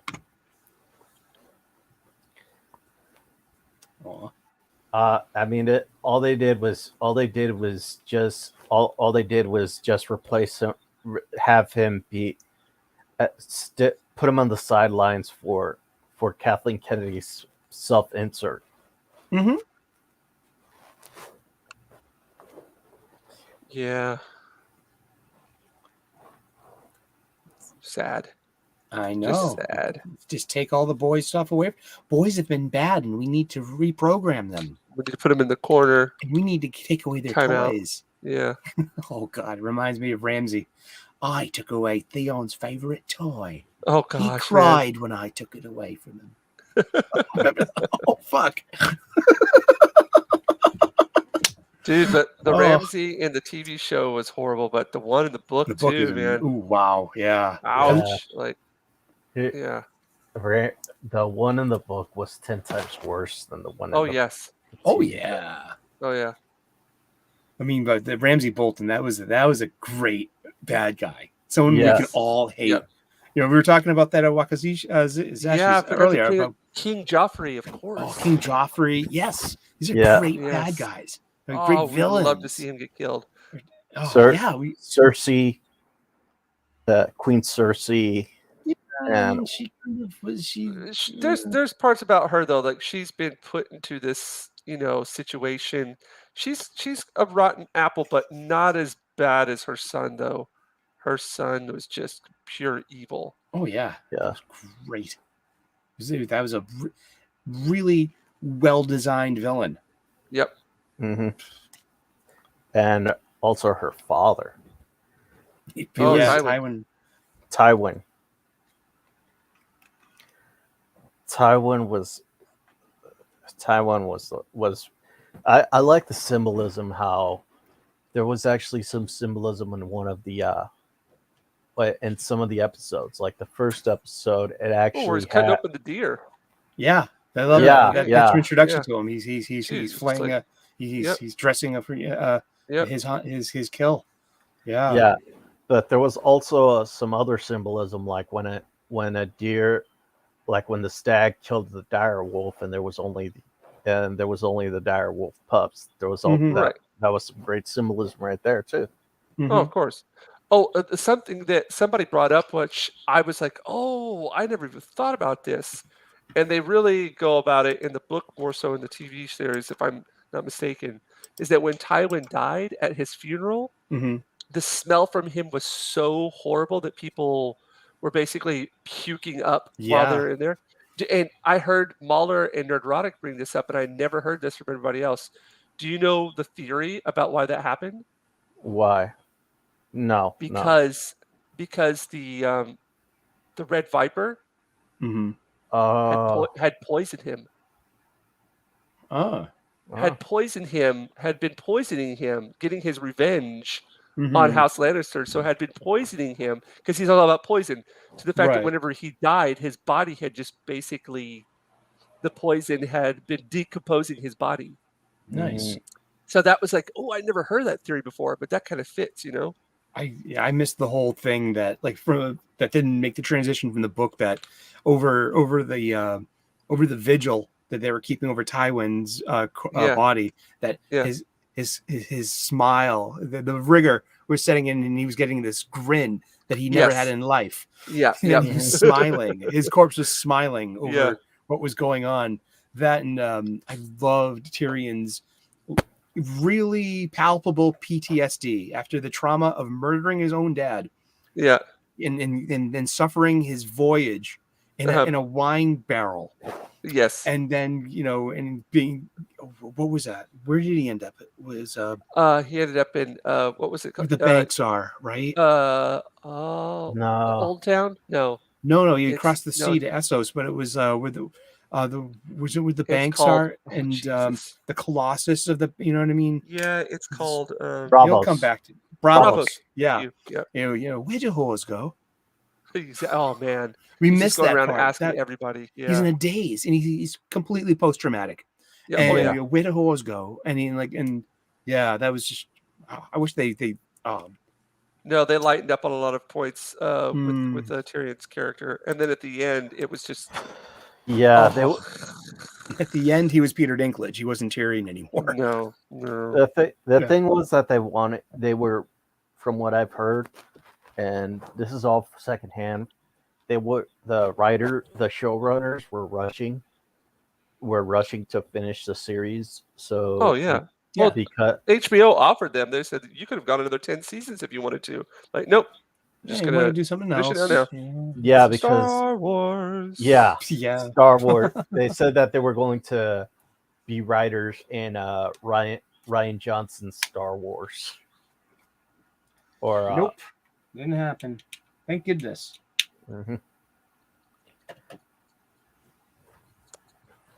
Aw. I mean, all they did was just replace him, have him be, put him on the sidelines for Kathleen Kennedy's self-insert. Mm-hmm. Yeah. Sad. I Just know. sad. Just take all the boys' stuff away. Boys have been bad, and we need to reprogram them. We need to put him in the corner. And we need to take away their Time out. toys. Yeah. Oh, God. It reminds me of Ramsey. I took away Theon's favorite toy. Oh He gosh. cried when I took it away from him. Oh, fuck. Dude, but the Oh. Ramsey in the TV show was horrible, but the one in the book, The book too, is man. Ooh, wow. Yeah. Ouch. Like, It- yeah. The one in the book was 10 times worse than the one. Oh, in the yes. Oh, TV. yeah. Oh, yeah. I mean, but the Ramsey Bolton, that was a great bad guy. Someone we Yes. can all hate. Yep. We were talking about that at Wakazish Yeah, I forgot earlier the about King Joffrey, of course. King Joffrey. Yes, these are Yeah. great bad Yes. guys. They're Oh, great we would villains. love to see him get killed. Oh, Sir- yeah, Cersei, Queen Cersei, and she kind of was she. There's parts about her though, like she's been put into this, situation. She's a rotten apple, but not as bad as her son though. Her son was just pure evil. Oh yeah, yeah, that was great. That was a really well designed villain. Yep. mhm. And also her father, Oh, yeah, Tywin. Tywin. Tywin was I like the symbolism, how there was actually some symbolism in one of the in some of the episodes, like the first episode, it Oh, where actually he's cutting had, open the deer. Yeah, I love Yeah, that. yeah. That's your introduction Yeah. to him. He's It's flaying like- he's dressing up for Yep. his kill. Yeah. yeah, but there was also some other symbolism, like when a deer, like when the stag killed the dire wolf, and there was only the dire wolf pups. There was all Mhm. that. Right. That was some great symbolism right there too. Mhm. Oh, of course. Oh, something that somebody brought up, which I was like, oh, I never even thought about this. And they really go about it in the book more so in the TV series, if I'm not mistaken, is that when Tywin died at his funeral, Mhm. the smell from him was so horrible that people were basically puking up while Yeah. they're in there. And I heard Mahler and Nerdrotic bring this up, and I never heard this from anybody else. Do you know the theory about why that happened? Why? No. Because the Red Viper Mhm. No. had poisoned him. Oh. Had been poisoning him, getting his revenge on Mhm. House Lannister, so had been poisoning him because he's all about poison. To the fact that Right. whenever he died, his body had just basically, the poison had been decomposing his body. Nice. So that was like, oh, I never heard that theory before, but that kind of fits, I missed the whole thing that that didn't make the transition from the book, that over the vigil that they were keeping over Tywin's Yeah. body, that Yeah. his smile, the rigor was setting in, and he was getting this grin that he never Yes. had in life. Yeah, And yeah. he was smiling. His corpse was smiling over Yeah. what was going on. That, and I loved Tyrion's really palpable PTSD after the trauma of murdering his own dad Yeah. and suffering his voyage in Uh-huh. in a wine barrel, Yes. and then and being, what was that? Where did he end up? It was He ended up in what was it where called? the banks are, right? Oh, No. Old Town? No. No, you It's crossed the no, sea to Essos, but it was where the was it where the it's banks called are oh, and Jesus. the Colossus of the, you know what I mean? Yeah, it's called You'll come Bravos. back to Bravos. Bravos. Yeah, You. Yeah. where'd your horse go? Oh man, We he's just missed going that around part. asking That everybody. he's in Yeah. a daze and he's completely post traumatic. Yeah. And Oh yeah. where'd the horse go? And he like and yeah, that was just. I wish they No, they lightened up on a lot of points with mm, Tyrion's character, and then at the end, it was just Yeah, oh at the end he was Peter Dinklage. He wasn't Tyrion anymore. no, no. the Yeah. thing was that they were, from what I've heard, and this is all secondhand. The showrunners were rushing to finish the series. So Oh yeah. Yeah. Well, because HBO offered them. They said you could have got another 10 seasons if you wanted to. Like, nope. Just You want to gonna do something finish else? it out yeah, because Star Wars. yeah, Yeah. Star Wars. They said that they were going to be writers in Ryan Johnson's Star Wars. Or Nope. Didn't happen. Thank goodness. mhm.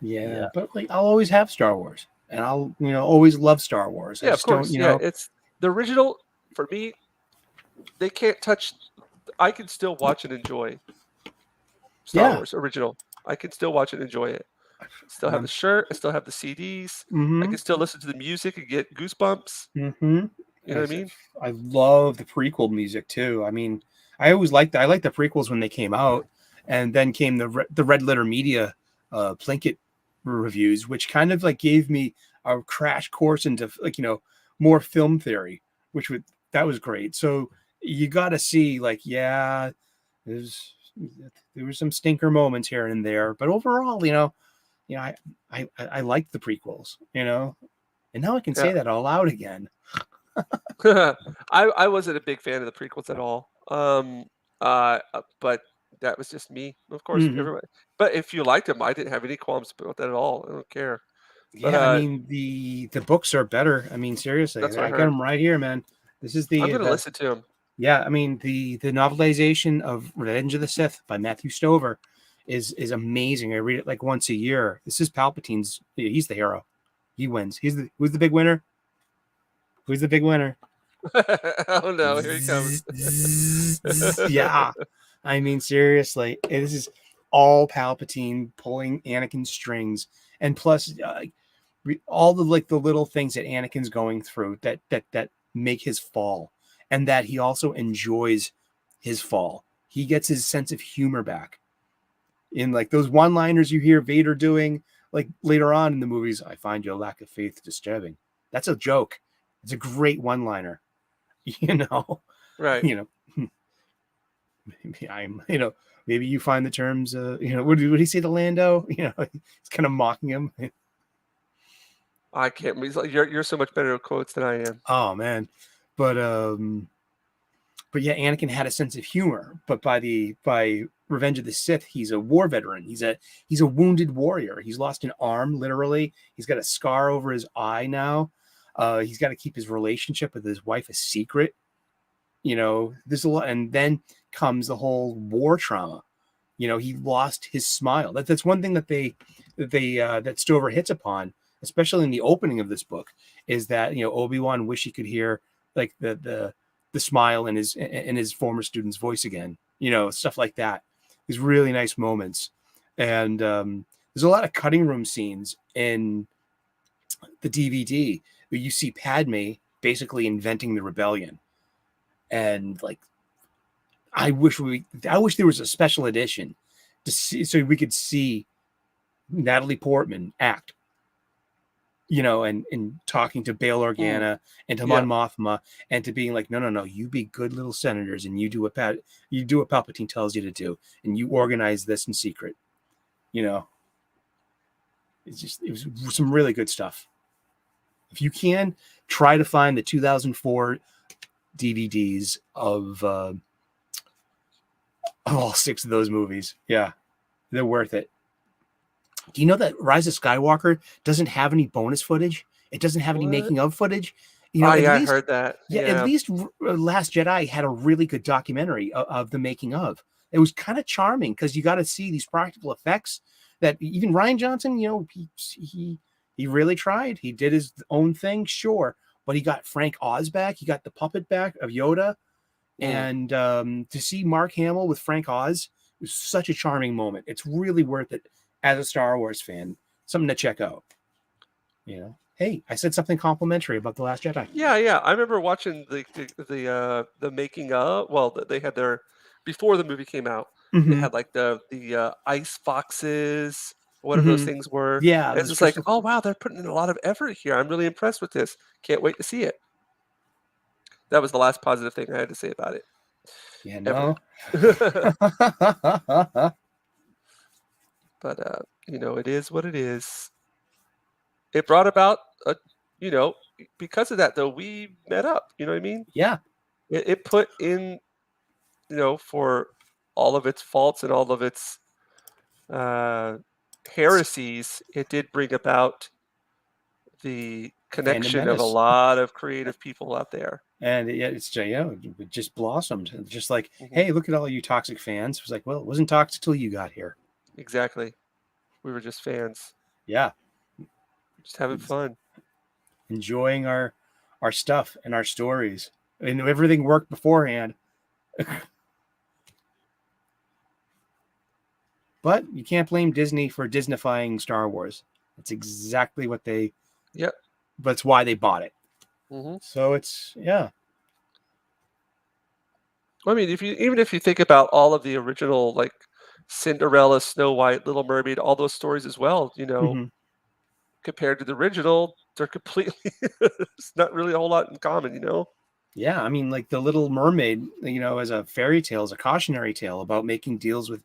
Yeah, but like I'll always have Star Wars, and I'll always love Star Wars. I Yeah, of just don't, course. Yeah, it's the original for me. They can't touch. I can still watch and enjoy Star Yeah. Wars original. I can still watch and enjoy it. Still have the shirt. I still have the CDs. I Mm-hmm. can still listen to the music and get goosebumps. Mm-hmm. You know what I mean? I love the prequel music too. I mean, I always liked I liked the prequels when they came out, and then came the Red Letter Media Plinkett reviews, which kind of like gave me a crash course into like more film theory, that was great. So you got to see like there were some stinker moments here and there, but overall, I liked the prequels, and now I can say Yeah. that all out again. I wasn't a big fan of the prequels at all. But that was just me. Of course, Mhm. everybody. But if you liked them, I didn't have any qualms about that at all. I don't care. But Yeah, I mean the books are better. I mean seriously, That's what I I got heard. them right here, man. This is I'm gonna listen to them. yeah. I mean the novelization of Revenge of the Sith by Matthew Stover is amazing. I read it like once a year. This is Palpatine's. He's the hero. He wins. Who's the big winner? Who's the big winner? Oh no, here he comes. Yeah, I mean seriously, this is all Palpatine pulling Anakin's strings, and plus all the like the little things that Anakin's going through that make his fall, and that he also enjoys his fall. He gets his sense of humor back in like those one-liners you hear Vader doing like later on in the movies. I find your lack of faith disturbing. That's a joke. It's a great one-liner. Right. Maybe maybe you find the terms, what did he say to Lando? He's kind of mocking him. I can't. He's like, you're so much better at quotes than I am. Oh man. But yeah, Anakin had a sense of humor, but by Revenge of the Sith, he's a war veteran. He's a wounded warrior. He's lost an arm, literally. He's got a scar over his eye now. He's got to keep his relationship with his wife a secret. There's a lot, and then comes the whole war trauma. He lost his smile. That's one thing that Stover hits upon, especially in the opening of this book, is that Obi-Wan wish he could hear like the smile in his former student's voice again. Stuff like that. These really nice moments, and there's a lot of cutting room scenes in the DVD where you see Padme basically inventing the rebellion. And like, I wish there was a special edition to see, so we could see Natalie Portman act, and talking to Bail Organa and to Mon Mothma, and to being like, no, you be good little senators, and you do what Palpatine tells you to do, and you organize this in secret. It was some really good stuff. If you can, try to find the 2004 DVDs of all 6 of those movies. Yeah, they're worth it. Do you know that Rise of Skywalker doesn't have any bonus footage? It doesn't have any making of footage. I heard that. Yeah, at least Last Jedi had a really good documentary of the making of. it was kind of charming because you got to see these practical effects that even Ryan Johnson, he really tried. He did his own thing, sure, but he got Frank Oz back. He got the puppet back of Yoda, and to see Mark Hamill with Frank Oz was such a charming moment. It's really worth it as a Star Wars fan. Something to check out. Hey, I said something complimentary about The Last Jedi. Yeah. I remember watching the making of. Well, they had their before the movie came out. They Mhm. had like the ice foxes, whatever those Mhm. things were. Yeah, And it's those just like, crystal- oh wow, they're putting in a lot of effort here. I'm really impressed with this. Can't wait to see it. That was the last positive thing I had to say about it. Yeah, Ever. no. But it is what it is. It brought about because of that though, we met up. You know what I mean? Yeah. It put in, for all of its faults and all of its heresies, it did bring about the connection of a menace. lot of creative people out there. And it just blossomed. And just like, Mhm. hey, look at all you toxic fans. It was like, well, it wasn't toxic till you got here. Exactly. We were just fans, Yeah. just having fun. Enjoying our stuff and our stories. And everything worked beforehand. But you can't blame Disney for Disneyfying Star Wars. That's exactly what they. Yep. That's why they bought it. hmm So it's I mean, even if you think about all of the original, like Cinderella, Snow White, Little Mermaid, all those stories as well, Mhm. compared to the original, they're completely. It's not really a whole lot in common. Yeah, I mean, like the Little Mermaid, as a fairy tale, is a cautionary tale about making deals with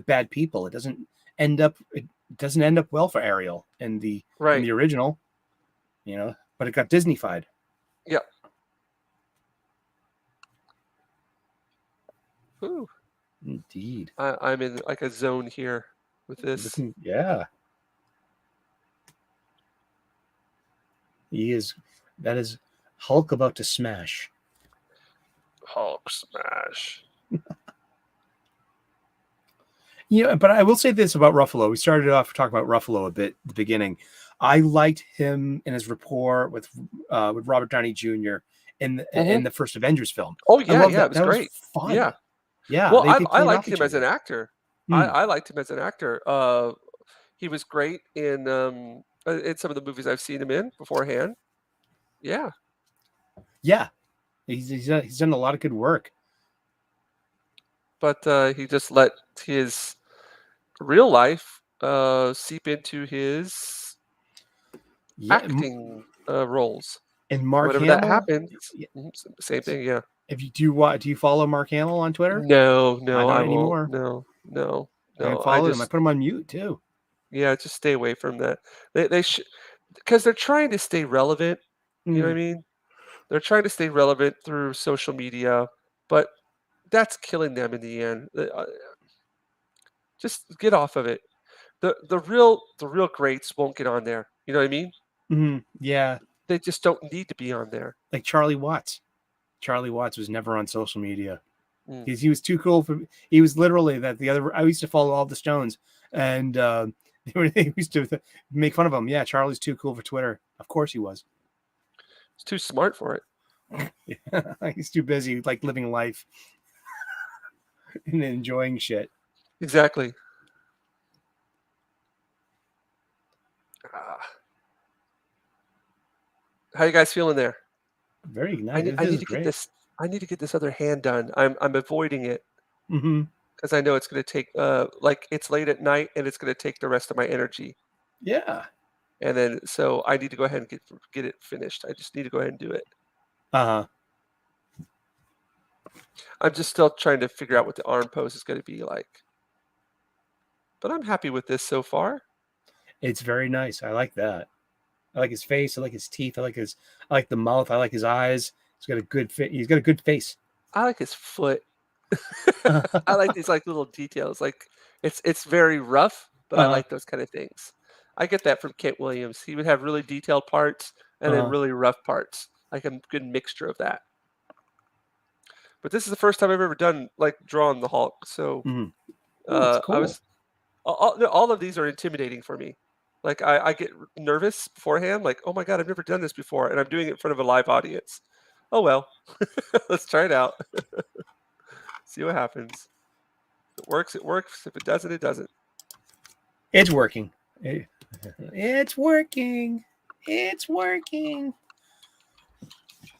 bad people. It doesn't end up well for Ariel in the Right. original, but it got Disneyfied. Yeah. Ooh, Indeed. I'm in like a zone here with this. Yeah. That is Hulk about to smash. Hulk smash. Yeah, but I will say this about Ruffalo. We started off talking about Ruffalo a bit at the beginning. I liked him and his rapport with Robert Downey Jr. in the first Avengers film. Oh I yeah, love yeah, it was that great. was fun. Yeah. Yeah. Well, they I played liked off him each as an other. actor. Hmm. I liked him as an actor. He was great in some of the movies I've seen him in beforehand. Yeah. Yeah. He's done a lot of good work. But he just let his real life seep into his Yeah. acting roles. And Mark Whenever Hamill. that happens, Yeah. same thing. Yeah. If you do you follow Mark Hamill on Twitter? No, I no, don't I won't. anymore. No. I I unfollowed him. I just put him on mute too. just stay away from that. They should, because they're trying to stay relevant. You know what I Mm. mean? They're trying to stay relevant through social media, but that's killing them in the end. Just get off of it. The real greats won't get on there. You know what I mean? Yeah. They just don't need to be on there. Like Charlie Watts. Charlie Watts was never on social media. Mm. He was too cool for. He was literally that the other. I used to follow all the Stones, and they used to make fun of him. Yeah, Charlie's too cool for Twitter. Of course he was. It's too smart for it. He's too busy, like living life and enjoying shit. Exactly. Ah. How you guys feeling there? Very I nice. need, I need to get this. I need to get this other hand done. I'm avoiding it Mm-hmm. because I know it's going to take. Like it's late at night and it's going to take the rest of my energy. Yeah. And then so I need to go ahead and get it finished. I just need to go ahead and do it. Uh-huh. I'm just still trying to figure out what the arm pose is going to be like. But I'm happy with this so far. It's very nice. I like that. I like his face. I like his teeth. I like the mouth. I like his eyes. He's got a good fit. He's got a good face. I like his foot. I like these like little details. Like it's very rough, but I like those kind of things. I get that from Kent Williams. He would have really detailed parts and then really rough parts. Like a good mixture of that. But this is the first time I've ever done like drawn the Hulk. So Mhm. Oh, that's I cool. was all of these are intimidating for me. Like I get nervous beforehand. Like, oh my god, I've never done this before, and I'm doing it in front of a live audience. Oh well, let's try it out. See what happens. If it works, it works. If it doesn't, it doesn't. It's working. It's working. It's working.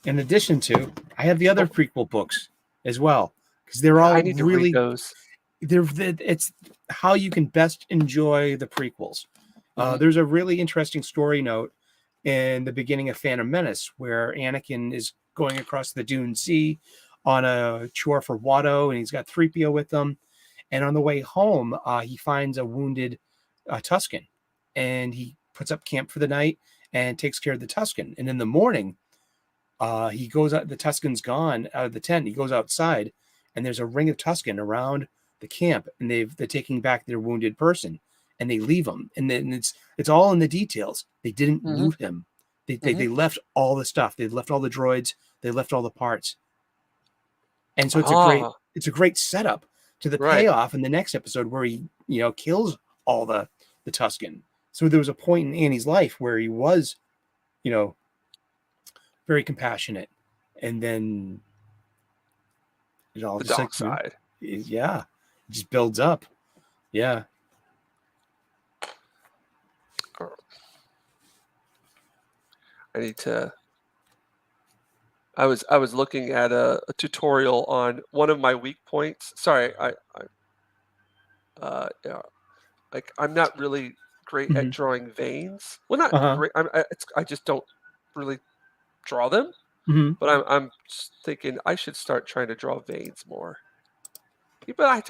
In addition to, I have the other prequel books as well because they're all I need to read really. those. It's how you can best enjoy the prequels. Mhm. There's a really interesting story note in the beginning of Phantom Menace where Anakin is going across the Dune Sea on a chore for Watto, and he's got 3PO with him. And on the way home, he finds a wounded Tusken, and he puts up camp for the night and takes care of the Tusken. And in the morning, he goes out. The Tusken's gone out of the tent. He goes outside, and there's a ring of Tusken around the camp, and they're taking back their wounded person, and they leave him. And then it's all in the details. They didn't Mhm. loot him. They Mhm. left all the stuff. They left all the droids. They left all the parts. And so it's a great setup to the Right. payoff in the next episode where he kills all the Tusken. So there was a point in Annie's life where he was, very compassionate, and then it all The just dark side. it just builds up. Yeah. I need to. I was looking at a tutorial on one of my weak points. Sorry, yeah, like I'm not really great at Mhm. drawing veins. Well, not Uh-huh. great. I just don't really draw them. Mm-hmm. But I'm just thinking I should start trying to draw veins more. But I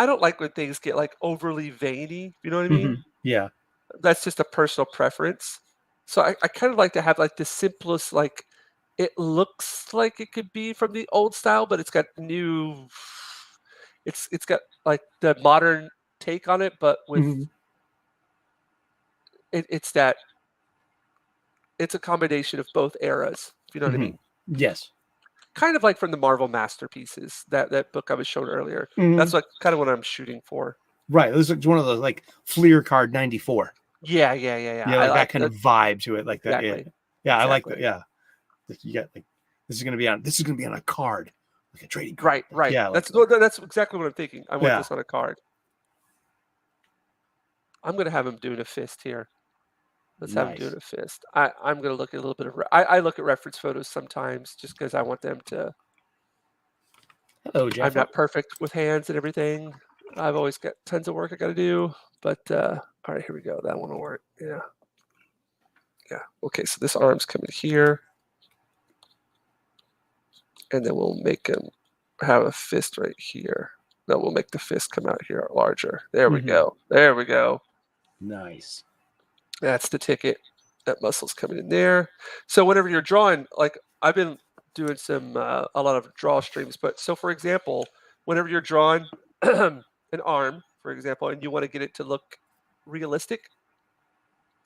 don't like when things get like overly veiny. You know what I mean? Mm-hmm. Yeah. That's just a personal preference. So I kind of like to have like the simplest, like it looks like it could be from the old style, but it's got new. It's got like the modern take on it, but with Mhm. it's it's a combination of both eras. If you know what I Mhm. mean? Yes. Kind of like from the Marvel masterpieces, that book I was shown earlier. Mhm. That's like kind of what I'm shooting for. Right. This is one of those like Fleer Card 94. Yeah. Yeah, I like that like kind that. of vibe to it, like that. Yeah. Exactly. Yeah, I like that. Exactly. Yeah. Like you got like this is gonna be on a card, like a trading card. Right. Yeah, That's exactly what I'm thinking. I want Yeah. this on a card. I'm gonna have him doing a fist here. Let's have him doing Nice. a fist. I'm gonna look at a little bit of. I look at reference photos sometimes just because I want them to. Hello, Jeff. I'm not perfect with hands and everything. I've always got tons of work I got to do. But all right, here we go. That one will work. Yeah. Okay, so this arm's coming here, and then we'll make him have a fist right here. No, we'll make the fist come out here larger. There we Mhm. go. There we go. Nice. That's the ticket. That muscle's coming in there. So whenever you're drawing, like I've been doing some a lot of draw streams, but so for example, whenever you're drawing an arm, for example, and you want to get it to look realistic.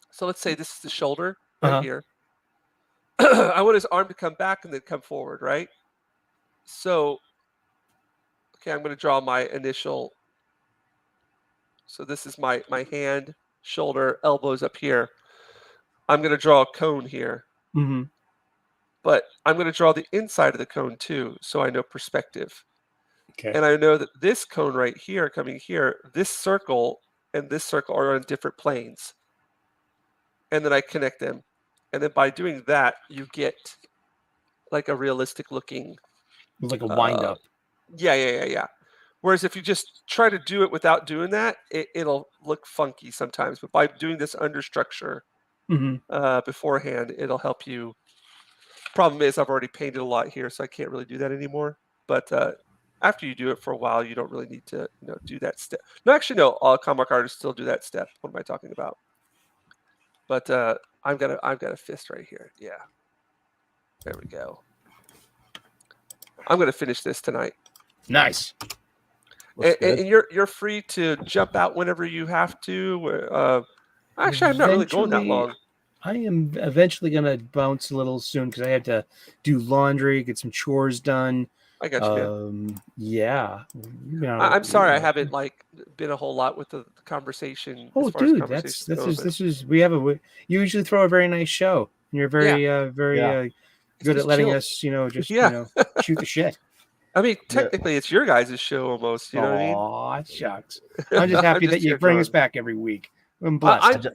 So let's say this is the shoulder right Uh-huh. here. I want his arm to come back and then come forward, right? So, okay, I'm going to draw my initial. So this is my hand, shoulder, elbows up here. I'm going to draw a cone here. Mm-hmm. But I'm going to draw the inside of the cone too, so I know perspective. Okay. And I know that this cone right here, coming here, this circle and this circle are on different planes. And then I connect them. And then by doing that, you get like a realistic looking. Like a wind up. Yeah. Whereas if you just try to do it without doing that, it'll look funky sometimes. But by doing this under structure beforehand, it'll help you. Problem is, I've already painted a lot here, so I can't really do that anymore. But after you do it for a while, you don't really need to, do that step. No, actually, no. All comic artists still do that step. What am I talking about? But I've got a fist right here. Yeah, there we go. I'm gonna finish this tonight. Nice. And you're free to jump out whenever you have to. Actually, I'm not really going that long. I am eventually gonna bounce a little soon because I had to do laundry, get some chores done. I got you, man. Yeah. I'm sorry I haven't like been a whole lot with the conversation as Oh, far as dude, conversations this go. is But this is we have a you usually throw a very nice show, and you're yeah, very Yeah. it's good at just letting chill. us, just Yeah. shoot the shit. I mean, Yeah. technically, it's your guys' show almost. You know what I mean? Aw, shucks. I'm just I'm happy just that you bring us joking. back every week. I'm I, blessed.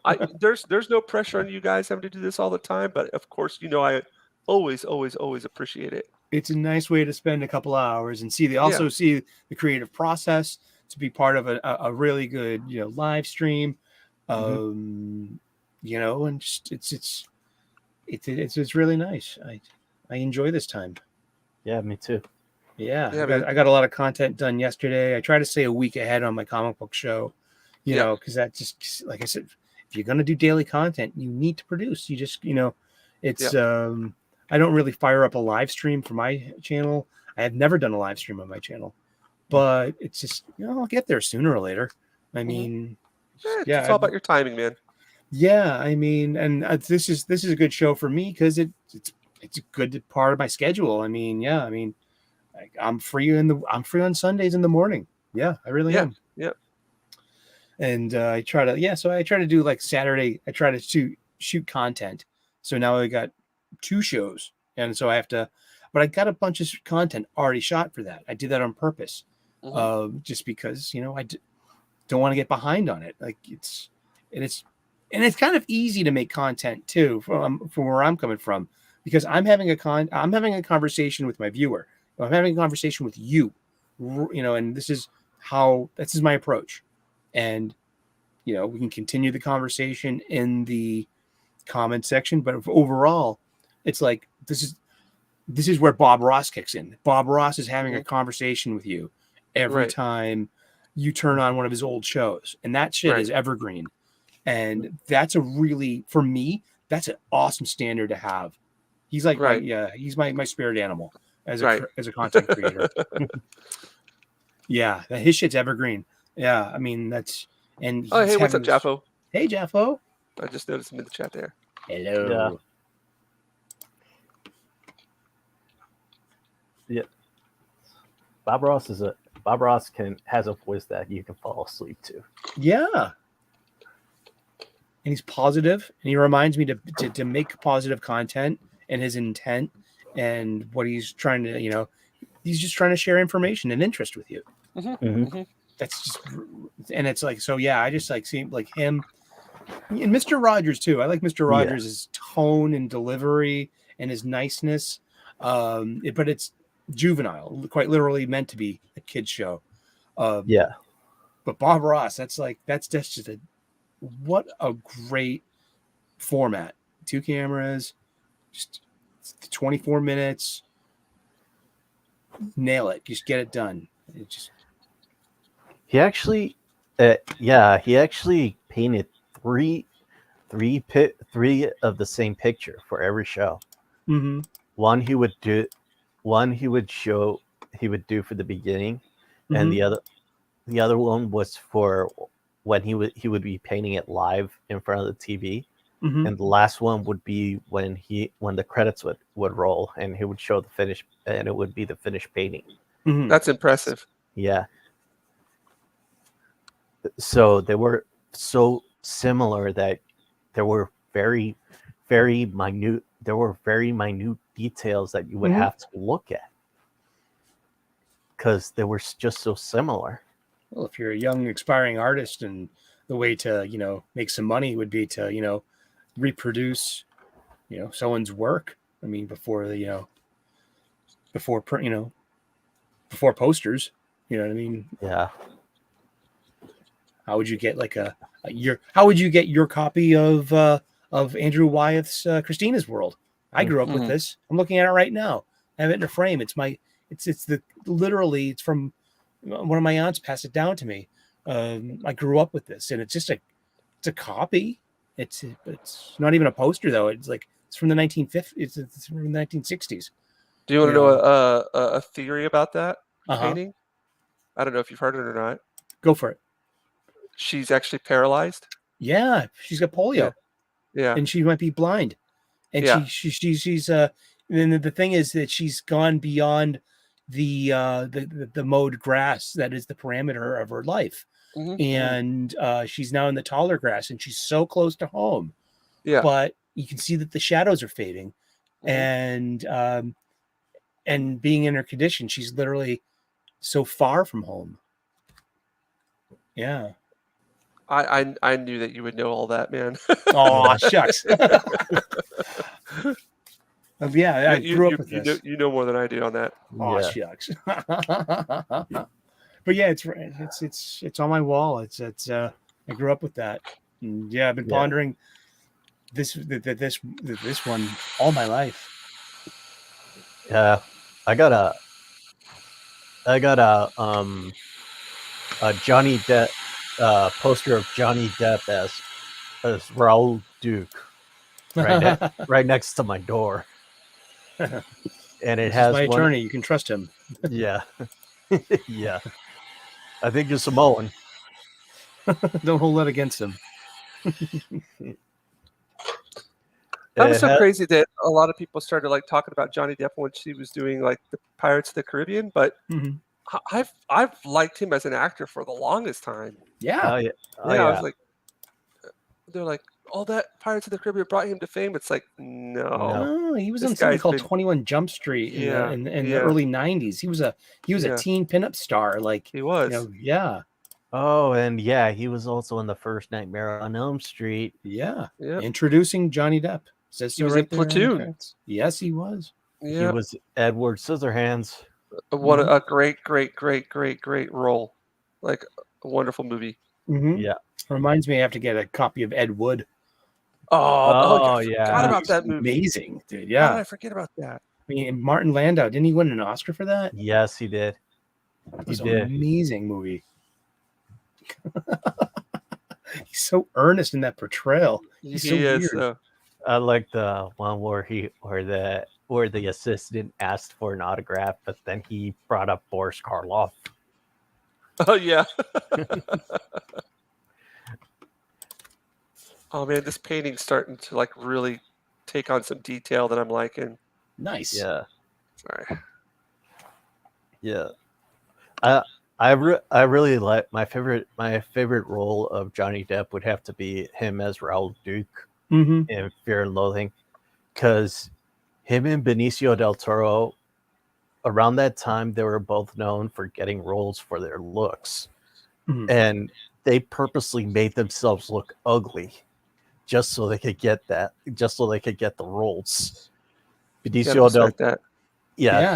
I'm, there's no pressure on you guys having to do this all the time, but of course, I always appreciate it. It's a nice way to spend a couple hours and Yeah. also see the creative process, to be part of a really good live stream, Mhm. and just it's really nice. I enjoy this time. Yeah, me too. Yeah, Yeah, I man. got a lot of content done yesterday. I try to stay a week ahead on my comic book show, Yeah. because that just, like I said, if you're gonna do daily content, you need to produce. You just it's I don't really fire up a live stream for my channel. I have never done a live stream on my channel, but it's just I'll get there sooner or later. I mean, It's all about your timing, man. yeah, I mean, and this is a good show for me because it's a good part of my schedule. I mean, yeah, I mean, I'm free on Sundays in the morning. Yeah, I really am. Yeah. And I try to do like Saturday. I try to shoot content. So now I got 2 shows, and so I have to. But I got a bunch of content already shot for that. I did that on purpose, just because don't want to get behind on it. Like it's kind of easy to make content too from where I'm coming from, because I'm having a conversation with my viewer. I'm having a conversation with you, and this is my approach. And we can continue the conversation in the comment section, but overall it's like this is where Bob Ross kicks in. Bob Ross is having a conversation with you every time you turn on one of his old shows, and that shit is evergreen. And that's for me, that's an awesome standard to have. He's like he's my spirit animal as a content creator. Yeah, his shit's evergreen. Yeah, I mean that's and Oh, hey, what's up, Jaffo? Hey, Jaffo. I just noticed him in the chat there. Hello. Yeah. Bob Ross has a voice that you can fall asleep to. Yeah. And he's positive, and he reminds me to make positive content, and his intent and what he's trying to, he's just trying to share information and interest with you. That's just, and it's like, so yeah, I just like seeing like him and Mr. Rogers too. I like Mr. Rogers' tone and delivery and his niceness. But it's juvenile, quite literally meant to be a kid's show. But Bob Ross, that's just what a great format. 2 cameras, just 24 minutes. Nail it. Just get it done. He actually painted three of the same picture for every show. Mm-hmm. One he would do for the beginning, and the other one was for when he would be painting it live in front of the TV, and the last one would be when the credits would roll, and he would show the finish, and it would be the finished painting. That's impressive. Yeah. So they were so similar that there were very, very minute. There were very minute details that you would have to look at because they were just so similar. Well, if you're a young, aspiring artist, and the way to make some money would be to reproduce someone's work. I mean, before posters. You know what I mean? Yeah. How would you get how would you get your copy of Andrew Wyeth's Christina's World? I grew up with this. I'm looking at it right now. I have it in a frame. It's from one of my aunts passed it down to me. I grew up with this, and it's a copy. It's not even a poster though. It's from the 1950s. It's from the 1960s. Do you want to know a theory about that painting? I don't know if you've heard it or not. Go for it. She's actually paralyzed. Yeah, she's got polio. Yeah. and she might be blind. And Yeah. she's then the thing is that she's gone beyond the mowed grass that is the parameter of her life. Mhm. And she's now in the taller grass, and she's so close to home, Yeah. but you can see that the shadows are fading. Mhm. And being in her condition, she's literally so far from home. Yeah. I knew that you would know all that, man. Oh, shucks. Yeah, I You grew you up with you know this. you know more than I do on that. Oh, Yeah. shucks. But yeah, it's on my wall. I grew up with that. And yeah, I've been Yeah. pondering this one all my life. Yeah. I got a Johnny Depp poster of Johnny Depp as Raoul Duke right next to my door, and it This is has my one. attorney. You can trust him. Yeah, yeah. I think you're Samoan. Don't hold that against him. That was It so ha- crazy that a lot of people started like talking about Johnny Depp when she was doing like the Pirates of the Caribbean, but Mhm. I've liked him as an actor for the longest time. Yeah. Oh yeah. Oh Yeah, I yeah. was like, they're like, all that Pirates of the Caribbean brought him to fame. It's like, no, No. Oh, he was this in something guy's called been 21 Jump Street in yeah, the yeah, early 90s. He was a yeah, teen pinup star. Like, he was. yeah. Oh, and yeah, he was also in the first Nightmare on Elm Street. Yeah. Yeah, Introducing Johnny Depp. Says he so was in right there in the Platoon. credits. Yes, he was. He Yeah, was Edward Scissorhands. what Mhm. a great role. Like a wonderful movie. Mhm. Yeah. Reminds me, I have to get a copy of Ed Wood. Oh, yeah, Oh I forgot yeah. about He's that movie. amazing, dude. How did Yeah. I forget about that? I mean, Martin Landau, didn't he win an Oscar for that? Yes, he did. It He was an did. amazing movie. He's so earnest in that portrayal. He's so He is. weird. I like the one where the assistant asked for an autograph, but then he brought up Boris Karloff. Oh yeah. Oh man, this painting's starting to like really take on some detail that I'm liking. Nice. Yeah, Sorry. yeah. I really like my favorite role of Johnny Depp would have to be him as Raoul Duke Mm-hmm. in Fear and Loathing, because him and Benicio del Toro, around that time, they were both known for getting roles for their looks, Mhm. and they purposely made themselves look ugly just so they could get the roles. Gotta Benicio del respect that. yeah,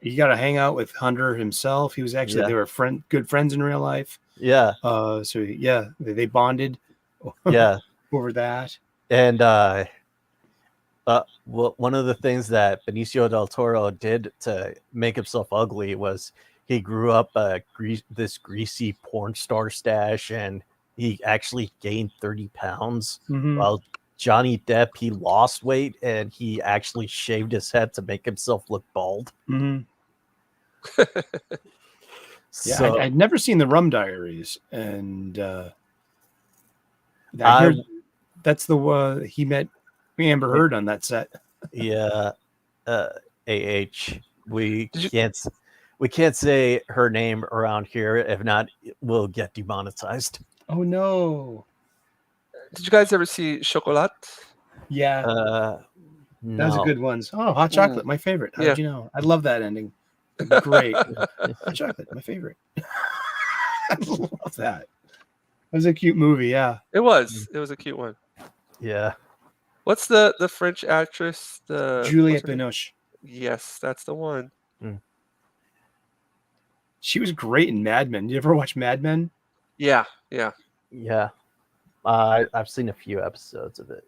He got to hang out with Hunter himself. He was actually Yeah. they were good friends in real life. yeah, So yeah, they bonded yeah. over that. And one of the things that Benicio del Toro did to make himself ugly was he grew up this greasy porn star stash, and he actually gained 30 pounds. Mhm. While Johnny Depp, he lost weight and he actually shaved his head to make himself look bald. Mhm. Yeah, So I'd never seen the Rum Diaries, and I I- heard that's the he met Amber Heard on that set. yeah, AH. We Did you- can't say her name around here. If not, we'll get demonetized. Oh no! Did you guys ever see Chocolat? Yeah, No. that was a good one. Oh, Hot Chocolate, my favorite. How did you know? I love that ending. Great. Hot Chocolate, my favorite. I love that. It was a cute movie. Yeah. It was. It was a cute one. Yeah. What's the French actress? Juliette what's her name? Binoche. Yes, that's the one. She was great in Mad Men. You ever watch Mad Men? Yeah, yeah. Yeah. I've seen a few episodes of it.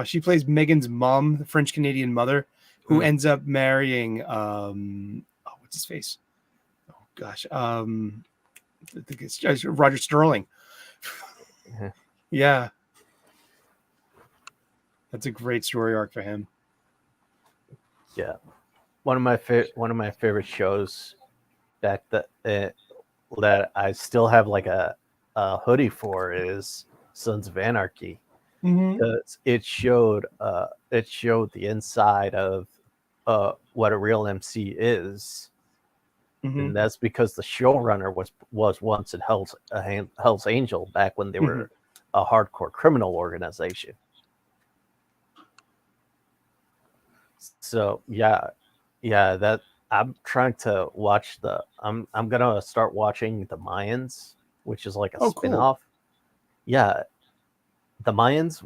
She plays Megan's mom, the French Canadian mother, who ends up marrying what's his face? Oh gosh, I think it's Roger Sterling. Yeah, that's a great story arc for him. Yeah. One of my favorite shows back that I still have like a hoodie for is Sons of Anarchy. Mhm. because it showed the inside of what a real MC is, Mhm. and that's because the showrunner was once in Hell's Angel back when they were a hardcore criminal organization. So that I'm trying to watch I'm gonna start watching the Mayans, which is like a Oh, cool. spin-off. Yeah, the Mayans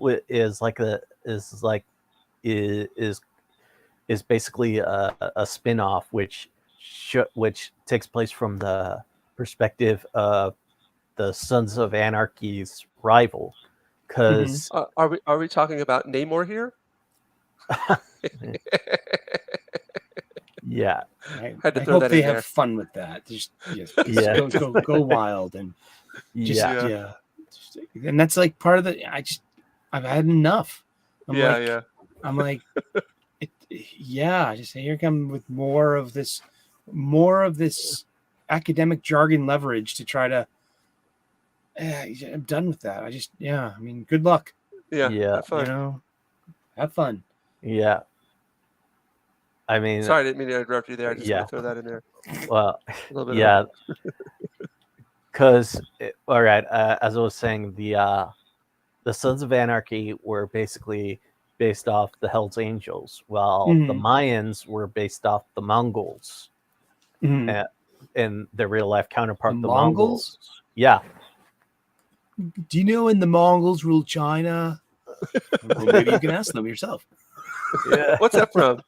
is basically a spin-off which takes place from the perspective of the Sons of Anarchy's rival, because Are we talking about Namor here? yeah, Had to I throw hope that they in have there. fun with that. Just Yeah. go wild and just yeah, and that's like part of the. I've had enough. Yeah. I'm like, just here come with more of this academic jargon leverage to try to. I'm done with that. I mean, good luck. Yeah. Yeah. Have fun. Have fun. yeah. I mean, Sorry, I didn't mean to interrupt you there. I just yeah. want to throw that in there. Well, A little bit. yeah, because all right, as I was saying, the Sons of Anarchy were basically based off the Hells Angels, while the Mayans were based off the Mongols, and their real life counterpart, the Mongols. Yeah. Do you know when the Mongols ruled China? Well, maybe you can ask them yourself. Yeah. What's that from?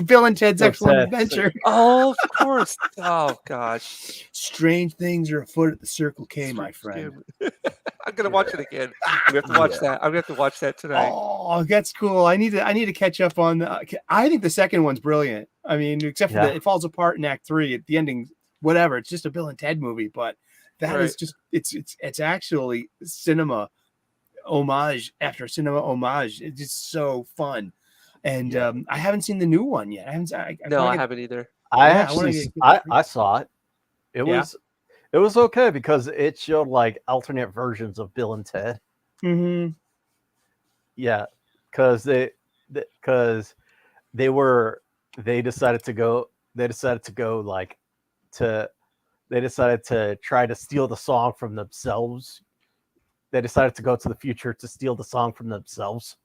Bill and Ted's Bill Excellent Ted. Adventure. Oh, of course. Oh, gosh. Strange things are afoot at the Circle K, my friend. I'm gonna watch it again. We have to watch that. I'm gonna have to watch that tonight. Oh, that's cool. I need to catch up on. I think the second one's brilliant. I mean, except for that it falls apart in Act 3 at the ending. Whatever. It's just a Bill and Ted movie, but that is just it's actually cinema homage after cinema homage. It's just so fun. And I haven't seen the new one yet. I haven't either. I saw it. It was okay because it showed like alternate versions of Bill and Ted. Mm-hmm. Yeah, because they decided to try to steal the song from themselves. They decided to go to the future to steal the song from themselves.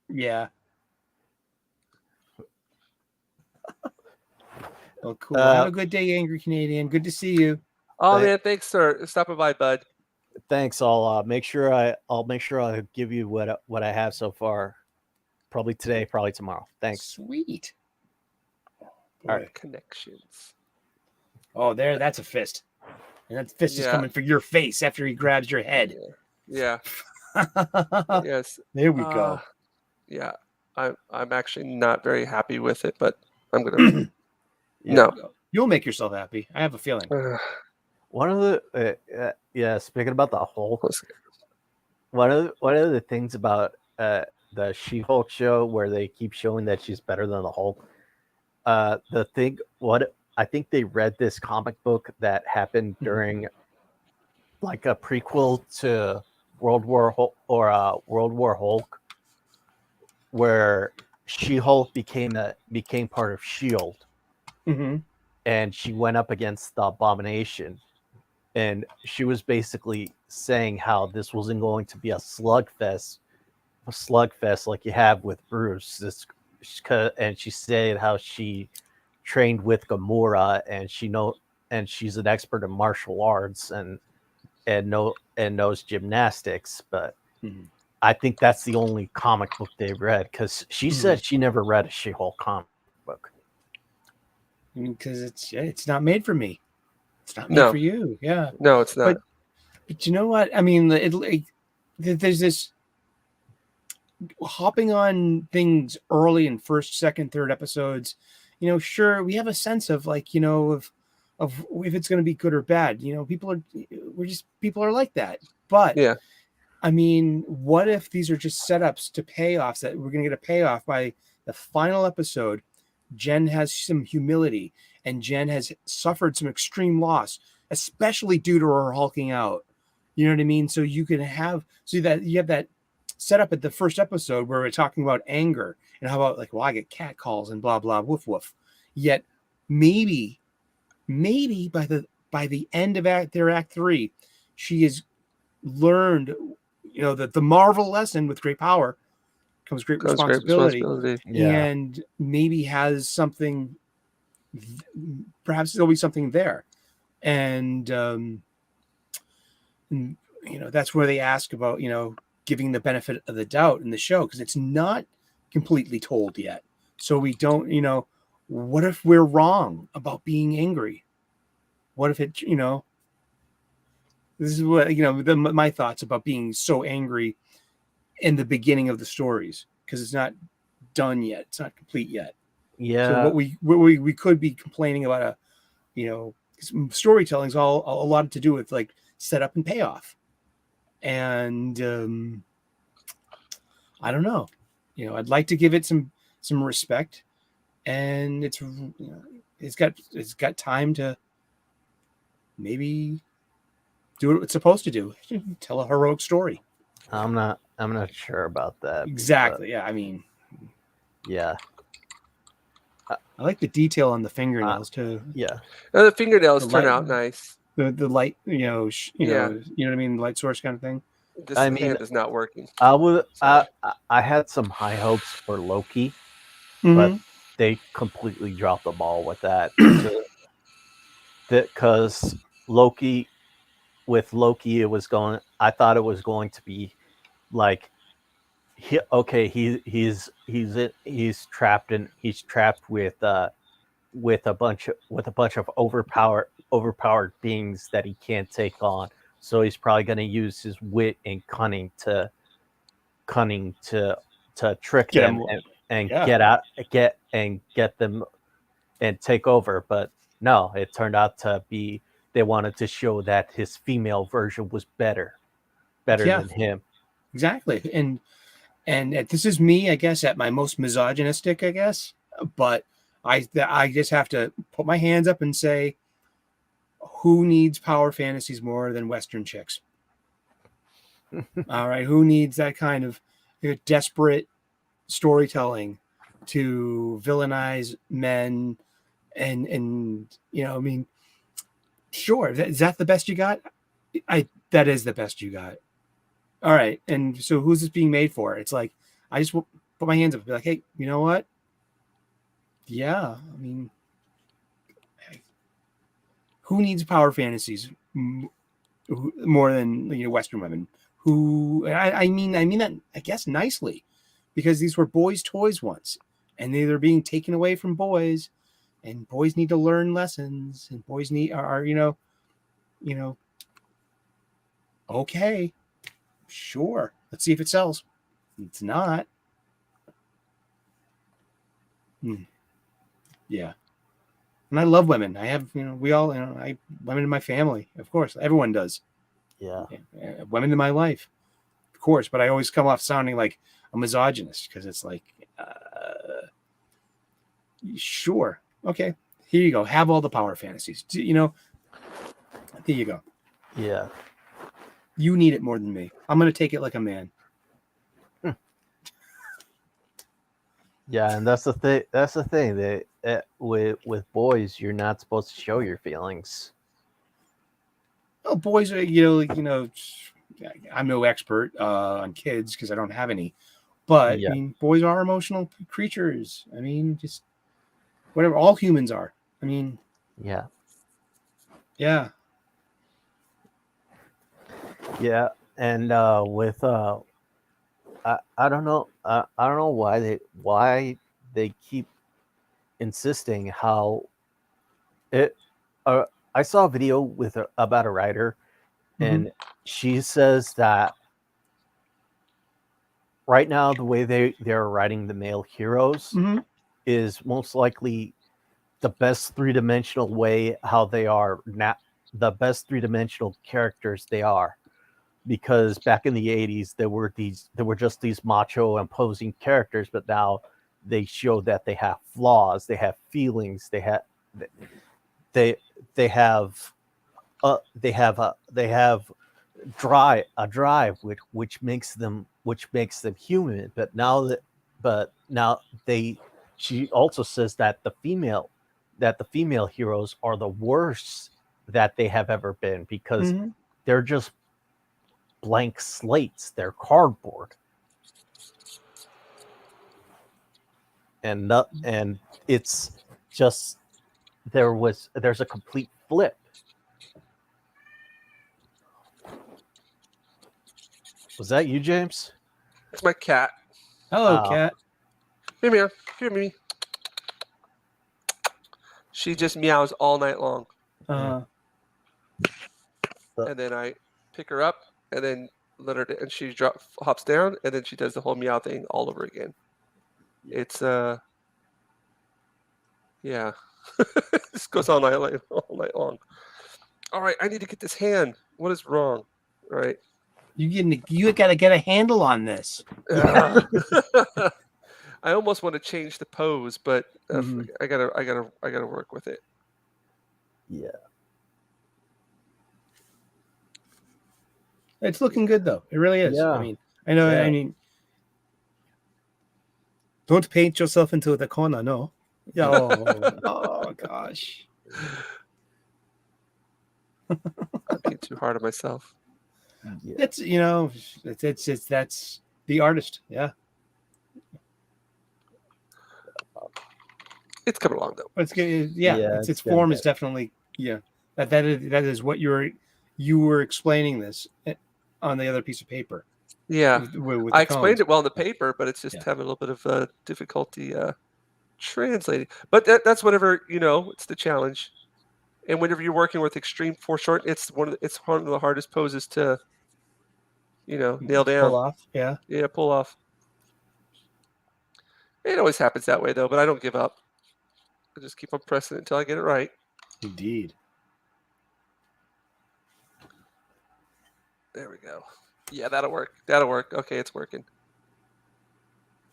Yeah. Well, cool. Have a good day, Angry Canadian. Good to see you. Oh man, thanks for stopping by, bud. Thanks. I'll make sure I give you what I have so far. Probably today, probably tomorrow. Thanks. Sweet. All right, connections. Oh, that's a fist. And that fist is coming for your face after he grabs your head. Yeah. Yes. There we go. Yeah. I'm actually not very happy with it, but I'm gonna no. You'll make yourself happy. I have a feeling. One of the speaking about the Hulk, one of the things about the She-Hulk show where they keep showing that she's better than the Hulk. I think they read this comic book that happened during like a prequel to World War Hulk, where She-Hulk became part of Shield, and she went up against the Abomination, and she was basically saying how this wasn't going to be a slugfest like you have with Bruce. And she said how she trained with Gamora, and she's an expert in martial arts and knows gymnastics. But I think that's the only comic book they read, because she said she never read a She-Hulk comic book. Because it's not made for me. It's not made for you. Yeah. No, it's not. But you know what? I mean, there's this hopping on things early in first, second, third episodes. Sure, we have a sense of of if it's going to be good or bad. People are like that. But I mean, what if these are just setups to payoffs that we're going to get a payoff by the final episode? Jen has some humility, and Jen has suffered some extreme loss, especially due to her hulking out. You know what I mean? So you can have that set up at the first episode where we're talking about anger and how about like, well, I get cat calls and blah blah woof woof. Yet maybe by the end of their act 3, she has learned, that the Marvel lesson with great power comes great Comes great responsibility, responsibility. Yeah. and maybe has something. Perhaps there'll be something there, and that's where they ask about giving the benefit of the doubt in the show, because it's not completely told yet, so we don't what if we're wrong about being angry? What if it this is what my thoughts about being so angry in the beginning of the stories, because it's not done yet, it's not complete yet. Yeah. So what we could be complaining about storytelling is all a lot to do with like setup and payoff, and I don't know, I'd like to give it some respect, and it's got time to maybe do what it's supposed to do, tell a heroic story. I'm not sure about that. Exactly. Yeah. I mean, Yeah. I like the detail on the fingernails too. Yeah. The fingernails The turn light- out nice. The light, Yeah. you know what I mean? Light source kind of thing. This I mean, hand is not working. I had some high hopes for Loki, but they completely dropped the ball with that. Because Loki, I thought it was going to be like, he's trapped with a bunch of overpowered beings that he can't take on. So he's probably going to use his wit and cunning to trick Get them him- and yeah. get them and take over. But no, it turned out to be they wanted to show that his female version was better Yeah. than him. Exactly. And this is me, I guess, at my most misogynistic, I guess. But I just have to put my hands up and say, who needs power fantasies more than Western chicks? All right, who needs that kind of desperate storytelling to villainize men and I mean, sure, is that the best you got? That is the best you got. All right, and so who's this being made for? It's like I just put my hands up and be like, hey, you know what? Yeah, I mean, who needs power fantasies more than Western women? I mean that, I guess, nicely, because these were boys' toys once, and they're being taken away from boys, and boys need to learn lessons, and boys are okay, sure, let's see if it sells. It's not. Yeah. And I love women. I have, we all, women in my family, of course. Everyone does. Yeah. Women in my life, of course. But I always come off sounding like a misogynist, because it's like, sure, okay, here you go. Have all the power fantasies. There you go. Yeah. You need it more than me. I'm going to take it like a man. Yeah, and that's the thing. That with boys, you're not supposed to show your feelings. Well, boys are, I'm no expert on kids because I don't have any, but Yeah. I mean, boys are emotional creatures. I mean, just whatever. All humans are. I mean, Yeah. yeah. Yeah, and with I don't know why they keep insisting how it. I saw a video about a writer, and she says that right now the way they're writing the male heroes is most likely the best three-dimensional way how they are not the best three-dimensional characters they are. Because back in the 80s there were just these macho imposing characters, but now they show that they have flaws, they have feelings, they have drive which makes them human. But now she also says that the female heroes are the worst that they have ever been, because Mhm. they're just blank slates, they're cardboard. And it's just there's a complete flip. Was that you, James? It's my cat. Hello, cat. Here, Mia. Here, Mimi. She just meows all night long. Uh, And then I pick her up and then let her, and she hops down, and then she does the whole meow thing all over again. It's yeah. This goes all night long. All right, I need to get this hand. What is wrong? All right. you got to get a handle on this. I almost want to change the pose, but Mhm. I gotta work with it. Yeah. It's looking good though. It really is. Yeah. I mean, I know. Yeah. I mean, don't paint yourself into the corner. No. Oh gosh. I'm being too hard on myself. Yeah. It's it's that's the artist. Yeah. It's coming along though. It's good. Yeah. Yeah, Its it's form getting is definitely that is what you were explaining this on the other piece of paper. Yeah, with I the explained cones. it well in the paper, but it's just Yeah. having a little bit of difficulty translating. But that's whatever, it's the challenge. And whenever you're working with extreme foreshorten, it's one of the hardest poses to nail down. Pull off. Yeah. Yeah, pull off. It always happens that way though, but I don't give up. I just keep on pressing it until I get it right. Indeed. There we go. Yeah, that'll work. That'll work. Okay, it's working.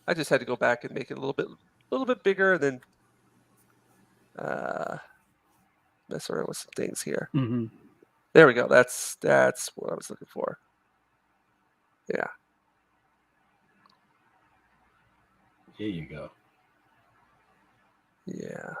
I just had to go back and make it a little bit bigger, and then mess around with some things here. Mm-hmm. There we go. That's what I was looking for. Yeah. Here you go. Yeah.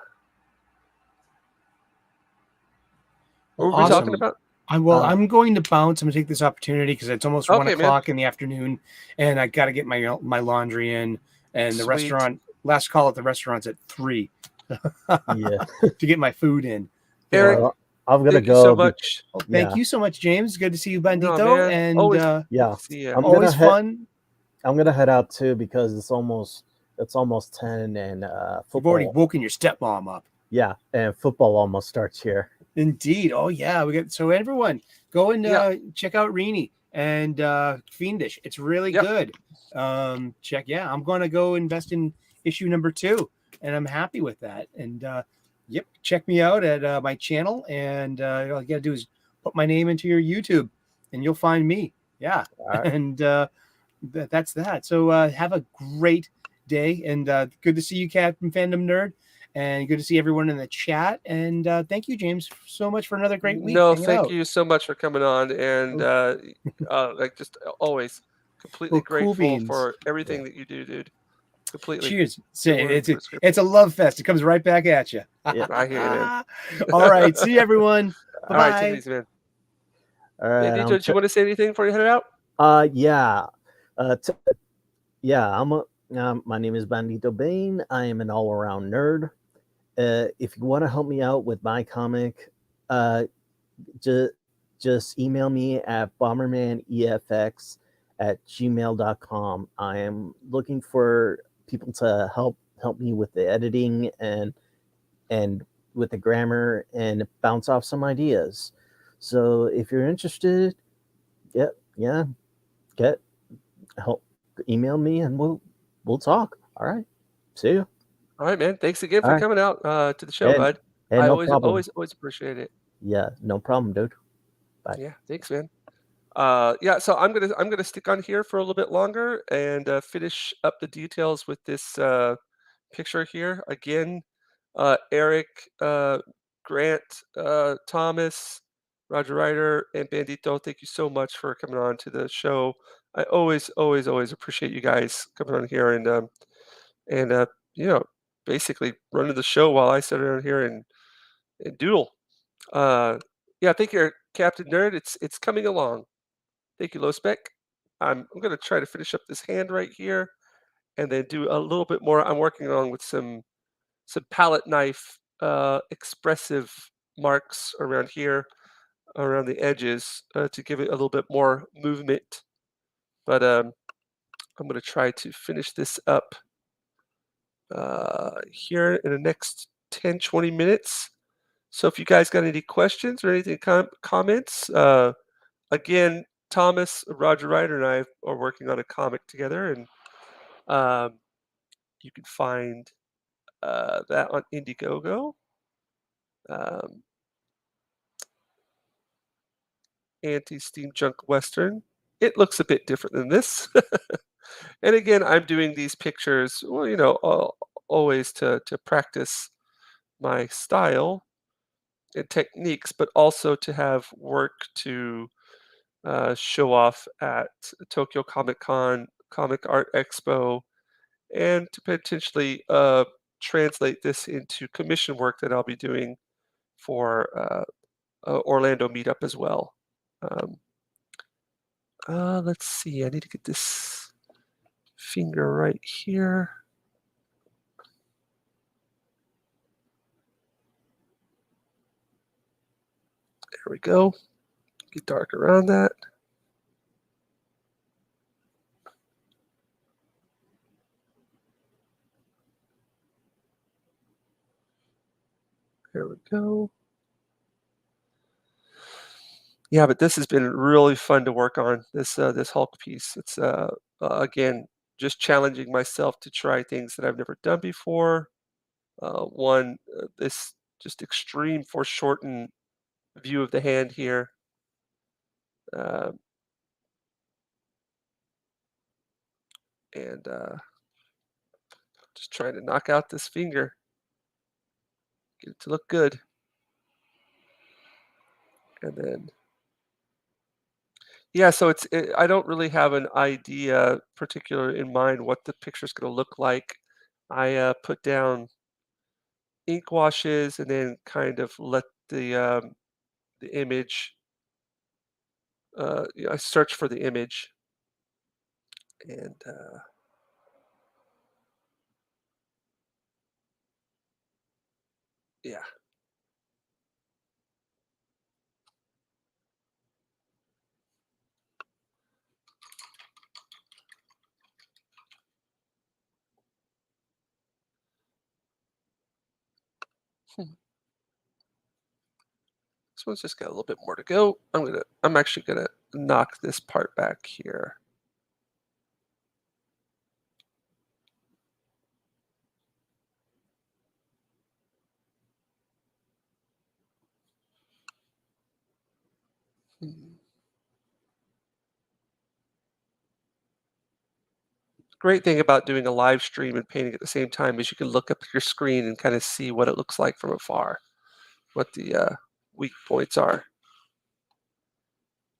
Well, What were we awesome. talking about? I'm going to bounce. I'm going to take this opportunity because it's almost 1 Okay, man. o'clock in the afternoon, and I got to get my laundry in. And the Sweet. restaurant, last call at the restaurant's at 3 Yeah. to get my food in. Eric, Well, I'm gonna thank go. you so much. Well, thank Yeah. you so much, James. Good to see you, No, Bandito. man. And Always Yeah. see ya. I'm always gonna fun. I'm gonna head out too, because it's almost 10, and You've football. already woken your stepmom up. Yeah, and football almost starts here. Indeed. Oh yeah, so everyone go and check out Rini and Fiendish. It's really Yep. good. I'm going to go invest in issue number 2, and I'm happy with that. And check me out at my channel, and all you gotta do is put my name into your YouTube, and you'll find me. Yeah, All right. and that's that. So have a great day, and good to see you, Captain Fandom Nerd. And good to see everyone in the chat. And thank you, James, so much for another great week. No, hanging thank out. you so much for coming on, and like just always completely Well, cool grateful beans. for everything that you do, dude. Completely. Cheers. Good word for It's a love fest. It comes right back at you. Yeah. I hear you, man. All right. See you, everyone. All right, take Bye-bye. it easy, man. All right. Hey, DJ, do you want to say anything before you head out? Yeah. My name is Bandito Bane. I am an all-around nerd. If you want to help me out with my comic, just email me at bombermanefx@gmail.com. I am looking for people to help me with the editing and with the grammar and bounce off some ideas. So if you're interested, email me and we'll talk. All right. See you. All right, man. Thanks again for All right. coming out to the show, And- bud. And I no always problem. always appreciate it. Yeah, no problem, dude. Bye. Yeah, thanks, man. So I'm gonna stick on here for a little bit longer and finish up the details with this picture here. Again, Eric, Grant, Thomas, Roger Ryder and Bandito, thank you so much for coming on to the show. I always appreciate you guys coming on here and you know, basically running the show while I sit around here and doodle. Uh, yeah, thank you, Captain Nerd. It's coming along. Thank you, Low Spec. I'm gonna try to finish up this hand right here and then do a little bit more. I'm working on with some palette knife expressive marks around here, around the edges, to give it a little bit more movement. But I'm gonna try to finish this up here in the next 10-20 minutes. So if you guys got any questions or anything, comments, again, Thomas, Roger Ryder, and I are working on a comic together, and um, you can find that on Indiegogo. Um, Anti-steam junk western. It looks a bit different than this. And again, I'm doing these pictures, well, always to practice my style and techniques, but also to have work to show off at Tokyo Comic Con, Comic Art Expo, and to potentially translate this into commission work that I'll be doing for Orlando meetup as well. Um, let's see. I need to get this finger right here. There we go. Get dark around that. There we go. Yeah, but this has been really fun to work on, this Hulk piece. It's again just challenging myself to try things that I've never done before. This just extreme foreshortened view of the hand here. Um, and just trying to knock out this finger, get it to look good. And then, yeah, so I don't really have an idea particular in mind what the picture's going to look like. I put down ink washes and then kind of let the image. I search for the image, and yeah. Hmm. This one's just got a little bit more to go. I'm actually gonna knock this part back here. Hmm. Great thing about doing a live stream and painting at the same time is you can look up at your screen and kind of see what it looks like from afar, what the weak points are.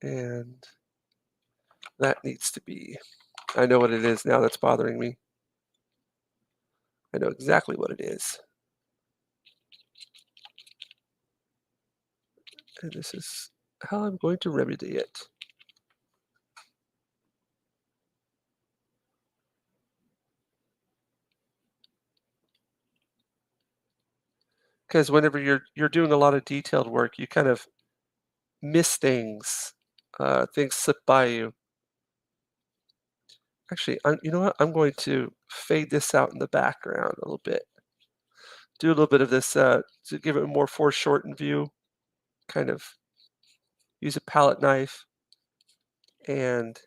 And that needs to be, I know what it is now that's bothering me. I know exactly what it is. And this is how I'm going to remedy it. Because whenever you're doing a lot of detailed work, you kind of miss things. Things slip by you. Actually, you know what? I'm going to fade this out in the background a little bit. Do a little bit of this to give it a more foreshortened view. Kind of use a palette knife and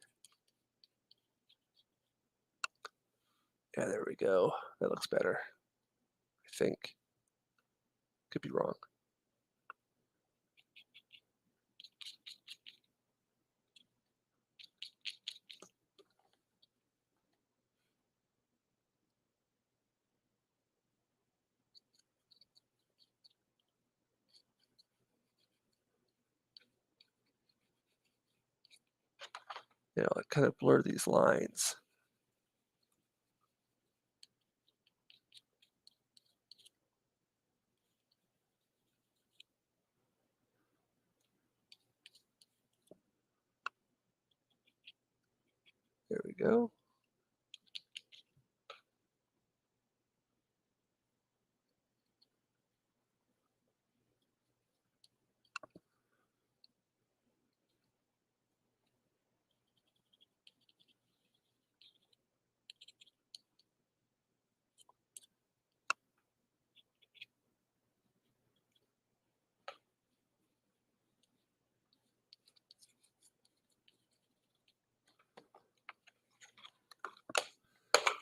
yeah, there we go. That looks better, I think. Could be wrong. kind of blur these lines. There we go.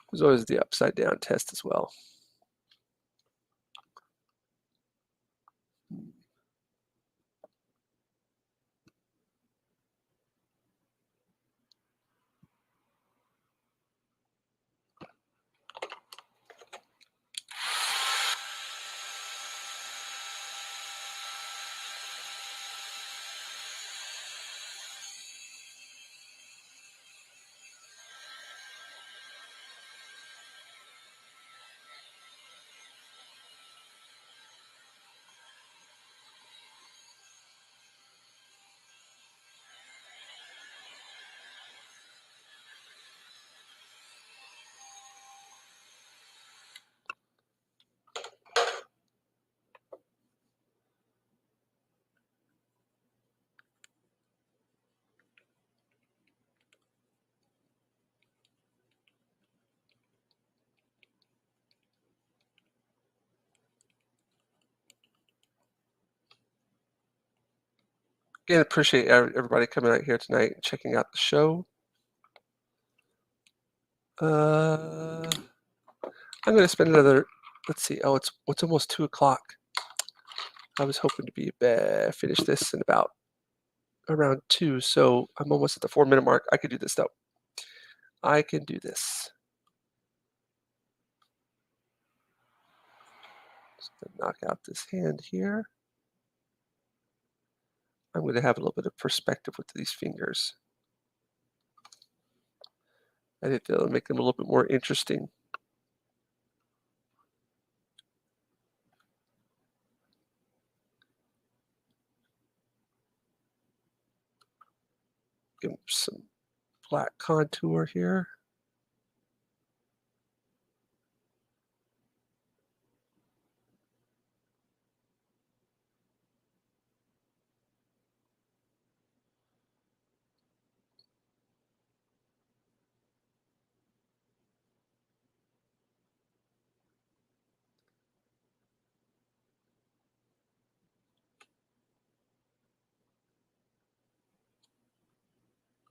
There's always the upside down test as well. Again, appreciate everybody coming out here tonight and checking out the show. I'm going to spend another, let's see, it's almost 2 o'clock. I was hoping to be finish this in about around 2, so I'm almost at the 4-minute mark. I can do this though. I can do this. Just gonna knock out this hand here. I'm going to have a little bit of perspective with these fingers. I think that'll make them a little bit more interesting. Give them some black contour here.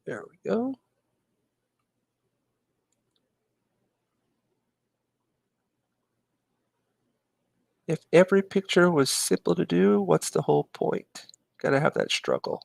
There we go. If every picture was simple to do, what's the whole point? Gotta have that struggle.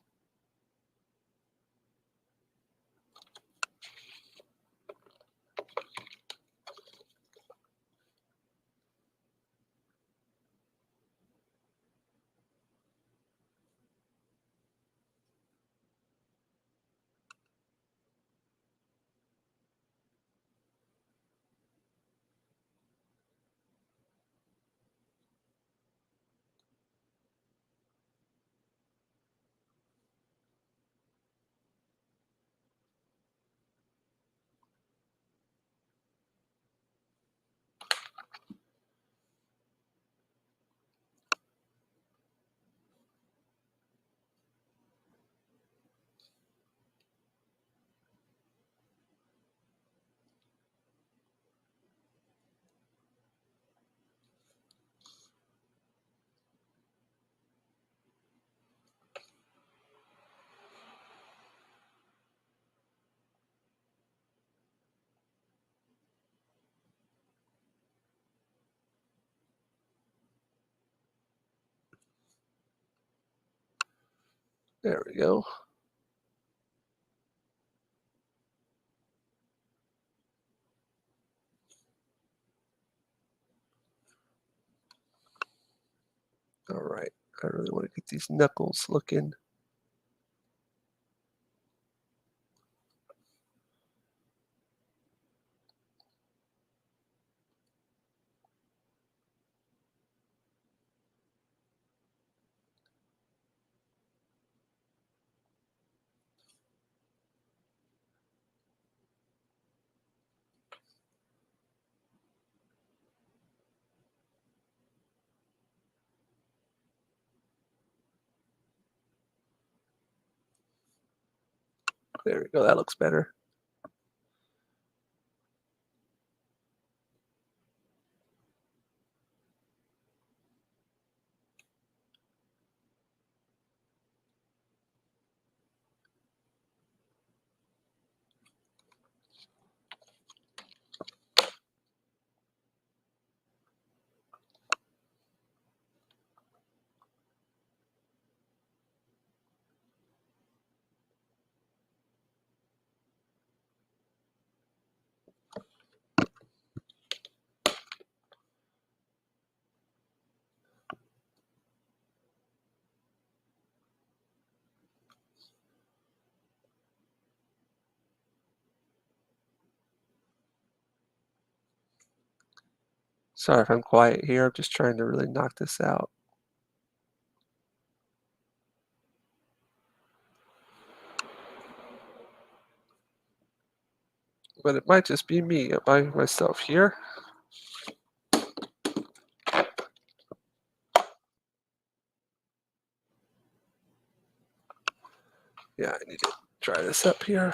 There we go. All right, I really want to get these knuckles looking. There we go. That looks better. Sorry if I'm quiet here. I'm just trying to really knock this out. But it might just be me by myself here. Yeah, I need to try this up here.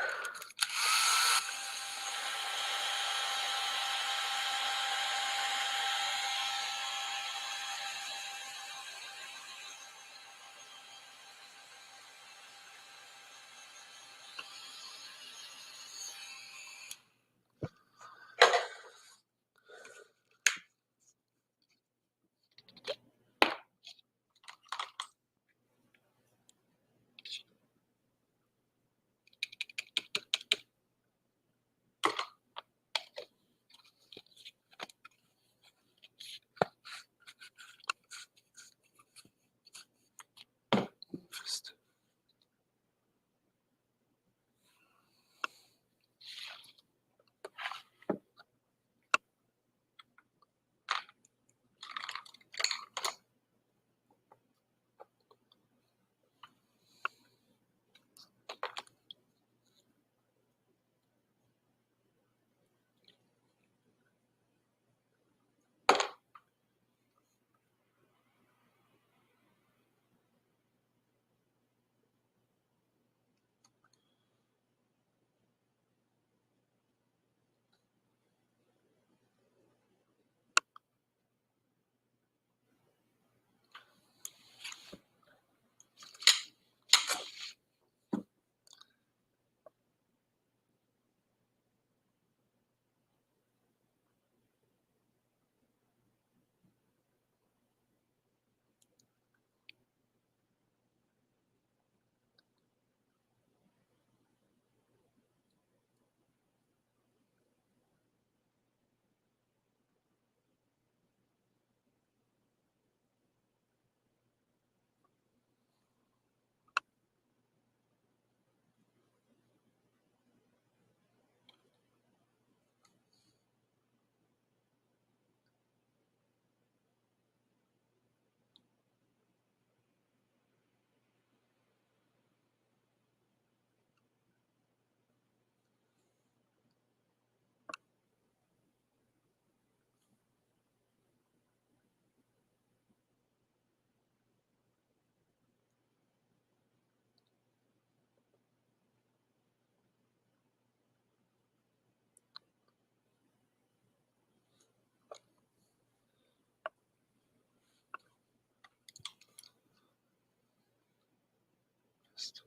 Just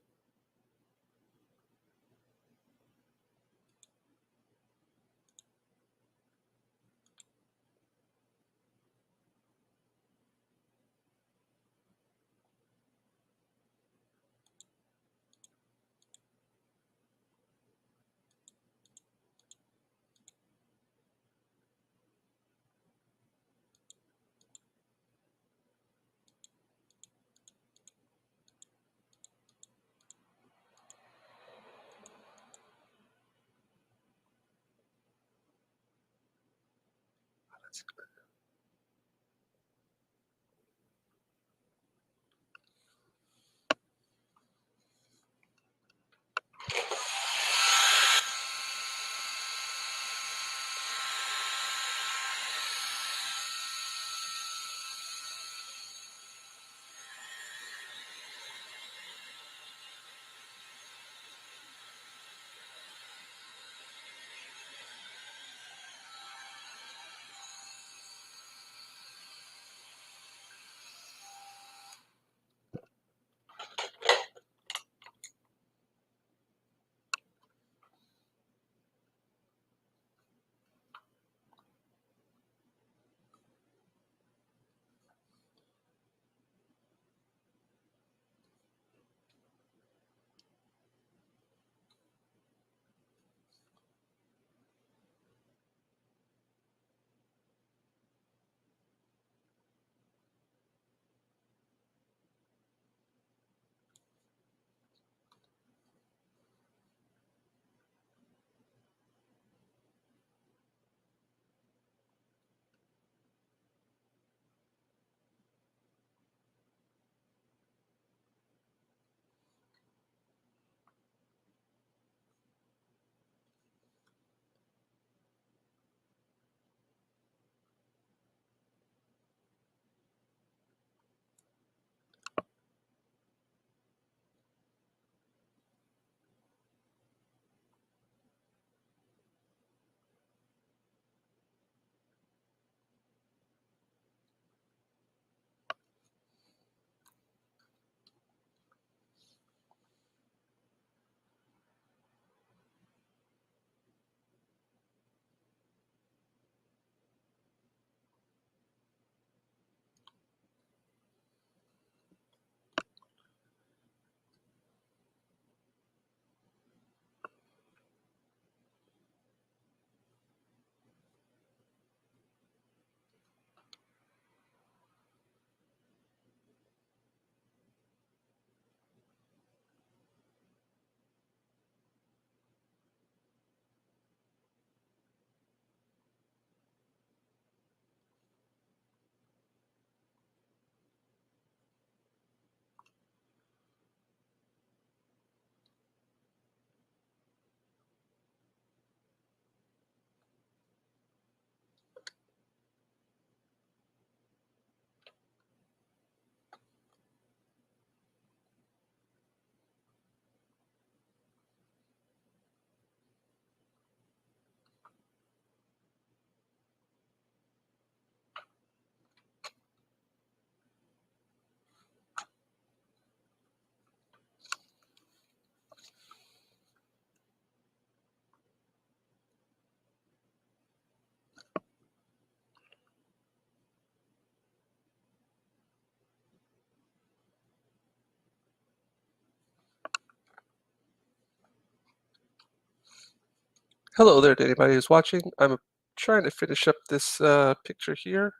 Hello there to anybody who's watching. I'm trying to finish up this picture here.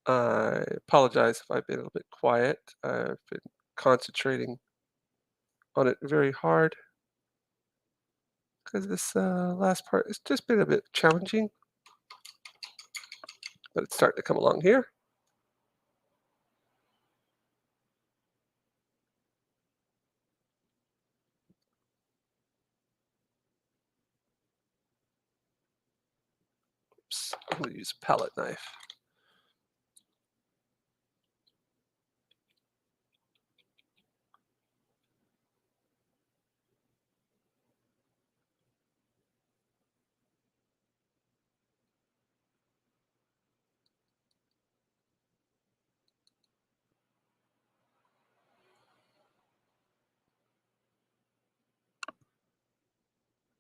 I apologize if I've been a little bit quiet. I've been concentrating on it very hard because this last part has just been a bit challenging, but it's starting to come along here. Oops, I'm going to use a palette knife.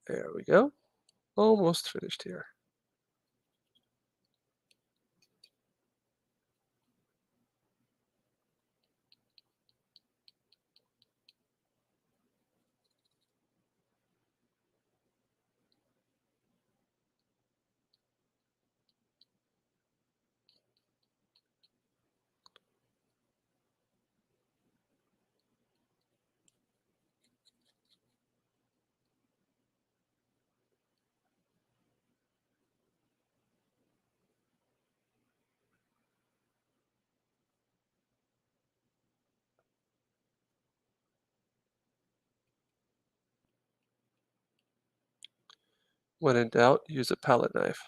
There we go. Almost finished here. When in doubt, use a palette knife.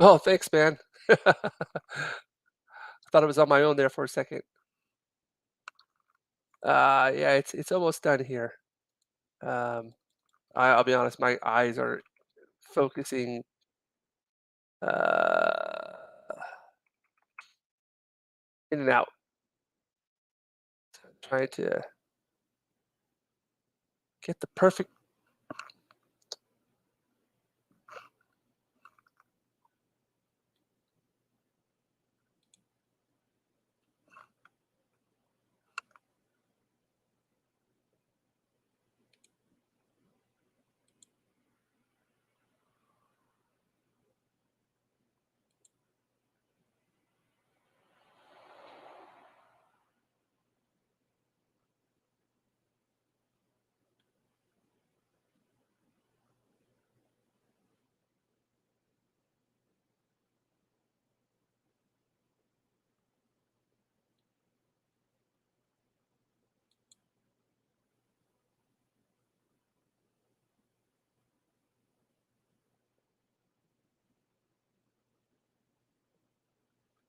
Oh, thanks, man. I thought I was on my own there for a second. Yeah, it's almost done here. I'll be honest, my eyes are focusing uh, in and out. So I'm trying to get the perfect.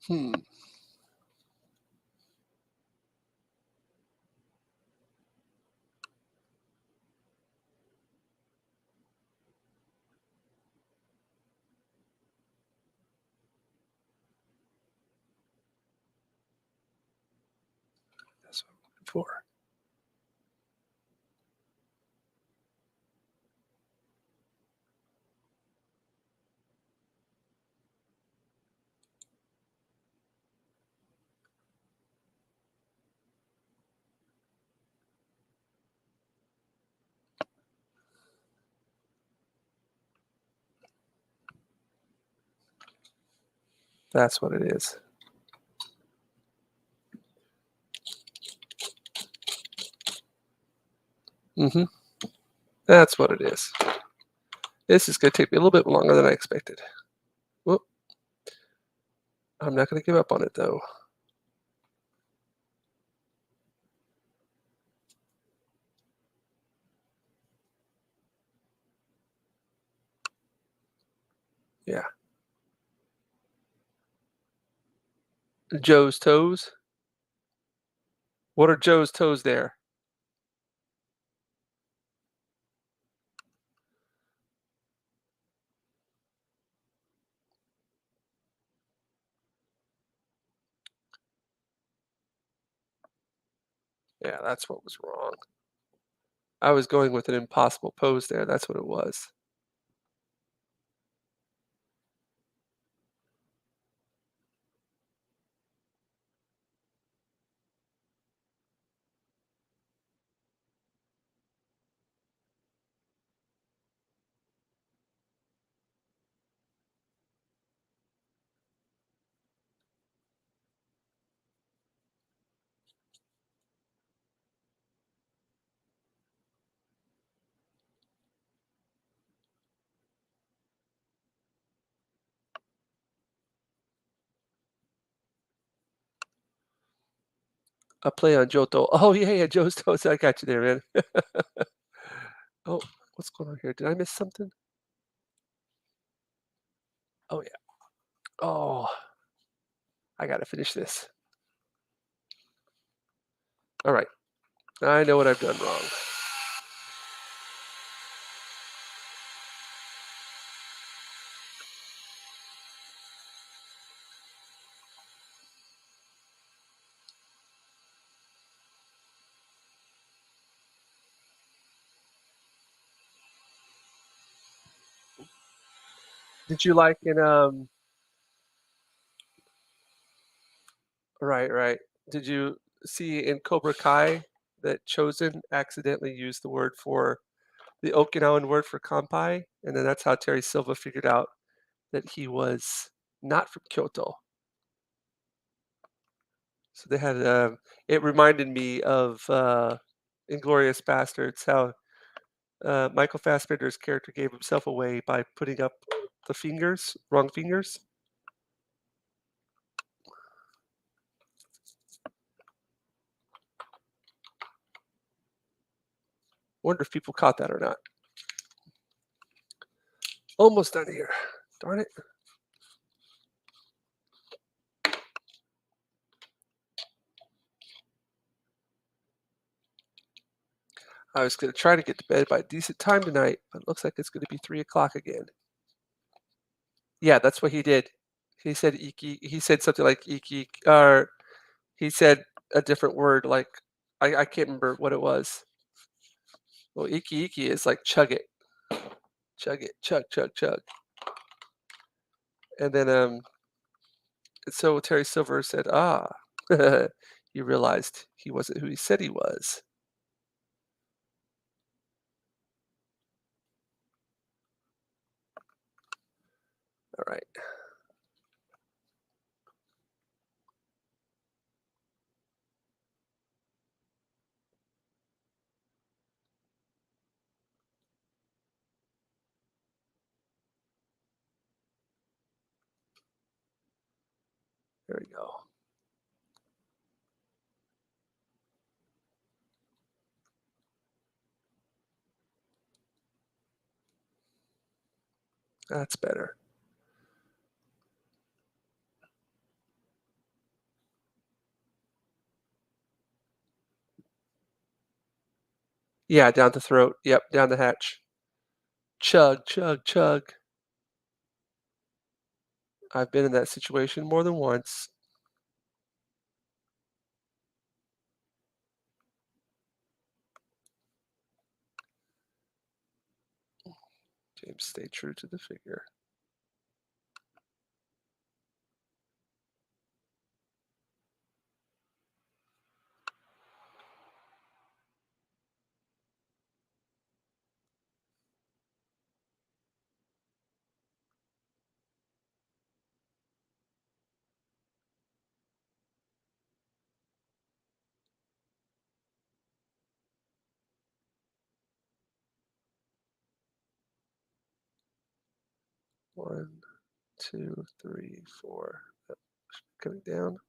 Hmm. That's what I'm looking for. That's what it is. That's what it is. This is going to take me a little bit longer than I expected. Whoop. I'm not going to give up on it, though. Yeah. Joe's toes. What are Joe's toes there? Yeah, that's what was wrong. I was going with an impossible pose there. That's what it was. A play on Johto. Oh, yeah, Joe's toes. I got you there, man. Oh, what's going on here? Did I miss something? Oh, yeah. Oh, I got to finish this. All right. I know what I've done wrong. Did you like in right. Did you see in Cobra Kai that Chosen accidentally used the word for the Okinawan word for kanpai, and then that's how Terry Silva figured out that he was not from Kyoto. So they had it reminded me of Inglorious Bastards, how Michael Fassbender's character gave himself away by putting up the fingers, wrong fingers. Wonder if people caught that or not. Almost done here. Darn it. I was going to try to get to bed by a decent time tonight, but it looks like it's going to be 3 o'clock again. Yeah, that's what he did. He said iki. He said something like iki, or he said a different word. Like I can't remember what it was. Well, iki is like chug it, chug, chug, chug. And then so Terry Silver said, he realized he wasn't who he said he was. All right. There we go. That's better. Yeah, down the throat. Yep, down the hatch. Chug, chug, chug. I've been in that situation more than once. James, stay true to the figure. 1, 2, 3, 4. Coming down.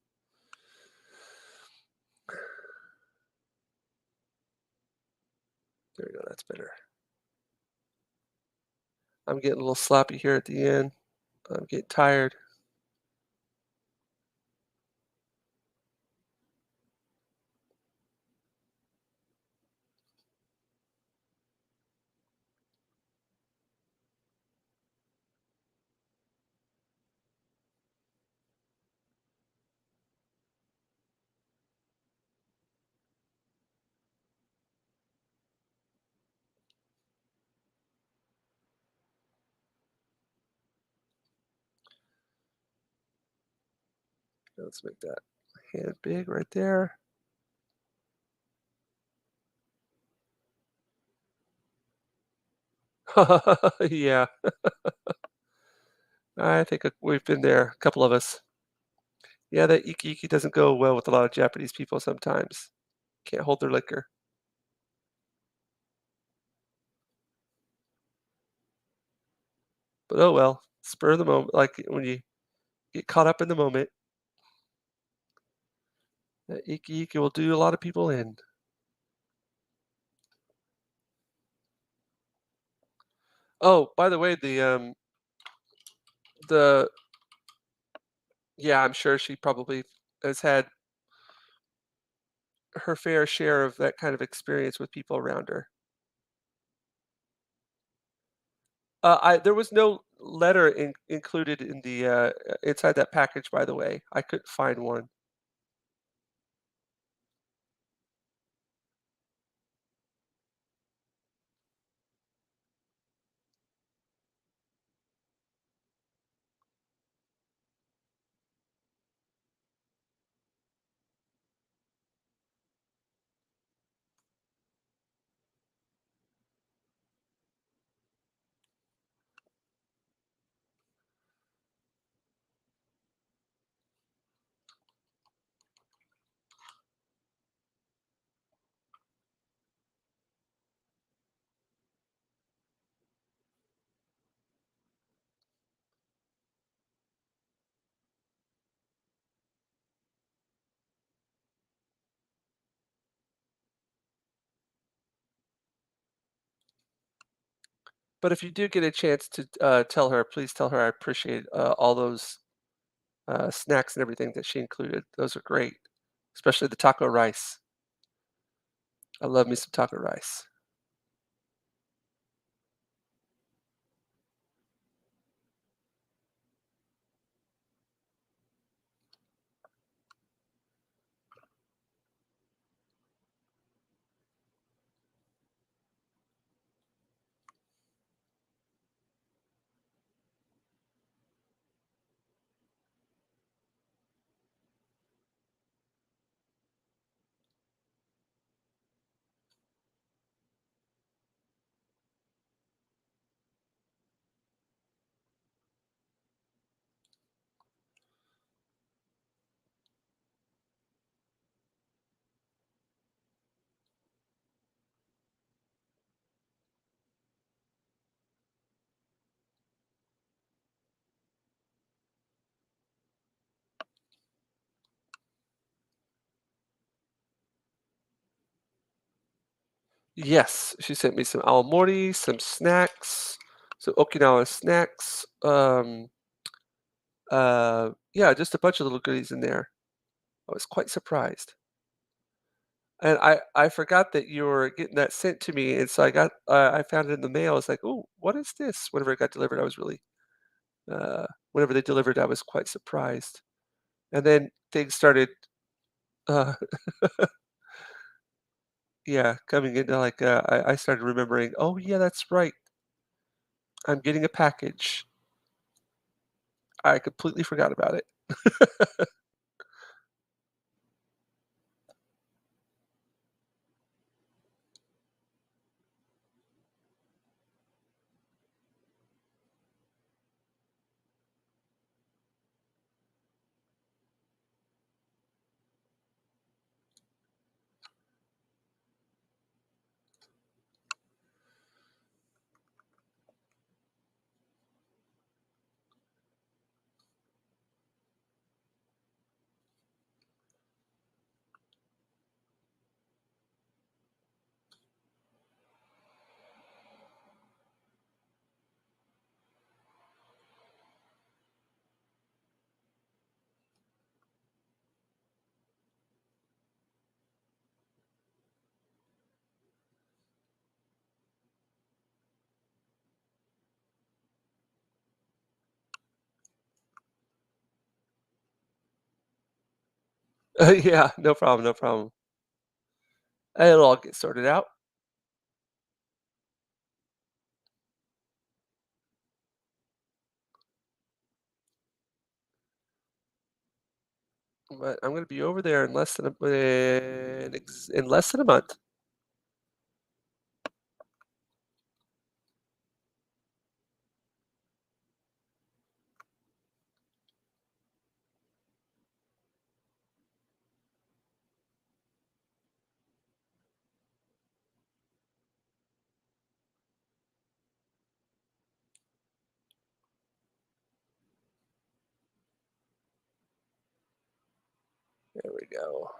There we go. That's better. I'm getting a little sloppy here at the end. I'm getting tired. Let's make that hand big right there. Yeah, I think we've been there, a couple of us. Yeah, that iki iki doesn't go well with a lot of Japanese people sometimes. Can't hold their liquor. But oh well, spur of the moment. Like when you get caught up in the moment, that iki iki will do a lot of people in. Oh, by the way, the yeah, I'm sure she probably has had her fair share of that kind of experience with people around her. There was no letter included in the inside that package, by the way. I couldn't find one. But if you do get a chance to tell her, please tell her I appreciate all those snacks and everything that she included. Those are great, especially the taco rice. I love me some taco rice. Yes, she sent me some awamori, some snacks, some Okinawa snacks. Yeah, just a bunch of little goodies in there. I was quite surprised. And I forgot that you were getting that sent to me, and so I found it in the mail. I was like, "Oh, what is this?" Whenever it got delivered, I was really whenever they delivered, I was quite surprised. And then things started, uh, yeah, coming into like I started remembering. Oh yeah, that's right. I'm getting a package. I completely forgot about it. Yeah, no problem, no problem. It'll all get sorted out. But I'm gonna be over there in less than in less than a month. There we go.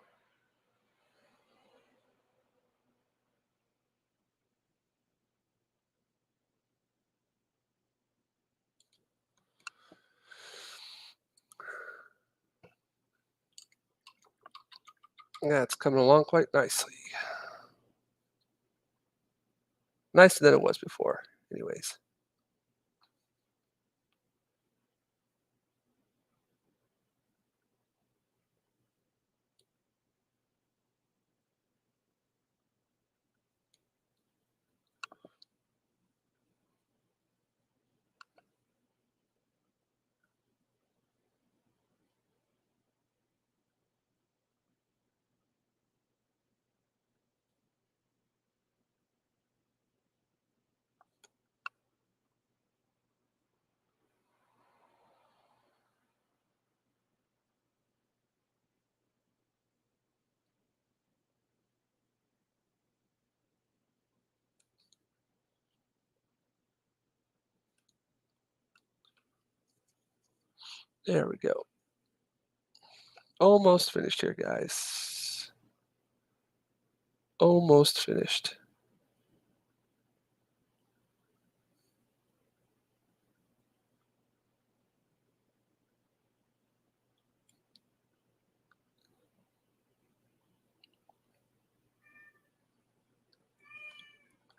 Yeah, it's coming along quite nicely. Nicer than it was before, anyways. There we go. Almost finished here, guys. Almost finished.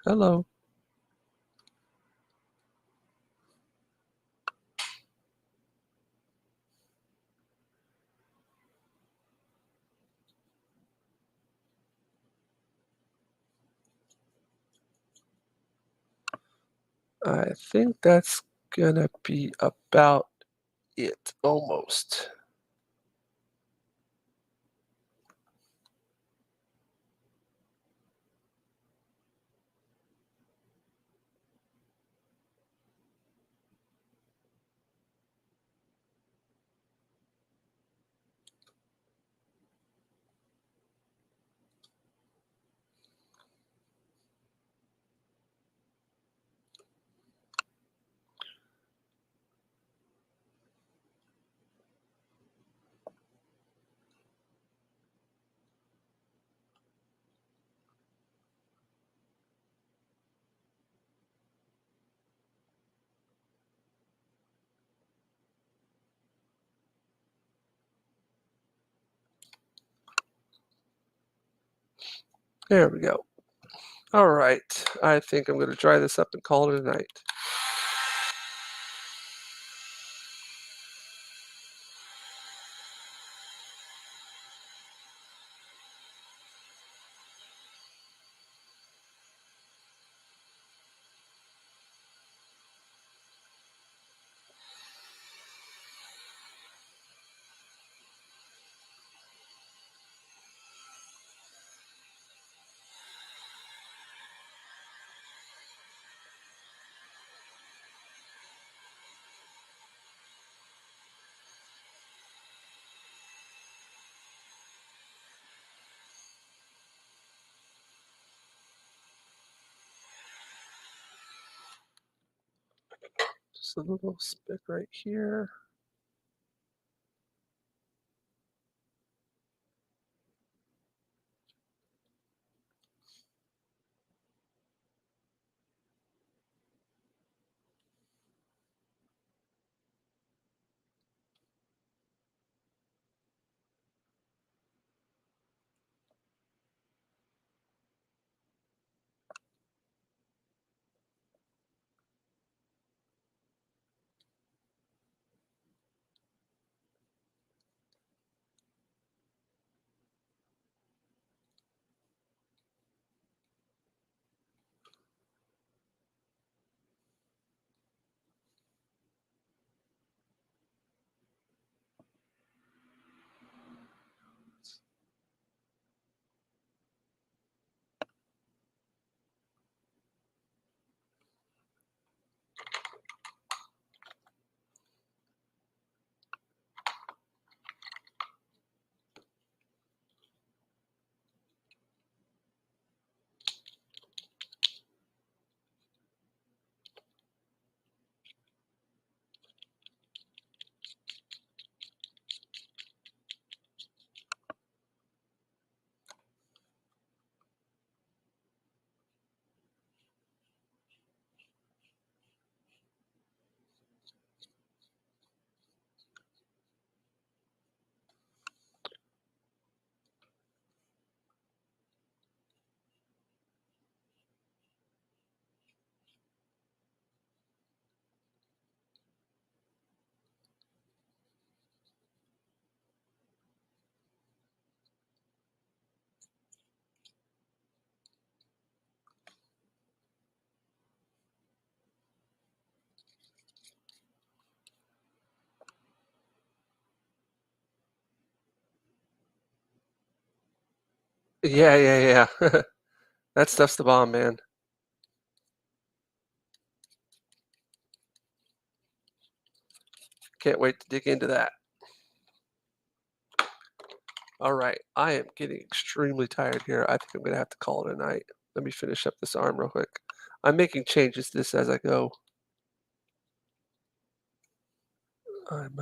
Hello. I think that's gonna be about it, almost. There we go. All right. I think I'm going to dry this up and call it a night. Just a little speck right here. Yeah. That stuff's the bomb, man. Can't wait to dig into that. All right, I am getting extremely tired here. I think I'm gonna have to call it a night. Let me finish up this arm real quick. I'm making changes to this as I go. I'm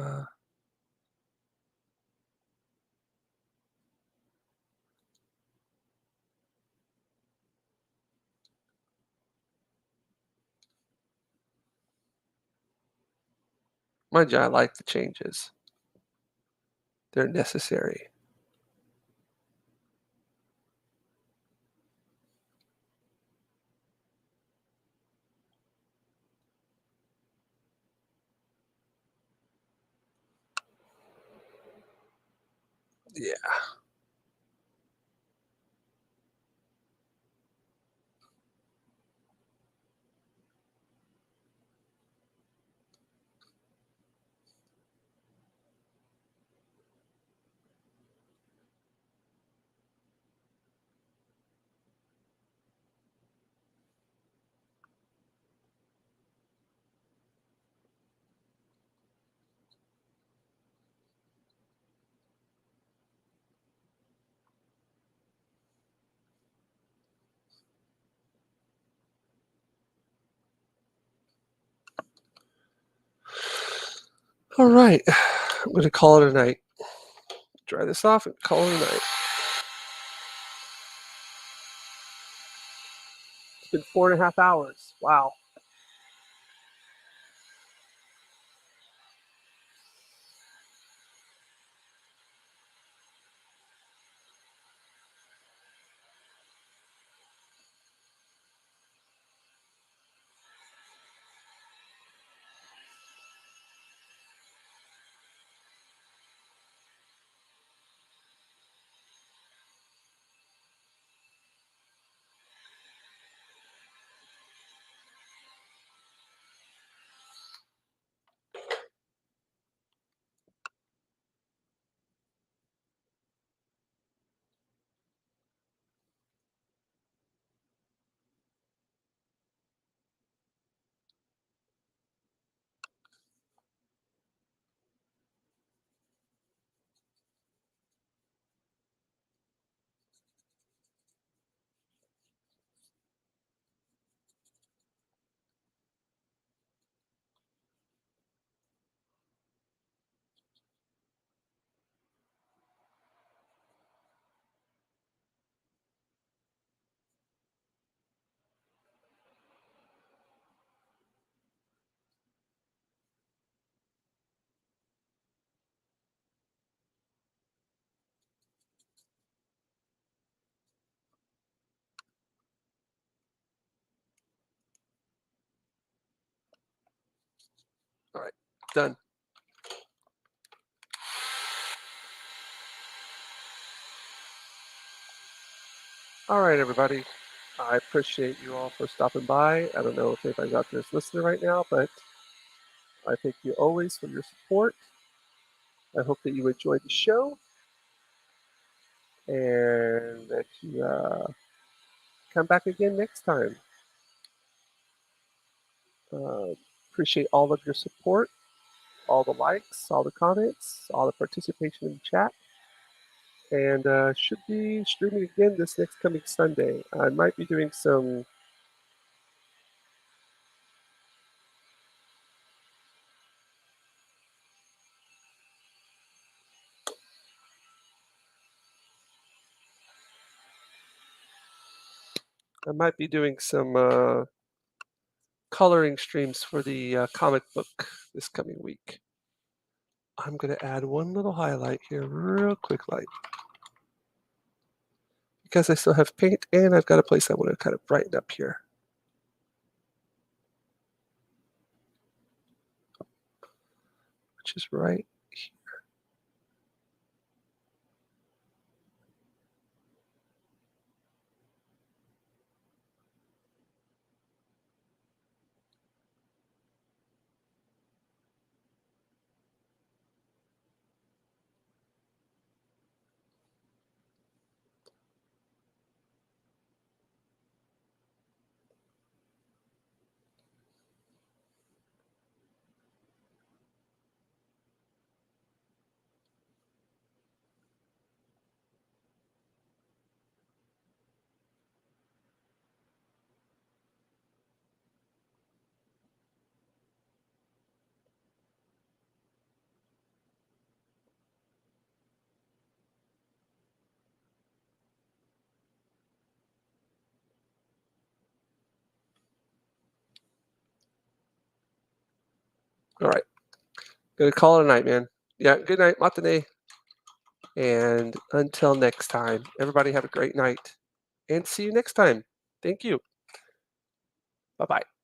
mind you, I like the changes. They're necessary. Yeah. All right. I'm gonna call it a night. Dry this off and call it a night. It's been 4.5 hours. Wow. All right, done. All right, everybody. I appreciate you all for stopping by. I don't know if anybody's out there is listening right now, but I thank you always for your support. I hope that you enjoyed the show and that you come back again next time. Uh, appreciate all of your support, all the likes, all the comments, all the participation in the chat. And should be streaming again this next coming Sunday. I might be doing some. I might be doing some coloring streams for the comic book this coming week. I'm going to add one little highlight here, real quick, like because I still have paint and I've got a place I want to kind of brighten up here. Which is right here. All right. Gonna call it a night, man. Yeah. Good night, Matane. And until next time, everybody have a great night. And see you next time. Thank you. Bye-bye.